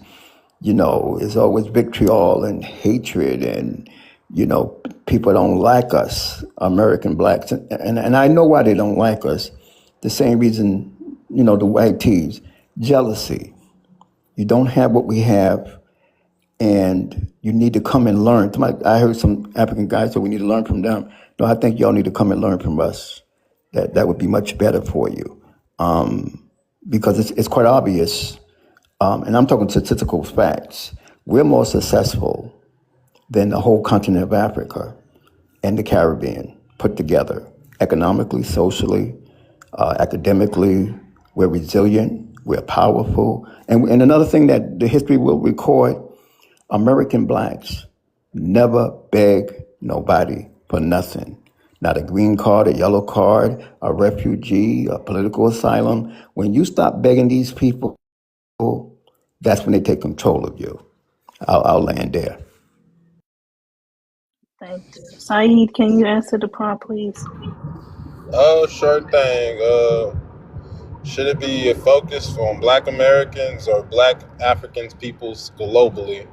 it's always vitriol and hatred and, people don't like us, American Blacks. And I know why they don't like us. The same reason, the white tees, jealousy. You don't have what we have, and you need to come and learn. I heard some African guys say we need to learn from them. No, I think y'all need to come and learn from us. That would be much better for you, because it's quite obvious, and I'm talking statistical facts. We're more successful than the whole continent of Africa and the Caribbean put together, economically, socially, academically. We're resilient. We're powerful. And another thing that the history will record, American Blacks never beg nobody for nothing. Not a green card, a yellow card, a refugee, a political asylum. When you stop begging these people, that's when they take control of you. I'll land there. Thank you. Saeed, can you answer the prompt, please? Oh, sure thing. Should it be a focus on Black Americans or Black Africans peoples globally?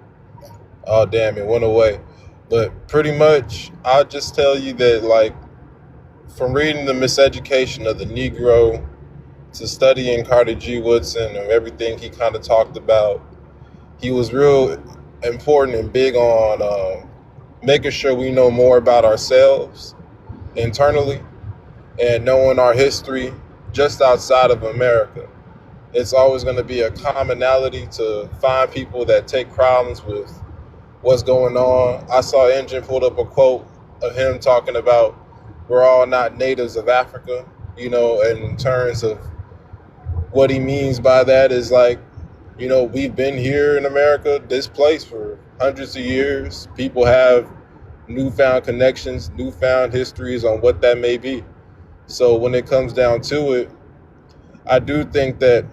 Oh, damn, it went away. But pretty much, I'll just tell you that, from reading The Miseducation of the Negro to studying Carter G. Woodson and everything he kind of talked about, he was real important and big on making sure we know more about ourselves internally and knowing our history just outside of America. It's always going to be a commonality to find people that take problems with what's going on. I saw Engine pulled up a quote of him talking about we're all not natives of Africa, and in terms of what he means by that is we've been here in America, this place, for hundreds of years. People have newfound connections, newfound histories on what that may be. So when it comes down to it, I do think that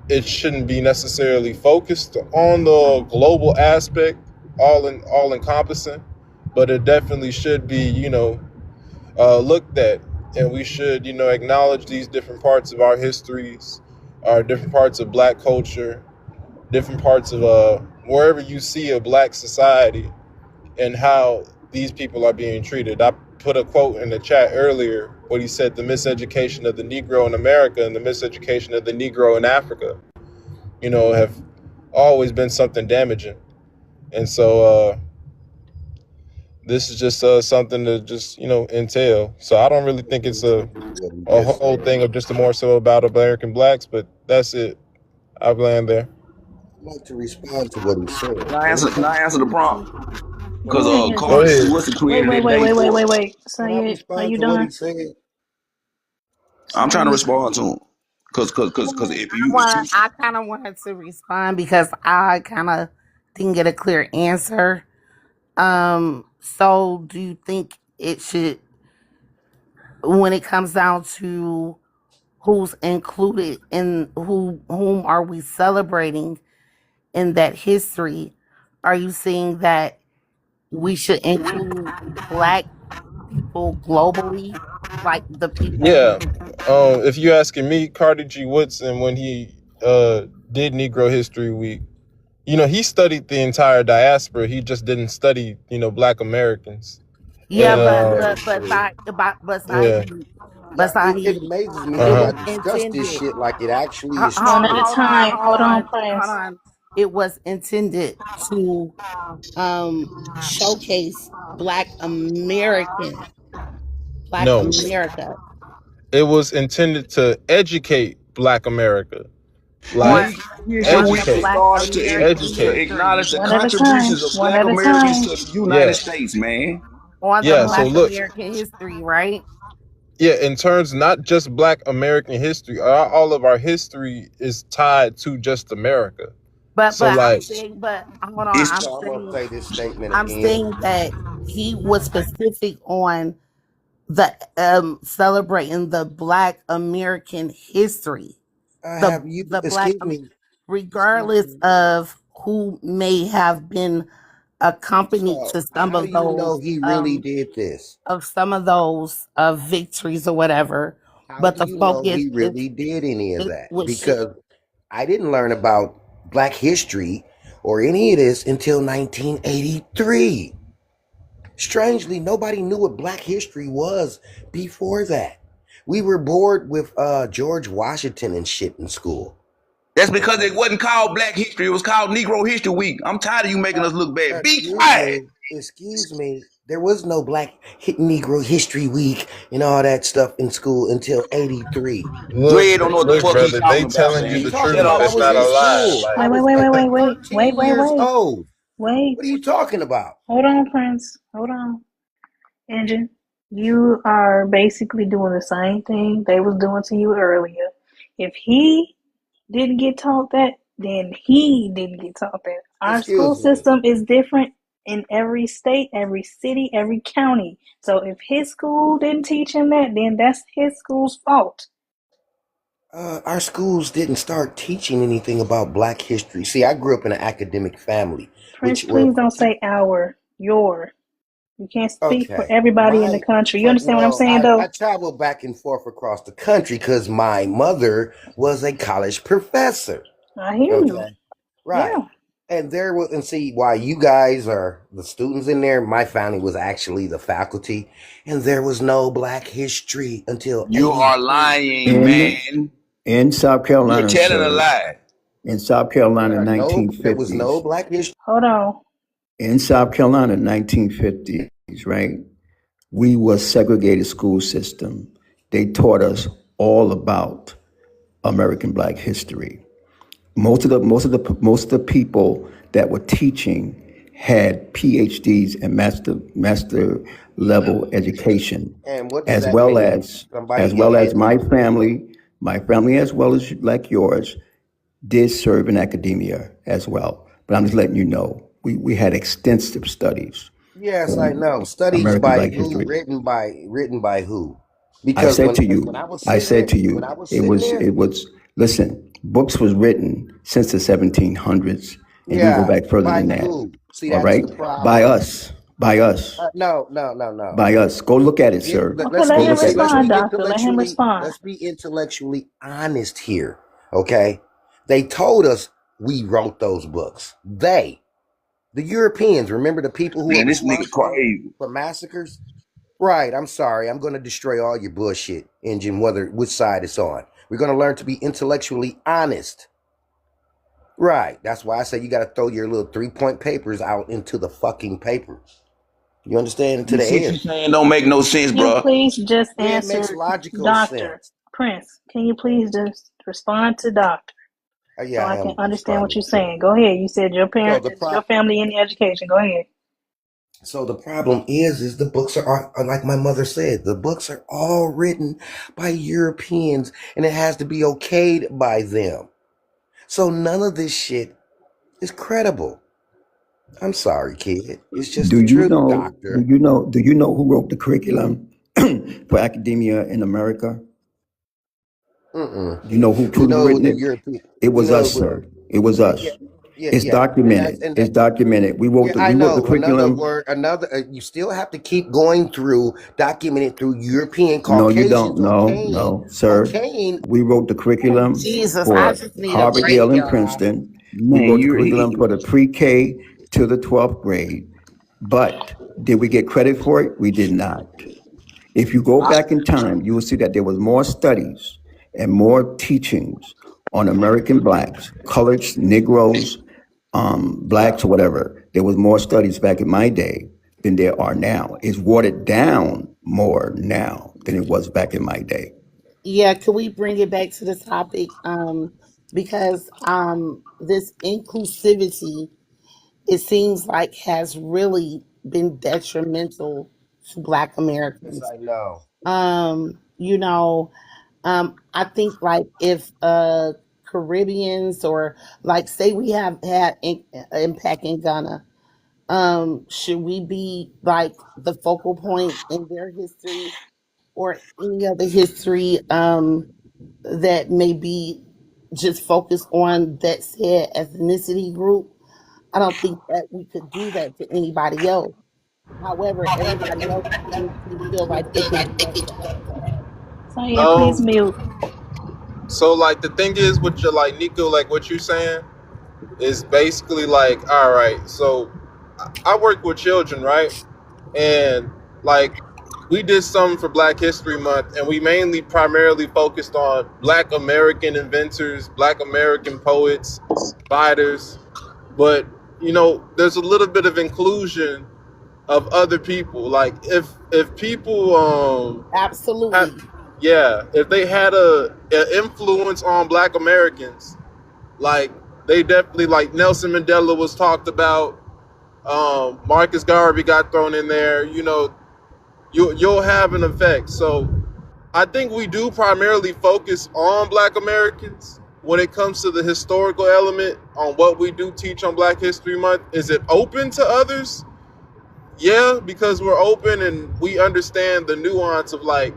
it shouldn't be necessarily focused on the global aspect, all encompassing, but it definitely should be, looked at, and we should, acknowledge these different parts of our histories, our different parts of Black culture, different parts of wherever you see a Black society and how these people are being treated. I put a quote in the chat earlier what he said, the miseducation of the Negro in America and the miseducation of the Negro in Africa, have always been something damaging. And so this is just something to just, entail. So I don't really think it's a whole thing of just more so about American Blacks, but that's it. I'll land there. I'd like to respond to what he said. Can I answer the prompt? Because Go Carter ahead. What's created Wait. that day for us. Can I Saeed, are respond you to what done? he said? I'm trying to Saeed? respond to him. Because if you I kind of wanted to respond because I kind of didn't get a clear answer. So do you think it should, when it comes down to who's included in whom are we celebrating in that history, are you saying that we should include Black people globally, like the people? Yeah. If you're asking me, Carter G. Woodson, when he did Negro History Week, You know, he studied the entire diaspora. He just didn't study, you know, Black Americans. Yeah, And yeah. Yeah, it Sahib, amazes me it because was I Uh-huh. discuss this intended. shit like it actually is One at true. a time. Hold on, Hold Prince. on. It was intended to showcase Black No. America It was intended to educate Black America. Like on Negro History on the Week educate. Black started American to Educate. acknowledge history. the One at a time. contributions of One Black at a Americans time. to the United Yeah. States, man. On the Yeah, so Black look, American history, right? yeah, in terms not just Black American history, all of our history is tied to just America. But So I'm like, saying, but hold on, It's So I'm gonna say this statement I'm again. saying that he was specific on the celebrating the Black American history. Have you? The Black, Excuse me. regardless of who may have been accompanied So to some how do of you those know he really did this? victories or whatever. How But do the you know focus he really did any of it that? was Because I didn't learn about Black history or any of this until 1983. Strangely, nobody knew what Black history was before that. We were bored with George Washington and shit in school. That's because it wasn't called Black History. It was called Negro History Week. I'm tired of you making us look bad. Be quiet. Excuse me. There was no Black Negro History Week and all that stuff in school until 83. Dre don't know what the fuck he's brother, they talking about, telling you man. the Talking truth. about I It's was not in a lie. school. Like, I was Wait. 13 years old. Wait. What are you talking about? Hold on, Prince. Hold on. Engine. You are basically doing the same thing they was doing to you earlier. If he didn't get taught that, then he didn't get taught that. Our school Excuse me. system is different in every state, every city, every county. So if his school didn't teach him that, then that's his school's fault. Our schools didn't start teaching anything about Black history. See, I grew up in an academic family. Prince, please don't say our, your. You can't speak for Okay. everybody in the country. You understand what I'm saying, though? I traveled back and forth across the country because my mother was a college professor. I hear you. Okay. Right. Yeah. And there was, and see, why you guys are the students in there, my family was actually the faculty, and there was no Black history until You 80. are lying, man. In South Carolina, You're telling a sir. lie. In South Carolina, There was no 1950s. Black history. Hold on. In South Carolina, 1950s, right? We was segregated school system. They taught us all about American Black history. Most of the people that were teaching had PhDs and master level education, And what does as that well mean? as Somebody get my family as well as like yours did serve in academia as well. But I'm just letting you know we had extensive studies. Yes, I know. Studies American by Black who? history. Written by who? I Because said when to you, when I was I sitting said there, to you, when I was it sitting was, there, it was, listen, books was written since the 1700s, and we go yeah, back further by than that. who? See, All that's right? the problem. By us. No. By us. Go look at it, sir. Okay, Let's let be him see, let's respond, be doctor. Let him intellectually respond. let's be intellectually honest here. Okay, they told us we wrote those books. The Europeans. Remember the people who Man, were this nigga responsible crazy. for massacres? Right. I'm sorry. I'm going to destroy all your bullshit, engine, which side it's on. We're going to learn to be intellectually honest. Right. That's why I say you got to throw your little 3-point papers out into the fucking paper. You understand? Into The the shit air. you saying don't make no sense, Can you bro. please just Yeah, it makes answer logical Doctor sense. Prince? Can you please just respond to Doctor so Yeah, I I can am understand what responding you're to it. saying? Go ahead. You said your your family in the education. Go ahead. So the problem is the books are like my mother said, the books are all written by Europeans and it has to be okayed by them. So none of this shit is credible. I'm sorry, kid. It's just Do the you truth, know, doctor. do you know who wrote the curriculum for academia in America? Mm-mm. You know who You truly know written the it? European. It You was know us, sir. It was us. yeah. It's And documented. and It's documented. We wrote I the know. curriculum. You still have to keep going through, document it through European No, you don't. Caucasians. No, sir. Okaying. We wrote the curriculum Jesus, I for just need a Harvard, break, Yale, and y'all. Princeton. We Man, wrote the curriculum for the pre-K to the 12th grade, but did we get credit for it? We did not. If you go back in time, you will see that there was more studies and more teachings on American blacks, coloreds, Negroes, blacks, or whatever. There was more studies back in my day than there are now. It's watered down more now than it was back in my day. Yeah, can we bring it back to the topic? Because this inclusivity, it seems like, has really been detrimental to Black Yes, Americans. I know. You know, I think like if Caribbeans or like say we have had impact in Ghana, should we be like the focal point in their history or any other history that may be just focused on that said ethnicity group? I don't think that we could do that to anybody else. However, everybody else seems to feel like they can do that to us. So yeah, please mute. So like the thing is with your like Nico, like what you're saying is basically like, all right, so I work with children, right? And like we did something for Black History Month, and we primarily focused on Black American inventors, Black American poets, writers. But you know, there's a little bit of inclusion of other people. Like if people absolutely if they had a influence on Black Americans, like they definitely, like Nelson Mandela was talked about, Marcus Garvey got thrown in there, you know, you'll have an effect. So I think we do primarily focus on Black Americans when it comes to the historical element on what we do teach on Black History Month. Is it open to others? Yeah, because we're open and we understand the nuance of like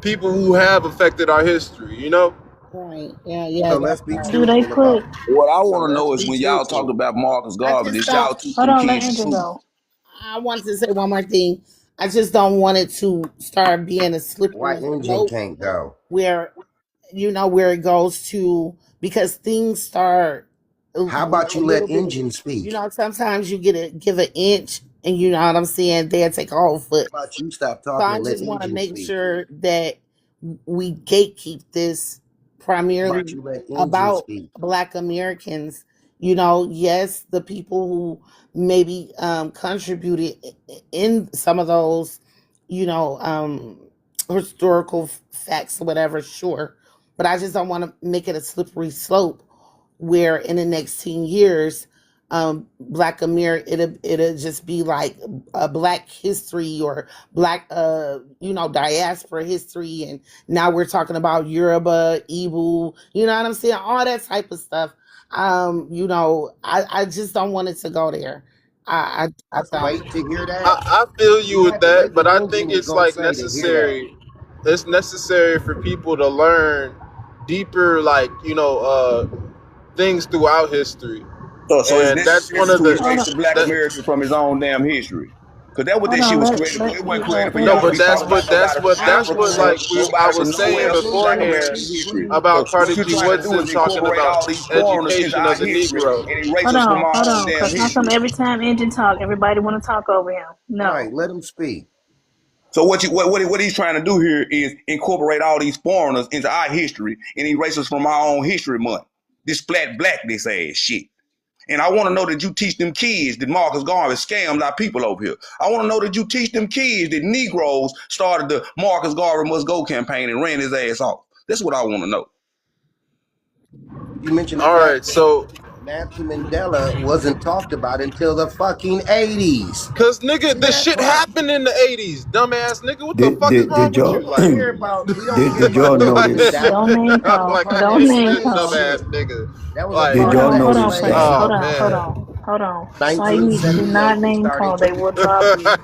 people who have affected our history, you know? Right. Yeah. So let's be Do they truthful put? about. What I So want to let's know is be when y'all talked truthful. about Marcus I Garvey, just did y'all don't. teach Hold them on, let kids Angel too? go. I wanted to say one more thing. I just don't want it to start being a slippery White engine slope can't go. where where it goes to, because things start How about a you let little bit. engine speak? Sometimes you give an inch, and you know what I'm saying. They'll take a whole foot. How about you stop So talking I and let just want to engine make speak? sure that we gatekeep this How about primarily you let engine about speak? Black Americans. Yes, the people who maybe contributed in some of those, historical facts or whatever, sure. But I just don't want to make it a slippery slope where in the next 10 years, Black America, it'll just be like a Black history or Black, diaspora history. And now we're talking about Yoruba, Igbo, you know what I'm saying? All that type of stuff. I just don't want it to go there. I Have to don't. wait to hear that. I feel you You with have to that, wait but what I engine think is it's gonna like say to hear that. it's necessary for people to learn deeper, like, things throughout history. So it's And that's one necessary of to Hold erase on, the Black that, American from his own damn history. Cause that's what hold that shit on. was Let created for. let It wasn't Hugo. created for no, y'all to but be talking about that's nobody what from like Africa, I nobody was from saying nowhere from Black beforehand American history. about So Carter what you're G. trying to do Woodson is talking incorporate about all these foreigners into education our of the history Negro. and erase us from our own damn Cause how come history. every time Engine talk, everybody want to talk over him? Right, No. let him speak. So what he's trying to do here is incorporate all these foreigners into our history and erase us from our own history month. This flat black this ass shit. And I want to know that you teach them kids that Marcus Garvey scammed our people over here. I want to know that you teach them kids that Negroes started the Marcus Garvey Must Go campaign and ran his ass off. That's what I want to know. You mentioned the All fact right, so Nelson Mandela wasn't talked about until the fucking 80s. cause nigga, See the that shit part? happened in the 80s, dumbass nigga. What the Did fuck is did wrong did with y'all you? We don't Like, care about did y'all like, Nelson notice? Mandela. Don't name That was a call. like part of Don't the this name is slave call. dumbass ship. nigga. That was a Like, Did part of y'all the Hold on, notice Prince. slave that? Hold oh on, hold man. on, hold on. Saeed, do 1978, not they name started call. They will drop you.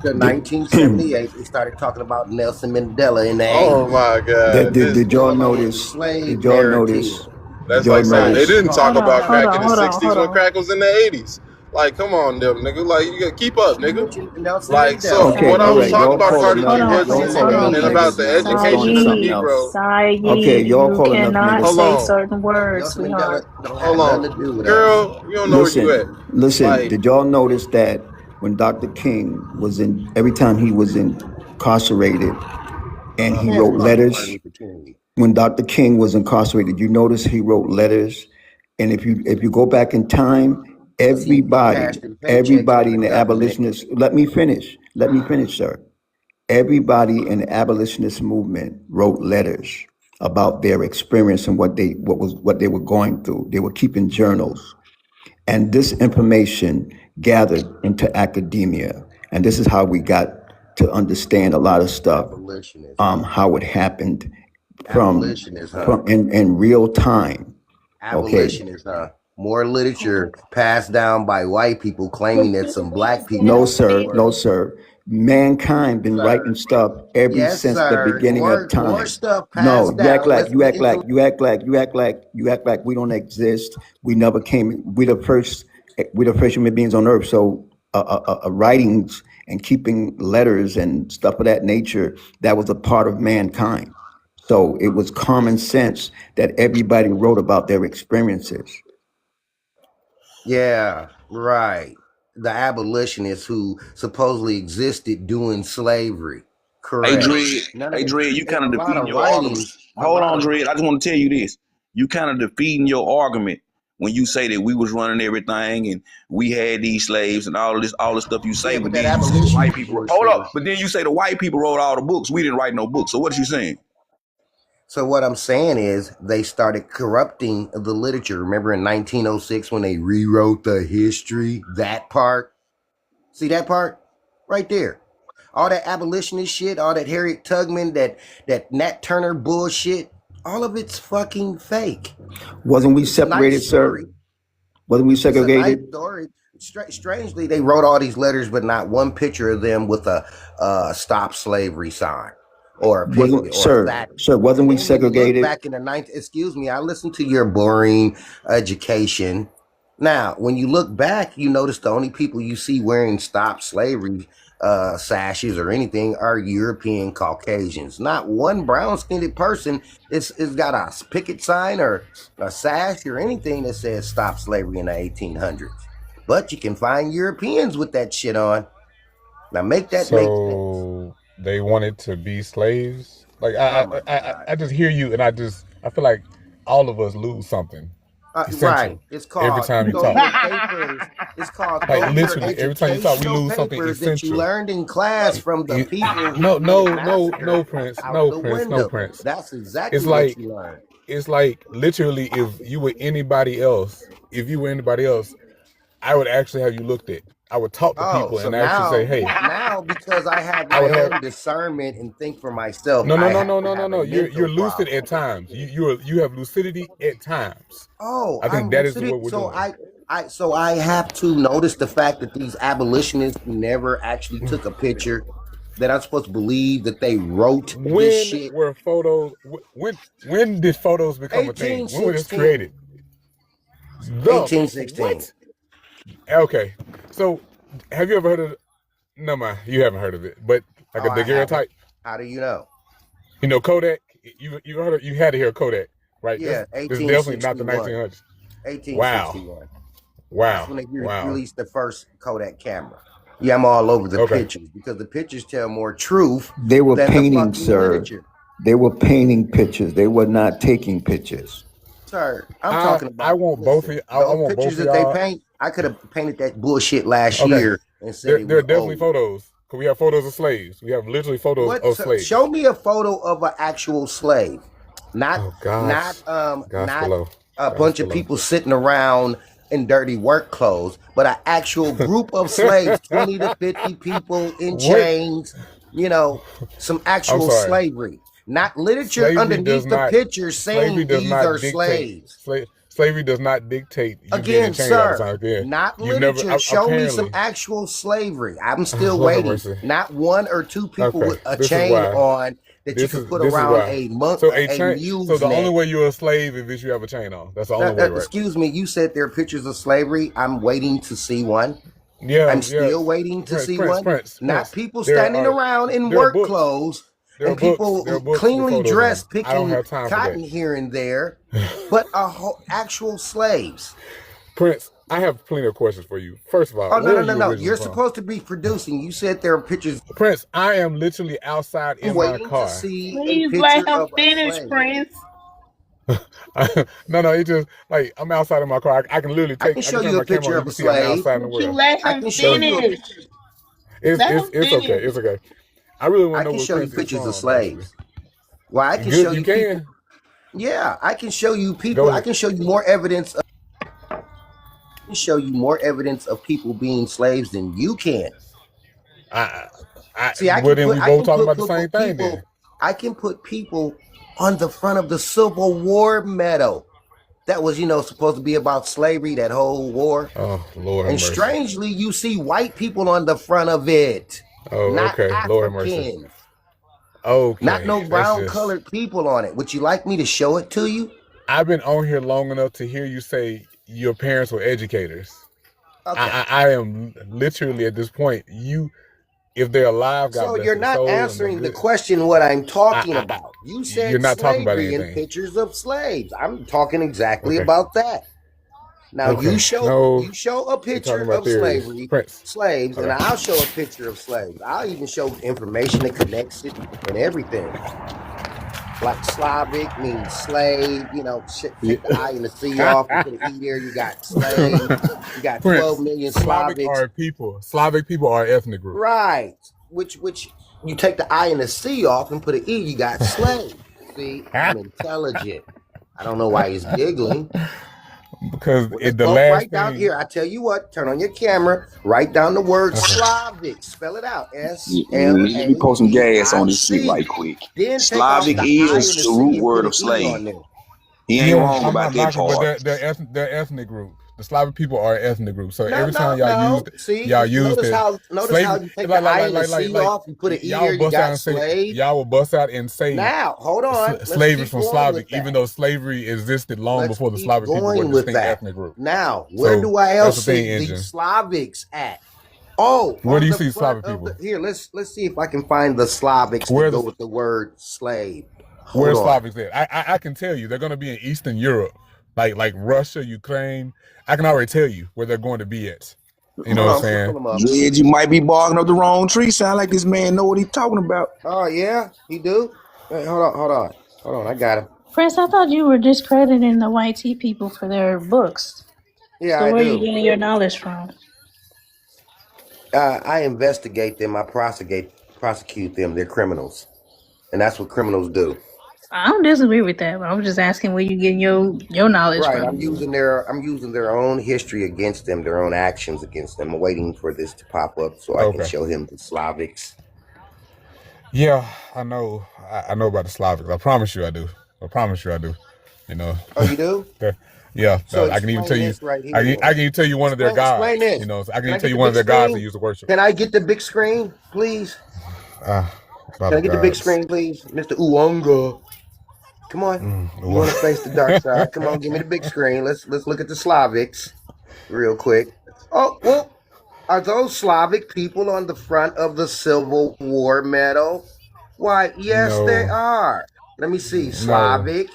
to Did, 1978, they started talking about Nelson Mandela in the Oh 80s. my god. This did y'all Still on the notice? slave Did y'all narrative. notice? Did that's y'all like saying Right. they notice? didn't talk Talking about Hold about crack on, in the hold on, 60s hold when on. crack was in the 80s. Like, come on, them nigga. Like, you gotta keep up, You nigga. mentioned Nelson Like, so Mandela. Okay, what I all was right. talking Y'all about call Cardi Hold another. B on, was Y'all just call hold enough speaking on. about niggas the now. Let's go on education to of the something Saeed, else. Negro. Okay, Saeed, y'all you call enough cannot niggas. Hold say on. certain words, Nelson Mandela sweetheart. don't Hold have nothing to on. do with us. Girl, you don't know where you at. Listen. Like, Did y'all notice that when Dr. King was in, every time he was incarcerated and he wrote Fuck letters, Martin Luther King. when Dr. King was incarcerated, you notice he wrote letters. And if you go back in time, Because he everybody cashed in paychecks for in the the government. abolitionist, let me finish, sir. Everybody in the abolitionist movement wrote letters about their experience and what they were going through. They were keeping journals. And this information gathered into academia. And this is how we got to understand a lot of stuff, Abolitionists. how it happened from Abolitionists, huh? in real time. Okay. Abolitionists, huh? More literature passed down by white people claiming that some black people No, sir. were. No, sir. Mankind been Sir. writing stuff ever Yes, since the sir. beginning of More time. stuff No, passed down. Let's be intellectual. you act like we don't exist. We never came. We the first human beings on earth. So, writings and keeping letters and stuff of that nature, that was a part of mankind. So it was common sense that everybody wrote about their experiences. Yeah, right. The abolitionists who supposedly existed during slavery. Hey, Correct. Dred. None of Hey, it. Dred, you kind A of lot defeating of your argument. writings. Hold on, Dred. I just want to tell you this. You kind of defeating your argument when you say that we was running everything and we had these slaves and all the stuff you say, Yeah, but but then that you say the white abolitionist people. Hold bullshit. up. But then you say the white people wrote all the books. We didn't write no books. So what are you saying? So what I'm saying is they started corrupting the literature. Remember in 1906 when they rewrote the history, that part? See that part? Right there. All that abolitionist shit, all that Harriet Tubman, that Nat Turner bullshit, all of it's fucking fake. Wasn't we It's a separated, nice story. sir? Wasn't we It's a nice segregated? story. Strangely, they wrote all these letters, but not one picture of them with a stop slavery sign or a pygmy or a fat. Wasn't And we then when you look segregated? back in the excuse me, I listened to your boring education. Now, when you look back, you notice the only people you see wearing stop slavery sashes or anything are European Caucasians. Not one brown-skinned person is got a picket sign or a sash or anything that says stop slavery in the 1800s. But you can find Europeans with that shit on. Now make that make sense. So they wanted to be slaves. Like Oh my God. I just hear you, and I feel like all of us lose something essential Right. It's every called time you throw talk. your papers. It's called Like throw your literally, every time you talk, we educational lose something papers that you essential. learned in class from the people who No, committed massacre Prince, out the no, window. Prince. That's exactly It's what like you learned. literally, if you were anybody else, I would actually have you looked at. I would talk to people So and actually say, "Hey." now because I have I my would have own discernment and think for myself, no. I have to have a You're mental lucid problem. at times. You have lucidity at times. Oh, I think I'm that is lucid. what we're So doing. I have to notice the fact that these abolitionists never actually took a picture, that I'm supposed to believe that they wrote this When shit. were photos? When did photos become a thing? When were this created? 1816. What? Okay, so have you ever heard of? No, man, you haven't heard of it. But like Oh, a I daguerreotype. How do you know? You know Kodak. You heard of, you had to hear Kodak, right? Yeah, This is definitely not the 1861. 1900s. 1861. Wow. That's when they released the first Kodak camera. Yeah, I'm all over the pictures because the pictures tell more truth They were than painting, the fucking sir. literature. They were painting pictures. They were not taking pictures. Sir, I'm talking about. I want both of I those want pictures both of that they y'all. paint. I could have painted that bullshit last year and said There are it was definitely old. photos. Cause we have photos of slaves. We have literally photos of slaves. Show me a photo of an actual slave, not below. a bunch of people sitting around in dirty work clothes, but an actual group of slaves, 20 to 50 people in chains. You know, some actual slavery, not literature Slavery underneath does the not- picture saying slavery does these not are dictate. slaves. slavery does not dictate you being in Again, chains all the sir, time. Again, not you've never literature. Show me some apparently. actual slavery. I'm still Lord have waiting. mercy. Not one or two people Okay, with a this is chain why. on that you This can is put this is around why. a monk, So a so the only mule's way neck. you're a slave is if you have a chain on. That's the only way, right? Excuse me, you said there are pictures of slavery. I'm waiting to see one. Yeah, I'm yeah. still waiting to see one. Not people There standing around in are work books. clothes There are and books. people There are books with cleanly photos of them. dressed I don't picking have time for cotton that. here and there, but actual slaves. Prince, I have plenty of questions for you. First of all, Oh, where are no. you originally You're from? supposed to be producing. You said there are pictures. Prince, I am literally outside I'm in my waiting to car. see a Please let picture him of a finish, slave. Prince. No, it just like I'm outside in my car. I can literally I can I show can turn you a my camera picture on. You of can a see I'm slave. outside in the Would you world. let I him can show you a finish? picture. Let him It's okay. finish. It's okay. I really want I to know can where show you Prince is pictures from, of actually. slaves. Well, I can Good, show you you people. can. Yeah, I can show you Go people. I ahead. can show you more evidence. I can show you more evidence of people being slaves than you can. See, I Well, can then we put both talking about the same thing people. then. I can put people on the front of the Civil War medal. That was, supposed to be about slavery. That whole war. Oh, Lord have And mercy. strangely, you see white people on the front of it, Oh, not okay. Lord have mercy. Africans, Okay. not no That's brown just. colored people on it. Would you like me to show it to you? I've been on here long enough to hear you say your parents were educators. Okay. I am literally at this point. If they're alive, God So bless you're their not soul. And they're answering the good. question what I'm talking about. You You're said not talking about slavery and anything. pictures of slaves. I'm talking exactly Okay. about that. Now Okay. you show No, a you're talking picture about of theories. Prince. slaves, and Okay. I'll show a picture of slaves. I'll even show information that connects it and everything. Like Slavic means slave, take the I and the C off and put an E there. You got slave. You got 12 Prince. million Slavic Slavics. are people. Slavic people are an ethnic group. Right. Which you take the I and the C off and put an E, you got slave. See, I'm intelligent. I don't know why he's giggling. Because Well, the let's both last write down thing. here. I tell you what, turn on your camera, write down the word Slavic, spell it out. Let me pour some gas on this shit right quick. Then take off Slavic the I and the is the C root and word put of an E slave. on there. He ain't wrong I'm about not that knocking, part. but they're ethnic group. The Slavic people are an ethnic group. So No, every time no, y'all no. See, used notice it. how you take the I and the C off, you put an E y'all here, you bust out got and say slave. y'all will bust out and say Now, hold on. Let's slavery keep from going Slavic, with that. even though slavery existed long Let's before the keep Slavic people were a going with distinct that. ethnic group. Now, where So do I that's else the thing, see the Engine. Slavics at? Oh, Where on do you the see front Slavic of people? here. Let's see if I can find the Slavics Where to go the with the word slave. Hold Where's on. Slavics at? I can tell you they're gonna be in Eastern Europe, like Russia, Ukraine. I can already tell you where they're going to be at. You know what I'm saying? Pull them up. Dred, you might be barking up the wrong tree. Sound like this man know what he's talking about. Oh yeah, he do. Wait, hold on. I got him. Prince, I thought you were discrediting the white tea people for their books. Yeah, So I where are you do. getting your knowledge from? I investigate them. I prosecute them. They're criminals, and that's what criminals do. I don't disagree with that, but I'm just asking where you getting your knowledge Right. from. I'm using their own history against them, their own actions against them. I'm waiting for this to pop up so I can Okay. show him the Slavics. Yeah, I know. I know about the Slavics. I promise you, I do. You know. Oh, you do? Yeah. So I can even tell explain you. this right here. I can even tell you one of their gods. Explain this. You know. So I Can can even I tell get you the one of their big gods they screen? use to worship. Can I get the big screen, please? Can I get the big screen, please, Mr. Uonga? Come on. You want to face the dark side? Come on, give me the big screen. Let's look at the Slavics real quick. Oh, well, are those Slavic people on the front of the Civil War medal? Why, yes, they No. are. Let me see. No. Slavic.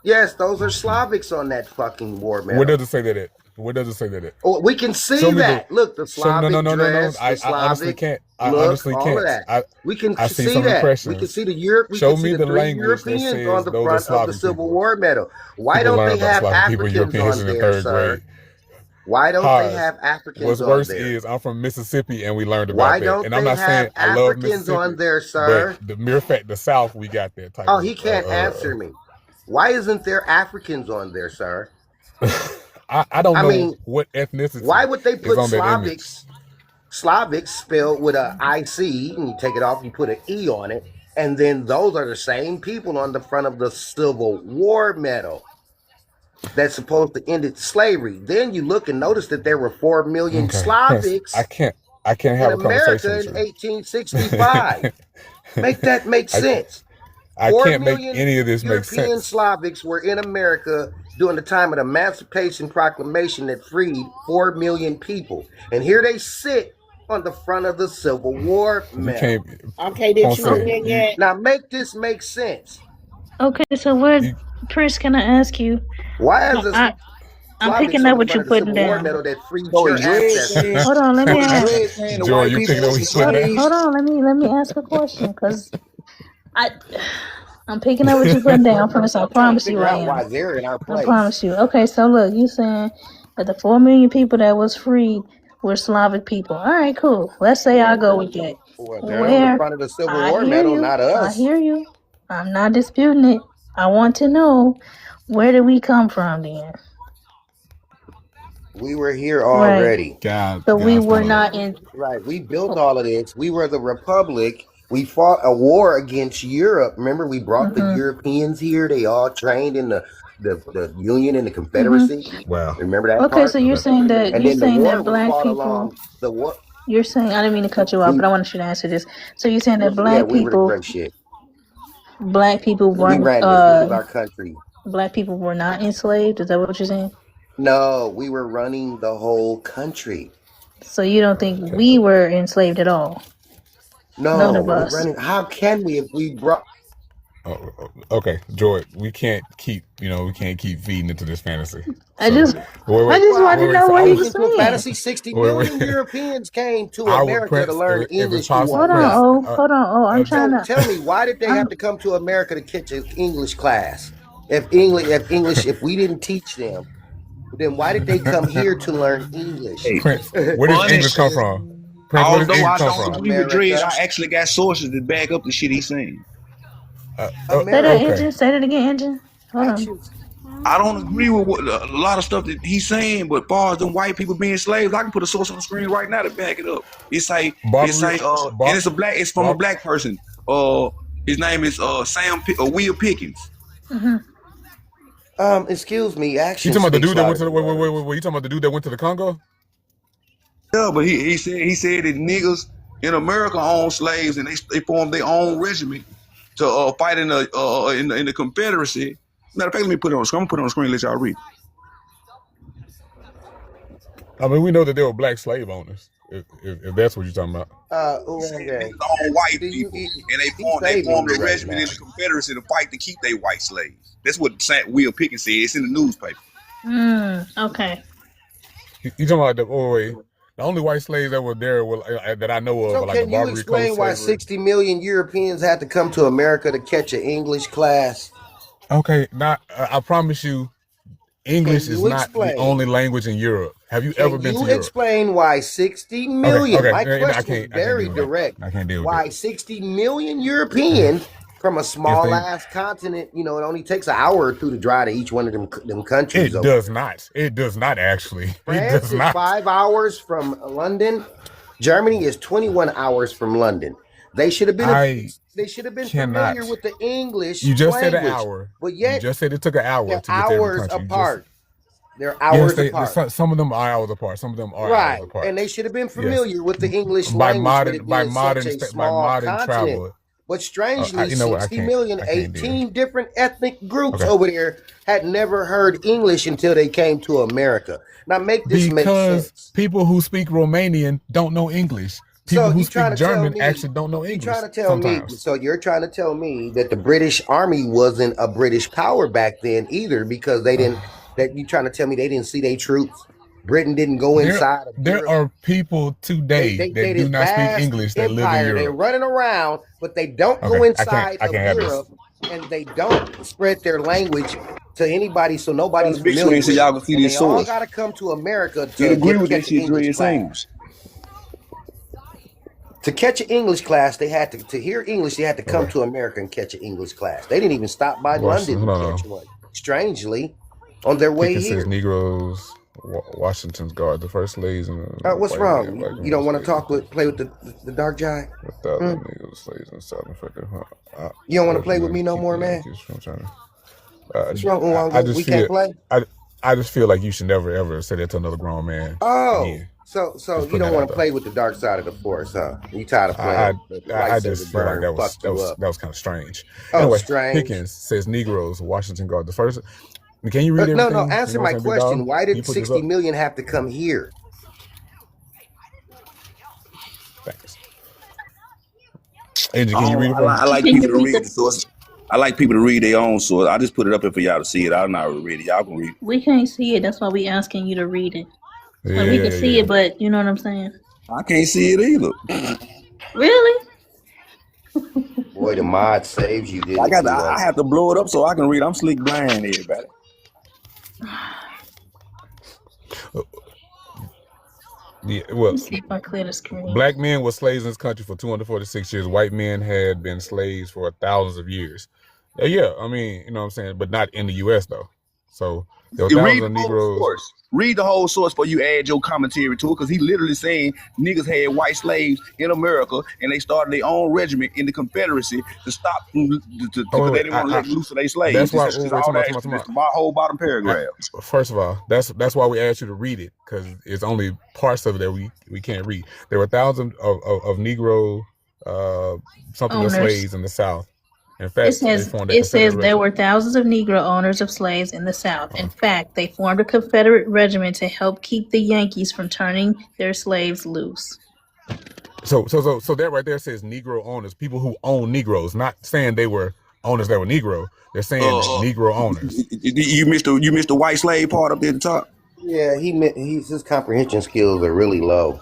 Yes, those are Slavics on that fucking war medal. Where does it say that? Where does it say that? Oh, we can see Show me that. Look, the Slavic no. dress, the I Slavic honestly can't. I look, honestly all can't. of that. We can I see see some that. We impressions. can see the Europe. We Show can me see the the three language that Europeans says on the those are front of the Slavic Civil people. War medal. Why People don't learn they about have Slavic people in Africans European on history in the there, third sir? grade. Why don't they Pause. have Africans What's on worse there? is I'm from Mississippi and we learned about Why that. don't And I'm they not saying have I love Africans Mississippi, on there, sir? but the mere fact the South we got that type Oh, of. he can't answer me. Why isn't there Africans on there, sir? I don't I know mean, what ethnicity why would they is put on that image. Slavics? Slavics spelled with a IC, and you take it off, you put an E on it, and then those are the same people on the front of the Civil War medal. that's supposed to end slavery. Then you look and notice that there were 4 million Okay, Prince, Slavics I can't in have a conversation America with in you. 1865. Make that make I sense. I 4 can't make million any of this make European sense. Slavics were in America during the time of the Emancipation Proclamation that freed 4 million people. And here they sit on the front of the Civil War You medal. can't, Okay, did you Ponce. win yet? Now make this make sense. Okay, so what, You, Prince? Can I ask you? Why is this I'm Slavics picking on up the what front you're of the putting Civil War down. medal that freed So your is Dred ancestors? saying, Hold on, let me so is ask. Dred saying the Joy, white you people picking up was what the you putting down? slaves? Hold on, let me ask a question, cause I'm picking up what you're putting down, Prince. I I'm trying to promise you figure I out am. why they're in our I place. promise you. Okay, so look, you saying that the 4 million people that was freed were Slavic people. All right, cool. Let's say I go with that. Well, they're on the Where? front of the Civil I War hear medal, you. not I us. hear you. I'm not disputing it. I want to know, where did we come from then? We were here Right. already. So we God's were gonna. not in. Right. We built all of this. We were the Republic. We fought a war against Europe. Remember, we brought the Mhm. Europeans here. They all trained in the Union and the Mhm. Confederacy. Wow. Remember that Okay, part? so you're saying that And you're then the saying war that was black fought people. along the war. You're saying, I didn't mean to cut you off, but I want you to answer this. So you're saying that Yeah, we were the great shit. black people We weren't ran this. This was our country. black people were not enslaved? Is that what you're saying? No, we were running the whole country. So you don't think we were enslaved at all? None No, of we're us. running. How can we if we brought? Okay, Joy, we can't keep feeding into this fantasy. I just wait. wanted to know So what I he would, was Into a saying. fantasy, 60 million Europeans came to I would America to Prince, learn if it's English. You possible, want Hold on, not? Prince. hold on. Oh, I'm So trying to. tell me, why did they have to come to America to catch an English class? If we didn't teach them, then why did they come here to learn English? Hey, Prince, where does English come honestly, from? Prince, where does although English I come don't from? agree with Dred, America. I actually got sources that back up the shit he's saying. Say that, America. engine. Say that again, engine. Hold on. Actions. I don't agree with a lot of stuff that he's saying, but far as them white people being slaves, I can put a source on the screen right now to back it up. It's like, and it's from a black person. His name is Will Pickens. Mm-hmm. Excuse me. Action. You talking about the speaks dude that went to louder the than words. wait? You talking about the dude that went to the Congo? Yeah, but he said that niggas in America own slaves and they formed their own regiment to fight in the Confederacy. Matter of fact, let me put it on the screen. I'm gonna put it on the screen and let y'all read. I mean, we know that there were black slave owners. If that's what you're talking about. Okay. Own white people, and they formed their regiment in the Confederacy to fight to keep their white slaves. That's what Will Pickens said. It's in the newspaper. Okay. You talking about the only white slaves that were there were that I know of, So like the can you Barbary explain Coast why slavery. 60 million Europeans had to come to America to catch an English class? Okay, I promise you, English is not the only language in Europe. Have you ever been to Can you Europe? explain why 60 million? Okay. My I question is very direct. I can't deal with why it. 60 million Europeans from a small ass continent, it only takes an hour or two to drive to each one of them countries. It does not. It does not actually. France is 5 hours from London. Germany is 21 hours from London. They should have been familiar with the English You just language. said an hour. But yet, you just said it took an hour to get to every country. apart. They're hours apart. Some of them are hours apart. Some of them are right, hours apart. and they should have been familiar with the English by language. modern continent. travel. But strangely, you know what? 60 million, I can't 18 different ethnic groups over there had never heard English until they came to America. Now make this make sense. Because people who speak Romanian don't know English. People who speak German actually don't know English. You're trying to tell me, so you're trying to tell me that the British Army wasn't a British power back then either, because they didn't. That you trying to tell me they didn't see their troops? Britain didn't go inside of There are people today that do not speak English that live in Europe. They're running around, but they don't go inside of Europe, and they don't spread their language to anybody, so nobody's familiar with it. Y'all can see this They all source. got to come to America You to agree with that catch shit, an Dre English class. To catch an English class, they had to hear English. They had to come to America and catch an English class. They didn't even stop by London to catch one. Strangely, on their way here. Says Negroes, Washington's Guard, the first slaves. What's wrong? You don't want to play with the dark giant? Slaves in South Africa. You don't want to play with me no more, man? What's wrong? We can't play? I just feel like you should never ever say that to another grown man. Oh, again. so Just you putting don't that want out to there. play with the dark side of the force, huh? You tired of playing the I light just saber feel like burn fucked you up. that was kind of strange. Oh, Anyway, strange. Pickens says Negroes, Washington Guard. The first, can you read No, everything? answer You know my what I'm saying, big question. dog? Why Can you did put this 60 up? million have to come here? Thanks. Angie, can you read it for me? I like people to read the source. I like people to read their own source. I just put it up here for y'all to see it. I'm not read it. Y'all can read it. We can't see it. That's why we asking you to read it. Like we can see it, but you know what I'm saying? I can't see it either. Really? Boy, the mod saves you, didn't I have to blow it up so I can read. I'm slick blind, everybody. Yeah, well, Let me see if I clear the screen. black men were slaves in this country for 246 years. White men had been slaves for thousands of years. Yeah, I mean, you know what I'm saying, but not in the U.S. though. So there were thousands of Negroes. Read the whole source before you add your commentary to it, because he literally saying niggas had white slaves in America and they started their own regiment in the Confederacy to stop because they didn't want to let loose of their slaves. That's why. That's my whole bottom paragraph. First of all, that's why we asked you to read it, because it's only parts of it that we can't read. There were thousands of Negro Owners. slaves in the South. In fact, it says there were thousands of Negro owners of slaves in the South. In fact, they formed a Confederate regiment to help keep the Yankees from turning their slaves loose. So that right there says Negro owners, people who own Negroes, not saying they were owners that were Negro. They're saying Negro owners. You missed the white slave part up there at the top. Yeah, his comprehension skills are really low.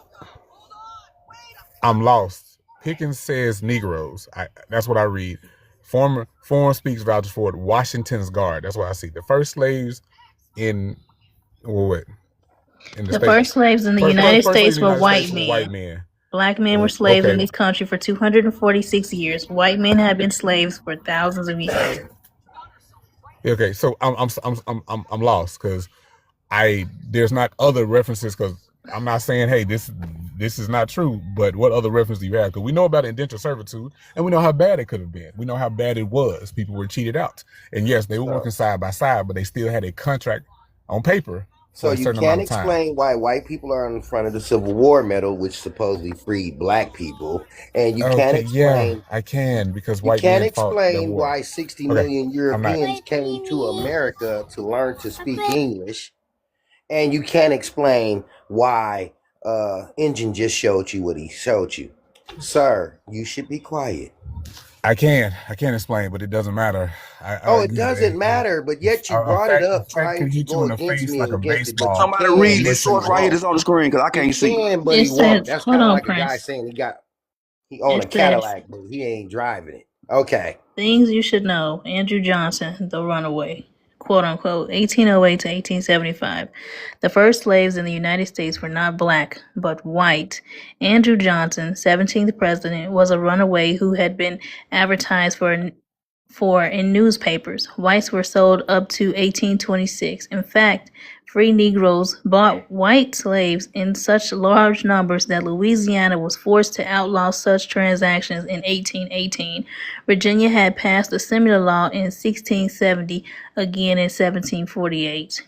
I'm lost. Pickens says Negroes. That's what I read. Foreign speaks vouches for it. Washington's Guard. That's what I see. The first slaves in what? The first slaves in the United States were white men. Black men were slaves in this country for 246 years. White men have been slaves for thousands of years. Okay, so I'm lost because there's not other references, because I'm not saying, hey, this is not true, but what other reference do you have? Because we know about indentured servitude, and we know how bad it could have been. We know how bad it was. People were cheated out. And yes, they were working side by side, but they still had a contract on paper. So you can't explain why white people are in front of the Civil War medal, which supposedly freed black people, and you can't explain. Yeah, I can, because white men fought the war. Why 60 million Europeans came to America to learn to speak English, and you can't explain why Engine just showed you what he showed you. Sir, you should be quiet. I can't explain, but it doesn't matter. It doesn't matter, but yet you brought it up trying to go against me and against it. Somebody read this source right here that's on the screen, because I can't see. But he won't. That's kind of like a guy saying he owned a Cadillac, but he ain't driving it. Okay. Things you should know. Andrew Johnson, the runaway. Quote unquote, 1808 to 1875. The first slaves in the United States were not black, but white. Andrew Johnson, 17th president, was a runaway who had been advertised for in newspapers. Whites were sold up to 1826. In fact, free Negroes bought white slaves in such large numbers that Louisiana was forced to outlaw such transactions in 1818. Virginia had passed a similar law in 1670, again in 1748.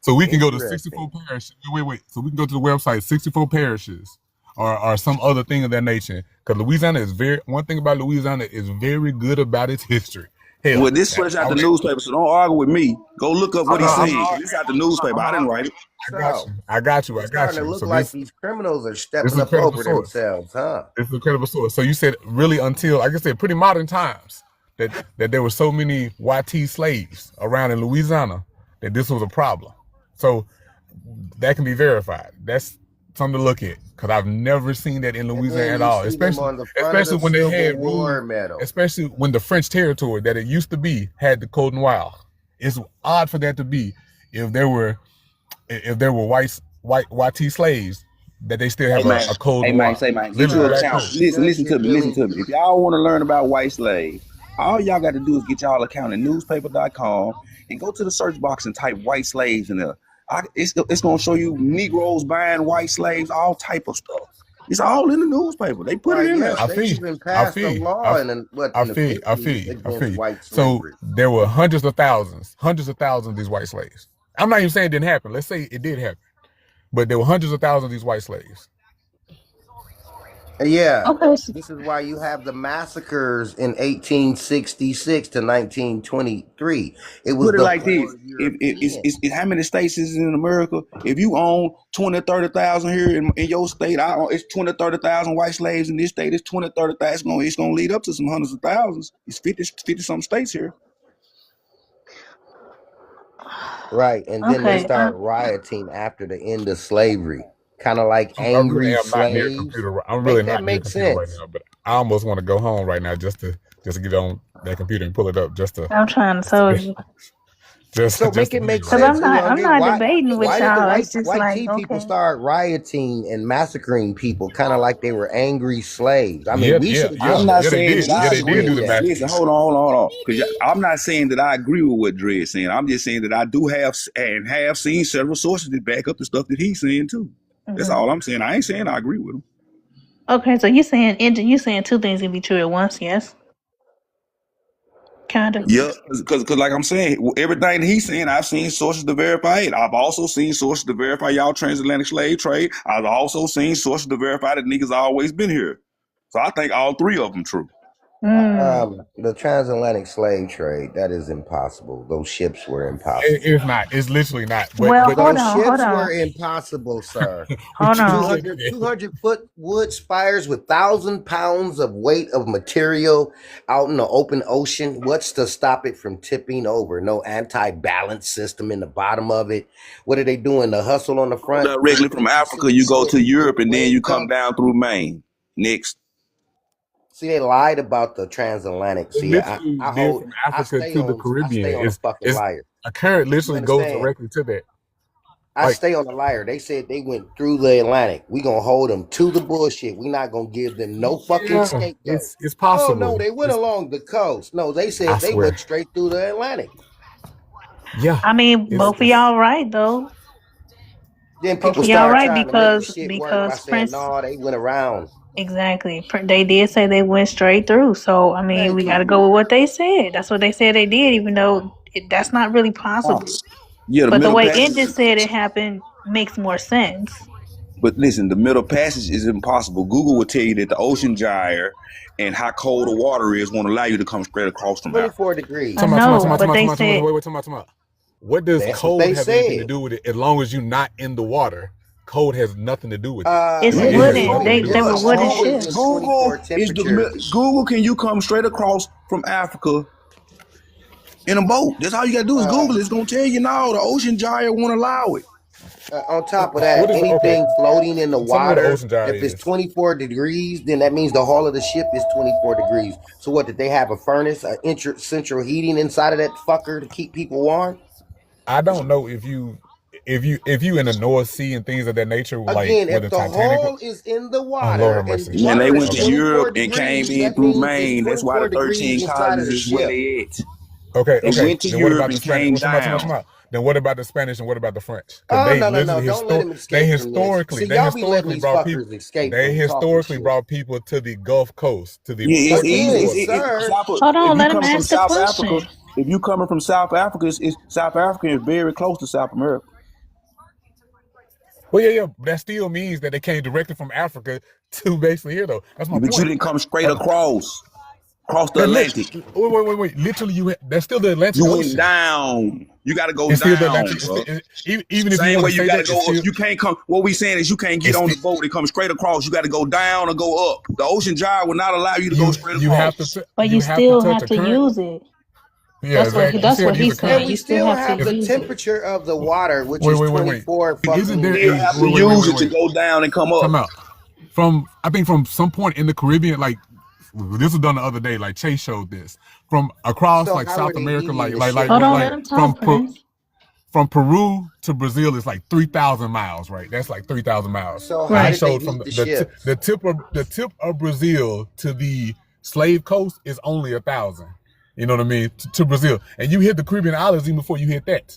So we can go to 64 parishes. Wait. So we can go to the website, 64 parishes, or some other thing of that nature. Because Louisiana is one thing about Louisiana is very good about its history. Hell, well, this fresh out the newspaper, so don't argue with me. Go look up what he said. This out the newspaper. I didn't write it. I got you. It's starting to look like these criminals are stepping up over themselves, huh? It's an incredible source. So you said really until, like I said, pretty modern times that there were so many YT slaves around in Louisiana that this was a problem. So that can be verified. That's something to look at, because I've never seen that in Louisiana at all. Especially when they had especially when the French territory that it used to be had the Côte Noire. It's odd for that to be if there were white YT slaves, that they still have a Côte Noire. Listen to me. If y'all want to learn about white slaves, all y'all got to do is get y'all account at newspaper.com and go to the search box and type white slaves in there. It's going to show you Negroes buying white slaves, all type of stuff. It's all in the newspaper. They put it Right, in there. yes, I they feel you. even I passed feel a you. law in the I in the feel you. I 50s feel you. I feel against you. white So slavery. there were hundreds of thousands of these white slaves. I'm not even saying it didn't happen. Let's say it did happen. But there were hundreds of thousands of these white slaves. Yeah, Okay. this is why you have the massacres in 1866 to 1923. It was Put it the like this: poor if Europeans. how many states is in America? If you own 20, 30,000 here in your state, it's 20, 30,000 white slaves in this state. It's 20, 30,000. It's gonna lead up to some hundreds of thousands. It's 50 some states here. Right, and then they Okay. start rioting after the end of slavery, kind of like I really angry am not near a slaves. computer. I'm really Make that not near a make computer right sense? now, but I almost want to go home right now just to get on that computer and pull it up just to I'm trying to tell you. So make to it give make you Cause right. sense, I'm Youngin. not debating with Why did the y'all. It's just white like, tea people okay. start rioting and massacring people, kind of like they were angry slaves? I mean, we should have I'm just not should saying that I they agree did do with the that. math. Listen, hold on. Because I'm not saying that I agree with what Dre's saying. I'm just saying that I do have seen several sources that back up the stuff that he's saying too. That's all I'm saying. I ain't saying I agree with him. Okay, so you saying two things can be true at once, yes? Kind of. Yeah, because like I'm saying, everything that he's saying, I've seen sources to verify it. I've also seen sources to verify y'all transatlantic slave trade. I've also seen sources to verify that niggas always been here. So I think all three of them true. The transatlantic slave trade, that is impossible. Those ships were impossible. It's not. It's literally not. Well, hold Those on. ships were impossible, sir. Hold on. 200-foot wood spires with 1,000 pounds of weight of material out in the open ocean. What's to stop it from tipping over? No anti-balance system in the bottom of it. What are they doing? The hustle on the front? Directly from Africa, you go to Europe and then you come down through Maine. Next. See, they lied about the transatlantic. See, Literally from Africa to the Caribbean. I stay on a fucking liar. A current literally goes directly to that. I stay on the liar. They said they went through the Atlantic. We gonna hold them to the bullshit. We not gonna give them no fucking scapegoat. It's possible. Oh no, they went along the coast. No, they said they went straight through the Atlantic. Yeah. I mean, both of y'all right though. Then people y'all start right trying to make the shit work by saying, no, they went around. Exactly. They did say they went straight through. So I mean, we got to go with what they said. That's what they said they did, even though that's not really possible. Yeah, but the way Indy said it happened makes more sense. But listen, the Middle Passage is impossible. Google will tell you that the ocean gyre and how cold the water is won't allow you to come straight across from 24 degrees. I know, but they said. What does cold have anything to do with it? As long as you're not in the water, cold has nothing to do with it. It's wooden. They were wooden ships. Google, can you come straight across from Africa in a boat? That's all you got to do is Google it. It's going to tell you now the ocean gyre won't allow it. On top of that, anything floating in the water, if it's 24 degrees, then that means the hull of the ship is 24 degrees. So what, did they have a furnace, central heating inside of that fucker to keep people warm? I don't know if you in the North Sea and things of that nature, like again, if the hull is in the water, and they went to Europe and came in through Maine. That's why the 13 colonies is where they at. Okay. They went to Europe and came down. Then what about the Spanish and what about the French? Oh, no. Don't let them escape. They historically brought people. They historically brought people to the Gulf Coast, to the Hold on, let him ask the question. If you coming from South Africa, South Africa is very close to South America. Well, yeah. That still means that they came directly from Africa to basically here, though. That's my point. But you didn't come straight across the Atlantic. Wait. Literally, that's still the Atlantic. You went down. You got to go it's down. Even if same you way you got to go up, you can't come. What we saying is you can't get on the boat and come straight across. You got to go down or go up. The ocean gyre will not allow you to go straight across. But you still have to use it. Yeah, that's what he said. We still have the temperature of the water, which is 24 Isn't there you have to use it to go down and come up. Come out. I think from some point in the Caribbean, like this was done the other day, like Chase showed this. From across South America, from Peru to Brazil is like 3,000 miles, right? That's like 3,000 miles. So I showed from the tip of Brazil to the slave coast is only 1,000. You know what I mean? To Brazil. And you hit the Caribbean islands even before you hit that.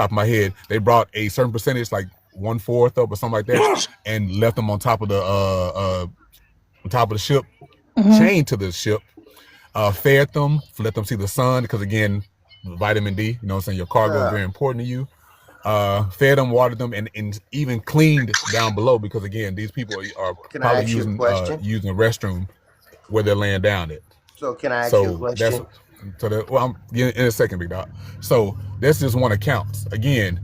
top of my head. They brought a certain percentage, like 1/4 up or something like that, and left them on top of the ship chained to the ship, fed them, let them see the sun, because again, vitamin D, you know what I'm saying, your cargo is very important to you. Fed them, watered them, and even cleaned down below, because again, these people are Can I probably ask you a question? using a restroom where they're laying down at. So can I ask you a question? I'm in a second, big dog. So that's just one account. Again,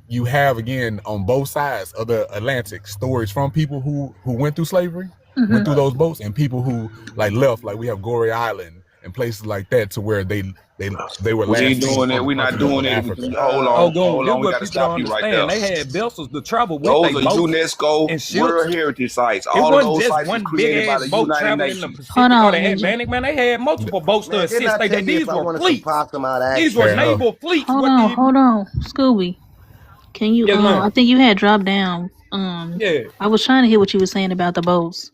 you have again on both sides of the Atlantic stories from people who went through slavery, went through those boats, and people who like left. Like we have Goree Island and places like that, to where they were. We ain't doing that. We're not doing it. Hold on. We got to stop you right there. They had vessels to travel with. Those are UNESCO World Heritage sites. All of those sites were created by the United Nations. Hold on, Atlantic, man. They had multiple boats to assist. These were fleets. These were naval fleets. Hold on, Scooby. Can you? I think you had dropped down. Yeah. I was trying to hear what you were saying about the boats.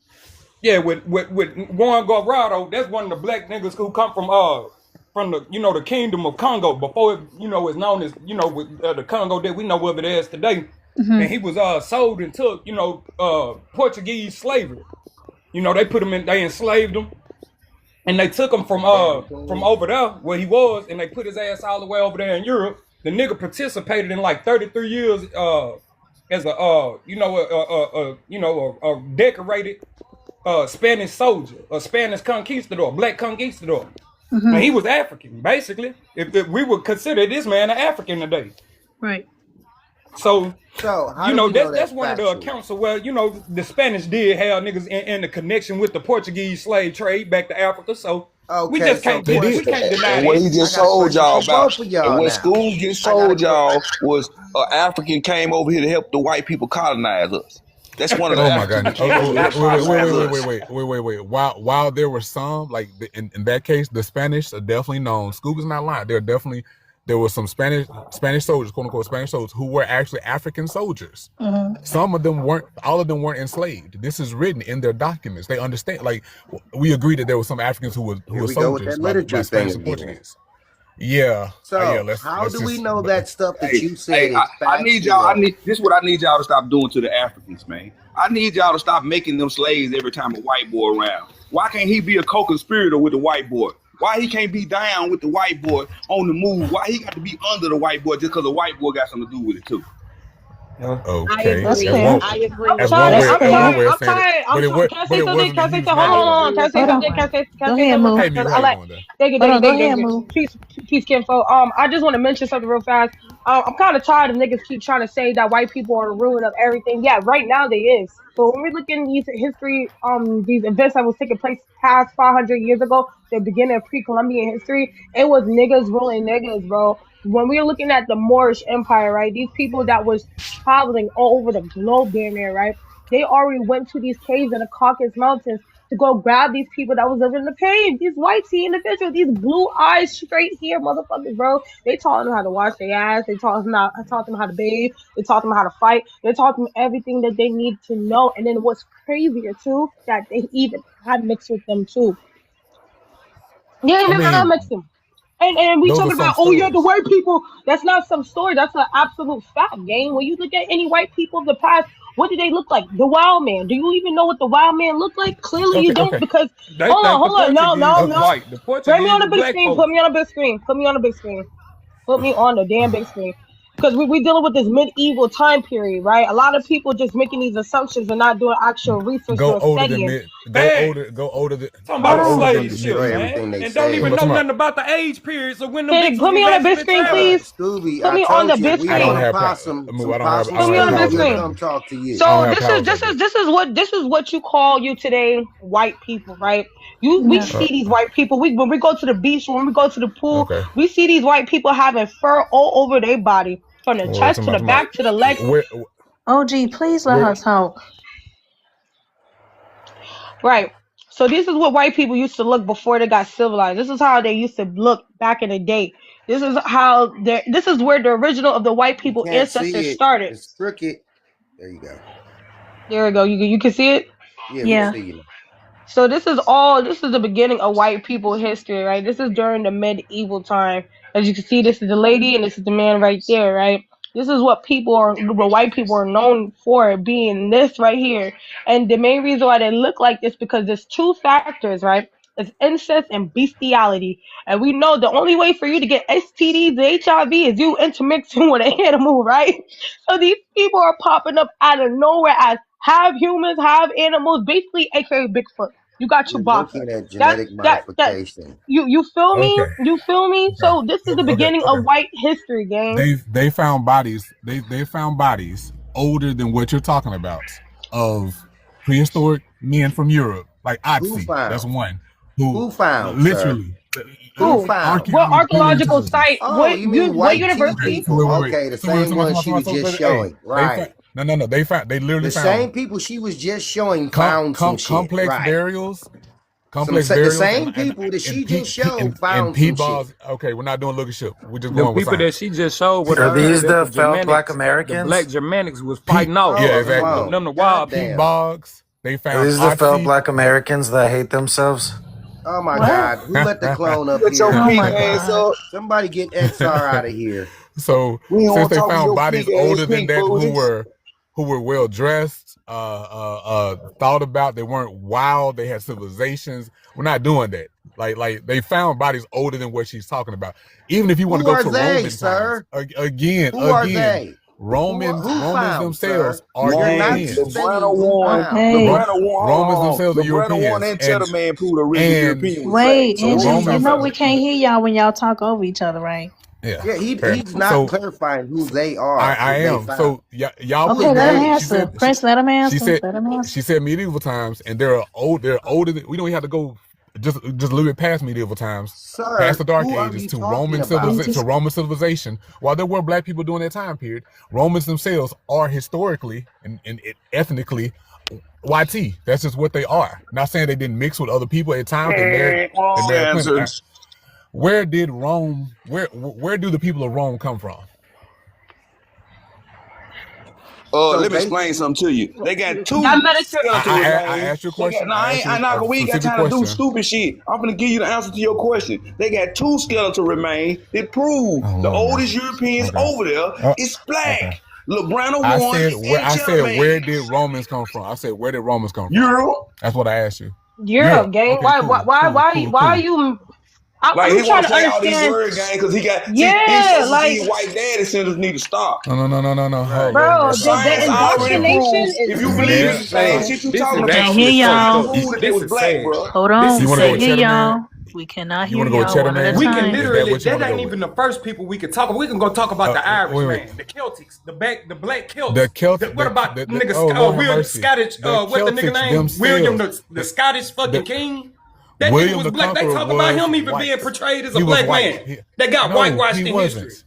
Yeah, with Juan Guajardo, that's one of the black niggas who come from the the Kingdom of Congo before it is known as with the Congo that we know of it as today. And he was sold and took Portuguese slavery. They put him in, they enslaved him, and they took him from over there where he was, and they put his ass all the way over there in Europe. The nigga participated in like 33 years as a decorated Spanish soldier, a Spanish conquistador, black conquistador. And he was African, basically. If we would consider this man an African today. Right. So how that's one of the accounts of where the Spanish did have niggas in the connection with the Portuguese slave trade back to Africa. So we just can't deny and what he just told y'all about, and what School just told y'all was African came over here to help the white people colonize us. That's one of the. Oh my God! Wait. While there were some, like in that case, the Spanish are definitely known. Scooby's not lying. There were some Spanish soldiers, quote unquote Spanish soldiers, who were actually African soldiers. Some of them weren't. All of them weren't enslaved. This is written in their documents. They understand. Like we agree that there were some Africans who were soldiers, like Spanish and Portuguese. Yeah. So how do we know that stuff that you said? I need y'all. This is what I need y'all to stop doing to the Africans, man. I need y'all to stop making them slaves every time a white boy around. Why can't he be a co-conspirator with the white boy? Why he can't be down with the white boy on the move? Why he got to be under the white boy just because the white boy got something to do with it too? Okay. I agree. I'm tired. Can I say something? Can I say something? Hold on. Can I say something? Can I say something? I like. Thank you. Peace, Kinfo. I just want to mention something real fast. I'm kind of tired of niggas keep trying to say that white people are the ruin of everything. Yeah, right now they is. But when we look in these history, these events that was taking place past 500 years ago, the beginning of pre-Columbian history, it was niggas ruling niggas, bro. When we were looking at the Moorish Empire, right, these people that was traveling all over the globe down there, right, they already went to these caves in the Caucasus Mountains to go grab these people that was living in the cave, these white tea individuals, these blue eyes straight here motherfuckers, bro. They taught them how to wash their ass, they taught them how to bathe, they taught them how to fight, they taught them everything that they need to know. And then what's crazier too, that they even had mixed with them too. Yeah, they had mixed them. And we talking about, the white people. That's not some story. That's an absolute fact, gang. When you look at any white people of the past, what do they look like? The wild man. Do you even know what the wild man looked like? Clearly you don't, because hold on. No. Put me on the big screen. Put me on the big screen. Put me on the big screen. Put me on the damn big screen. Because we dealing with this medieval time period, right? A lot of people just making these assumptions and not doing actual research or studying. Go older than talking about slave ship, man. And don't even know nothing about the age periods of when them. Put me on the big screen, please. Scooby, put me on the big screen. I don't have possum. Put me on the big screen. Come talk to you. So this is what you call you today white people, right? We see these white people. When we go to the beach, when we go to the pool, we see these white people having fur all over their body, from the chest to the back to the legs. OG, please let her talk. Right. So this is what white people used to look before they got civilized. This is how they used to look back in the day. This is where the original of the white people ancestors started. It's crooked. There you go. There we go. You can see it? Yeah. We see you. So this is the beginning of white people history, right? This is during the medieval time. As you can see, this is the lady and this is the man right there, right? This is what white people are known for, being this right here. And the main reason why they look like this because there's two factors, right? It's incest and bestiality. And we know the only way for you to get STDs and HIV is you intermixing with an animal, right? So these people are popping up out of nowhere as half humans, half animals, basically aka Bigfoot. You got You're Chewbacca. looking at That genetic that modification. you feel me? Okay. You feel me? So this is the beginning Okay. of white history, gang. They found bodies. They found bodies older than what you're talking about of prehistoric men from Europe, like Who Otzi. found? That's one. Who found, Literally. Who? found? What archaeological site? Oh, you mean what white university? people? Okay, the same one she was just showing. Right. No. They literally The found same people she was just showing found some shit. complex Right. burials. The same people that she just showed found some shit. Okay, we're not doing leadership. We're just The going with people that science. she just showed with Are these the Germanics, felt black the Americans? black Germanics was fighting off. Yeah, exactly. Them the wild Goddamn. people. Bogs. They Are found these the felt Otzi. black Americans that hate themselves? Oh my What? God! Who let the clone up Get your here? Oh pink my ass God. up. Somebody get XR out of here. So We don't since want they to talk to found your bodies pink ass older than pink that booties. who were well dressed, thought about, they weren't wild, they had civilizations. We're not doing that. Like they found bodies older than what she's talking about. Even if you want to Who go are to they, Roman sir? times, again, Who are they? Romans Who found, themselves sir? are You're not Europeans. The stating Brenner who one, found. the Okay. Brenner one, Romans themselves the are Brenner one Europeans, and Cheddar Man proved the original and European was Wait, black. So what so you Engine, you talking know Romans, we about? can't hear y'all when y'all talk over each other, right? yeah, Yeah, fair. he's not So clarifying who they are. I Who they am. found. So y'all Who Okay, are put let him they? answer. Prince, let him she answer. said Let him answer. she said medieval times, and they're older than, we don't even have to go just a little bit past medieval times, past Sir, the Dark who are Ages you to talking about? Roman civilization. While there were black people during that time period, Romans themselves are historically and ethnically YT. That's just what they are. Not saying they didn't mix with other people at times. They married Wrong plenty. answers. Where did Rome? Where do the people of Rome come from? So Let me explain something to you. They got two That Mediterranean. skeletal I remains. asked you a They question. got, I asked you we a ain't got specific time to do question. stupid shit. I'm gonna give you the answer to your question. They got two skeletal remains that prove Oh, the Lord. oldest Europeans Okay. over there is black. Okay. LeBron I one said and where did Romans come from? I said where did Romans come from? Europe. That's what I asked you. Europe, gang. Okay, Why cool, why are you? Like I'm he trying want to to play all these understand. word games because he got Yeah, these like, white daddy centers need to stop. No. Hold bro, on. the Science already indoctrination proves is if you believe Yeah. in the same shit you This talking is We about, can't hear actually y'all. fucked up. prove that they This was is black, sad. bro. Hold This on. You is want to go Can't with sad. hear Cheddar Man? y'all. We cannot You hear want to go with y'all Cheddar one at a Man? We can time. Is that literally, what you that want to ain't go with? even the first people we could talk about. We can go talk about the Irish, wait. man, the Celtics, the black Celts. The Celts. What about niggas, oh, Lord have William mercy. Scottish, The what the nigga Celtics name? William, themselves. the Scottish fucking the- king? That William nigga was the black. They Conqueror talk about was him even white. being portrayed as He a was black white. man. That got No, whitewashed he in wasn't. history.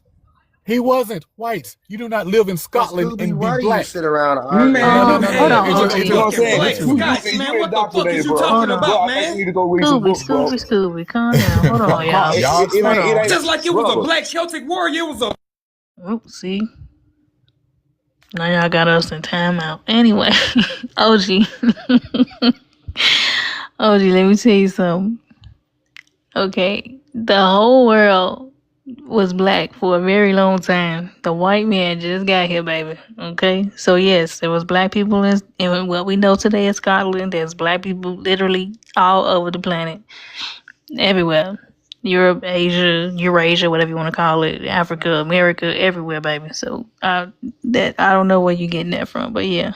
He wasn't white. You do not live in Scotland Scooby, and be why do you black. sit around arguing? Man, No. Hold on, hey, OG. you You know what I'm fucking saying? black Literally. Scots, man. You What the fuck is indoctrinated, you bro. talking Hold on. about, Bro, I think you man? need to go read some books, bro. Scooby, calm down. Hold on, y'all. Y'all It Hold on. ain't Just like it was a brother. black Celtic warrior, it was a Oops, see? Now y'all got us in timeout. Anyway, OG. OG, let me tell you something. Okay, the whole world was black for a very long time. The white man just got here, baby. Okay, so yes, there was black people in what we know today is Scotland. There's black people literally all over the planet, everywhere. Europe, Asia, Eurasia, whatever you want to call it, Africa, America, everywhere, baby. So I don't know where you're getting that from, but yeah,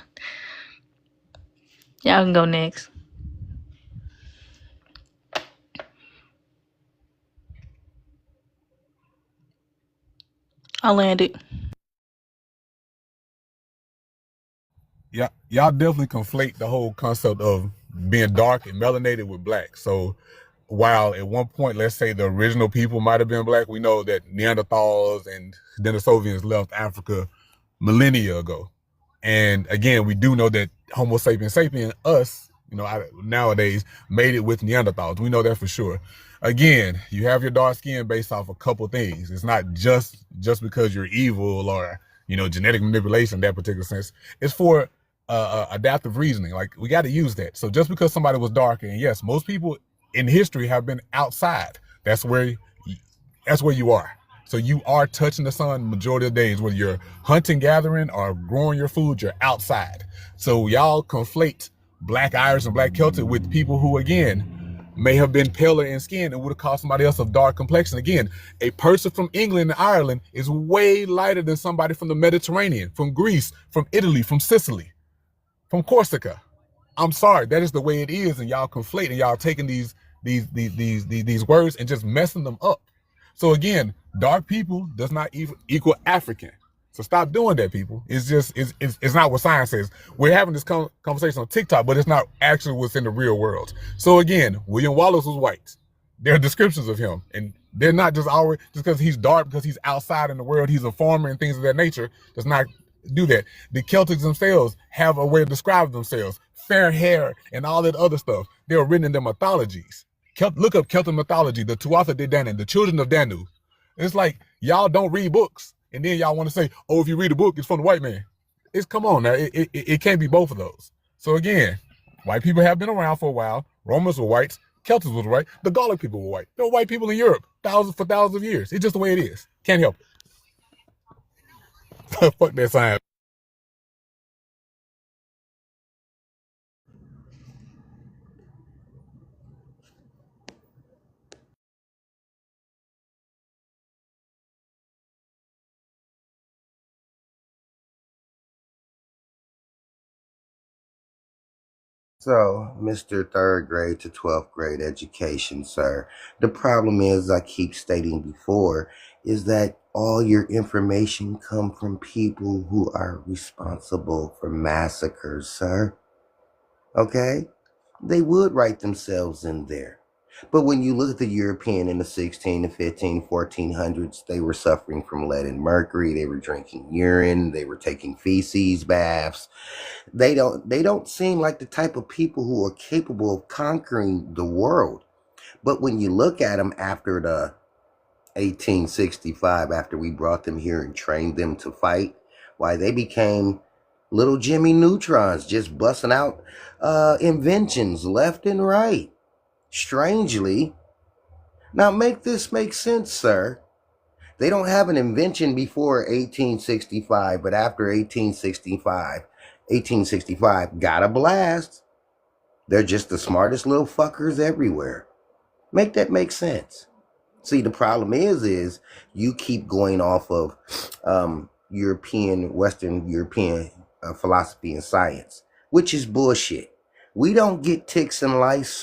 y'all can go next. I landed. Yeah, y'all definitely conflate the whole concept of being dark and melanated with black. So while at one point, let's say the original people might have been black, we know that Neanderthals and Denisovians left Africa millennia ago. And again, we do know that Homo sapiens sapien, us, nowadays made it with Neanderthals. We know that for sure. Again, you have your dark skin based off a couple things. It's not just because you're evil or, genetic manipulation in that particular sense. It's for adaptive reasoning. Like, we got to use that. So just because somebody was darker, and yes, most people in history have been outside. That's where you are. So you are touching the sun majority of the days, whether you're hunting, gathering, or growing your food, you're outside. So y'all conflate Black Irish and Black Celtic with people who, again, may have been paler in skin and would have caused somebody else of dark complexion. Again, a person from England and Ireland is way lighter than somebody from the Mediterranean, from Greece, from Italy, from Sicily, from Corsica. I'm sorry, that is the way it is, and y'all conflate and y'all taking these words and just messing them up. So again, dark people does not equal African. So stop doing that, people. It's just it's not what science says. We're having this conversation on TikTok, but it's not actually what's in the real world. So again, William Wallace was white. There are descriptions of him, and they're not just always just because he's dark, because he's outside in the world, he's a farmer and things of that nature, does not do that. The Celtics themselves have a way of describing themselves. Fair hair and all that other stuff. They were written in their mythologies. Look up Celtic mythology, the Tuatha De Danann, the children of Danu. It's like y'all don't read books, and then y'all want to say, "Oh, if you read a book, it's from the white man." Come on now, it can't be both of those. So again, white people have been around for a while. Romans were whites, Celtics was white, the Gallic people were white. There were white people in Europe for thousands of years. It's just the way it is. Can't help it. Fuck that science. So, Mr. Third grade to 12th grade education, sir, the problem is, I keep stating before, is that all your information come from people who are responsible for massacres, sir. Okay? They would write themselves in there. But when you look at the European in the 16 to 15, 1400s, they were suffering from lead and mercury. They were drinking urine. They were taking feces baths. They don't seem like the type of people who are capable of conquering the world. But when you look at them after the 1865, after we brought them here and trained them to fight, why, they became little Jimmy Neutrons, just busting out inventions left and right. Strangely, now make this make sense, sir. They don't have an invention before 1865, but after 1865 got a blast. They're just the smartest little fuckers everywhere. Make that make sense. See, the problem is you keep going off of Western European philosophy and science, which is bullshit. We don't get ticks and lice,